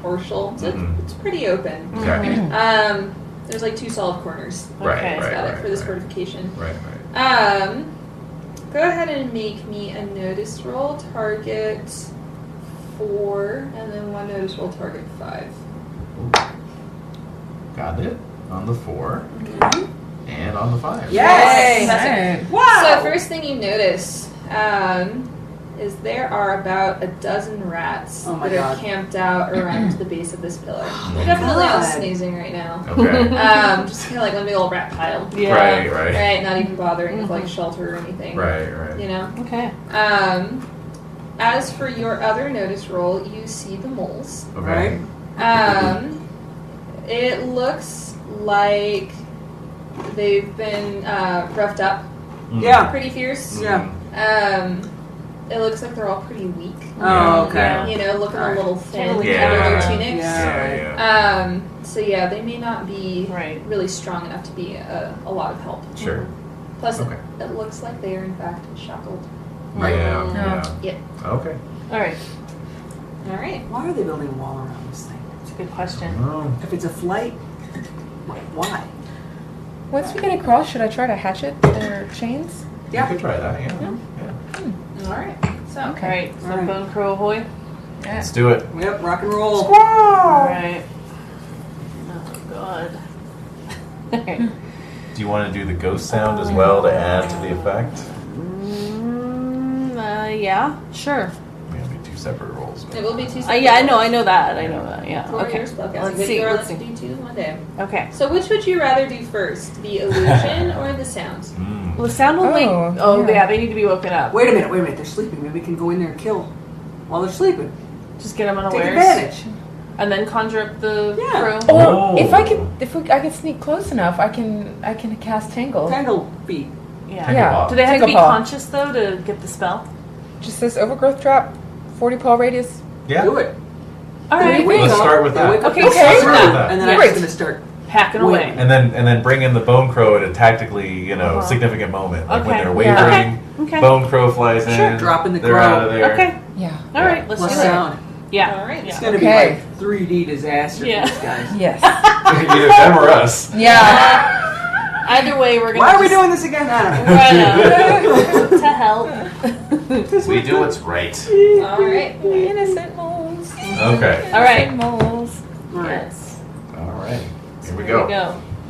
S3: partial. So it's pretty open.
S7: Okay.
S3: There's like 2 solid corners.
S7: Right,
S4: Okay.
S3: That's
S7: right,
S3: about it
S7: right,
S3: for this
S7: right.
S3: fortification.
S7: Right.
S3: Go ahead and make me a notice roll, target 4, and then 1 notice roll, target 5.
S7: Got it on the 4 and on the 5.
S5: Yes.
S3: Fantastic.
S5: Wow.
S3: So first thing you notice is there are about a dozen rats
S5: Oh my
S3: that are
S5: God.
S3: camped out around the base of this pillar. They're definitely all
S5: God.
S3: snoozing right now.
S7: Okay.
S3: Just kind of like one big old rat pile.
S4: Yeah.
S7: Right. Right.
S3: Right, not even bothering with like shelter or anything.
S7: Right. Right.
S3: You know.
S4: Okay.
S3: As for your other notice roll, you see the moles.
S7: Okay.
S3: It looks like they've been roughed up
S5: Yeah.
S3: pretty fierce.
S5: Yeah.
S3: It looks like they're all pretty weak.
S5: Oh, okay.
S4: Yeah.
S3: You know, looking a little thin
S4: Totally.
S3: under their
S7: Yeah.
S3: tunics.
S5: Yeah.
S3: So yeah, they may not be
S4: Right.
S3: really strong enough to be a lot of help.
S7: Sure.
S3: Plus,
S7: Okay.
S3: it looks like they are in fact shackled.
S7: Yeah.
S3: Yep.
S7: Yeah. Okay.
S4: All right.
S3: All right.
S5: Why are they building a wall around this thing?
S4: That's a good question.
S7: Oh.
S5: If it's a flight, why?
S6: Once we get across, should I try to hatchet their chains?
S7: You could try that. Yeah.
S3: All right. So
S4: All right. So
S5: All right.
S4: Bone Crow ahoy.
S6: Yeah.
S7: Let's do it.
S5: Yep, rock and roll.
S4: All right. Oh God. Okay.
S7: Do you want to do the ghost sound as well to add to the effect?
S4: Yeah. Sure.
S7: Maybe 2 separate rolls.
S3: it will be 2
S4: Yeah, I know that. Yeah.
S3: For
S4: Okay.
S3: your spellcasting.
S4: Let's
S3: But
S4: see.
S3: you are
S4: Let's
S3: allowed to
S4: see.
S3: do 2 in one day.
S4: Okay.
S3: So which would you rather do first, the illusion or the sound?
S7: Mm.
S4: Well, the sound will make.
S6: Oh,
S4: Oh,
S6: yeah.
S4: yeah. They need to be woken up.
S5: Wait a minute. They're sleeping. Maybe we can go in there and kill while they're sleeping.
S4: Just get them
S5: Take
S4: unawares.
S5: advantage.
S4: And then conjure up the
S5: Yeah.
S4: crow.
S6: Or
S7: Oh.
S6: if I could sneak close enough, I can cast Tangle.
S5: Tangle feet.
S4: Yeah.
S6: Yeah.
S4: Do they have to be
S6: Tangle paw.
S4: conscious though to get the spell?
S6: Just this overgrowth drop, 40 paw radius.
S7: Yeah.
S5: Do it.
S4: All
S5: Then
S4: right.
S5: they wake
S7: Let's
S5: up,
S7: start with
S5: they
S7: that.
S5: wake up,
S4: Okay,
S5: they
S4: okay.
S5: start
S7: Let's start with
S5: running,
S7: that.
S5: and then
S6: Yeah.
S5: I'm
S6: Great.
S5: just going to start.
S4: Hacking away.
S7: And then bring in the bone crow at a tactically, significant moment. Like when
S4: Okay.
S7: they're
S6: Yeah.
S7: wavering,
S4: Okay.
S7: bone crow flies in.
S5: Sure. Dropping the
S7: they're
S5: crow.
S7: out of there.
S4: Okay.
S6: Yeah.
S4: All right. Let's
S5: Plus
S4: do it.
S5: sound.
S4: Yeah.
S3: All right.
S5: It's
S4: Yeah.
S5: going to be
S6: Okay.
S5: like 3D disaster
S4: Yeah.
S5: for these guys.
S6: Yes.
S7: Either them or us.
S6: Yeah.
S4: Either way, we're gonna.
S5: Why are we
S4: just
S5: doing this again? I don't know.
S4: to help.
S7: We do what's right.
S3: All right.
S6: Innocent moles.
S7: Okay.
S4: All right.
S6: Innocent moles.
S4: Yes.
S7: All right. Here we
S4: Here we
S7: go.
S4: go.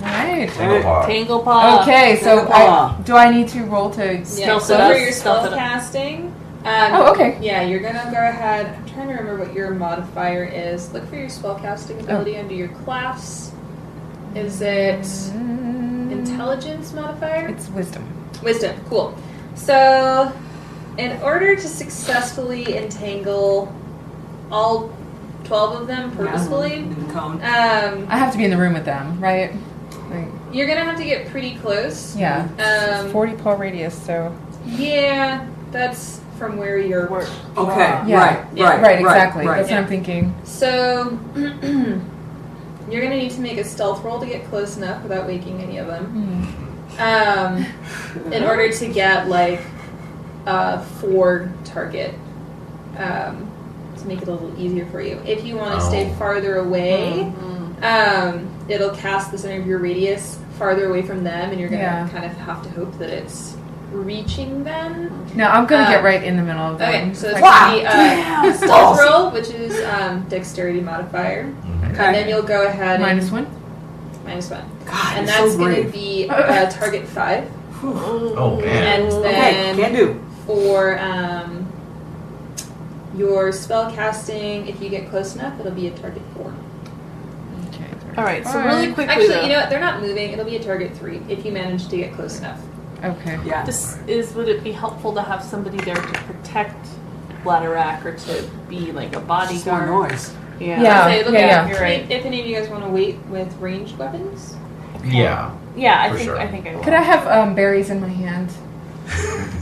S6: All right.
S7: Tangle paw.
S4: Tangle paw.
S6: Okay, so
S5: Tangle paw.
S6: do I need to roll to
S3: Yeah,
S4: Stealth
S3: so
S4: it
S3: for
S4: up,
S3: your
S4: stealth
S3: spell
S4: it up.
S3: casting,
S6: Oh, okay.
S3: yeah, you're gonna go ahead. I'm trying to remember what your modifier is. Look for your spell casting ability under your class. Is it intelligence modifier?
S6: It's wisdom.
S3: Wisdom. Cool. So, in order to successfully entangle all 12 of them purposefully,
S5: In the cone.
S6: I have to be in the room with them, right? Like,
S3: you're gonna have to get pretty close.
S6: yeah.
S3: Um,
S6: 40 paw radius, so.
S3: Yeah, that's from where you're.
S5: Okay,
S6: Yeah.
S5: right,
S6: exactly.
S5: right.
S6: That's what I'm thinking.
S3: So, you're gonna need to make a stealth roll to get close enough without waking any of them. In order to get like 4 target to make it a little easier for you. If you want to stay farther away, it'll cast the center of your radius farther away from them, and you're going to kind of have to hope that it's reaching them.
S6: No, I'm going to get right in the middle of them.
S3: Okay, so it's going to be stealth roll, which is dexterity modifier. And then you'll go ahead
S6: Minus
S3: and...
S6: 1?
S3: Minus 1.
S5: God,
S3: And
S5: you're
S3: that's
S5: so
S3: going to
S5: brave.
S3: be target 5.
S7: Oh man.
S3: And
S5: Okay,
S3: then
S5: can do.
S3: for your spell casting, if you get close enough, it'll be a target 4.
S6: Okay.
S4: All right, so really quickly,
S3: Actually,
S4: though,
S3: you know what? They're not moving. It'll be a target 3 if you manage to get close enough.
S6: Okay.
S5: Yeah.
S4: would it be helpful to have somebody there to protect Bladderak or to be like a
S5: More
S4: bodyguard?
S5: noise.
S6: Yeah.
S3: Okay, look
S6: yeah.
S3: at
S4: You're right.
S3: if any of you guys want to wait with ranged weapons.
S7: Yeah.
S4: Yeah, I
S7: For
S4: think
S7: sure.
S4: I think I will.
S6: Could I have berries in my hand?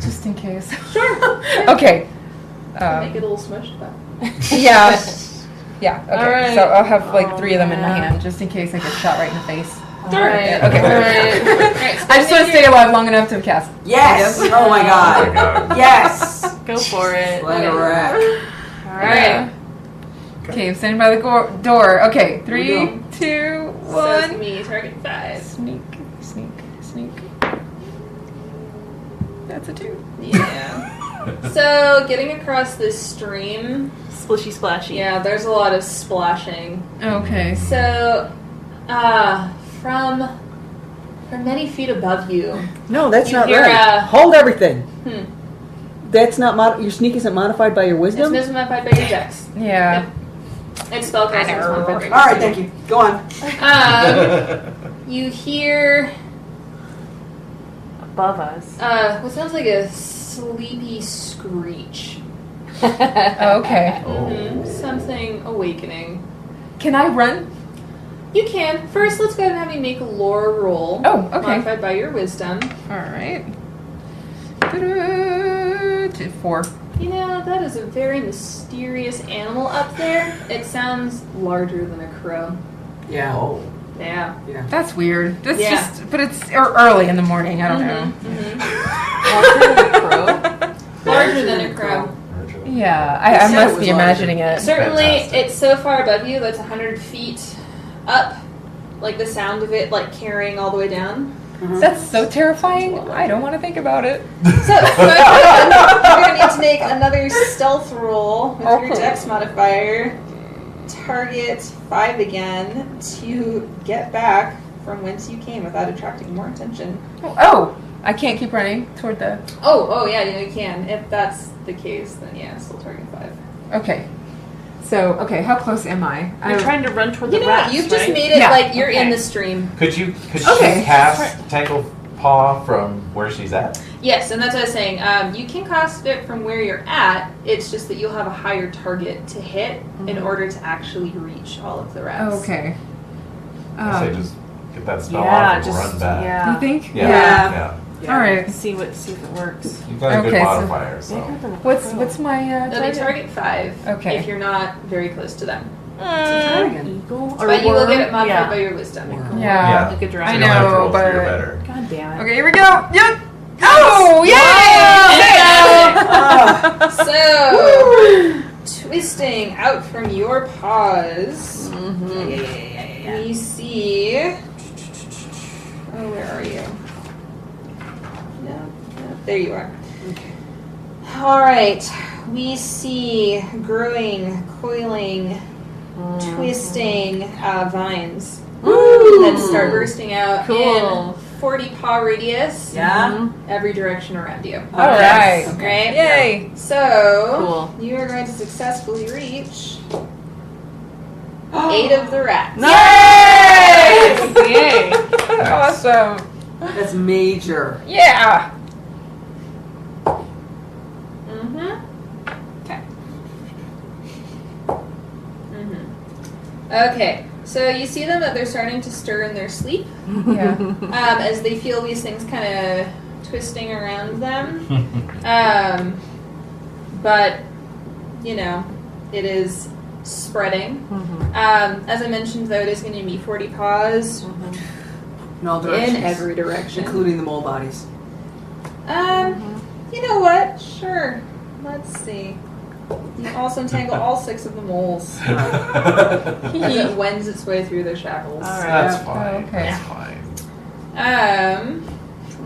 S6: Just in case.
S3: Sure.
S6: Okay.
S3: Make it a little smushed, but.
S6: Yeah. Yeah, okay.
S4: All right.
S6: So I'll have like 3 of them in my
S4: yeah.
S6: hand just in case I get shot right in the face.
S4: All right.
S6: Okay.
S4: All right.
S6: I just want to stay alive long enough to cast.
S5: Yes! Oh my
S7: Oh my
S5: god.
S7: god.
S5: Yes!
S4: Go for it.
S5: Let it rack.
S3: All right.
S6: Okay, I'm standing by the door. Okay,
S5: we
S6: 3,
S5: go.
S6: 2,
S3: So it's
S6: 1.
S3: gonna be target 5.
S6: Sneak. That's a 2.
S3: Yeah. So getting across this stream,
S4: Splishy splashy.
S3: yeah, there's a lot of splashing.
S6: Okay.
S3: So, from many feet above you,
S2: No, that's
S3: You
S2: not
S3: hear
S2: right.
S3: a-
S2: Hold everything.
S3: Hmm.
S2: That's not your sneak isn't modified by your
S3: it's
S2: wisdom.
S3: modified by your dex.
S6: Yeah.
S3: It's spellcasting is modified by your
S5: Alright, thank you. Go on.
S3: You hear
S4: Above us.
S3: what sounds like a sleepy screech.
S6: Okay.
S3: Something awakening.
S6: Can I run?
S3: You can. First, let's go ahead and have you make a lore roll.
S6: Oh, okay.
S3: Modified by your wisdom.
S6: Alright. 4.
S3: You know, that is a very mysterious animal up there. It sounds larger than a crow.
S5: Yeah.
S7: Oh.
S3: Yeah.
S6: That's weird. That's
S3: Yeah.
S6: just, but it's early in the morning. I don't know.
S3: Larger than a crow.
S6: Yeah, I
S5: said it
S6: must
S5: was
S6: be
S5: larger.
S6: imagining it.
S3: Certainly,
S7: Fantastic.
S3: it's so far above you that's 100 feet up. Like the sound of it, like carrying all the way down.
S6: That's so terrifying. I don't want to think about it.
S3: So, you're going to need to make another stealth roll with your dex modifier. Target 5 again to get back from whence you came without attracting more attention.
S6: Oh, I can't keep running toward the.
S3: Oh yeah, you can. If that's the case, then yeah, still target 5.
S6: Okay. So, okay, how close am I?
S4: You're trying to run toward
S3: You
S4: the
S3: know
S4: rats,
S3: what? You've just
S4: right?
S3: made it
S6: Yeah,
S3: like you're in
S6: okay.
S3: the stream.
S7: Could you
S6: Okay.
S7: cast Tangle Paw from where she's at?
S3: Yes, and that's what I was saying. You can cast it from where you're at. It's just that you'll have a higher target to hit in order to actually reach all of the rats.
S6: Okay.
S7: I say just get that spell
S4: Yeah,
S7: off and
S4: just
S7: run back.
S6: You
S4: yeah.
S6: think?
S7: Yeah.
S6: All right.
S4: See if it works.
S7: You've got a good
S6: Okay, so-
S7: modifier, so.
S6: What's my
S3: It'll be
S6: target?
S3: target 5
S6: Okay.
S3: if you're not very close to them.
S4: Eagle or
S3: But you will get it
S4: worm?
S3: modified
S4: Yeah.
S3: by your wisdom.
S6: Yeah.
S4: Like a
S7: You
S4: dragon.
S7: don't have to
S6: know,
S7: roll three or
S6: but-
S7: better.
S4: God damn it.
S6: Okay, here we go. Yep. Oh, yay!
S3: So, twisting out from your paws, we see. Oh, where are you? No, there you are. All right, we see growing, coiling, twisting vines that start bursting out
S4: Cool.
S3: in 40 paw radius.
S5: Yeah?
S3: Every direction around you.
S6: All right.
S3: Right?
S6: Yay.
S3: So,
S4: Cool.
S3: you are going to successfully reach 8 of the rats.
S4: Yay!
S6: Awesome.
S5: That's major.
S6: Yeah.
S3: Okay, so you see them that they're starting to stir in their sleep
S6: Yeah.
S3: as they feel these things kind of twisting around them. But, you know, it is spreading. As I mentioned, though, it is going to be 40 paws
S5: In all directions.
S3: in every direction.
S5: Including the mole bodies.
S3: You know what? Sure. Let's see. You also entangle all 6 of the moles as it wends its way through their shackles.
S4: All right.
S7: That's fine.
S6: okay.
S7: That's fine.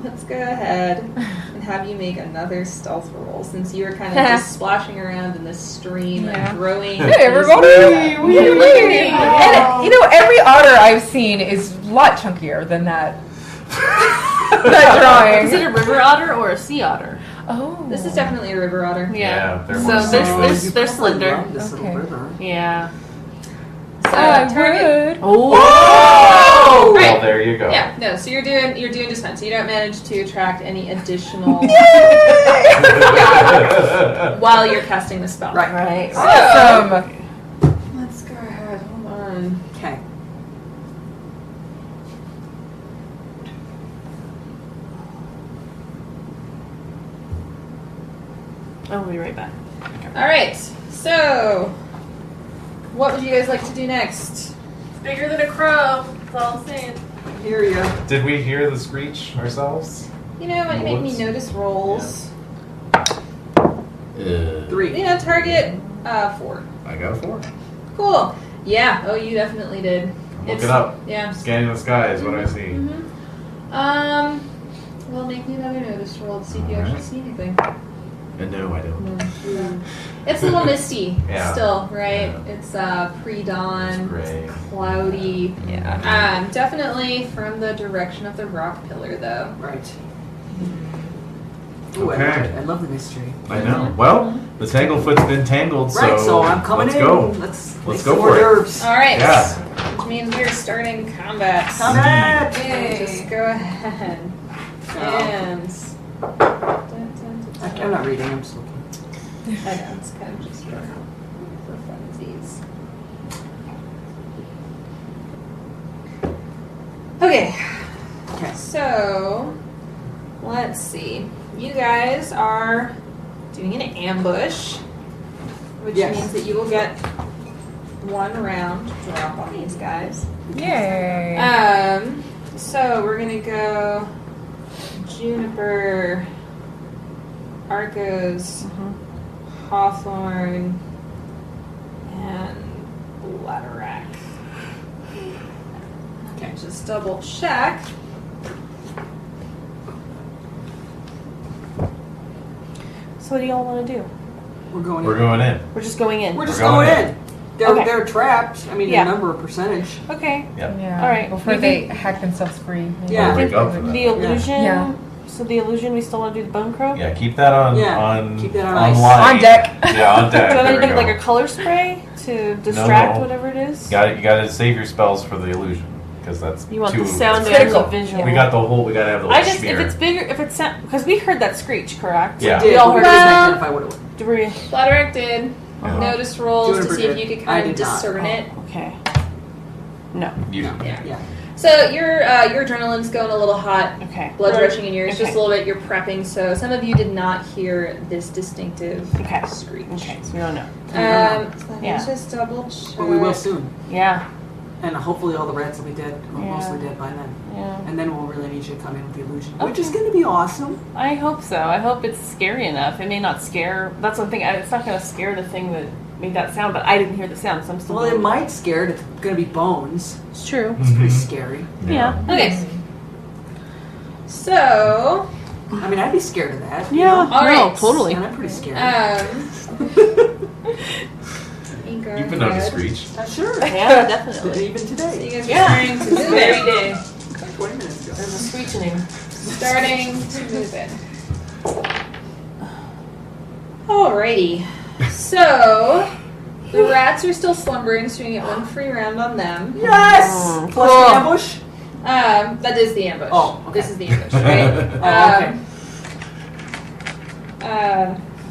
S3: Let's go ahead and have you make another stealth roll since you were kind of just splashing around in this stream
S6: Yeah.
S3: and growing.
S6: Hey, everybody! And, every otter I've seen is a lot chunkier than that. That drawing.
S4: Is it a river otter or a sea otter?
S6: Oh.
S3: This is definitely a river otter.
S7: Yeah, they're
S4: So
S7: more
S4: there's
S7: smooth.
S4: they're slender.
S2: This
S6: Okay.
S2: little river.
S4: Yeah.
S3: So
S6: I
S3: target.
S6: would.
S4: Oh.
S7: Well,
S3: Right.
S7: there you go.
S3: Yeah, no, so you're doing just fine. So you don't manage to attract any additional while you're casting the spell.
S2: Right.
S4: Right.
S6: Awesome.
S3: Let's go ahead. Hold on.
S2: Okay.
S4: I'll be right back.
S3: All right. So, what would you guys like to do next?
S4: Bigger than a crow. That's all I'm saying.
S2: Hear ya.
S7: Did we hear the screech ourselves?
S3: You know, might make me
S7: Whoops.
S3: notice rolls.
S2: 3.
S3: You know, target 4.
S7: I got a 4.
S3: Cool. Yeah. Oh, you definitely did.
S7: I'm looking up.
S3: Yeah.
S7: Scanning the sky is what I see.
S3: Mm-hmm. Well, make me another notice roll to see if you actually see anything.
S7: And no, I don't.
S3: It's a little misty
S7: Yeah.
S3: still, right?
S7: Yeah.
S3: It's pre-dawn,
S7: Gray.
S3: cloudy.
S6: Yeah.
S3: Definitely from the direction of the rock pillar, though.
S2: Right. Ooh,
S7: Okay.
S2: I love the mystery.
S7: I know. Well, the Tanglefoot's been tangled,
S2: Right, so I'm coming
S7: let's
S2: in.
S7: go.
S2: Let's
S7: Let's
S2: make
S7: go
S2: some hors
S7: for it.
S2: d'oeuvres.
S3: All right.
S7: Yeah.
S3: Which means we're starting combat.
S2: Combat!
S3: Okay, just go ahead. And.
S2: I'm not reading, I'm just looking.
S3: I know, it's kind of just for funsies. Okay.
S2: Okay.
S3: So, let's see. You guys are doing an ambush, which
S2: Yes.
S3: means that you will get 1 round drop on these guys.
S6: Yay.
S3: So we're gonna go Juniper, Arcos, Hawthorne, and Bladerack. Okay, just double check.
S4: So what do y'all want to do?
S2: We're going
S7: We're
S2: in.
S7: going in.
S4: We're just going in.
S2: We're just
S7: We're going
S2: going in. They're,
S4: Okay.
S2: they're trapped. I mean,
S4: Yeah.
S2: a number of percentage.
S4: Okay.
S6: Yeah.
S4: All right.
S6: Before
S4: Maybe-
S6: they hack themselves free.
S2: Yeah.
S7: Wake up for that.
S4: The illusion.
S6: Yeah.
S4: So the illusion, we still want to do the bone crow.
S7: Yeah, keep that on
S2: Yeah,
S7: on
S2: keep that on ice.
S7: line.
S6: On deck.
S7: Yeah, on deck.
S4: Do I
S7: There
S4: want
S7: we
S4: to do
S7: go.
S4: like a color spray to distract
S7: No.
S4: whatever it is?
S7: You gotta save your spells for the illusion because that's
S4: You want
S7: too
S4: the sound
S6: It's
S4: and
S6: critical.
S4: the visual.
S7: We got the whole. We gotta have the whole
S4: I just
S7: smear.
S4: if it's bigger, if it's because we heard that screech, correct?
S7: Yeah.
S2: Did,
S4: We all
S2: but
S4: heard
S2: we
S3: Well-
S2: didn't identify what it was.
S4: Do we?
S3: Bladerack did
S7: Uh-huh.
S3: notice rolls to
S2: Juniper
S3: see if
S2: did.
S3: you could
S2: I
S3: kind of
S2: did not.
S3: discern it.
S4: Okay. No.
S7: You-
S3: Yeah.
S2: Yeah.
S3: So your adrenaline's going a little hot.
S4: Okay.
S3: Blood rushing in yours,
S4: Okay.
S3: just a little bit. You're prepping, so some of you did not hear this distinctive
S4: Okay.
S3: screech.
S4: Okay. So we don't know.
S3: So let me
S4: Yeah.
S3: just double check.
S2: But we will soon.
S4: Yeah.
S2: And hopefully all the rats will be dead, or
S4: Yeah.
S2: mostly dead by then.
S4: Yeah.
S2: And then we'll really need you to come in with the illusion, which
S4: Okay.
S2: is going to be awesome.
S4: I hope so. I hope it's scary enough. It may not scare. That's one thing. It's not going to scare the thing that made that sound, but I didn't hear the sound, so I'm still.
S2: Well, it might scare it. It's going to be bones.
S4: It's true.
S2: It's pretty scary.
S4: Yeah.
S3: Okay. So,
S2: I mean, I'd be scared of that. you
S4: Yeah.
S2: know?
S3: All
S4: no,
S3: right.
S4: totally.
S2: And I'm pretty scared.
S7: You've been known to screech.
S2: Sure.
S4: Yeah, definitely.
S2: Even
S3: So
S2: today.
S3: you guys are
S4: Yeah.
S3: trying to move
S4: Every
S3: it.
S4: day.
S2: 20 minutes ago.
S4: There's a screeching.
S3: Starting to move it. Alrighty. So, the rats are still slumbering, so you can get 1 free round on them.
S2: Yes!
S4: Oh,
S2: Plus
S4: cool.
S2: the ambush?
S3: That is the ambush.
S2: Oh, okay.
S3: This is the ambush, right?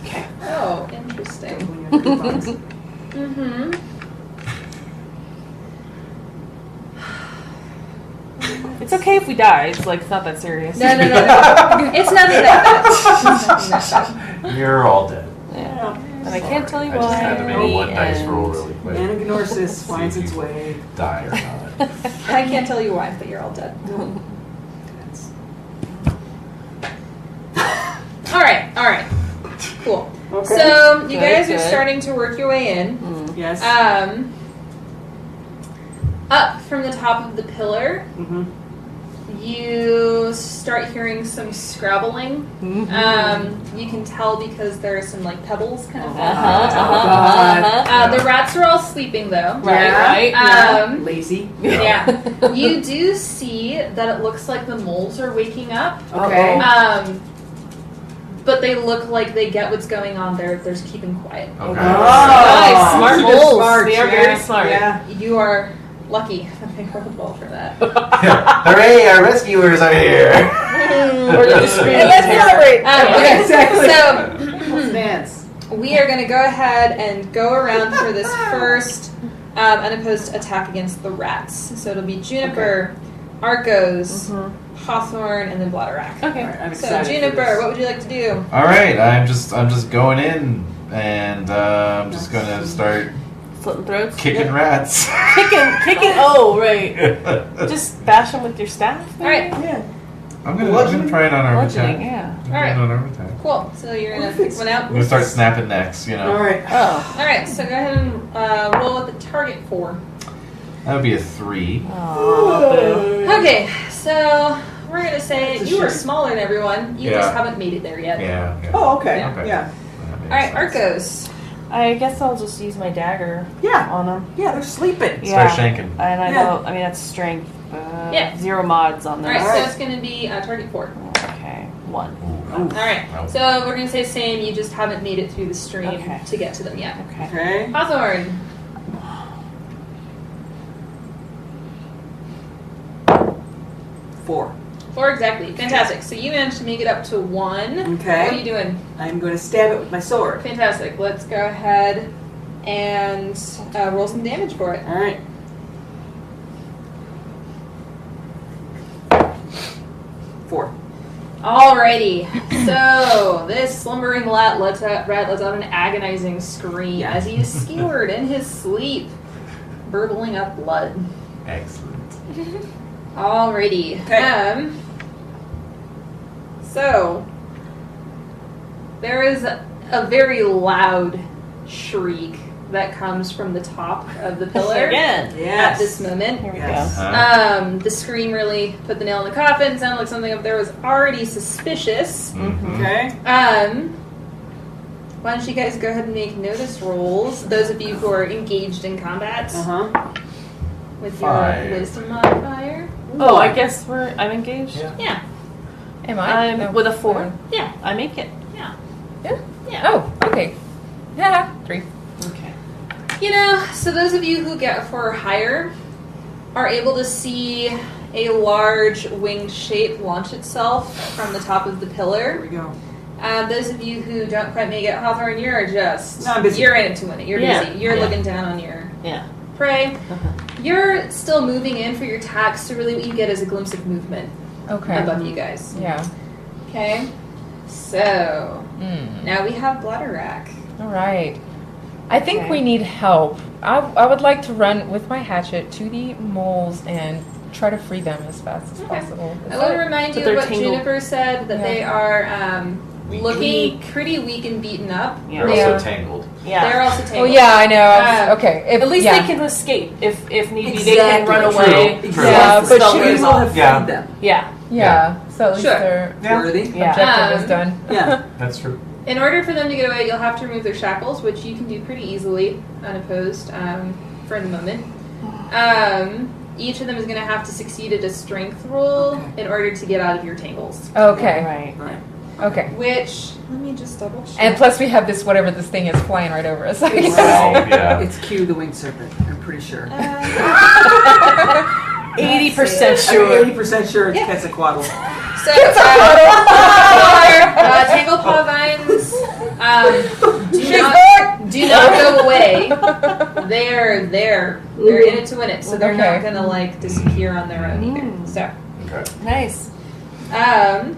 S2: Okay.
S3: Oh, interesting. Mm-hmm.
S4: It's okay if we die. It's like it's not that serious.
S3: No. It's nothing like that. It's nothing like that.
S7: You're all dead.
S4: Yeah. And I can't tell you
S7: I
S4: why.
S7: just had to make one dice
S4: and-
S7: roll really quick.
S2: Anagnorsis finds its way.
S7: Die or not.
S3: I can't tell you why, but you're all dead. All right. So you guys are
S4: good.
S3: starting to work your way in.
S5: Yes.
S3: Up from the top of the pillar,
S5: Mm-hmm.
S3: you start hearing some scrabbling. You can tell because there are some like pebbles kind of. The rats are all sleeping though.
S4: Right.
S5: Lazy.
S3: Yeah. You do see that it looks like the moles are waking up.
S5: Okay.
S3: But they look like they get what's going on. They're just keeping quiet.
S7: Okay.
S4: Nice. Smart
S5: They're
S4: moles.
S5: smart,
S4: They are
S5: yeah.
S4: very smart.
S5: Yeah.
S3: You are lucky that they rolled well for that.
S7: Hooray! Our rescuers are here.
S4: Or the screaming
S6: And let's
S4: terror.
S6: celebrate.
S3: Okay,
S5: exactly.
S3: So
S5: Let's dance.
S3: we are going to go ahead and go around for this first unopposed attack against the rats. So it'll be Juniper, Arcos, Hawthorne, and then Bladderwrack.
S4: Okay.
S5: All right, I'm
S3: So
S5: excited for
S3: Juniper,
S5: this.
S3: what would you like to do?
S7: All right, I'm just going in, and I'm just gonna start
S4: Slitting throats.
S7: kicking rats.
S4: Kicking. Oh, right. Just bash them with your staff.
S3: All right,
S5: Yeah.
S7: I'm gonna try it on our
S4: Bludgeoning,
S7: attack.
S4: yeah.
S7: I'm
S3: All right.
S7: doing it on our attack.
S3: cool. So you're going to pick one out.
S7: I'm gonna start snapping necks. You know,
S5: All right.
S4: Oh.
S3: All right, so go ahead and roll at the target 4.
S7: that would be a 3.
S4: Oh.
S3: Okay, so we're going to say
S5: That's a
S3: you are
S5: shame.
S3: smaller than everyone. You
S7: Yeah.
S3: just haven't made it there yet.
S7: Yeah.
S5: Oh, okay.
S7: Okay.
S5: Yeah.
S3: All right, Arcos.
S4: I guess I'll just use my dagger
S5: Yeah.
S4: on them.
S5: Yeah, they're sleeping.
S7: Start shanking.
S4: And I
S5: Yeah.
S4: know, I mean, that's strength.
S3: Yeah.
S4: 0 mods on
S3: All
S4: this.
S3: right, so
S5: Alright.
S3: it's going to be target 4.
S4: Okay, 1.
S3: All right,
S7: Oh.
S3: so we're going to say same. You just haven't made it through the stream
S4: Okay.
S3: to get to them yet.
S4: Okay.
S5: Okay.
S3: Hawthorne.
S5: 4.
S3: 4 exactly. Fantastic. So you managed to make it up to 1.
S5: Okay.
S3: What are you doing?
S5: I'm going to stab it with my sword.
S3: Fantastic. Let's go ahead and roll some damage for it.
S5: All right. 4.
S3: Alrighty. So this slumbering rat lets out an agonizing scream
S5: Yeah.
S3: as he is skewered in his sleep, burbling up blood.
S7: Excellent.
S3: Alrighty.
S5: Okay.
S3: So there is a very loud shriek that comes from the top of the pillar
S4: Again.
S5: Yes.
S3: at this moment.
S4: Here we
S5: Yes.
S3: The scream really put the nail in the coffin. Sounded like something up there was already suspicious.
S7: Mhm.
S5: Okay.
S3: Why don't you guys go ahead and make notice rolls? Those of you who are engaged in combat
S5: Uh-huh.
S3: with your
S7: 5.
S3: wisdom modifier.
S4: Oh, I guess I'm engaged.
S7: Yeah.
S3: Yeah.
S6: Am I?
S4: I'm
S6: No.
S4: with a 4.
S3: Yeah.
S4: I make it.
S3: Yeah.
S6: Yeah?
S3: Yeah.
S6: Oh, okay. Yeah, 3.
S4: Okay.
S3: You know, so those of you who get 4 or higher are able to see a large winged shape launch itself from the top of the
S5: There
S3: pillar.
S5: we go.
S3: Those of you who don't quite make it, Hawthorne, you're just...
S5: No, I'm busy.
S3: You're in it to win it. You're
S4: Yeah.
S3: busy. You're
S4: Yeah.
S3: looking down on your
S4: Yeah.
S3: prey. You're still moving in for your attacks, so really what you get is a glimpse of movement
S6: Okay.
S3: above you guys.
S6: Yeah.
S3: Okay? So,
S6: Mm.
S3: now we have Bladderwrack.
S6: All right. I think
S4: Okay.
S6: we need help. I would like to run with my hatchet to the moles and try to free them as fast as
S3: Okay.
S6: possible.
S3: I want to remind
S4: But
S3: you
S4: they're
S3: of what
S4: tangled.
S3: Juniper said, that
S6: Yeah.
S3: they are looking
S4: Weak.
S3: pretty weak and beaten up.
S4: Yeah.
S7: They're
S6: Yeah.
S7: also tangled.
S4: Yeah.
S3: They're also
S6: Oh
S3: tangled.
S6: yeah, I know. Okay. If,
S4: At least
S6: yeah.
S4: they can escape if need be. They can
S5: Exactly.
S4: run
S5: True.
S4: away.
S7: True.
S6: Yeah,
S5: The
S6: but
S5: spell
S6: should
S5: wears
S6: we-
S5: off.
S7: Yeah.
S5: Feed them.
S4: Yeah.
S6: Yeah. So at least
S3: Sure.
S6: their
S5: Worthy.
S4: Yeah.
S6: objective is done.
S5: Yeah.
S7: That's true.
S3: In order for them to get away, you'll have to remove their shackles, which you can do pretty easily, unopposed, for the moment. Each of them is going to have to succeed at a strength roll in order to get out of your tangles.
S6: Okay.
S4: Right.
S5: Right.
S6: Okay.
S3: Which, let me just double check.
S6: And plus we have this whatever this thing is flying right over us.
S7: Oh, yeah.
S5: It's Q the winged serpent. I'm pretty sure.
S4: 80%
S5: I'm
S4: sure.
S5: 80% sure it's
S3: Yeah.
S5: Quetzalcoatl.
S3: So, Tanglepaw vines do not go away. They're there. They're in it to win it, so they're not
S6: Okay.
S3: gonna like disappear on their own either. So,
S7: Okay.
S4: Nice.
S3: FYI.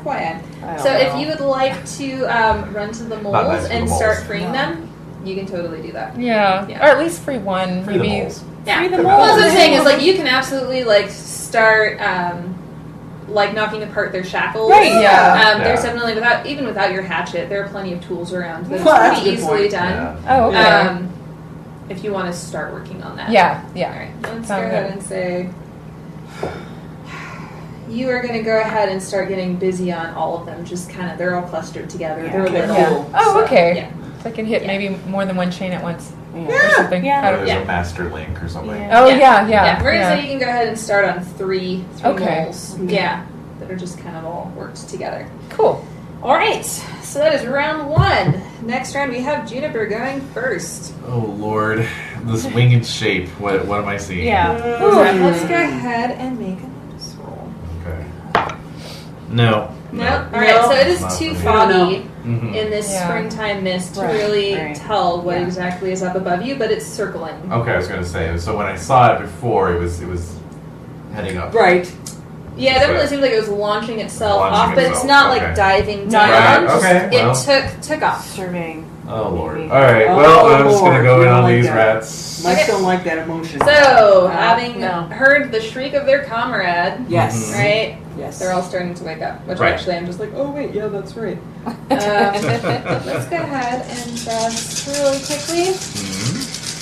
S4: I don't
S3: So if
S4: know.
S3: you would like to run to the
S7: Not
S3: moles
S7: nice for
S3: and
S7: the
S3: start
S7: moles.
S3: freeing them, you can totally do that.
S6: Yeah.
S3: Yeah.
S6: Or at least free one.
S7: Free the
S6: Maybe.
S7: moles.
S3: Yeah.
S4: Free the
S3: Well,
S4: moles.
S3: that's what I'm saying is like you can absolutely like start like knocking apart their shackles.
S6: Right, yeah.
S3: There's definitely, even without your hatchet, there are plenty of tools around that
S5: Well,
S3: are
S5: that's a
S3: pretty
S5: good
S3: easily
S5: point.
S3: done.
S6: Oh, okay.
S3: If you want to start working on that.
S6: Yeah.
S3: Alright, let's go
S6: Sounds
S3: ahead
S6: good.
S3: and say you are going to go ahead and start getting busy on all of them. Just kind of, they're all clustered together.
S2: Yeah.
S3: They're little.
S6: Yeah. Oh,
S3: so,
S6: okay.
S3: Yeah.
S6: So I can hit
S3: Yeah.
S6: maybe more than one chain at once or
S4: Yeah.
S6: something.
S4: Yeah.
S6: I
S7: Or
S6: don't-
S7: there's
S3: Yeah.
S7: a master link or something.
S4: Yeah.
S6: Oh, yeah.
S3: We're going to say you can go ahead and start on three
S6: Okay.
S3: moles. Yeah. That are just kind of all worked together.
S6: Cool.
S3: All right. So that is round 1. Next round we have Juniper going first.
S7: Oh Lord, this winged shape. What am I seeing?
S4: Yeah.
S3: Let's go ahead and make a notice roll.
S7: Okay. No.
S3: No. All right. So it is
S7: Not
S3: too
S7: for me.
S3: foggy
S7: Mhm.
S3: in this
S6: Yeah.
S3: springtime mist to
S4: Right,
S3: really
S4: right.
S3: tell what
S4: Yeah.
S3: exactly is up above you, but it's circling.
S7: Okay, I was gonna say. So when I saw it before, it was heading up.
S5: Right.
S3: Yeah, it definitely seemed like it was launching itself
S7: Launching
S3: off, but it's
S7: itself,
S3: not
S7: okay.
S3: like diving
S4: No,
S3: down.
S7: Right,
S3: Just-
S7: okay, well.
S3: It took off.
S4: Surveying.
S7: Oh Lord.
S4: Maybe.
S7: All right.
S5: Oh,
S7: Well, I'm just gonna
S5: Lord,
S7: go
S5: you
S7: in
S5: don't
S7: on
S5: like
S7: these
S5: that.
S7: rats.
S5: Mice
S3: Okay.
S5: don't like that emotion.
S3: So, having
S4: no.
S3: heard the shriek of their comrade,
S5: Yes.
S3: right?
S5: Yes.
S3: They're all starting to wake up, which
S7: Right.
S3: actually I'm just like, oh wait, yeah, that's right. Let's go ahead and just really quickly.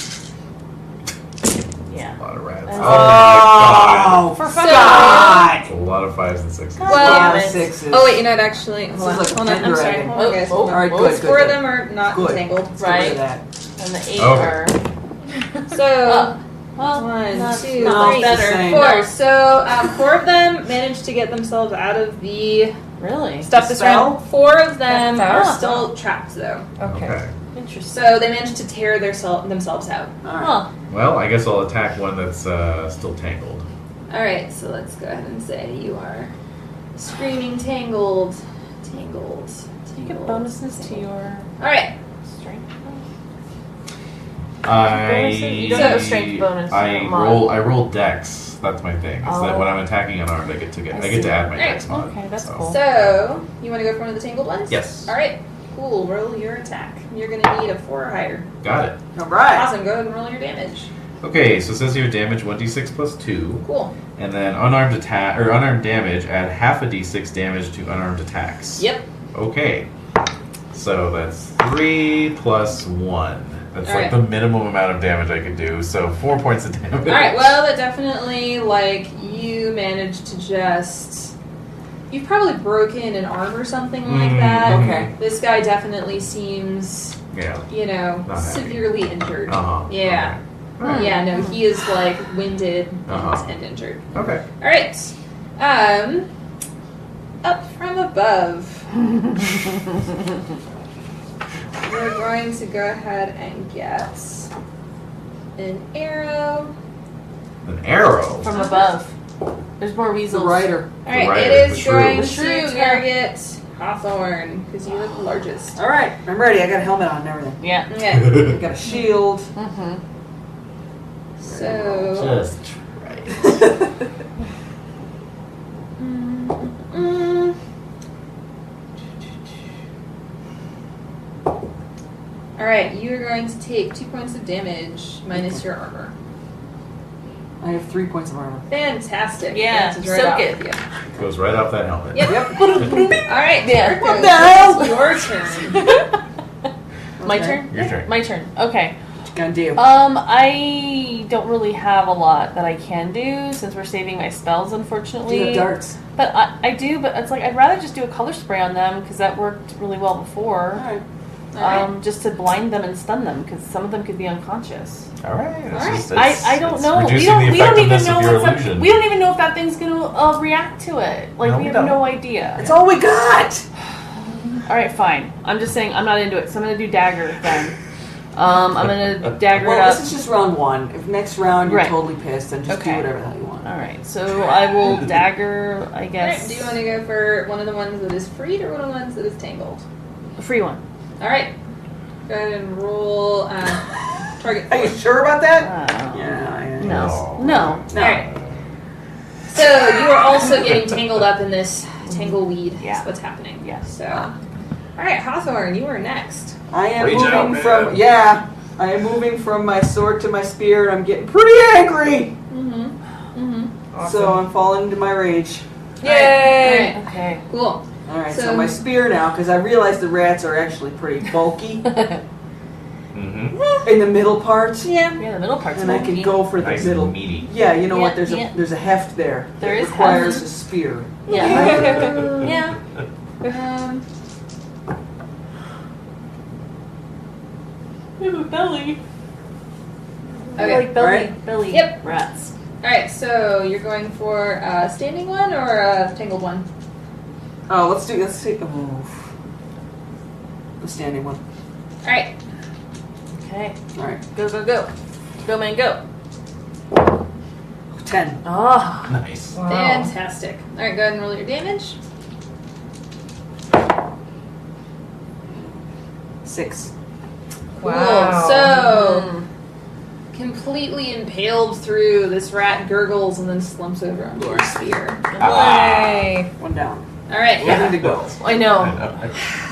S4: Yeah.
S7: A lot of rats.
S4: Oh.
S7: Oh my
S5: Oh,
S4: For
S3: So-
S4: fuck's
S5: God.
S7: god. A lot of 5s and 6s.
S3: Well,
S5: Yeah, 6s.
S3: Oh wait, you know what? Actually,
S5: This
S3: hold on,
S5: is like a
S3: hold on. I'm
S5: Pendragon.
S3: sorry. Hold on, guys. Hold on.
S5: All right, good, good,
S3: 4 of
S5: good.
S3: them are not
S5: Good.
S3: entangled.
S5: Let's get rid of
S4: Right.
S5: that.
S4: And the 8
S7: Okay.
S4: are.
S3: So.
S4: Well,
S3: 1,
S4: not-
S3: 2,
S4: not
S3: 3,
S4: better.
S5: Same.
S3: 4. So 4 of them managed to get themselves out of the
S4: Really?
S3: stuff this
S5: spell?
S3: round. 4 of them
S6: That's
S3: are
S6: out.
S3: still trapped though.
S6: Okay.
S4: Interesting.
S3: So they managed to tear themselves out.
S5: All right.
S4: Huh.
S7: Well, I guess I'll attack one that's still tangled.
S3: Alright, so let's go ahead and say you are screaming tangled. Tangled.
S4: You get bonuses to your
S3: Alright.
S4: strength.
S7: I
S4: You don't have a strength bonus,
S7: I
S4: mod.
S7: roll Dex. That's my thing. So that
S4: Oh.
S7: when I'm attacking unarmed, I get to add my
S3: Alright.
S7: Dex mod.
S4: Okay, that's
S7: so.
S4: cool.
S3: So, you want to go for one of the tangled ones?
S7: Yes.
S3: Alright, cool. Roll your attack. You're going to need a 4 or higher.
S7: Got it.
S5: All right.
S3: Awesome, go ahead and roll your damage.
S7: Okay, so it says here damage 1d6 plus 2,
S3: Cool.
S7: and then unarmed damage add half a d6 damage to unarmed attacks.
S3: Yep.
S7: Okay. So that's 3 plus 1. That's
S3: Alright.
S7: like the minimum amount of damage I could do. So 4 points of damage.
S3: Alright, well, that definitely, like, you managed to just. You've probably broken an arm or something like that.
S5: Okay.
S3: This guy definitely seems,
S7: Yeah.
S3: you know,
S7: Not happy.
S3: severely injured.
S7: Uh-huh.
S3: Yeah.
S7: Okay.
S3: Yeah, no, he is, like, winded
S7: Uh-huh.
S3: and injured.
S7: Okay.
S3: Alright. Up from above. We're going to go ahead and get an arrow.
S7: An arrow.
S4: From above. There's more
S5: The
S4: weasels.
S5: rider.
S3: Alright,
S7: rider,
S3: it
S7: the
S3: is
S7: shrew.
S3: going
S4: The shrew,
S3: to
S4: yeah.
S3: target Hawthorne, because you look the largest.
S5: All right. I'm ready. I got a helmet on and everything.
S4: Yeah.
S3: Okay,
S5: I got a shield.
S4: Mm-hmm.
S3: so.
S8: Just try it.
S3: Mm. Alright, you are going to take 2 points of damage minus your armor.
S5: I have 3 points of armor.
S3: Fantastic.
S4: Yeah,
S3: Bounces right
S4: soak
S3: off
S4: it.
S3: of you.
S7: Goes right off that helmet.
S3: Yep.
S5: Yep.
S3: Alright,
S4: Yeah.
S3: Marcos,
S5: What the hell?
S3: it's your turn.
S4: My
S5: Okay.
S4: turn?
S7: Your turn.
S4: My turn. Okay.
S5: What you gonna do?
S4: I don't really have a lot that I can do since we're saving my spells,
S5: Do
S4: unfortunately.
S5: you have darts?
S4: But I do, but it's like I'd rather just do a color spray on them because that worked really well
S5: All
S4: before.
S5: right.
S3: Alright.
S4: Just to blind them and stun them because some of them could be unconscious.
S7: All right. It's
S3: Alright.
S7: just- it's-
S4: I don't
S7: it's
S4: know. We
S7: reducing
S4: don't
S7: the
S4: even
S7: effectiveness
S4: know
S7: of your
S4: what's up.
S7: illusion.
S4: We don't even know if that thing's gonna react to it. Like
S7: No,
S4: we
S7: we
S4: have
S7: don't.
S4: no idea.
S5: That's all we got.
S4: All right, fine. I'm just saying I'm not into it, so I'm gonna do dagger then. I'm gonna dagger it
S5: Well,
S4: up.
S5: this is just round 1. If next round you're
S4: Right.
S5: totally pissed, then just
S4: Okay.
S5: do whatever the hell you want.
S4: All right, so I will dagger. I guess.
S3: Alright, do you want to go for one of the ones that is freed or one of the ones that is tangled?
S4: A free one.
S3: Alright. Go ahead and roll target
S5: Are you
S3: 4.
S5: sure about that?
S4: Yeah.
S5: Yeah.
S4: No. No.
S3: Alright. So you are also getting tangled up in this tangleweed.
S4: Yeah.
S3: That's what's happening.
S4: Yeah.
S3: So, alright, Hawthorne, you are next.
S5: I am
S7: Reach
S5: moving
S7: out, man.
S5: from I am moving from my sword to my spear, and I'm getting pretty angry.
S3: Mm-hmm. Mm-hmm.
S5: So I'm falling into my rage.
S6: Yay!
S3: Alright.
S4: Okay.
S3: Cool.
S5: Alright,
S3: So-
S5: so my spear now, because I realize the rats are actually pretty bulky
S7: Mm-hmm.
S5: in the middle part.
S3: Yeah.
S4: Yeah, the middle part's
S5: And I can
S4: bulky.
S5: go for the
S7: Nice
S5: middle.
S7: and meaty.
S5: Yeah, you know what?
S4: Yeah,
S5: There's a heft there.
S4: There
S5: that
S4: is
S5: requires
S4: heft.
S5: a spear.
S4: Yeah. Yeah. We have a belly.
S3: Okay.
S4: Like belly,
S5: Alright.
S4: belly
S3: Yep.
S4: rats.
S3: Alright, so you're going for a standing one or a tangled one?
S5: Oh, let's take the standing one.
S3: Alright.
S4: Okay.
S5: Alright.
S4: Go, go, go. Go, man, go.
S5: 10.
S4: Oh.
S7: Nice.
S6: Wow.
S3: Fantastic. Alright, go ahead and roll your damage.
S5: 6.
S6: Wow.
S3: Cool. So, completely impaled through, this rat gurgles and then slumps over onto your spear.
S6: Yay.
S5: One down.
S3: Alright.
S5: Ready to go.
S4: I know.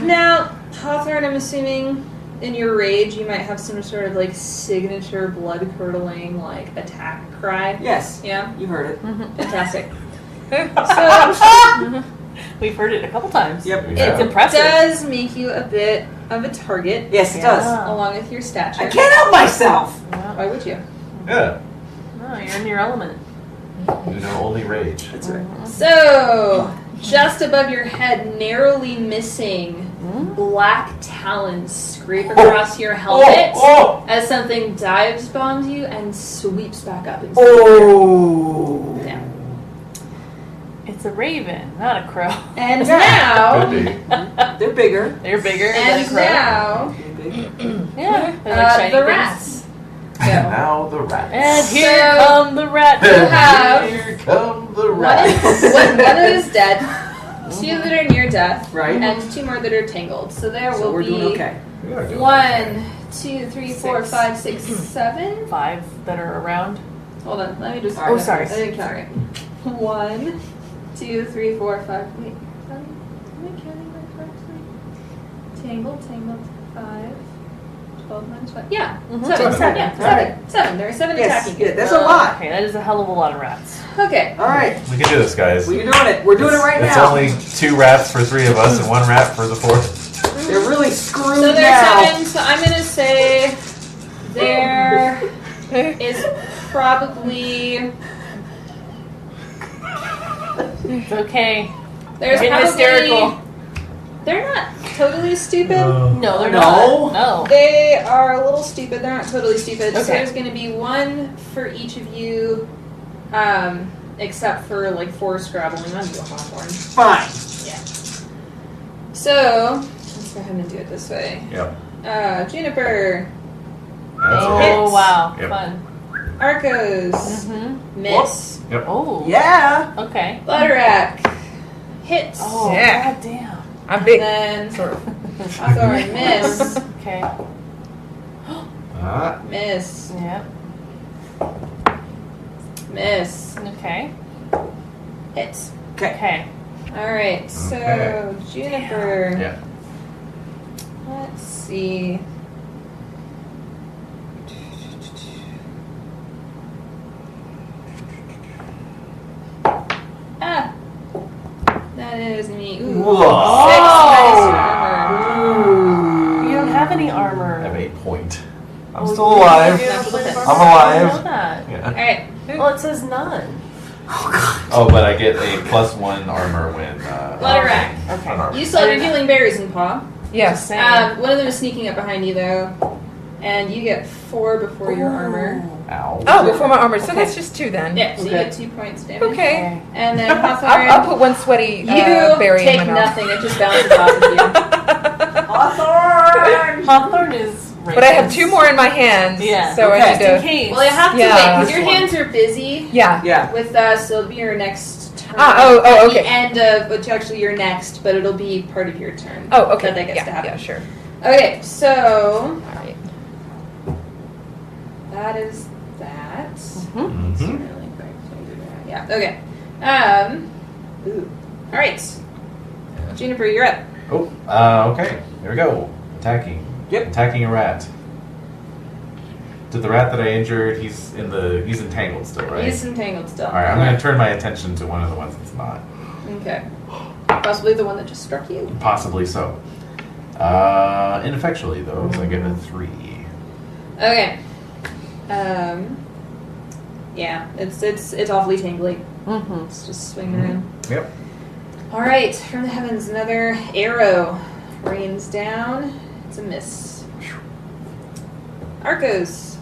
S3: Now, Hawthorne, I'm assuming in your rage you might have some sort of like signature blood curdling like attack cry.
S5: Yes.
S3: Yeah?
S5: You heard it.
S3: Fantastic. So,
S4: We've heard it a couple times.
S5: Yep.
S7: Yeah.
S4: It's impressive.
S3: does make you a bit of a target
S5: Yes, it
S4: Yeah.
S5: does.
S3: along with your stature.
S5: I can't help myself.
S3: Why would you?
S7: Yeah.
S4: Oh, you're in your element.
S7: You know, only rage.
S5: That's right.
S3: So, just above your head, narrowly missing, black talons scrape across your helmet as something dives bombs you and sweeps back up. Into
S5: Oh.
S3: Yeah.
S4: It's a raven, not a crow.
S3: And now,
S7: Could be.
S5: They're bigger.
S4: They're bigger than a
S3: and
S4: crow.
S3: now,
S5: They're big.
S4: Yeah. They're like shiny
S3: the
S4: things.
S3: rats. Go.
S7: Now the rats.
S4: And here
S3: So-
S4: come the rats.
S3: You have
S7: Here come the
S3: one
S7: rats.
S3: one that is dead, 2 that are near death,
S5: Right.
S3: and 2 more that are tangled. So there
S5: So
S3: will
S5: we're
S3: be
S5: doing okay.
S7: We are doing
S3: 1, 2, 3, 4,
S4: 6.
S3: 5, 6, 7.
S4: 5 that are around.
S3: Hold on, let me just.
S4: Oh, sorry.
S3: I didn't count right. 1, 2, 3, 4, 5. Wait, am I counting that correctly? Tangled, 5. 12 minus 5. Yeah,
S4: Mhm.
S3: 7.
S7: Seven.
S3: Yeah, 7. 7. There are 7
S5: Yes.
S3: attacking you.
S5: Yeah, that's a lot.
S4: Okay, that is a hell of a lot of rats.
S3: Okay.
S5: All right.
S7: We can do this, guys.
S5: We're doing it. We're doing it right
S7: It's
S5: now.
S7: only 2 rats for 3 of us and 1 rat for the 4th.
S5: They're really screwed
S3: So there's
S5: now.
S3: 7. So I'm gonna say there is probably
S4: It's okay.
S3: there's
S4: Getting
S3: probably
S4: hysterical.
S3: They're not totally stupid.
S4: No, they're
S5: No.
S4: not. No.
S3: They are a little stupid. They're not totally stupid. So
S4: Okay.
S3: there's going to be 1 for each of you, except for like 4 scrabbling onto a Hawthorne.
S5: Fine.
S3: Yeah. So let's go ahead and do it this way.
S7: Yep.
S3: Juniper,
S7: That's
S4: Oh,
S7: okay.
S3: Hits.
S4: wow.
S7: Yep.
S4: Fun.
S3: Arcos,
S4: Mm-hmm.
S3: Miss,
S4: Oh.
S5: Yeah.
S4: Okay.
S3: Butterack, hits,
S4: Oh,
S6: Yeah.
S4: god damn.
S6: I'm big.
S3: then
S6: Sort of.
S3: Hawthorne, miss,
S4: Okay.
S3: miss,
S4: Yep.
S3: miss,
S4: Okay.
S3: hits.
S5: Okay.
S4: Okay.
S3: All right, so
S7: Okay.
S3: Juniper.
S7: Yeah.
S3: Let's see. Ah, that is me. Ooh,
S7: Whoa.
S3: 6 armor.
S4: You don't have any
S7: I
S4: armor.
S7: have a point. I'm
S4: Oh,
S7: still
S4: you
S7: alive.
S4: have a hit.
S7: I'm
S4: I
S7: alive.
S4: know that.
S3: All
S7: Yeah.
S3: right,
S4: Well, it says none.
S7: Oh, but I get a +1 armor when.
S3: Butterack.
S4: Okay.
S7: on armor.
S3: You still have your healing berries in paw.
S6: Yes.
S4: Same.
S3: One of them is sneaking up behind you though, and you get 4 before your armor.
S7: Ow.
S6: Oh, before my armor. So
S3: Okay.
S6: that's just 2 then.
S3: Yeah, so you
S5: Okay.
S3: get 2 points damage.
S6: Okay.
S3: And then Hawthorne,
S6: I'll put 1 sweaty
S3: you
S6: berry
S3: take
S6: in my mouth.
S3: nothing. It just bounces off of you.
S5: Hawthorne!
S4: Hawthorne is
S6: But I have 2 more in my hands.
S4: Yeah.
S6: So I
S5: Okay.
S6: need
S4: Just in
S6: to.
S4: case.
S3: Well, you have to
S6: Yeah.
S3: wait because your
S7: This one.
S3: hands are busy
S6: Yeah.
S5: Yeah.
S3: with so it'll be your next turn.
S6: Oh,
S3: At
S6: okay.
S3: the end of, which actually your next, but it'll be part of your turn.
S6: Oh, okay.
S3: That gets
S6: yeah,
S3: to happen.
S6: yeah, sure.
S3: Okay, so
S6: All right.
S3: that is that.
S4: Mhm.
S7: Mhm.
S3: Yeah. Okay. Ooh. All right. Juniper, you're up.
S7: Oh, okay. Here we go. Attacking.
S5: Yep.
S7: Attacking a rat. To the rat that I injured, he's entangled still, right?
S3: He's entangled still.
S7: Alright, I'm gonna turn my attention to one of the ones that's not.
S3: Okay. Possibly the one that just struck you.
S7: Possibly so. Ineffectually, though, so I get a 3.
S3: Okay. Yeah, it's awfully tangly.
S4: Mm-hmm.
S3: It's just swinging around.
S7: Yep.
S3: All right, from the heavens, another arrow rains down. It's a miss. Arcos.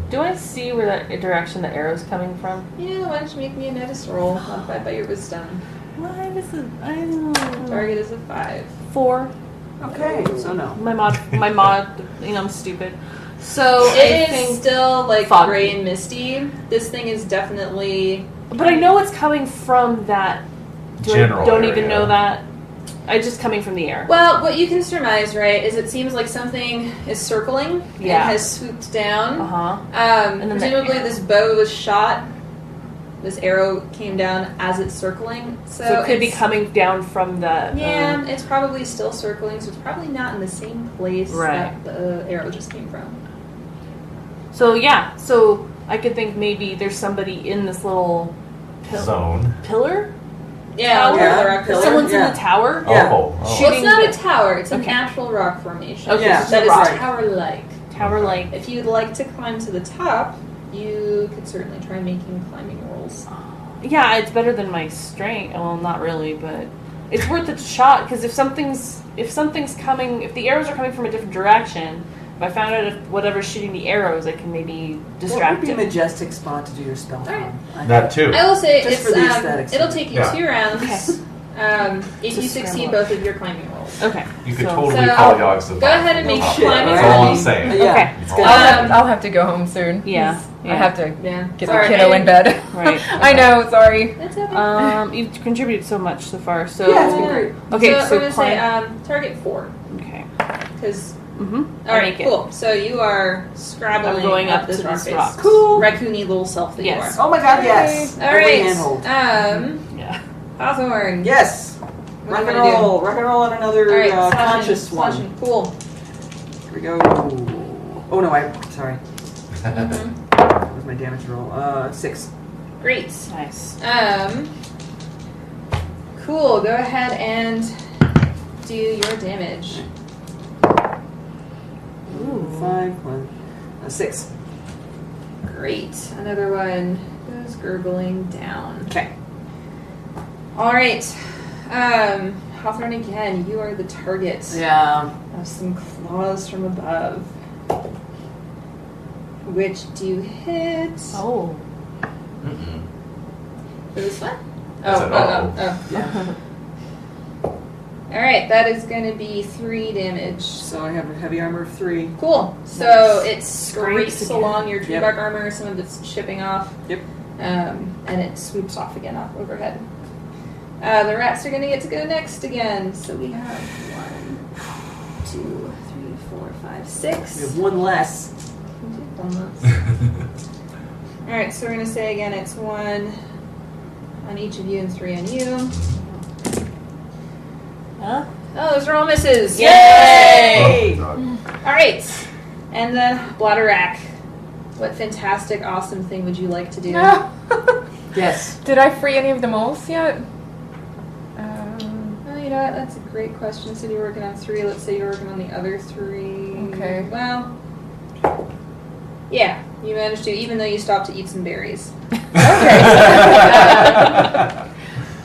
S4: Do I see where that direction the arrow's coming from?
S3: Yeah, why don't you make me a notice roll modified by your wisdom?
S4: Why this is I don't know.
S3: Target is a 5.
S4: 4.
S5: Okay, so no.
S4: My mod, I'm stupid. So I
S3: It is
S4: think,
S3: still like
S4: foggy.
S3: gray and misty. This thing is definitely.
S4: but I know it's coming from that.
S7: General
S4: Don't
S7: area.
S4: even know that. It's just coming from the air.
S3: Well, what you can surmise, right, is it seems like something is circling
S4: Yeah.
S3: and has swooped down.
S4: And then the
S3: Presumably,
S4: arrow.
S3: this bow was shot. This arrow came down as it's circling,
S4: So it could be
S3: it's-
S4: coming down from the.
S3: Yeah, it's probably still circling, so it's probably not in the same place
S4: Right.
S3: that the arrow just came from.
S4: So yeah, so I could think maybe there's somebody in this little
S7: Zone.
S4: pillar.
S3: Yeah,
S4: Tower?
S3: the rock pillar.
S4: Someone's
S5: yeah.
S4: in the tower.
S5: Yeah.
S7: Oh.
S3: Well,
S4: Shooting
S3: it's not a
S4: the-
S3: tower. It's an
S4: Okay.
S3: actual rock formation.
S4: Okay,
S5: Yeah,
S3: that is
S5: rock.
S3: tower-like.
S4: Tower like.
S3: If you'd like to climb to the top, you could certainly try making climbing rolls.
S4: Yeah, it's better than my strength. Well, not really, but it's worth a shot because if something's coming, if the arrows are coming from a different direction, if I found out if whatever's shooting the arrows, I can maybe
S5: What would
S4: distract
S5: be a
S4: it.
S5: majestic spot to do your spell
S3: Alright.
S5: from?
S7: That too.
S3: I will say
S5: Just
S3: it's
S5: for the aesthetics
S3: it'll
S5: of it.
S3: take you
S7: Yeah.
S3: 2 rounds if
S4: To
S3: you succeed
S4: scramble.
S3: both of your climbing rolls.
S4: Okay.
S7: You could
S4: so-
S7: totally
S3: So,
S7: call Yogs to the
S3: go
S7: top
S3: ahead and
S7: from the
S3: make
S7: top.
S3: climbing
S7: That's all I'm
S3: rolls.
S7: saying.
S5: Yeah.
S4: Okay.
S5: It's
S3: Um,
S5: gonna
S6: I'll have to go home soon.
S4: Yeah.
S6: I have to
S3: Yeah.
S6: get
S3: Sorry,
S6: the kiddo in bed.
S4: Right.
S6: I know, sorry.
S3: That's okay.
S4: You've contributed so much so far. So
S5: Yeah, it's been great.
S4: okay.
S3: so,
S4: So,
S3: I'm gonna say
S4: climb-
S3: target 4
S4: okay.
S3: because.
S4: Mm-hmm.
S3: All right, cool. So you are scrabbling
S4: I'm going up
S3: this
S4: to
S3: rock
S4: this
S3: face.
S4: rock.
S5: Cool.
S3: Raccoony little self that
S4: Yes.
S3: you are.
S5: Oh my god, yes.
S3: All
S5: Every
S3: right.
S5: handhold.
S4: Yeah.
S3: Hawthorne.
S5: Yes.
S3: What
S5: Rock
S3: do
S5: and
S3: you wanna do?
S5: roll. Rock and roll on another
S3: All right, slashing,
S5: conscious one.
S3: slashing. Cool.
S5: Here we go. Oh no, sorry. That was my damage roll. 6.
S3: Great.
S4: Nice.
S3: Cool. Go ahead and do your damage.
S4: Ooh.
S5: 5, 6.
S3: Great. Another one goes gurgling down.
S5: Okay.
S3: All right. Hawthorne again. You are the target
S5: Yeah.
S3: of some claws from above. Which do you hit?
S4: Oh.
S7: Mm-mm.
S3: For this one?
S7: That's an
S3: oh.
S5: Yeah.
S3: All right, that is going to be 3 damage.
S5: So I have a heavy armor of 3.
S3: Cool. So
S4: Nice.
S3: it scrapes
S4: Scrapes again.
S3: along your tree
S5: Yep.
S3: bark armor. Some of it's chipping off.
S5: Yep.
S3: And it swoops off again off overhead. The rats are going to get to go next again. So we have 1, 2, 3, 4, 5, 6.
S5: We have one less.
S3: All right, so we're going to say again it's 1 on each of you and 3 on you.
S4: Huh?
S3: Oh, those are all misses.
S5: Yay!
S3: All right, and then Bladderwrack. What fantastic, awesome thing would you like to do?
S5: Yes.
S6: Did I free any of the moles yet?
S3: Oh, you know what? That's a great question. So you're working on 3. Let's say you're working on the other 3.
S6: Okay.
S3: Well, yeah, you managed to, even though you stopped to eat some berries.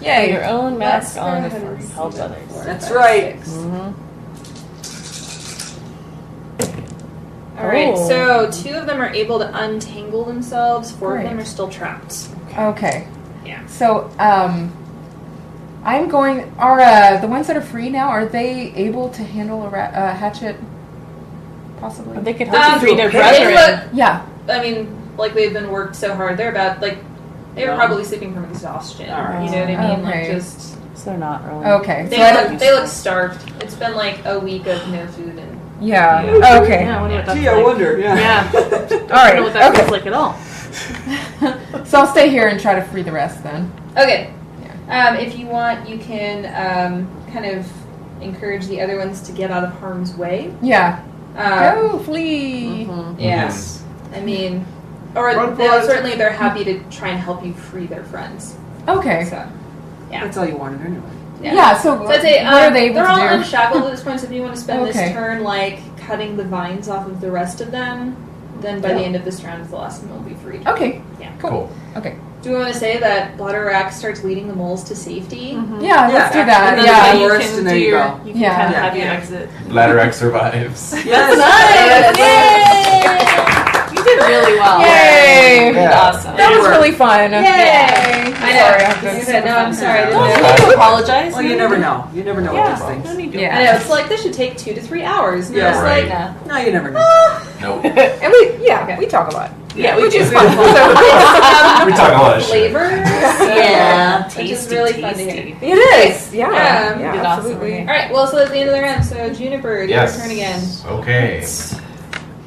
S6: Yay.
S4: Your own mask
S3: Let's
S4: on
S3: go ahead
S4: before
S3: and
S4: you
S3: see
S4: help
S3: that.
S4: others.
S3: 4,
S5: That's
S3: 5,
S5: right.
S3: 6.
S4: Mm-hmm.
S3: All right,
S4: Oh.
S3: so 2 of them are able to untangle themselves. 4 of them
S6: Great.
S3: are still trapped.
S6: Okay.
S3: Yeah.
S6: So, I'm going. Are the ones that are free now? Are they able to handle a hatchet? Possibly.
S4: They could help free their
S3: They
S4: brethren.
S3: look,
S6: Yeah.
S3: I mean, like they've been worked so hard. They're about they were
S5: No.
S3: probably sleeping from exhaustion.
S5: All right.
S3: You know what I mean?
S6: Okay.
S3: Like just
S4: So they're not really.
S6: Okay.
S3: they
S6: So I
S3: look
S6: don't.
S3: they look starved. It's been like a week of no food and
S6: Yeah.
S4: Yeah.
S6: Okay.
S4: Yeah, I wonder what that's
S5: Gee, I
S4: like.
S5: wonder. Yeah.
S4: Yeah.
S6: All
S4: I don't know
S6: right.
S4: what that
S6: Okay.
S4: feels like at all.
S6: So I'll stay here and try to free the rest then.
S3: okay. If you want, you can kind of encourage the other ones to get out of harm's way.
S6: Yeah.
S3: Um,
S6: Go flee.
S4: Mm-hmm.
S3: Yes. I mean, or
S5: Run for
S3: they'll,
S5: it.
S3: certainly they're happy to try and help you free their friends.
S6: Okay.
S3: So, Yeah.
S5: That's all you wanted anyway.
S6: Yeah, so
S3: I'd say
S6: what are they able
S3: they're
S6: to
S3: all
S6: do?
S3: unshackled at this point, so if you want to spend
S6: Okay.
S3: this turn like cutting the vines off of the rest of them, then by the end of this round, the last one will be free.
S6: Okay.
S3: Yeah.
S7: Cool.
S6: Okay.
S3: Do we want to say that Bladderwrack starts leading the moles to safety?
S6: Yeah, let's do
S3: And
S6: that.
S3: then
S6: Yeah.
S3: you
S5: Forest,
S4: can
S5: and there
S4: do
S5: you
S4: your,
S5: go.
S4: you can
S6: Yeah.
S4: kind of
S5: Yeah.
S4: have your
S3: Yeah.
S4: exit.
S7: Bladderwrack survives.
S5: Yes.
S4: Yay! You did really well.
S6: Yay!
S7: Yeah.
S4: Awesome.
S6: That was
S5: Work.
S6: really fun.
S3: Yay!
S6: Yeah.
S3: I know.
S6: Sorry, I have to-
S3: You said, no, I'm sorry. I didn't
S4: Don't
S3: know.
S4: need to apologize.
S5: Well, you never know. You never know with these
S4: Yeah.
S5: things.
S4: No need to.
S6: Yeah.
S3: I know. It's like this should take 2 to 3 hours. And
S5: Yeah,
S3: it's
S7: right.
S3: like,
S4: Yeah.
S5: No, you never know.
S7: Nope.
S6: And we talk a lot.
S4: Yeah, we
S6: Which
S4: do.
S6: is fun.
S7: We talk a lot of shit.
S3: flavors.
S4: Yeah.
S3: Which is
S4: Tasty,
S3: really fun to
S4: tasty.
S3: hear.
S6: It is. Yeah.
S3: Yeah.
S6: Yeah,
S4: You did awesome,
S6: absolutely.
S4: Renae.
S3: All right. Well, so at the end of the round, so Juniper, it's
S7: Yes.
S3: your turn again.
S7: Okay.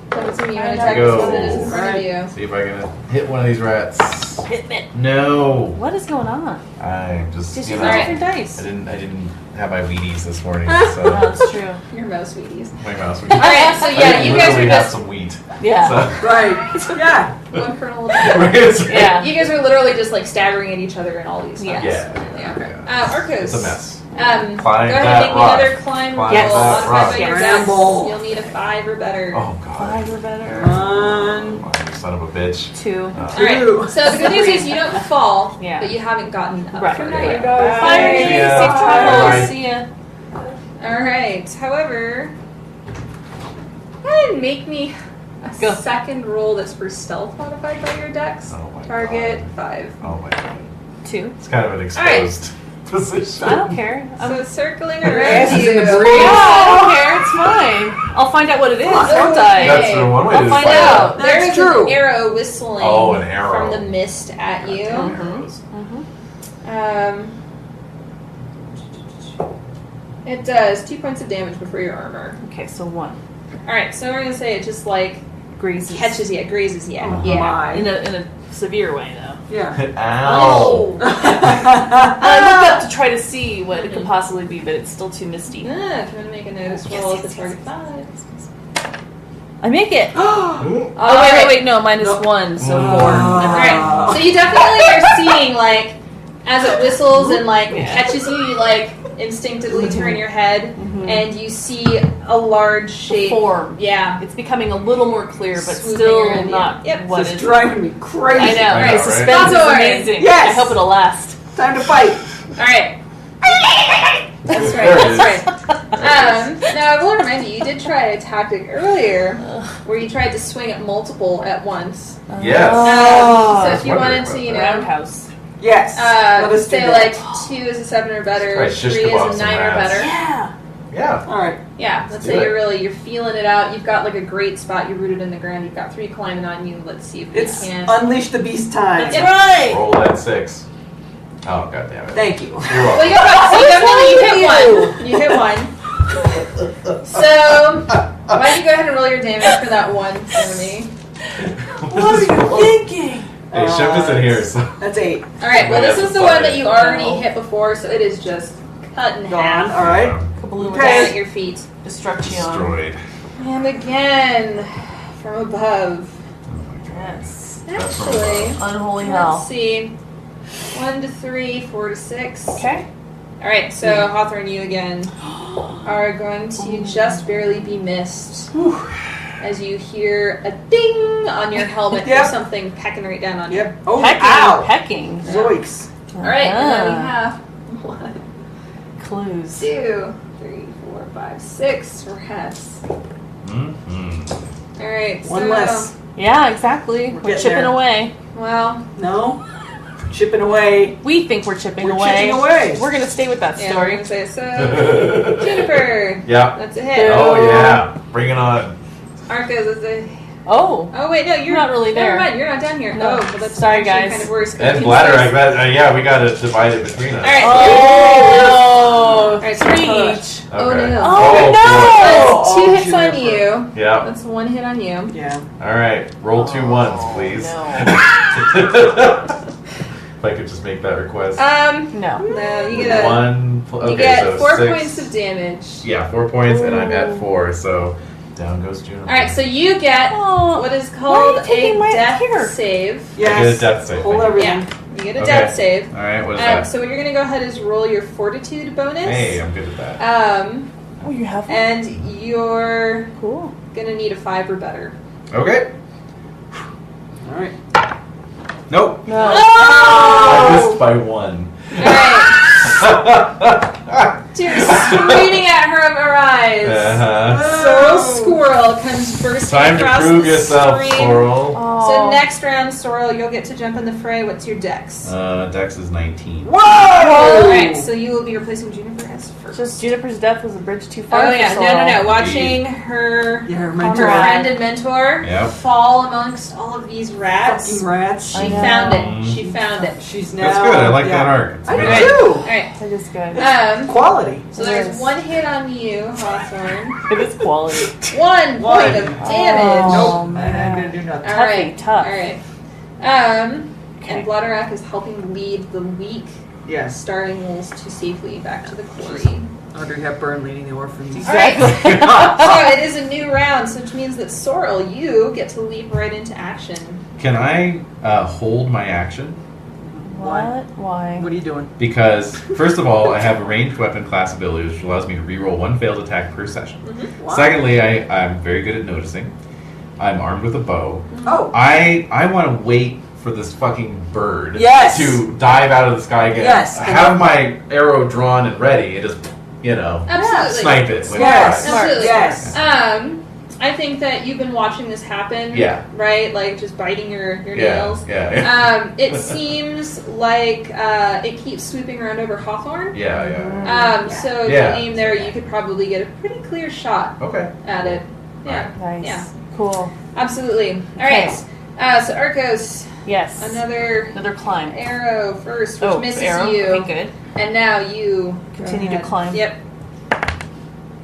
S3: Come to me. You want to attack
S7: Go.
S3: this one that is in front of you.
S7: See if I can hit one of these rats.
S4: Hit it.
S7: No.
S4: What is going on?
S7: I just
S4: Just
S7: you
S4: use
S7: know,
S4: a
S3: Alright.
S4: different dice.
S7: I didn't have my Wheaties this morning,
S4: Oh,
S7: so
S4: that's true.
S3: Your mouse sweeties.
S7: my mouse.
S3: All right. So yeah, you guys
S7: literally
S3: were
S7: have
S3: just
S7: some wheat.
S4: Yeah.
S5: Right. Yeah.
S3: one kernel.
S7: Right?
S4: Yeah.
S3: You guys were literally just like staggering at each other in all these.
S4: Yeah.
S3: spots.
S7: Yeah.
S3: Arcos.
S7: It's a mess.
S3: Climb
S7: Climb
S3: go ahead
S7: that
S3: and make me
S7: rock.
S3: another climb roll.
S7: Climb that
S3: Modified
S7: rock.
S3: by your
S5: Scramble.
S3: dex. You'll need a 5 or better.
S7: Oh god.
S4: 5 or better.
S5: One,
S7: Oh, you son of a bitch.
S4: 2.
S7: Oh.
S3: All right.
S5: two.
S3: So the good news is you don't fall,
S4: Yeah.
S3: but you haven't gotten up
S4: Right.
S3: from
S4: There
S3: there.
S4: you go.
S5: Bye.
S4: Bye, Renae.
S7: See ya.
S4: Safe travels.
S7: Bye.
S4: See ya.
S3: All right. However, go ahead and make me a
S4: Go.
S3: second roll that's for stealth modified by your dex.
S7: Oh my
S3: Target
S7: god.
S3: 5.
S7: Oh my god.
S4: 2.
S7: It's kind of an exposed position.
S4: I don't care.
S3: So circling
S5: Your
S3: around
S5: ass is
S3: you.
S5: in the
S4: Yeah,
S5: breeze.
S4: I don't care. It's fine. I'll find out what it is, won't I?
S7: That's the one way
S4: I'll
S7: to
S4: find
S7: find
S4: out.
S3: There
S5: That's
S3: is
S5: true.
S3: an arrow whistling
S7: Oh, an arrow.
S3: from the mist at you.
S7: Arrows.
S3: It does 2 points of damage before your armor.
S4: Okay, so 1.
S3: All right, so we're gonna say it just like
S4: Grazes.
S3: catches you, grazes you.
S5: Oh
S3: Yeah.
S5: my.
S4: In a severe way, though.
S5: Yeah.
S7: Ow.
S4: I looked up to try to see what it could possibly be, but it's still too misty.
S3: If you want to make a notice roll at the target 5.
S4: I make it. Oh,
S3: All
S4: wait, no, mine is
S5: No.
S4: 1, so 4.
S3: All right, so you definitely are seeing like as it whistles and like catches you, you like instinctively turn your head and you see a large shape.
S4: Form.
S3: Yeah.
S4: It's becoming a little more clear, but
S3: Swooping
S4: still
S3: around you.
S4: not
S3: Yep.
S4: what
S5: It's
S4: is.
S5: driving me crazy.
S4: I know.
S7: I know,
S4: The
S7: right?
S4: suspense is
S3: That's
S4: amazing.
S5: Yes.
S4: I hope it'll last.
S5: Time to fight.
S3: All right. That's
S7: There it
S3: right. That's right. Now I will remind you, you did try a tactic earlier where you tried to swing at multiple at once.
S7: Yes.
S3: So if you
S7: wondering
S3: wanted to, you
S7: about
S3: know,
S4: Roundhouse.
S5: Yes. Let us do
S3: say
S5: that.
S3: like 2 is a 7 or better,
S7: Right,
S3: 3
S7: shish
S3: is
S7: kebabs
S3: a
S7: and
S3: 9 or
S7: rats.
S3: better.
S4: Yeah.
S7: Yeah.
S5: All right.
S3: Yeah, let's
S7: do
S3: say
S7: it.
S3: you're feeling it out. You've got like a great spot. You're rooted in the ground. You've got 3 climbing on you. Let's see if we
S5: It's
S3: can.
S5: unleash the beast time.
S4: That's right.
S7: Roll that 6. Oh god damn it.
S5: Thank you.
S7: You're
S3: Well,
S7: welcome.
S3: you definitely you hit one. So why don't you go ahead and roll your damage for that one for me?
S4: What are you thinking?
S7: Hey, Chef is in here, so
S5: That's 8.
S3: All right. Well,
S7: Wait,
S3: this
S7: that's
S3: is the
S7: fine.
S3: one that you already
S4: No.
S3: hit before, so it is just cut in
S5: Gone.
S3: half.
S5: All right.
S4: Kablooey.
S5: Okay.
S3: Down at your feet.
S4: Destruction.
S7: destroyed.
S3: And again, from above.
S4: Yes.
S7: That's from
S3: Actually,
S4: Unholy
S3: let's
S4: hell.
S3: see. 1 to 3, 4 to 6.
S4: Okay.
S3: All right, so Hawthorne, you again are going to just barely be missed as you hear a ding on your helmet
S5: Yep.
S3: or something pecking right down on you.
S5: Yep. Oh,
S4: Pecking.
S5: ow.
S4: Pecking.
S5: Zoinks.
S3: All right, and then we
S4: Ah.
S3: have 1,
S4: Clues.
S3: 2, 3, 4, 5, 6 rats.
S7: Mm-hmm.
S3: All right,
S5: One
S3: so,
S5: less.
S4: Yeah, exactly. We're
S5: getting
S4: chipping
S5: there.
S4: away.
S3: Well,
S5: No. Chipping away.
S4: We think we're chipping
S5: We're
S4: away.
S5: chipping away.
S4: We're gonna stay with that
S3: yeah, we're
S4: story.
S3: gonna say so. Jennifer,
S7: Yeah.
S3: that's a hit.
S7: Oh yeah. Bring it on.
S3: Arcos is a.
S4: Oh.
S3: Oh wait, no, you're
S4: Not really there.
S3: Never mind, you're not down here.
S4: No.
S3: Oh, well, that's
S4: Sorry,
S3: actually
S4: guys.
S3: kind of worse. 'cause
S7: And
S3: you
S7: bladder,
S3: can
S7: I bet. Yeah, we gotta divide it between us.
S3: All right.
S4: Oh.
S3: Alright, so
S4: 3
S3: hold on.
S4: each.
S3: Oh
S7: Okay.
S3: no.
S4: Oh,
S3: That's
S5: Oh,
S3: 2 hits on
S5: Juniper.
S3: you.
S7: Yeah.
S3: That's 1 hit on you.
S5: Yeah.
S7: All right. Roll 2 ones, please.
S4: No.
S7: If I could just make that request.
S4: No.
S3: No, you get a.
S7: One. Okay,
S3: You get
S7: so
S3: 4
S7: 6.
S3: points of damage.
S7: Yeah, 4 points, and I'm at 4, so down goes Juniper.
S3: Alright, so you get
S4: Oh.
S3: what is
S4: Why are
S3: called
S4: you taking
S3: a
S4: my
S3: death
S4: hair?
S3: save.
S7: I get a
S5: Yes.
S7: death save.
S5: Hold
S7: Thank you.
S5: everything.
S3: You get a death save.
S7: All right, what is that?
S3: So what you're going to go ahead is roll your fortitude bonus.
S7: Hey, I'm good at that.
S4: Oh, you have one?
S3: And you're
S4: Cool.
S3: going to need a 5 or better.
S7: Okay.
S5: All right.
S7: Nope.
S4: No.
S7: I missed by 1.
S3: Alright. Tears streaming at her of her eyes. Sorrel Squirrel comes bursting
S7: Time to
S3: across
S7: prove
S3: the
S7: yourself,
S3: stream.
S7: Sorrel.
S3: So next round, Sorrel, you'll get to jump in the fray. What's your dex?
S7: Dex is 19.
S5: Whoa!
S3: Alright, so you will be replacing Juniper as first.
S4: Just Juniper's death was a bridge too far.
S3: Oh yeah,
S4: for
S3: no.
S4: Sorrel.
S3: Watching her,
S5: Yeah, her
S3: her
S5: mentor.
S3: friend and mentor
S7: Yep.
S3: fall amongst all of these rats.
S5: Fucking rats.
S3: She
S4: I know.
S3: found it. She found it.
S5: She's now.
S7: That's good. I like that
S5: yeah.
S7: arc. It's
S5: I do
S7: good.
S5: too.
S3: Alright.
S4: That is good.
S5: Quality.
S3: So there's
S4: Yes.
S3: 1 hit on you, Hawthorne.
S4: It is quality.
S3: 1 point of damage.
S4: Oh,
S5: Nope.
S4: man.
S5: I'm gonna do nothing.
S3: All right.
S4: Tough.
S3: All right.
S4: Okay.
S3: And Blooderak is helping lead the weak
S5: Yes.
S3: starving wolves to safely back to the quarry.
S5: Audrey Hepburn leading the orphans.
S4: Exactly.
S3: So it is a new round, so which means that Sorrel, you get to leap right into action.
S7: Can I hold my action?
S4: What? Why?
S5: What are you doing?
S7: Because, first of all, I have a ranged weapon class ability, which allows me to reroll 1 failed attack per session.
S5: Wow.
S7: Secondly, I'm very good at noticing. I'm armed with a bow.
S5: Oh.
S7: I want to wait for this fucking bird
S5: Yes.
S7: to dive out of the sky again.
S5: Yes.
S7: Have my arrow drawn and ready and just,
S3: Absolutely.
S7: snipe it. When
S5: Yes.
S7: it flies.
S3: Absolutely.
S5: Yes.
S3: I think that you've been watching this happen.
S7: Yeah.
S3: Right? Like just biting your nails.
S7: Yeah.
S3: It seems like it keeps sweeping around over Hawthorne.
S7: Yeah.
S3: So if
S7: Yeah.
S3: you aim there, you could probably get a pretty clear shot
S7: Okay.
S3: at it. Yeah.
S4: Nice.
S3: Yeah.
S4: Cool.
S3: Absolutely. All
S4: Okay.
S3: right. So Arcos,
S4: Yes.
S3: another
S4: Another climb.
S3: arrow first, which misses
S4: arrow.
S3: you,
S4: Okay, good.
S3: and now you
S4: Continue
S3: go
S4: to
S3: ahead.
S4: climb.
S3: Yep.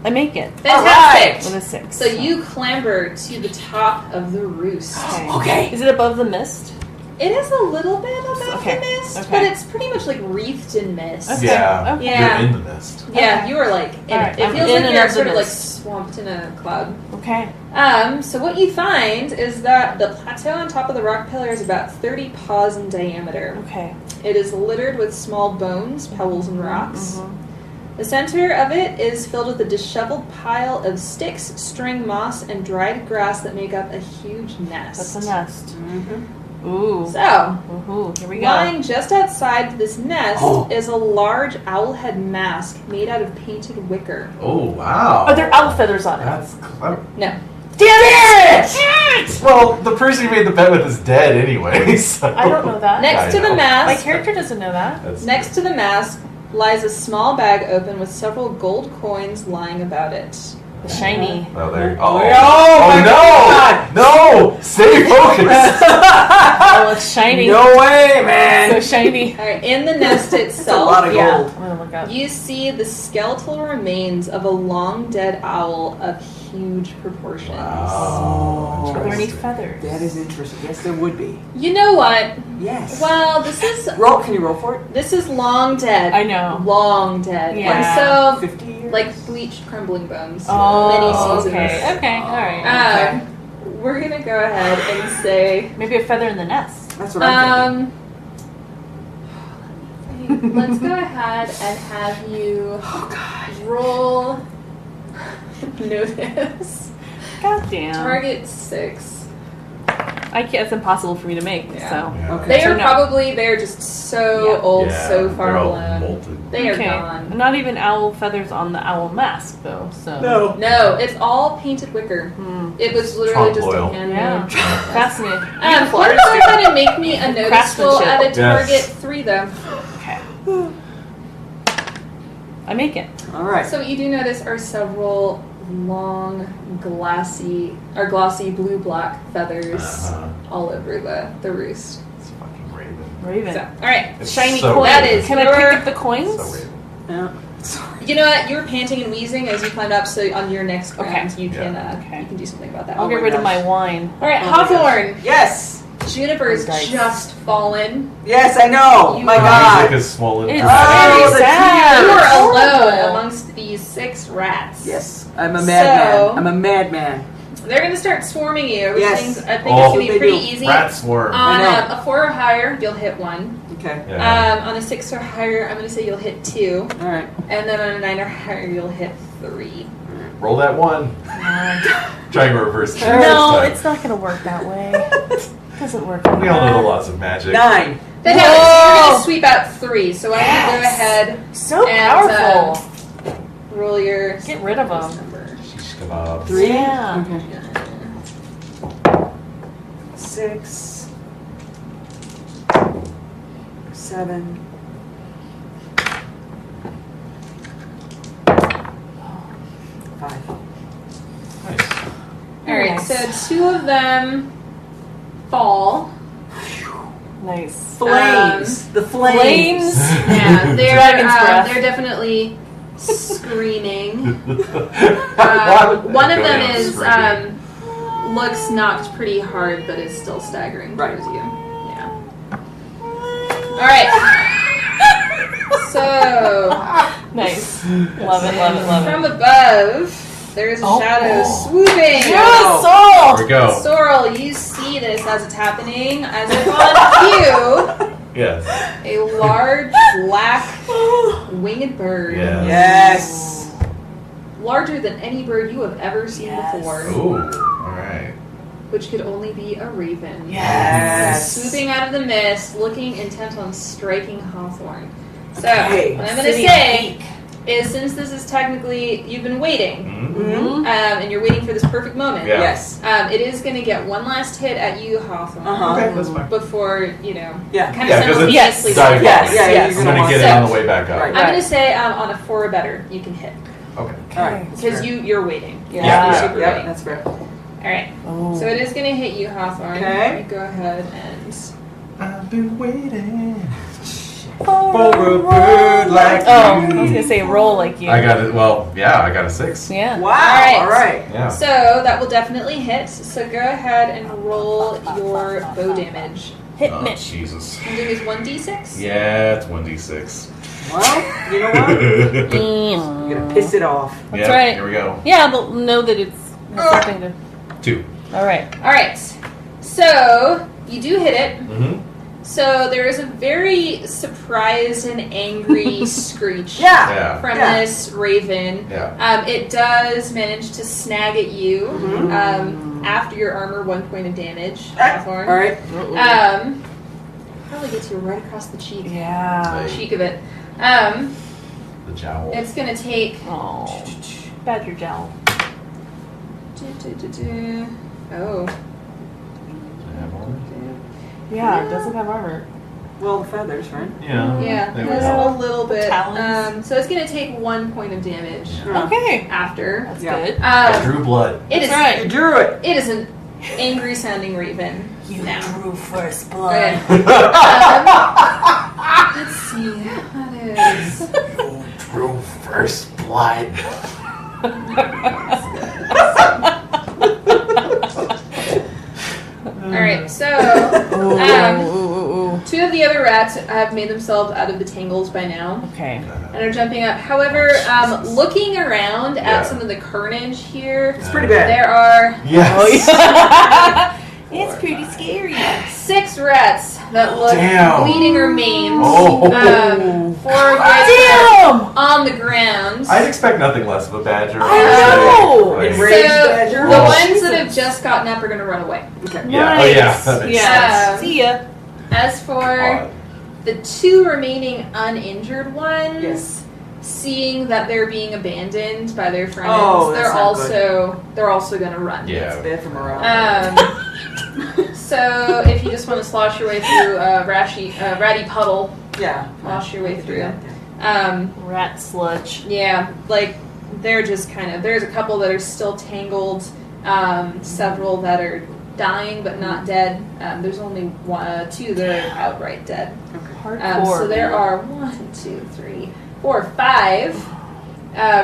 S4: I make it.
S3: Fantastic.
S4: With a 6.
S3: So you clamber to the top of the roost.
S5: Okay.
S4: Is it above the mist?
S3: It is a little bit above
S4: Okay.
S3: the mist,
S4: Okay.
S3: but it's pretty much like wreathed in mist.
S4: Okay.
S7: Yeah.
S4: Okay.
S3: Yeah.
S7: You're in the mist.
S3: Yeah,
S4: Okay.
S3: you are like in
S4: Alright,
S3: it. It
S4: I'm
S3: feels
S4: in
S3: like
S4: and
S3: you're
S4: of the
S3: sort of like
S4: mist.
S3: swamped in a cloud.
S4: Okay.
S3: So what you find is that the plateau on top of the rock pillar is about 30 paws in diameter.
S4: Okay.
S3: It is littered with small bones, pebbles, and rocks.
S4: Mhm.
S3: The center of it is filled with a disheveled pile of sticks, string moss, and dried grass that make up a huge nest.
S4: That's a nest.
S5: Mm-hmm.
S4: Ooh.
S3: So,
S4: Ooh. Here we go.
S3: lying just outside this nest
S5: Oh.
S3: is a large owl head mask made out of painted wicker.
S7: Oh, wow.
S4: Are there owl feathers on it?
S7: That's clever.
S3: No.
S4: Damn it!
S7: Well, the person who made the bet with is dead anyway, so.
S4: I don't know that.
S3: Next to the
S4: My
S3: mask,
S4: character doesn't know that.
S3: next to the mask lies a small bag open with several gold coins lying about it.
S4: The shiny.
S7: Oh, there.
S5: Oh,
S7: Oh,
S5: my God.
S7: no! No! Stay focused!
S4: Oh, it's shiny.
S5: No way, man.
S4: So shiny.
S3: All right, in the nest
S5: That's
S3: itself,
S5: a lot of
S4: Yeah.
S5: gold.
S4: I'm gonna look up.
S3: you see the skeletal remains of a long dead owl of huge proportions.
S5: Oh.
S4: Are there any
S7: Interesting.
S4: feathers?
S5: That is interesting. Yes, there would be.
S3: You know what?
S5: Yes.
S3: Well, this is
S5: Can you roll for it?
S3: this is long dead.
S4: I know.
S3: Long dead.
S4: Yeah.
S3: And so
S5: 50 years?
S3: like bleached crumbling bones.
S4: Oh,
S3: Many seasons.
S4: okay. Okay, alright.
S3: We're gonna go ahead and say
S4: Maybe a feather in the nest.
S5: That's what I'm
S3: let's go ahead and have you roll notice.
S4: God damn.
S3: Target 6.
S4: I can't. It's impossible for me to make.
S3: Yeah.
S4: So.
S5: thinking. Okay.
S3: They are
S4: no.
S3: they're just so
S4: Yeah.
S3: old,
S7: Yeah,
S3: so far
S7: they're all
S3: blown.
S7: molted.
S3: They are
S4: Okay.
S3: gone.
S4: Not even owl feathers on the owl mask, though. So.
S3: No, it's all painted wicker.
S4: Hmm.
S3: It was literally
S7: Trompe
S3: just
S7: l'oeil.
S3: a handmade.
S4: Yeah. Fascinating.
S3: Why don't you go ahead and make me a notice roll at a
S4: Craftsmanship.
S3: target
S7: Yes.
S3: 3, though.
S4: Okay. I make it.
S5: All right.
S3: So what you do notice are several long, glossy blue-black feathers
S7: Uh-huh.
S3: all over the roost.
S7: It's fucking Raven.
S4: Raven.
S3: So, all right.
S7: It's
S4: Shiny
S7: so
S4: coin.
S3: That is
S4: Can I
S3: your-
S4: pick up the coins?
S7: So Raven.
S5: Yeah. Sorry.
S3: You know what? You were panting and wheezing as you climbed up, so on your next
S4: Okay.
S3: round, you can
S4: Okay.
S3: you can do something about that.
S4: I'll
S5: Oh
S4: get
S5: my
S4: rid of
S5: gosh.
S4: my wine.
S3: All right,
S5: Oh my
S3: Hawthorne.
S5: Yes.
S3: Juniper's
S4: Dice.
S3: just fallen.
S5: Yes, I know.
S3: You
S5: My
S3: are-
S5: God.
S7: Music is swollen.
S4: It's
S7: dramatic.
S5: Oh,
S4: very
S5: the
S4: sad.
S3: You are
S4: Horrible.
S3: alone amongst these 6 rats.
S5: Yes, I'm a madman.
S3: So-
S5: I'm a madman.
S3: They're going to start swarming you. Which
S5: Yes.
S3: means I think
S7: Oh,
S3: it's going to be
S5: they
S3: pretty
S5: do.
S3: easy.
S7: Rat swarm.
S3: On
S5: I know.
S3: a 4 or higher, you'll hit 1.
S5: Okay.
S7: Yeah.
S3: On a 6 or higher, I'm going to say you'll hit 2.
S5: All right.
S3: And then on a 9 or higher, you'll hit 3.
S7: Roll that 1. Trying to reverse it.
S4: No, it's not going to work that way. It doesn't work. Like
S7: We all know
S4: that.
S7: the laws of magic.
S5: 9.
S3: That happens. You're going to sweep out 3. So I'm going to go ahead
S4: So
S3: and
S4: powerful.
S3: roll your
S4: Get rid of them.
S3: number.
S7: Shish kebabs.
S5: 3.
S4: Yeah.
S5: Okay. 6. 7. 5.
S7: Nice.
S3: All right,
S4: Nice.
S3: so 2 of them fall.
S4: Nice.
S5: Flames. The flames.
S4: Flames.
S3: Yeah,
S4: Dragon's breath.
S3: they're definitely screaming. One of
S7: Go
S3: them
S7: down
S3: is
S7: screaming.
S3: looks knocked pretty hard, but is still staggering
S5: Right.
S3: towards you. Yeah. All right. So
S4: Nice. Love it, love it, love
S3: from
S4: it.
S3: above, there is a shadow swooping.
S4: Yes, soul!
S7: There we go.
S3: Sorrel, you see this as it's happening. As if on cue,
S7: Yes.
S3: a large black winged bird,
S7: Yeah.
S5: Yes.
S3: larger than any bird you have ever seen before,
S7: Ooh. All right.
S3: which could only be a raven.
S5: Yes.
S3: Swooping out of the mist, looking intent on striking Hawthorne. So,
S5: Okay.
S3: what I'm going to say is, since this is technically, you've been waiting,
S7: Mm-hmm.
S3: and you're waiting for this perfect moment,
S7: Yeah.
S5: Yes.
S3: it is going to get one last hit at you, Hawthorne,
S7: Okay, that's fine.
S3: before, kind
S5: Yeah.
S3: of
S7: Yeah, 'cause it's
S3: simultaneously.
S7: dive
S5: Yes,
S7: bombing.
S5: yeah,
S4: Yes.
S5: you're
S7: I'm
S5: gonna
S7: gonna
S5: want
S7: get
S5: that.
S7: it on the way back up.
S5: Right.
S3: I'm going to say on a 4 or better, you can hit.
S7: Okay.
S5: All right.
S3: Because you're waiting. You're
S7: Yeah.
S3: super
S5: Yep,
S3: waiting.
S5: that's fair.
S3: Alright.
S4: Oh.
S3: So it is going to hit you, Hawthorne.
S5: Okay.
S3: You go ahead and...
S7: I've been waiting
S4: For
S7: for a bird like
S4: Oh, I
S7: you.
S4: was going to say roll like you.
S7: I got it. Well, yeah, I got a 6.
S4: Yeah.
S5: Wow.
S3: Alright.
S5: All right.
S7: Yeah.
S3: So that will definitely hit. So go ahead and roll your bow damage.
S4: Hit
S7: Oh,
S4: Mitch.
S7: Jesus.
S3: I'm doing is 1d6.
S7: Yeah, it's 1d6.
S5: Well, you know what?
S7: That's
S5: I'm gonna piss it off.
S4: That's right.
S7: Here we go.
S4: Yeah, they'll know that it's something to.
S7: 2.
S4: All right.
S3: Alright. So you do hit it.
S7: Mm-hmm.
S3: So there is a very surprised and angry screech
S7: Yeah.
S3: from
S5: Yeah.
S3: this raven.
S7: Yeah.
S3: It does manage to snag at you
S5: Mhm.
S3: after your armor 1 point of damage.
S5: All
S3: Hawthorne.
S5: right.
S3: Probably gets you right across the cheek.
S4: Yeah.
S7: Like
S3: Cheek of it.
S7: the jowl.
S3: It's gonna take.
S4: Oh. Badger jowl.
S3: Oh.
S4: Yeah, it doesn't have armor.
S5: Well, the feathers, right?
S7: Yeah.
S3: Yeah,
S7: There we
S3: just
S7: go.
S3: a little bit.
S4: Talons.
S3: So it's gonna take 1 point of damage
S4: Okay.
S3: after.
S4: That's
S5: Yeah.
S4: good.
S7: I drew blood.
S3: It is.
S4: That's right.
S5: You drew it.
S3: It is an angry sounding raven.
S4: You
S3: now.
S4: drew first
S3: Okay.
S4: blood.
S3: Let's see. That is.
S8: You drew first blood.
S3: Alright, so.
S4: Ooh.
S3: 2 of the other rats have made themselves out of the tangles by now
S4: Okay.
S3: and are jumping up. However, looking around
S7: Yeah.
S3: at some of the carnage here,
S5: It's pretty bad.
S3: there are
S7: Yes.
S4: It's pretty scary.
S3: 6 rats that look
S7: Damn.
S3: bleeding or maimed.
S7: Oh.
S3: 4 of which
S4: Damn!
S3: are on the ground.
S7: I'd expect nothing less of a badger.
S4: I know!
S7: Like-
S5: Enraged
S3: So
S5: badger?
S3: the
S7: Oh.
S3: ones that have just gotten up are going to run away.
S5: Okay.
S7: Yeah. Oh yeah. That makes
S4: Yeah.
S3: sense.
S4: See ya.
S3: As for
S7: Odd.
S3: the 2 remaining uninjured ones,
S5: Yes.
S3: seeing that they're being abandoned by their friends,
S5: Oh, that's
S3: they're also going to run.
S7: Yeah.
S5: It's bad for morale.
S3: So if you just want to slosh your way through ratty puddle,
S5: Yeah.
S3: slosh your way through.
S5: Yeah.
S4: Rat sludge.
S3: Yeah, like they're just kind of. There's a couple that are still tangled. Several that are dying but not dead. There's only 2 that are outright dead.
S4: Hardcore.
S3: So there are 1, 2, 3, 4, 5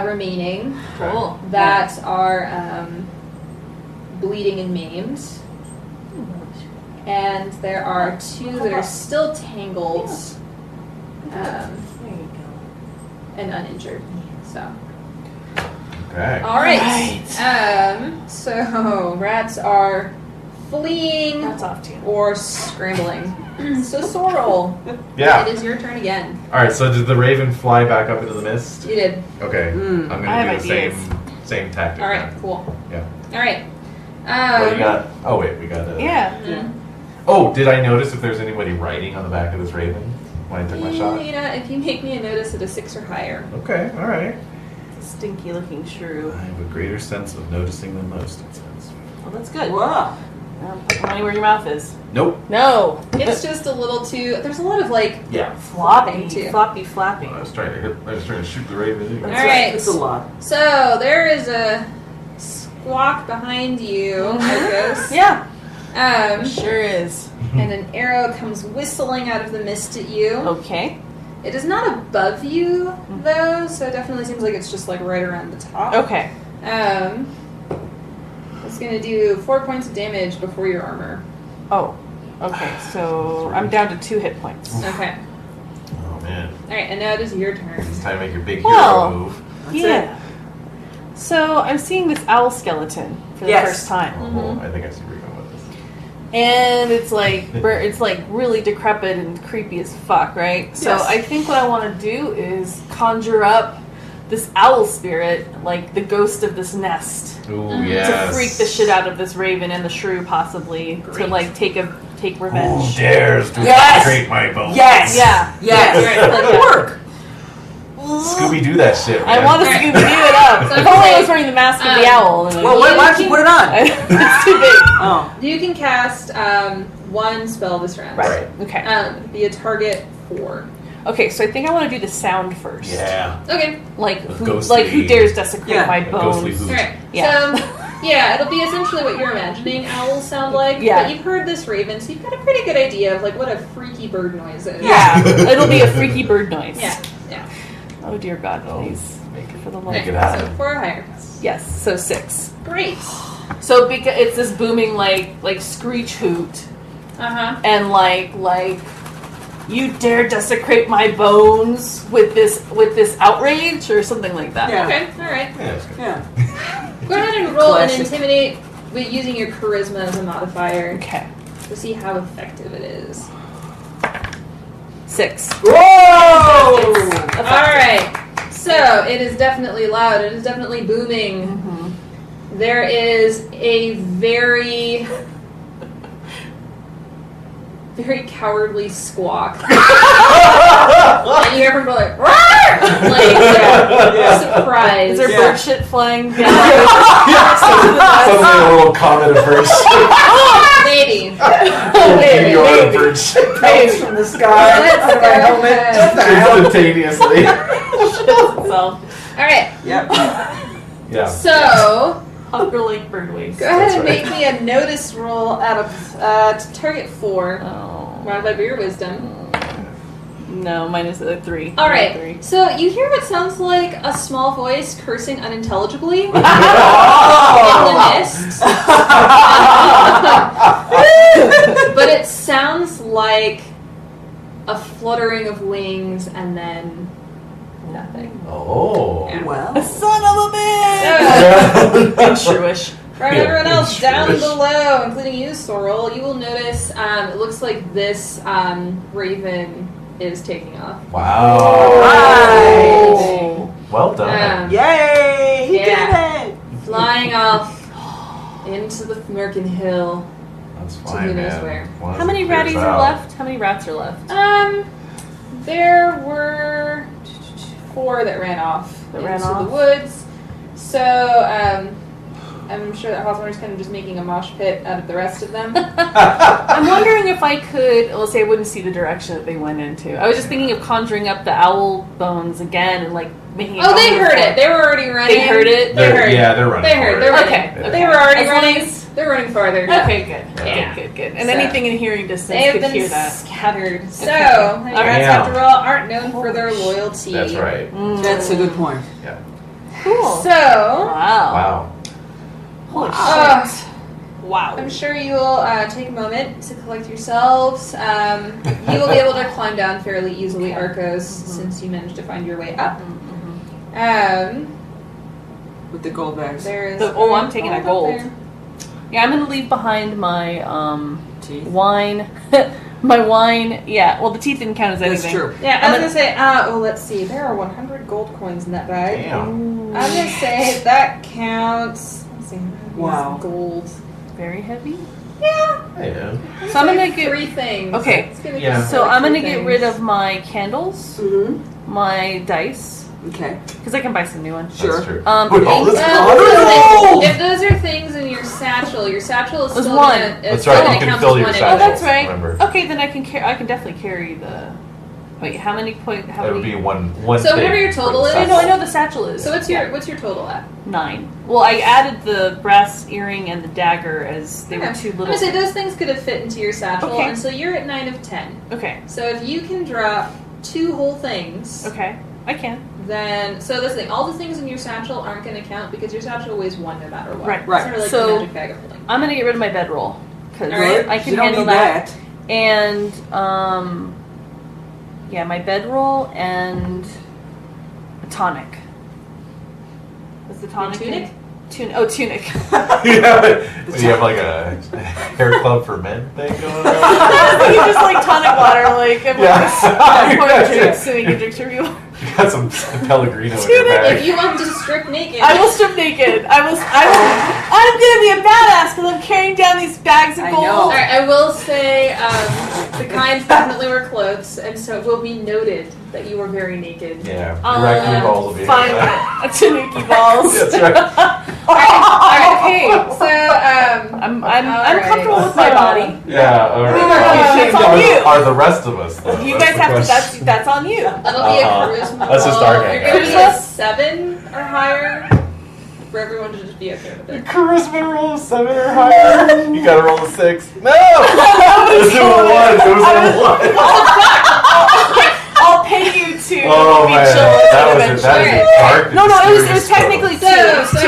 S3: remaining
S4: Cool.
S3: that are bleeding and maimed. And there are 2 that are still tangled
S4: There you go.
S3: and uninjured. So,
S7: Okay.
S3: all right. So rats are fleeing
S4: That's off to you.
S3: or scrambling. So Sorrel,
S7: Yeah.
S3: it is your turn again.
S7: All right. So did the raven fly back up into the mist?
S3: You did.
S7: Okay. I'm
S4: I
S7: gonna
S4: have
S7: do the
S4: ideas.
S7: same tactic.
S3: All right,
S7: then.
S3: cool.
S7: Yeah.
S3: All right.
S7: What you got? Oh wait, we got a.
S4: Yeah.
S7: Oh, did I notice if there's anybody riding on the back of this raven when I took my shot?
S3: You know, if you make me a notice at a 6 or higher.
S7: Okay. All right.
S4: Stinky looking shrew.
S7: I have a greater sense of noticing than most. It says.
S4: Well, that's good.
S5: Wow.
S4: Put the money where your mouth is.
S7: Nope.
S4: No.
S3: It's just a little too. There's a lot of like.
S7: Yeah.
S3: Flopping, too.
S4: Floppy, flappy.
S7: I was trying to shoot the raven. Anyway.
S3: All right.
S5: It's a lot.
S3: So there is a squawk behind you, Marcos.
S4: Yeah.
S3: Um,
S4: Sure is.
S3: and an arrow comes whistling out of the mist at you.
S4: Okay.
S3: It is not above you though, so it definitely seems like it's just like right around the top.
S4: Okay.
S3: It's gonna do 4 points of damage before your armor.
S4: Oh. Okay. So I'm down to 2 hit points.
S3: Okay.
S7: Oh man.
S3: All right, and now it is your turn.
S7: It's time to make your big
S4: Well,
S7: hero move.
S4: Yeah. So I'm seeing this owl skeleton for the
S5: Yes.
S4: first time,
S7: Oh, I think I see where you're going with this.
S4: and it's like really decrepit and creepy as fuck, right? So
S5: Yes.
S4: I think what I want to do is conjure up this owl spirit, like the ghost of this nest,
S7: Ooh, yes.
S4: to freak the shit out of this raven and the shrew, possibly to like take revenge.
S7: Who dares to
S5: Yes.
S7: scrape my bones?
S5: Yes.
S4: Yeah.
S5: Yes.
S4: Right, like
S5: That
S4: that.
S5: would work.
S7: Scooby Doo that shit, man.
S4: I want to
S3: Right.
S4: Scooby Doo it up.
S3: So
S4: If only I
S3: say,
S4: was wearing the mask of the owl. And
S5: Well, why don't you put it on?
S4: it's too big.
S5: Oh.
S3: You can cast one spell this round.
S7: Right.
S4: Okay.
S3: Be a target 4.
S4: Okay, so I think I want to do the sound first.
S7: Yeah.
S3: Okay.
S4: Like
S7: A
S4: who,
S7: ghostly-
S4: who dares desecrate
S5: Yeah,
S4: my
S7: a ghostly
S4: bones?
S7: hoot.
S3: All right.
S4: Yeah.
S3: So, yeah, it'll be essentially what you're imagining owls sound like.
S4: Yeah.
S3: But you've heard this raven, so you've got a pretty good idea of like what a freaky bird noise is.
S4: Yeah, it'll be a freaky bird noise.
S3: Yeah. Yeah.
S4: Oh dear God,
S7: Oh,
S4: please. For the love
S7: Make
S4: of
S7: it
S4: God.
S7: happen.
S3: So 4 or higher.
S4: Yes, so 6.
S3: Great.
S4: So because it's this booming like screech hoot, and like you dare desecrate my bones with this outrage or something like that.
S5: Yeah.
S3: Okay. All right.
S7: Yeah, that's good.
S5: Yeah.
S3: Go ahead and roll
S5: Classic.
S3: an intimidate, but using your charisma as a modifier
S4: Okay.
S3: to see how effective it is.
S4: 6.
S5: Whoa!
S3: All right. So it is definitely loud. It is definitely booming.
S4: Mm-hmm.
S3: There is a very, very cowardly squawk, and you hear people like, "Roar!" like surprise.
S4: Is there
S5: Yeah.
S4: bird shit flying down?
S7: Suddenly a little comet of birds.
S3: Maybe.
S7: Meteor of birds.
S5: Comes from the sky out of my helmet.
S7: Instantaneously.
S4: So,
S3: All right.
S5: Yep.
S7: Yeah.
S3: So
S4: Hunger Lake birdways.
S3: go ahead
S7: That's
S3: and
S7: right.
S3: make me a notice roll out of target 4,
S4: Oh.
S3: modified by your wisdom.
S4: No, mine is a 3.
S3: All
S4: 3.
S3: right. So you hear what sounds like a small voice cursing unintelligibly in the mist, but it sounds like a fluttering of wings and then nothing.
S7: Oh.
S3: Yeah.
S5: Well.
S4: Son of a bitch!
S7: Yeah.
S4: And shrewish.
S3: For everyone else
S7: Yeah,
S3: down
S7: sure.
S3: below, including you, Sorrel, you will notice it looks like this raven is taking off.
S7: Wow.
S5: Right.
S7: Well done.
S5: Yay! He
S3: Yeah.
S5: did it!
S3: Flying off into the Merkin Hill.
S7: That's
S3: who
S7: fine,
S3: knows
S7: man.
S3: where.
S7: Once
S4: How many
S7: it clears
S4: ratties are
S7: out.
S4: left? How many rats are left?
S3: There were 4 that ran off
S4: That ran
S3: into
S4: off?
S3: the woods. So, I'm sure that Hawthorne's kind of just making a mosh pit out of the rest of them.
S4: I'm wondering if I could, let's say I wouldn't see the direction that they went into. I was just thinking of conjuring up the owl bones again and like making it.
S3: Oh, they heard it. They were already running.
S4: They heard it?
S3: They heard.
S7: Yeah, they're running.
S3: They heard.
S7: for
S3: They're
S7: it.
S3: running.
S4: Okay.
S3: They were already
S4: As long
S3: running.
S4: as-
S3: They're running farther.
S4: Okay, good.
S3: Yeah.
S4: Good. And
S3: So-
S4: anything in hearing distance
S3: They have
S4: could
S3: been
S4: hear that.
S3: scattered. So,
S4: Okay.
S3: rats,
S7: Damn.
S3: after all, aren't known for their loyalty.
S7: That's right.
S5: That's a good point.
S7: Yeah.
S4: Cool.
S3: So,
S4: Wow.
S7: Wow.
S4: Holy
S3: uh,
S4: shit. Wow.
S3: I'm sure you will take a moment to collect yourselves. You will be able to climb down fairly easily, Arcos, since you managed to find your way up.
S5: With the gold bags.
S3: There is.
S4: I'm taking that
S3: up
S4: gold.
S3: there.
S4: Yeah, I'm gonna leave behind my
S5: Teeth?
S4: wine. My wine. Yeah. Well, the teeth didn't count as anything.
S5: That's true.
S3: Yeah, I was gonna say. Let's see. There are 100 gold coins in that bag.
S7: Damn.
S3: I'm gonna say that counts. Let's see.
S5: Wow.
S3: Gold.
S4: Very heavy.
S3: Yeah.
S7: Yeah.
S4: So I'm gonna get.
S3: 3 things.
S4: Okay.
S3: It's gonna
S7: Yeah.
S3: cost
S4: So
S3: like
S4: I'm gonna
S3: 3
S4: get
S3: things.
S4: rid of my candles,
S5: Mm-hmm.
S4: my dice,
S5: Okay.
S4: because I can buy some new ones.
S5: Sure.
S7: That's true.
S5: With all this
S3: If those are things in your satchel is
S4: Was
S3: still
S4: one.
S3: gonna, it's
S7: That's
S3: still
S7: right,
S3: gonna
S7: you can
S3: count
S7: fill
S3: as
S7: your
S3: one
S7: satchel.
S4: Oh,
S3: anyway.
S4: that's right.
S7: Remember.
S4: Okay, then I can definitely carry the. Wait, how many point? How
S7: That would
S4: many?
S7: be one
S3: So
S7: thing
S3: whatever your
S7: for
S3: total
S7: the
S3: is-
S4: I
S7: satchel.
S4: know the satchel is.
S3: So what's your total at?
S4: 9. Well, I added the brass earring and the dagger as they were
S3: Okay.
S4: too
S3: I'm
S4: little.
S3: gonna say those things could have fit into your satchel,
S4: Okay.
S3: and so you're at 9 of 10.
S4: Okay.
S3: So if you can drop 2 whole things,
S4: Okay. I can.
S3: then this thing, all the things in your satchel aren't going to count because your satchel weighs 1 no matter what.
S4: Right.
S3: It's
S5: Right.
S3: sort of like
S4: So-
S3: the magic bag of holding.
S4: I'm gonna get rid of my bedroll because
S3: All right.
S4: I can
S5: You don't
S4: handle
S5: need
S4: that. And yeah, my bedroll and a tonic. Is the tonic
S3: tunic?
S4: Tunic.
S7: You have like a hair club for men thing going on.
S4: You just like tonic water, like I'm
S7: Yeah.
S4: pouring drinks so we can drink to you.
S7: You got some Pellegrino in your
S3: If
S7: bag.
S3: you want to strip naked,
S4: I will strip naked. I'm gonna be a badass because I'm carrying down these bags of
S5: I
S4: gold.
S5: know.
S3: All right, I will say the kinds definitely wear clothes, and so it will be noted that you were very naked.
S7: Yeah, raccoon balls will be
S4: Fine,
S7: here.
S4: tanuki balls.
S7: That's right.
S3: All right, okay, so
S4: I'm
S3: right.
S4: comfortable with my body.
S7: Yeah, all right.
S4: That's on you.
S7: Are the rest of us? Though?
S4: You
S7: That's
S4: guys
S7: the
S4: have to.
S7: question.
S4: That's on you.
S3: that'll be a charisma
S7: That's just
S3: roll.
S7: our
S3: You're
S7: hangout.
S3: going to be a 7 or higher for everyone to just be okay with it.
S7: Charisma roll 7 or higher. You gotta roll a 6. No! It was a 1. It was a 1.
S4: I'll pay you to
S7: Oh
S4: be
S7: man,
S4: chill
S7: that was
S3: adventure.
S7: a dark.
S4: No, it was
S7: mysterious
S4: technically
S7: photo.
S3: So
S4: 2.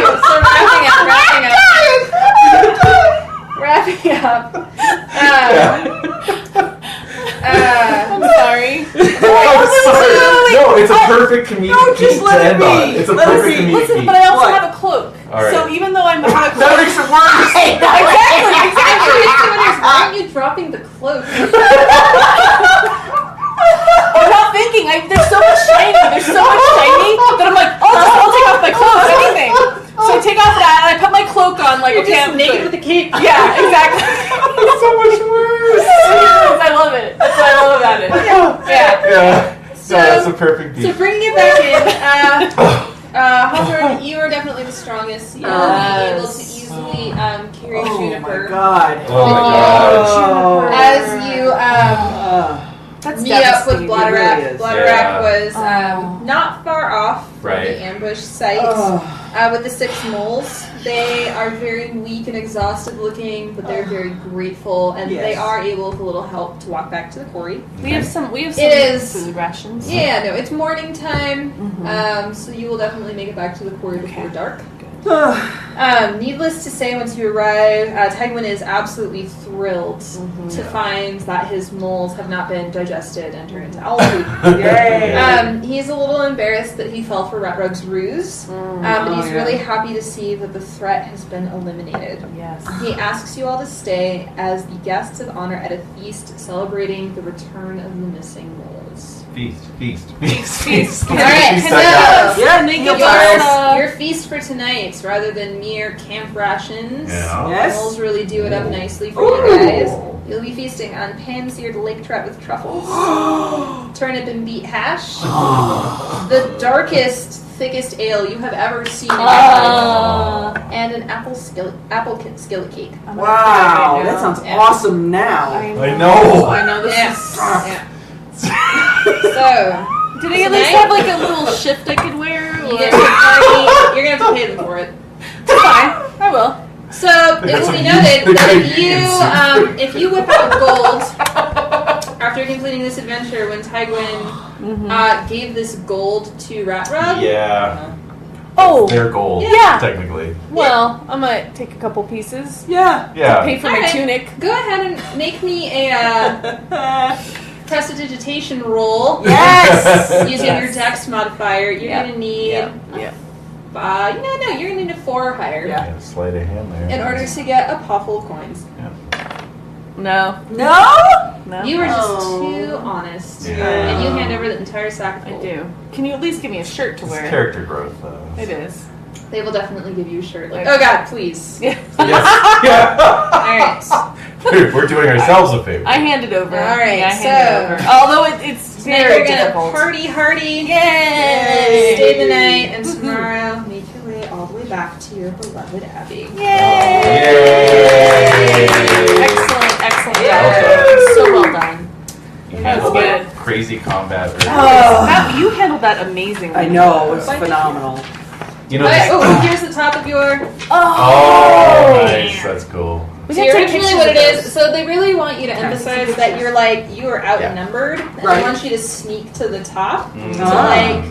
S3: wrapping up.
S4: I'm sorry.
S7: I'm sorry. No, it's a perfect comedic
S5: No, just
S7: beat
S5: let
S7: to
S5: it
S7: end
S5: be.
S7: on. It's a
S5: Let it
S7: perfect
S5: be.
S7: comedic
S4: Listen,
S7: beat.
S4: but I also
S5: What?
S4: have a cloak.
S7: All right.
S4: So even though I'm
S7: That
S4: cloak,
S7: makes it worse.
S3: Actually, why aren't you dropping the cloak?
S4: I'm not thinking. There's so much shiny. There's so much shiny that I'm like, I'll take off my cloak. Anything. So I take off that and I put my cloak on like
S3: You're
S4: okay,
S3: just
S4: I'm
S3: naked
S4: good.
S3: with a cape.
S4: Yeah, exactly.
S7: It's so much worse.
S4: I love it. That's what I love about it. Yeah.
S7: Yeah. No, that's a perfect beat.
S3: So bringing it back in, Hawthorne, you are definitely the strongest. You will be able to easily carry
S5: Oh my
S3: Juniper.
S5: god.
S7: Oh my god.
S5: Oh.
S3: As you
S4: That's
S3: meet up with
S4: devastating.
S3: Bladderak.
S5: It really is.
S3: Bladderak
S4: Yeah.
S3: was not far off from
S7: Right.
S3: the ambush site.
S5: Oh.
S3: With the 6 moles, they are very weak and exhausted looking, but they're very grateful, and
S5: Yes.
S3: they are able, with a little help, to walk back to the quarry.
S4: We have some
S3: It is-
S4: food rations.
S3: Yeah, no, it's morning time,
S4: Mhm.
S3: so you will definitely make it back to the quarry before
S4: Okay.
S3: dark. Needless to say, once you arrive, Tygwin is absolutely thrilled to find that his moles have not been digested and turned into owl food.
S5: Yay.
S3: He's a little embarrassed that he fell for Ratrug's ruse, but he's
S5: yeah.
S3: really happy to see that the threat has been eliminated.
S4: Yes.
S3: He asks you all to stay as the guests of honor at a feast celebrating the return of the missing moles.
S7: Feast.
S3: All right,
S7: Feast
S3: so
S7: that
S5: Yeah,
S4: Make
S5: you
S4: it
S5: guys.
S3: your feast for tonight, rather than mere camp rations.
S7: Yeah.
S5: Yes.
S3: Moles really do it up nicely for
S5: Ooh.
S3: you guys. You'll be feasting on pan-seared lake trout with truffles, turnip and beet hash, the darkest, thickest ale you have ever seen in your life, and an apple skillet cake.
S5: Wow, that sounds
S3: Yeah.
S5: awesome now.
S7: I know.
S4: I know this
S3: Yeah.
S4: is.
S3: Yeah. So,
S4: Did they at least
S3: Tonight-
S4: have like a little shift I could wear?
S3: you
S4: Or?
S3: get to party, you're going to have to pay them for it.
S4: Fine, I will.
S3: So it
S7: got
S3: will
S7: some
S3: be
S7: union-
S3: noted
S7: they got
S3: that
S7: a
S3: if
S7: union suit.
S3: if you whip out gold after completing this adventure, when Tygwin gave this gold to Ratrug,
S7: Yeah.
S4: Oh,
S7: They're gold.
S4: Yeah.
S7: Technically.
S4: well, I might take a couple pieces.
S5: Yeah.
S7: Yeah.
S4: Pay for my
S3: Alright.
S4: tunic.
S3: go ahead and make me a prestidigitation roll
S5: Yes.
S3: using your dex modifier. You're
S4: Yeah.
S3: gonna need
S4: Yeah.
S3: 5. No, you're gonna need a 4 or higher.
S7: Yeah, sleight of hand there.
S3: In order to get a pot full of coins.
S4: No.
S3: No? You were just too honest.
S7: Yeah.
S3: And you hand over the entire sack of
S4: I
S3: gold.
S4: do. Can you at least give me a shirt to
S7: It's
S4: wear?
S7: character growth, though.
S4: It is.
S3: They will definitely give you a shirt. Like,
S4: Okay.
S3: oh god, please.
S4: Yeah.
S7: Yes. Yeah.
S3: Alright.
S7: We're doing ourselves a favor.
S4: I hand it over.
S3: All right,
S4: Yeah, I hand it
S3: so-
S4: over. Although it's
S3: So now
S4: very
S3: you're gonna
S4: difficult.
S3: party hardy.
S4: Yay!
S3: Stay the night, and tomorrow make your way all the way back to your beloved Abbey.
S7: Yay!
S4: Excellent
S3: Yeah.
S4: job. So well done.
S7: You
S4: That was
S7: handled that
S4: good.
S7: crazy combat.
S4: You handled that amazingly.
S5: I know, it's phenomenal.
S7: You know,
S3: Alright,
S7: this-
S3: oh, here's the top of your.
S7: oh, nice. That's cool.
S4: We
S3: So
S4: can take
S3: originally
S4: pictures
S3: what
S4: of
S3: it
S4: those.
S3: is, so they really want you to emphasize that you're like, you are outnumbered, and
S5: Right.
S3: they want you to sneak to the top to
S5: Ah.
S3: like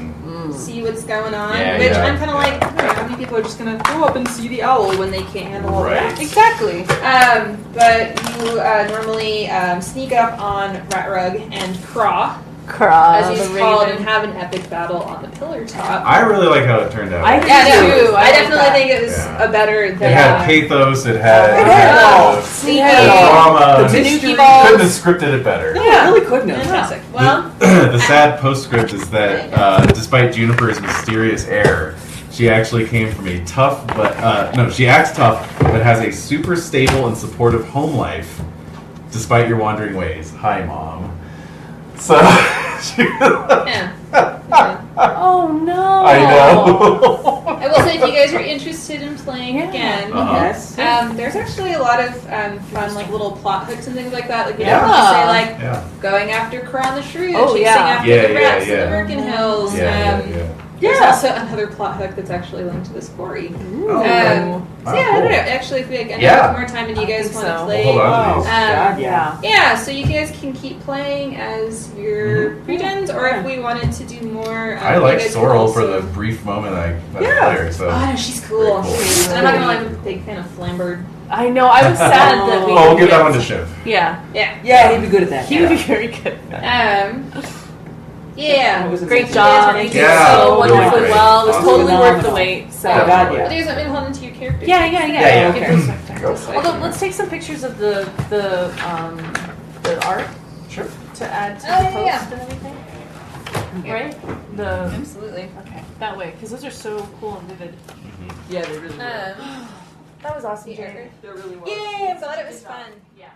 S3: see what's going on.
S7: Yeah,
S3: which
S7: yeah.
S3: I'm kind of like, how many people are just gonna go up and see the owl when they can't handle all
S7: Right.
S3: that?
S4: Exactly.
S3: But you normally sneak up on Ratrug and Craw,
S4: Craw,
S3: as he's
S4: the
S3: called,
S4: raven.
S3: and have an epic battle on the pillar top.
S7: I really like how it turned out.
S4: I
S3: Yeah,
S4: do
S3: no,
S4: too.
S3: I
S4: like
S3: definitely
S4: that.
S3: think it was
S7: Yeah.
S3: a better
S7: It
S3: than.
S7: had pathos. It had
S4: Sneaky.
S7: drama.
S5: The
S7: Couldn't
S5: mystery
S7: have scripted it better.
S5: No, I really couldn't have.
S3: Fantastic. Well,
S7: The sad postscript is that despite Juniper's mysterious air, she actually came from a tough, she acts tough, but has a super stable and supportive home life, despite your wandering ways. Hi, Mom. So,
S3: yeah.
S4: Oh no.
S7: I know.
S3: I will say, if you guys are interested in playing again,
S7: Uh-huh.
S5: Yes.
S3: there's actually a lot of fun, like little plot hooks and things like that. Like, you
S4: Yeah.
S3: don't have to say like
S7: Yeah.
S3: going after Kron the Shrew,
S4: Oh,
S3: chasing
S4: yeah.
S3: after
S7: Yeah,
S3: the
S7: yeah,
S3: rats
S7: yeah.
S3: in the Merkin Hills.
S7: Yeah.
S3: There's also another plot hook that's actually linked to this quarry.
S5: Oh,
S3: So yeah, I
S7: cool.
S3: don't know. Actually, if we like,
S7: Yeah.
S3: more time and you guys
S4: think
S3: want to
S4: so.
S3: play,
S7: We'll hold on to these.
S5: God,
S4: Yeah.
S3: yeah, so you guys can keep playing as your
S7: Mm-hmm.
S3: pre-gens, or if we wanted to do more,
S7: I
S3: you
S7: like
S3: guys could
S7: Sorrel for
S3: also-
S7: the brief moment I met
S5: Yeah.
S7: there. So.
S3: Oh, no, she's cool.
S7: Very cool.
S3: And I'm not gonna lie, I'm a big fan of Flambird.
S4: I know. I was sad that we.
S7: Oh, we'll
S4: didn't
S7: give that
S4: get-
S7: one to Shiv.
S4: Yeah.
S3: Yeah.
S5: Yeah, he'd be good at that.
S4: He would be very good.
S3: Yeah.
S5: It was
S4: Great
S5: amazing.
S4: job.
S3: Yeah,
S4: You did
S7: Yeah,
S4: so
S7: really
S4: wonderfully
S7: great.
S4: well. It was
S7: Awesome.
S4: totally worth the
S5: Phenomenal.
S4: wait. So.
S5: Oh, God,
S3: Do
S5: yeah.
S3: you guys want me to hold into your character?
S4: Yeah.
S7: Yeah.
S4: Give
S5: Okay.
S4: those back.
S7: Go.
S4: Although, let's take some pictures of the art
S7: Sure.
S4: to add to
S3: Oh,
S4: the
S3: yeah,
S4: post
S3: yeah.
S4: and everything. Right? The
S3: Absolutely.
S4: okay, that way, because those are so cool and vivid.
S5: Yeah, they really were.
S4: That was awesome,
S3: the
S4: Jerry.
S3: art.
S5: They really were.
S3: Yay! I'm glad it was fun.
S4: Yeah.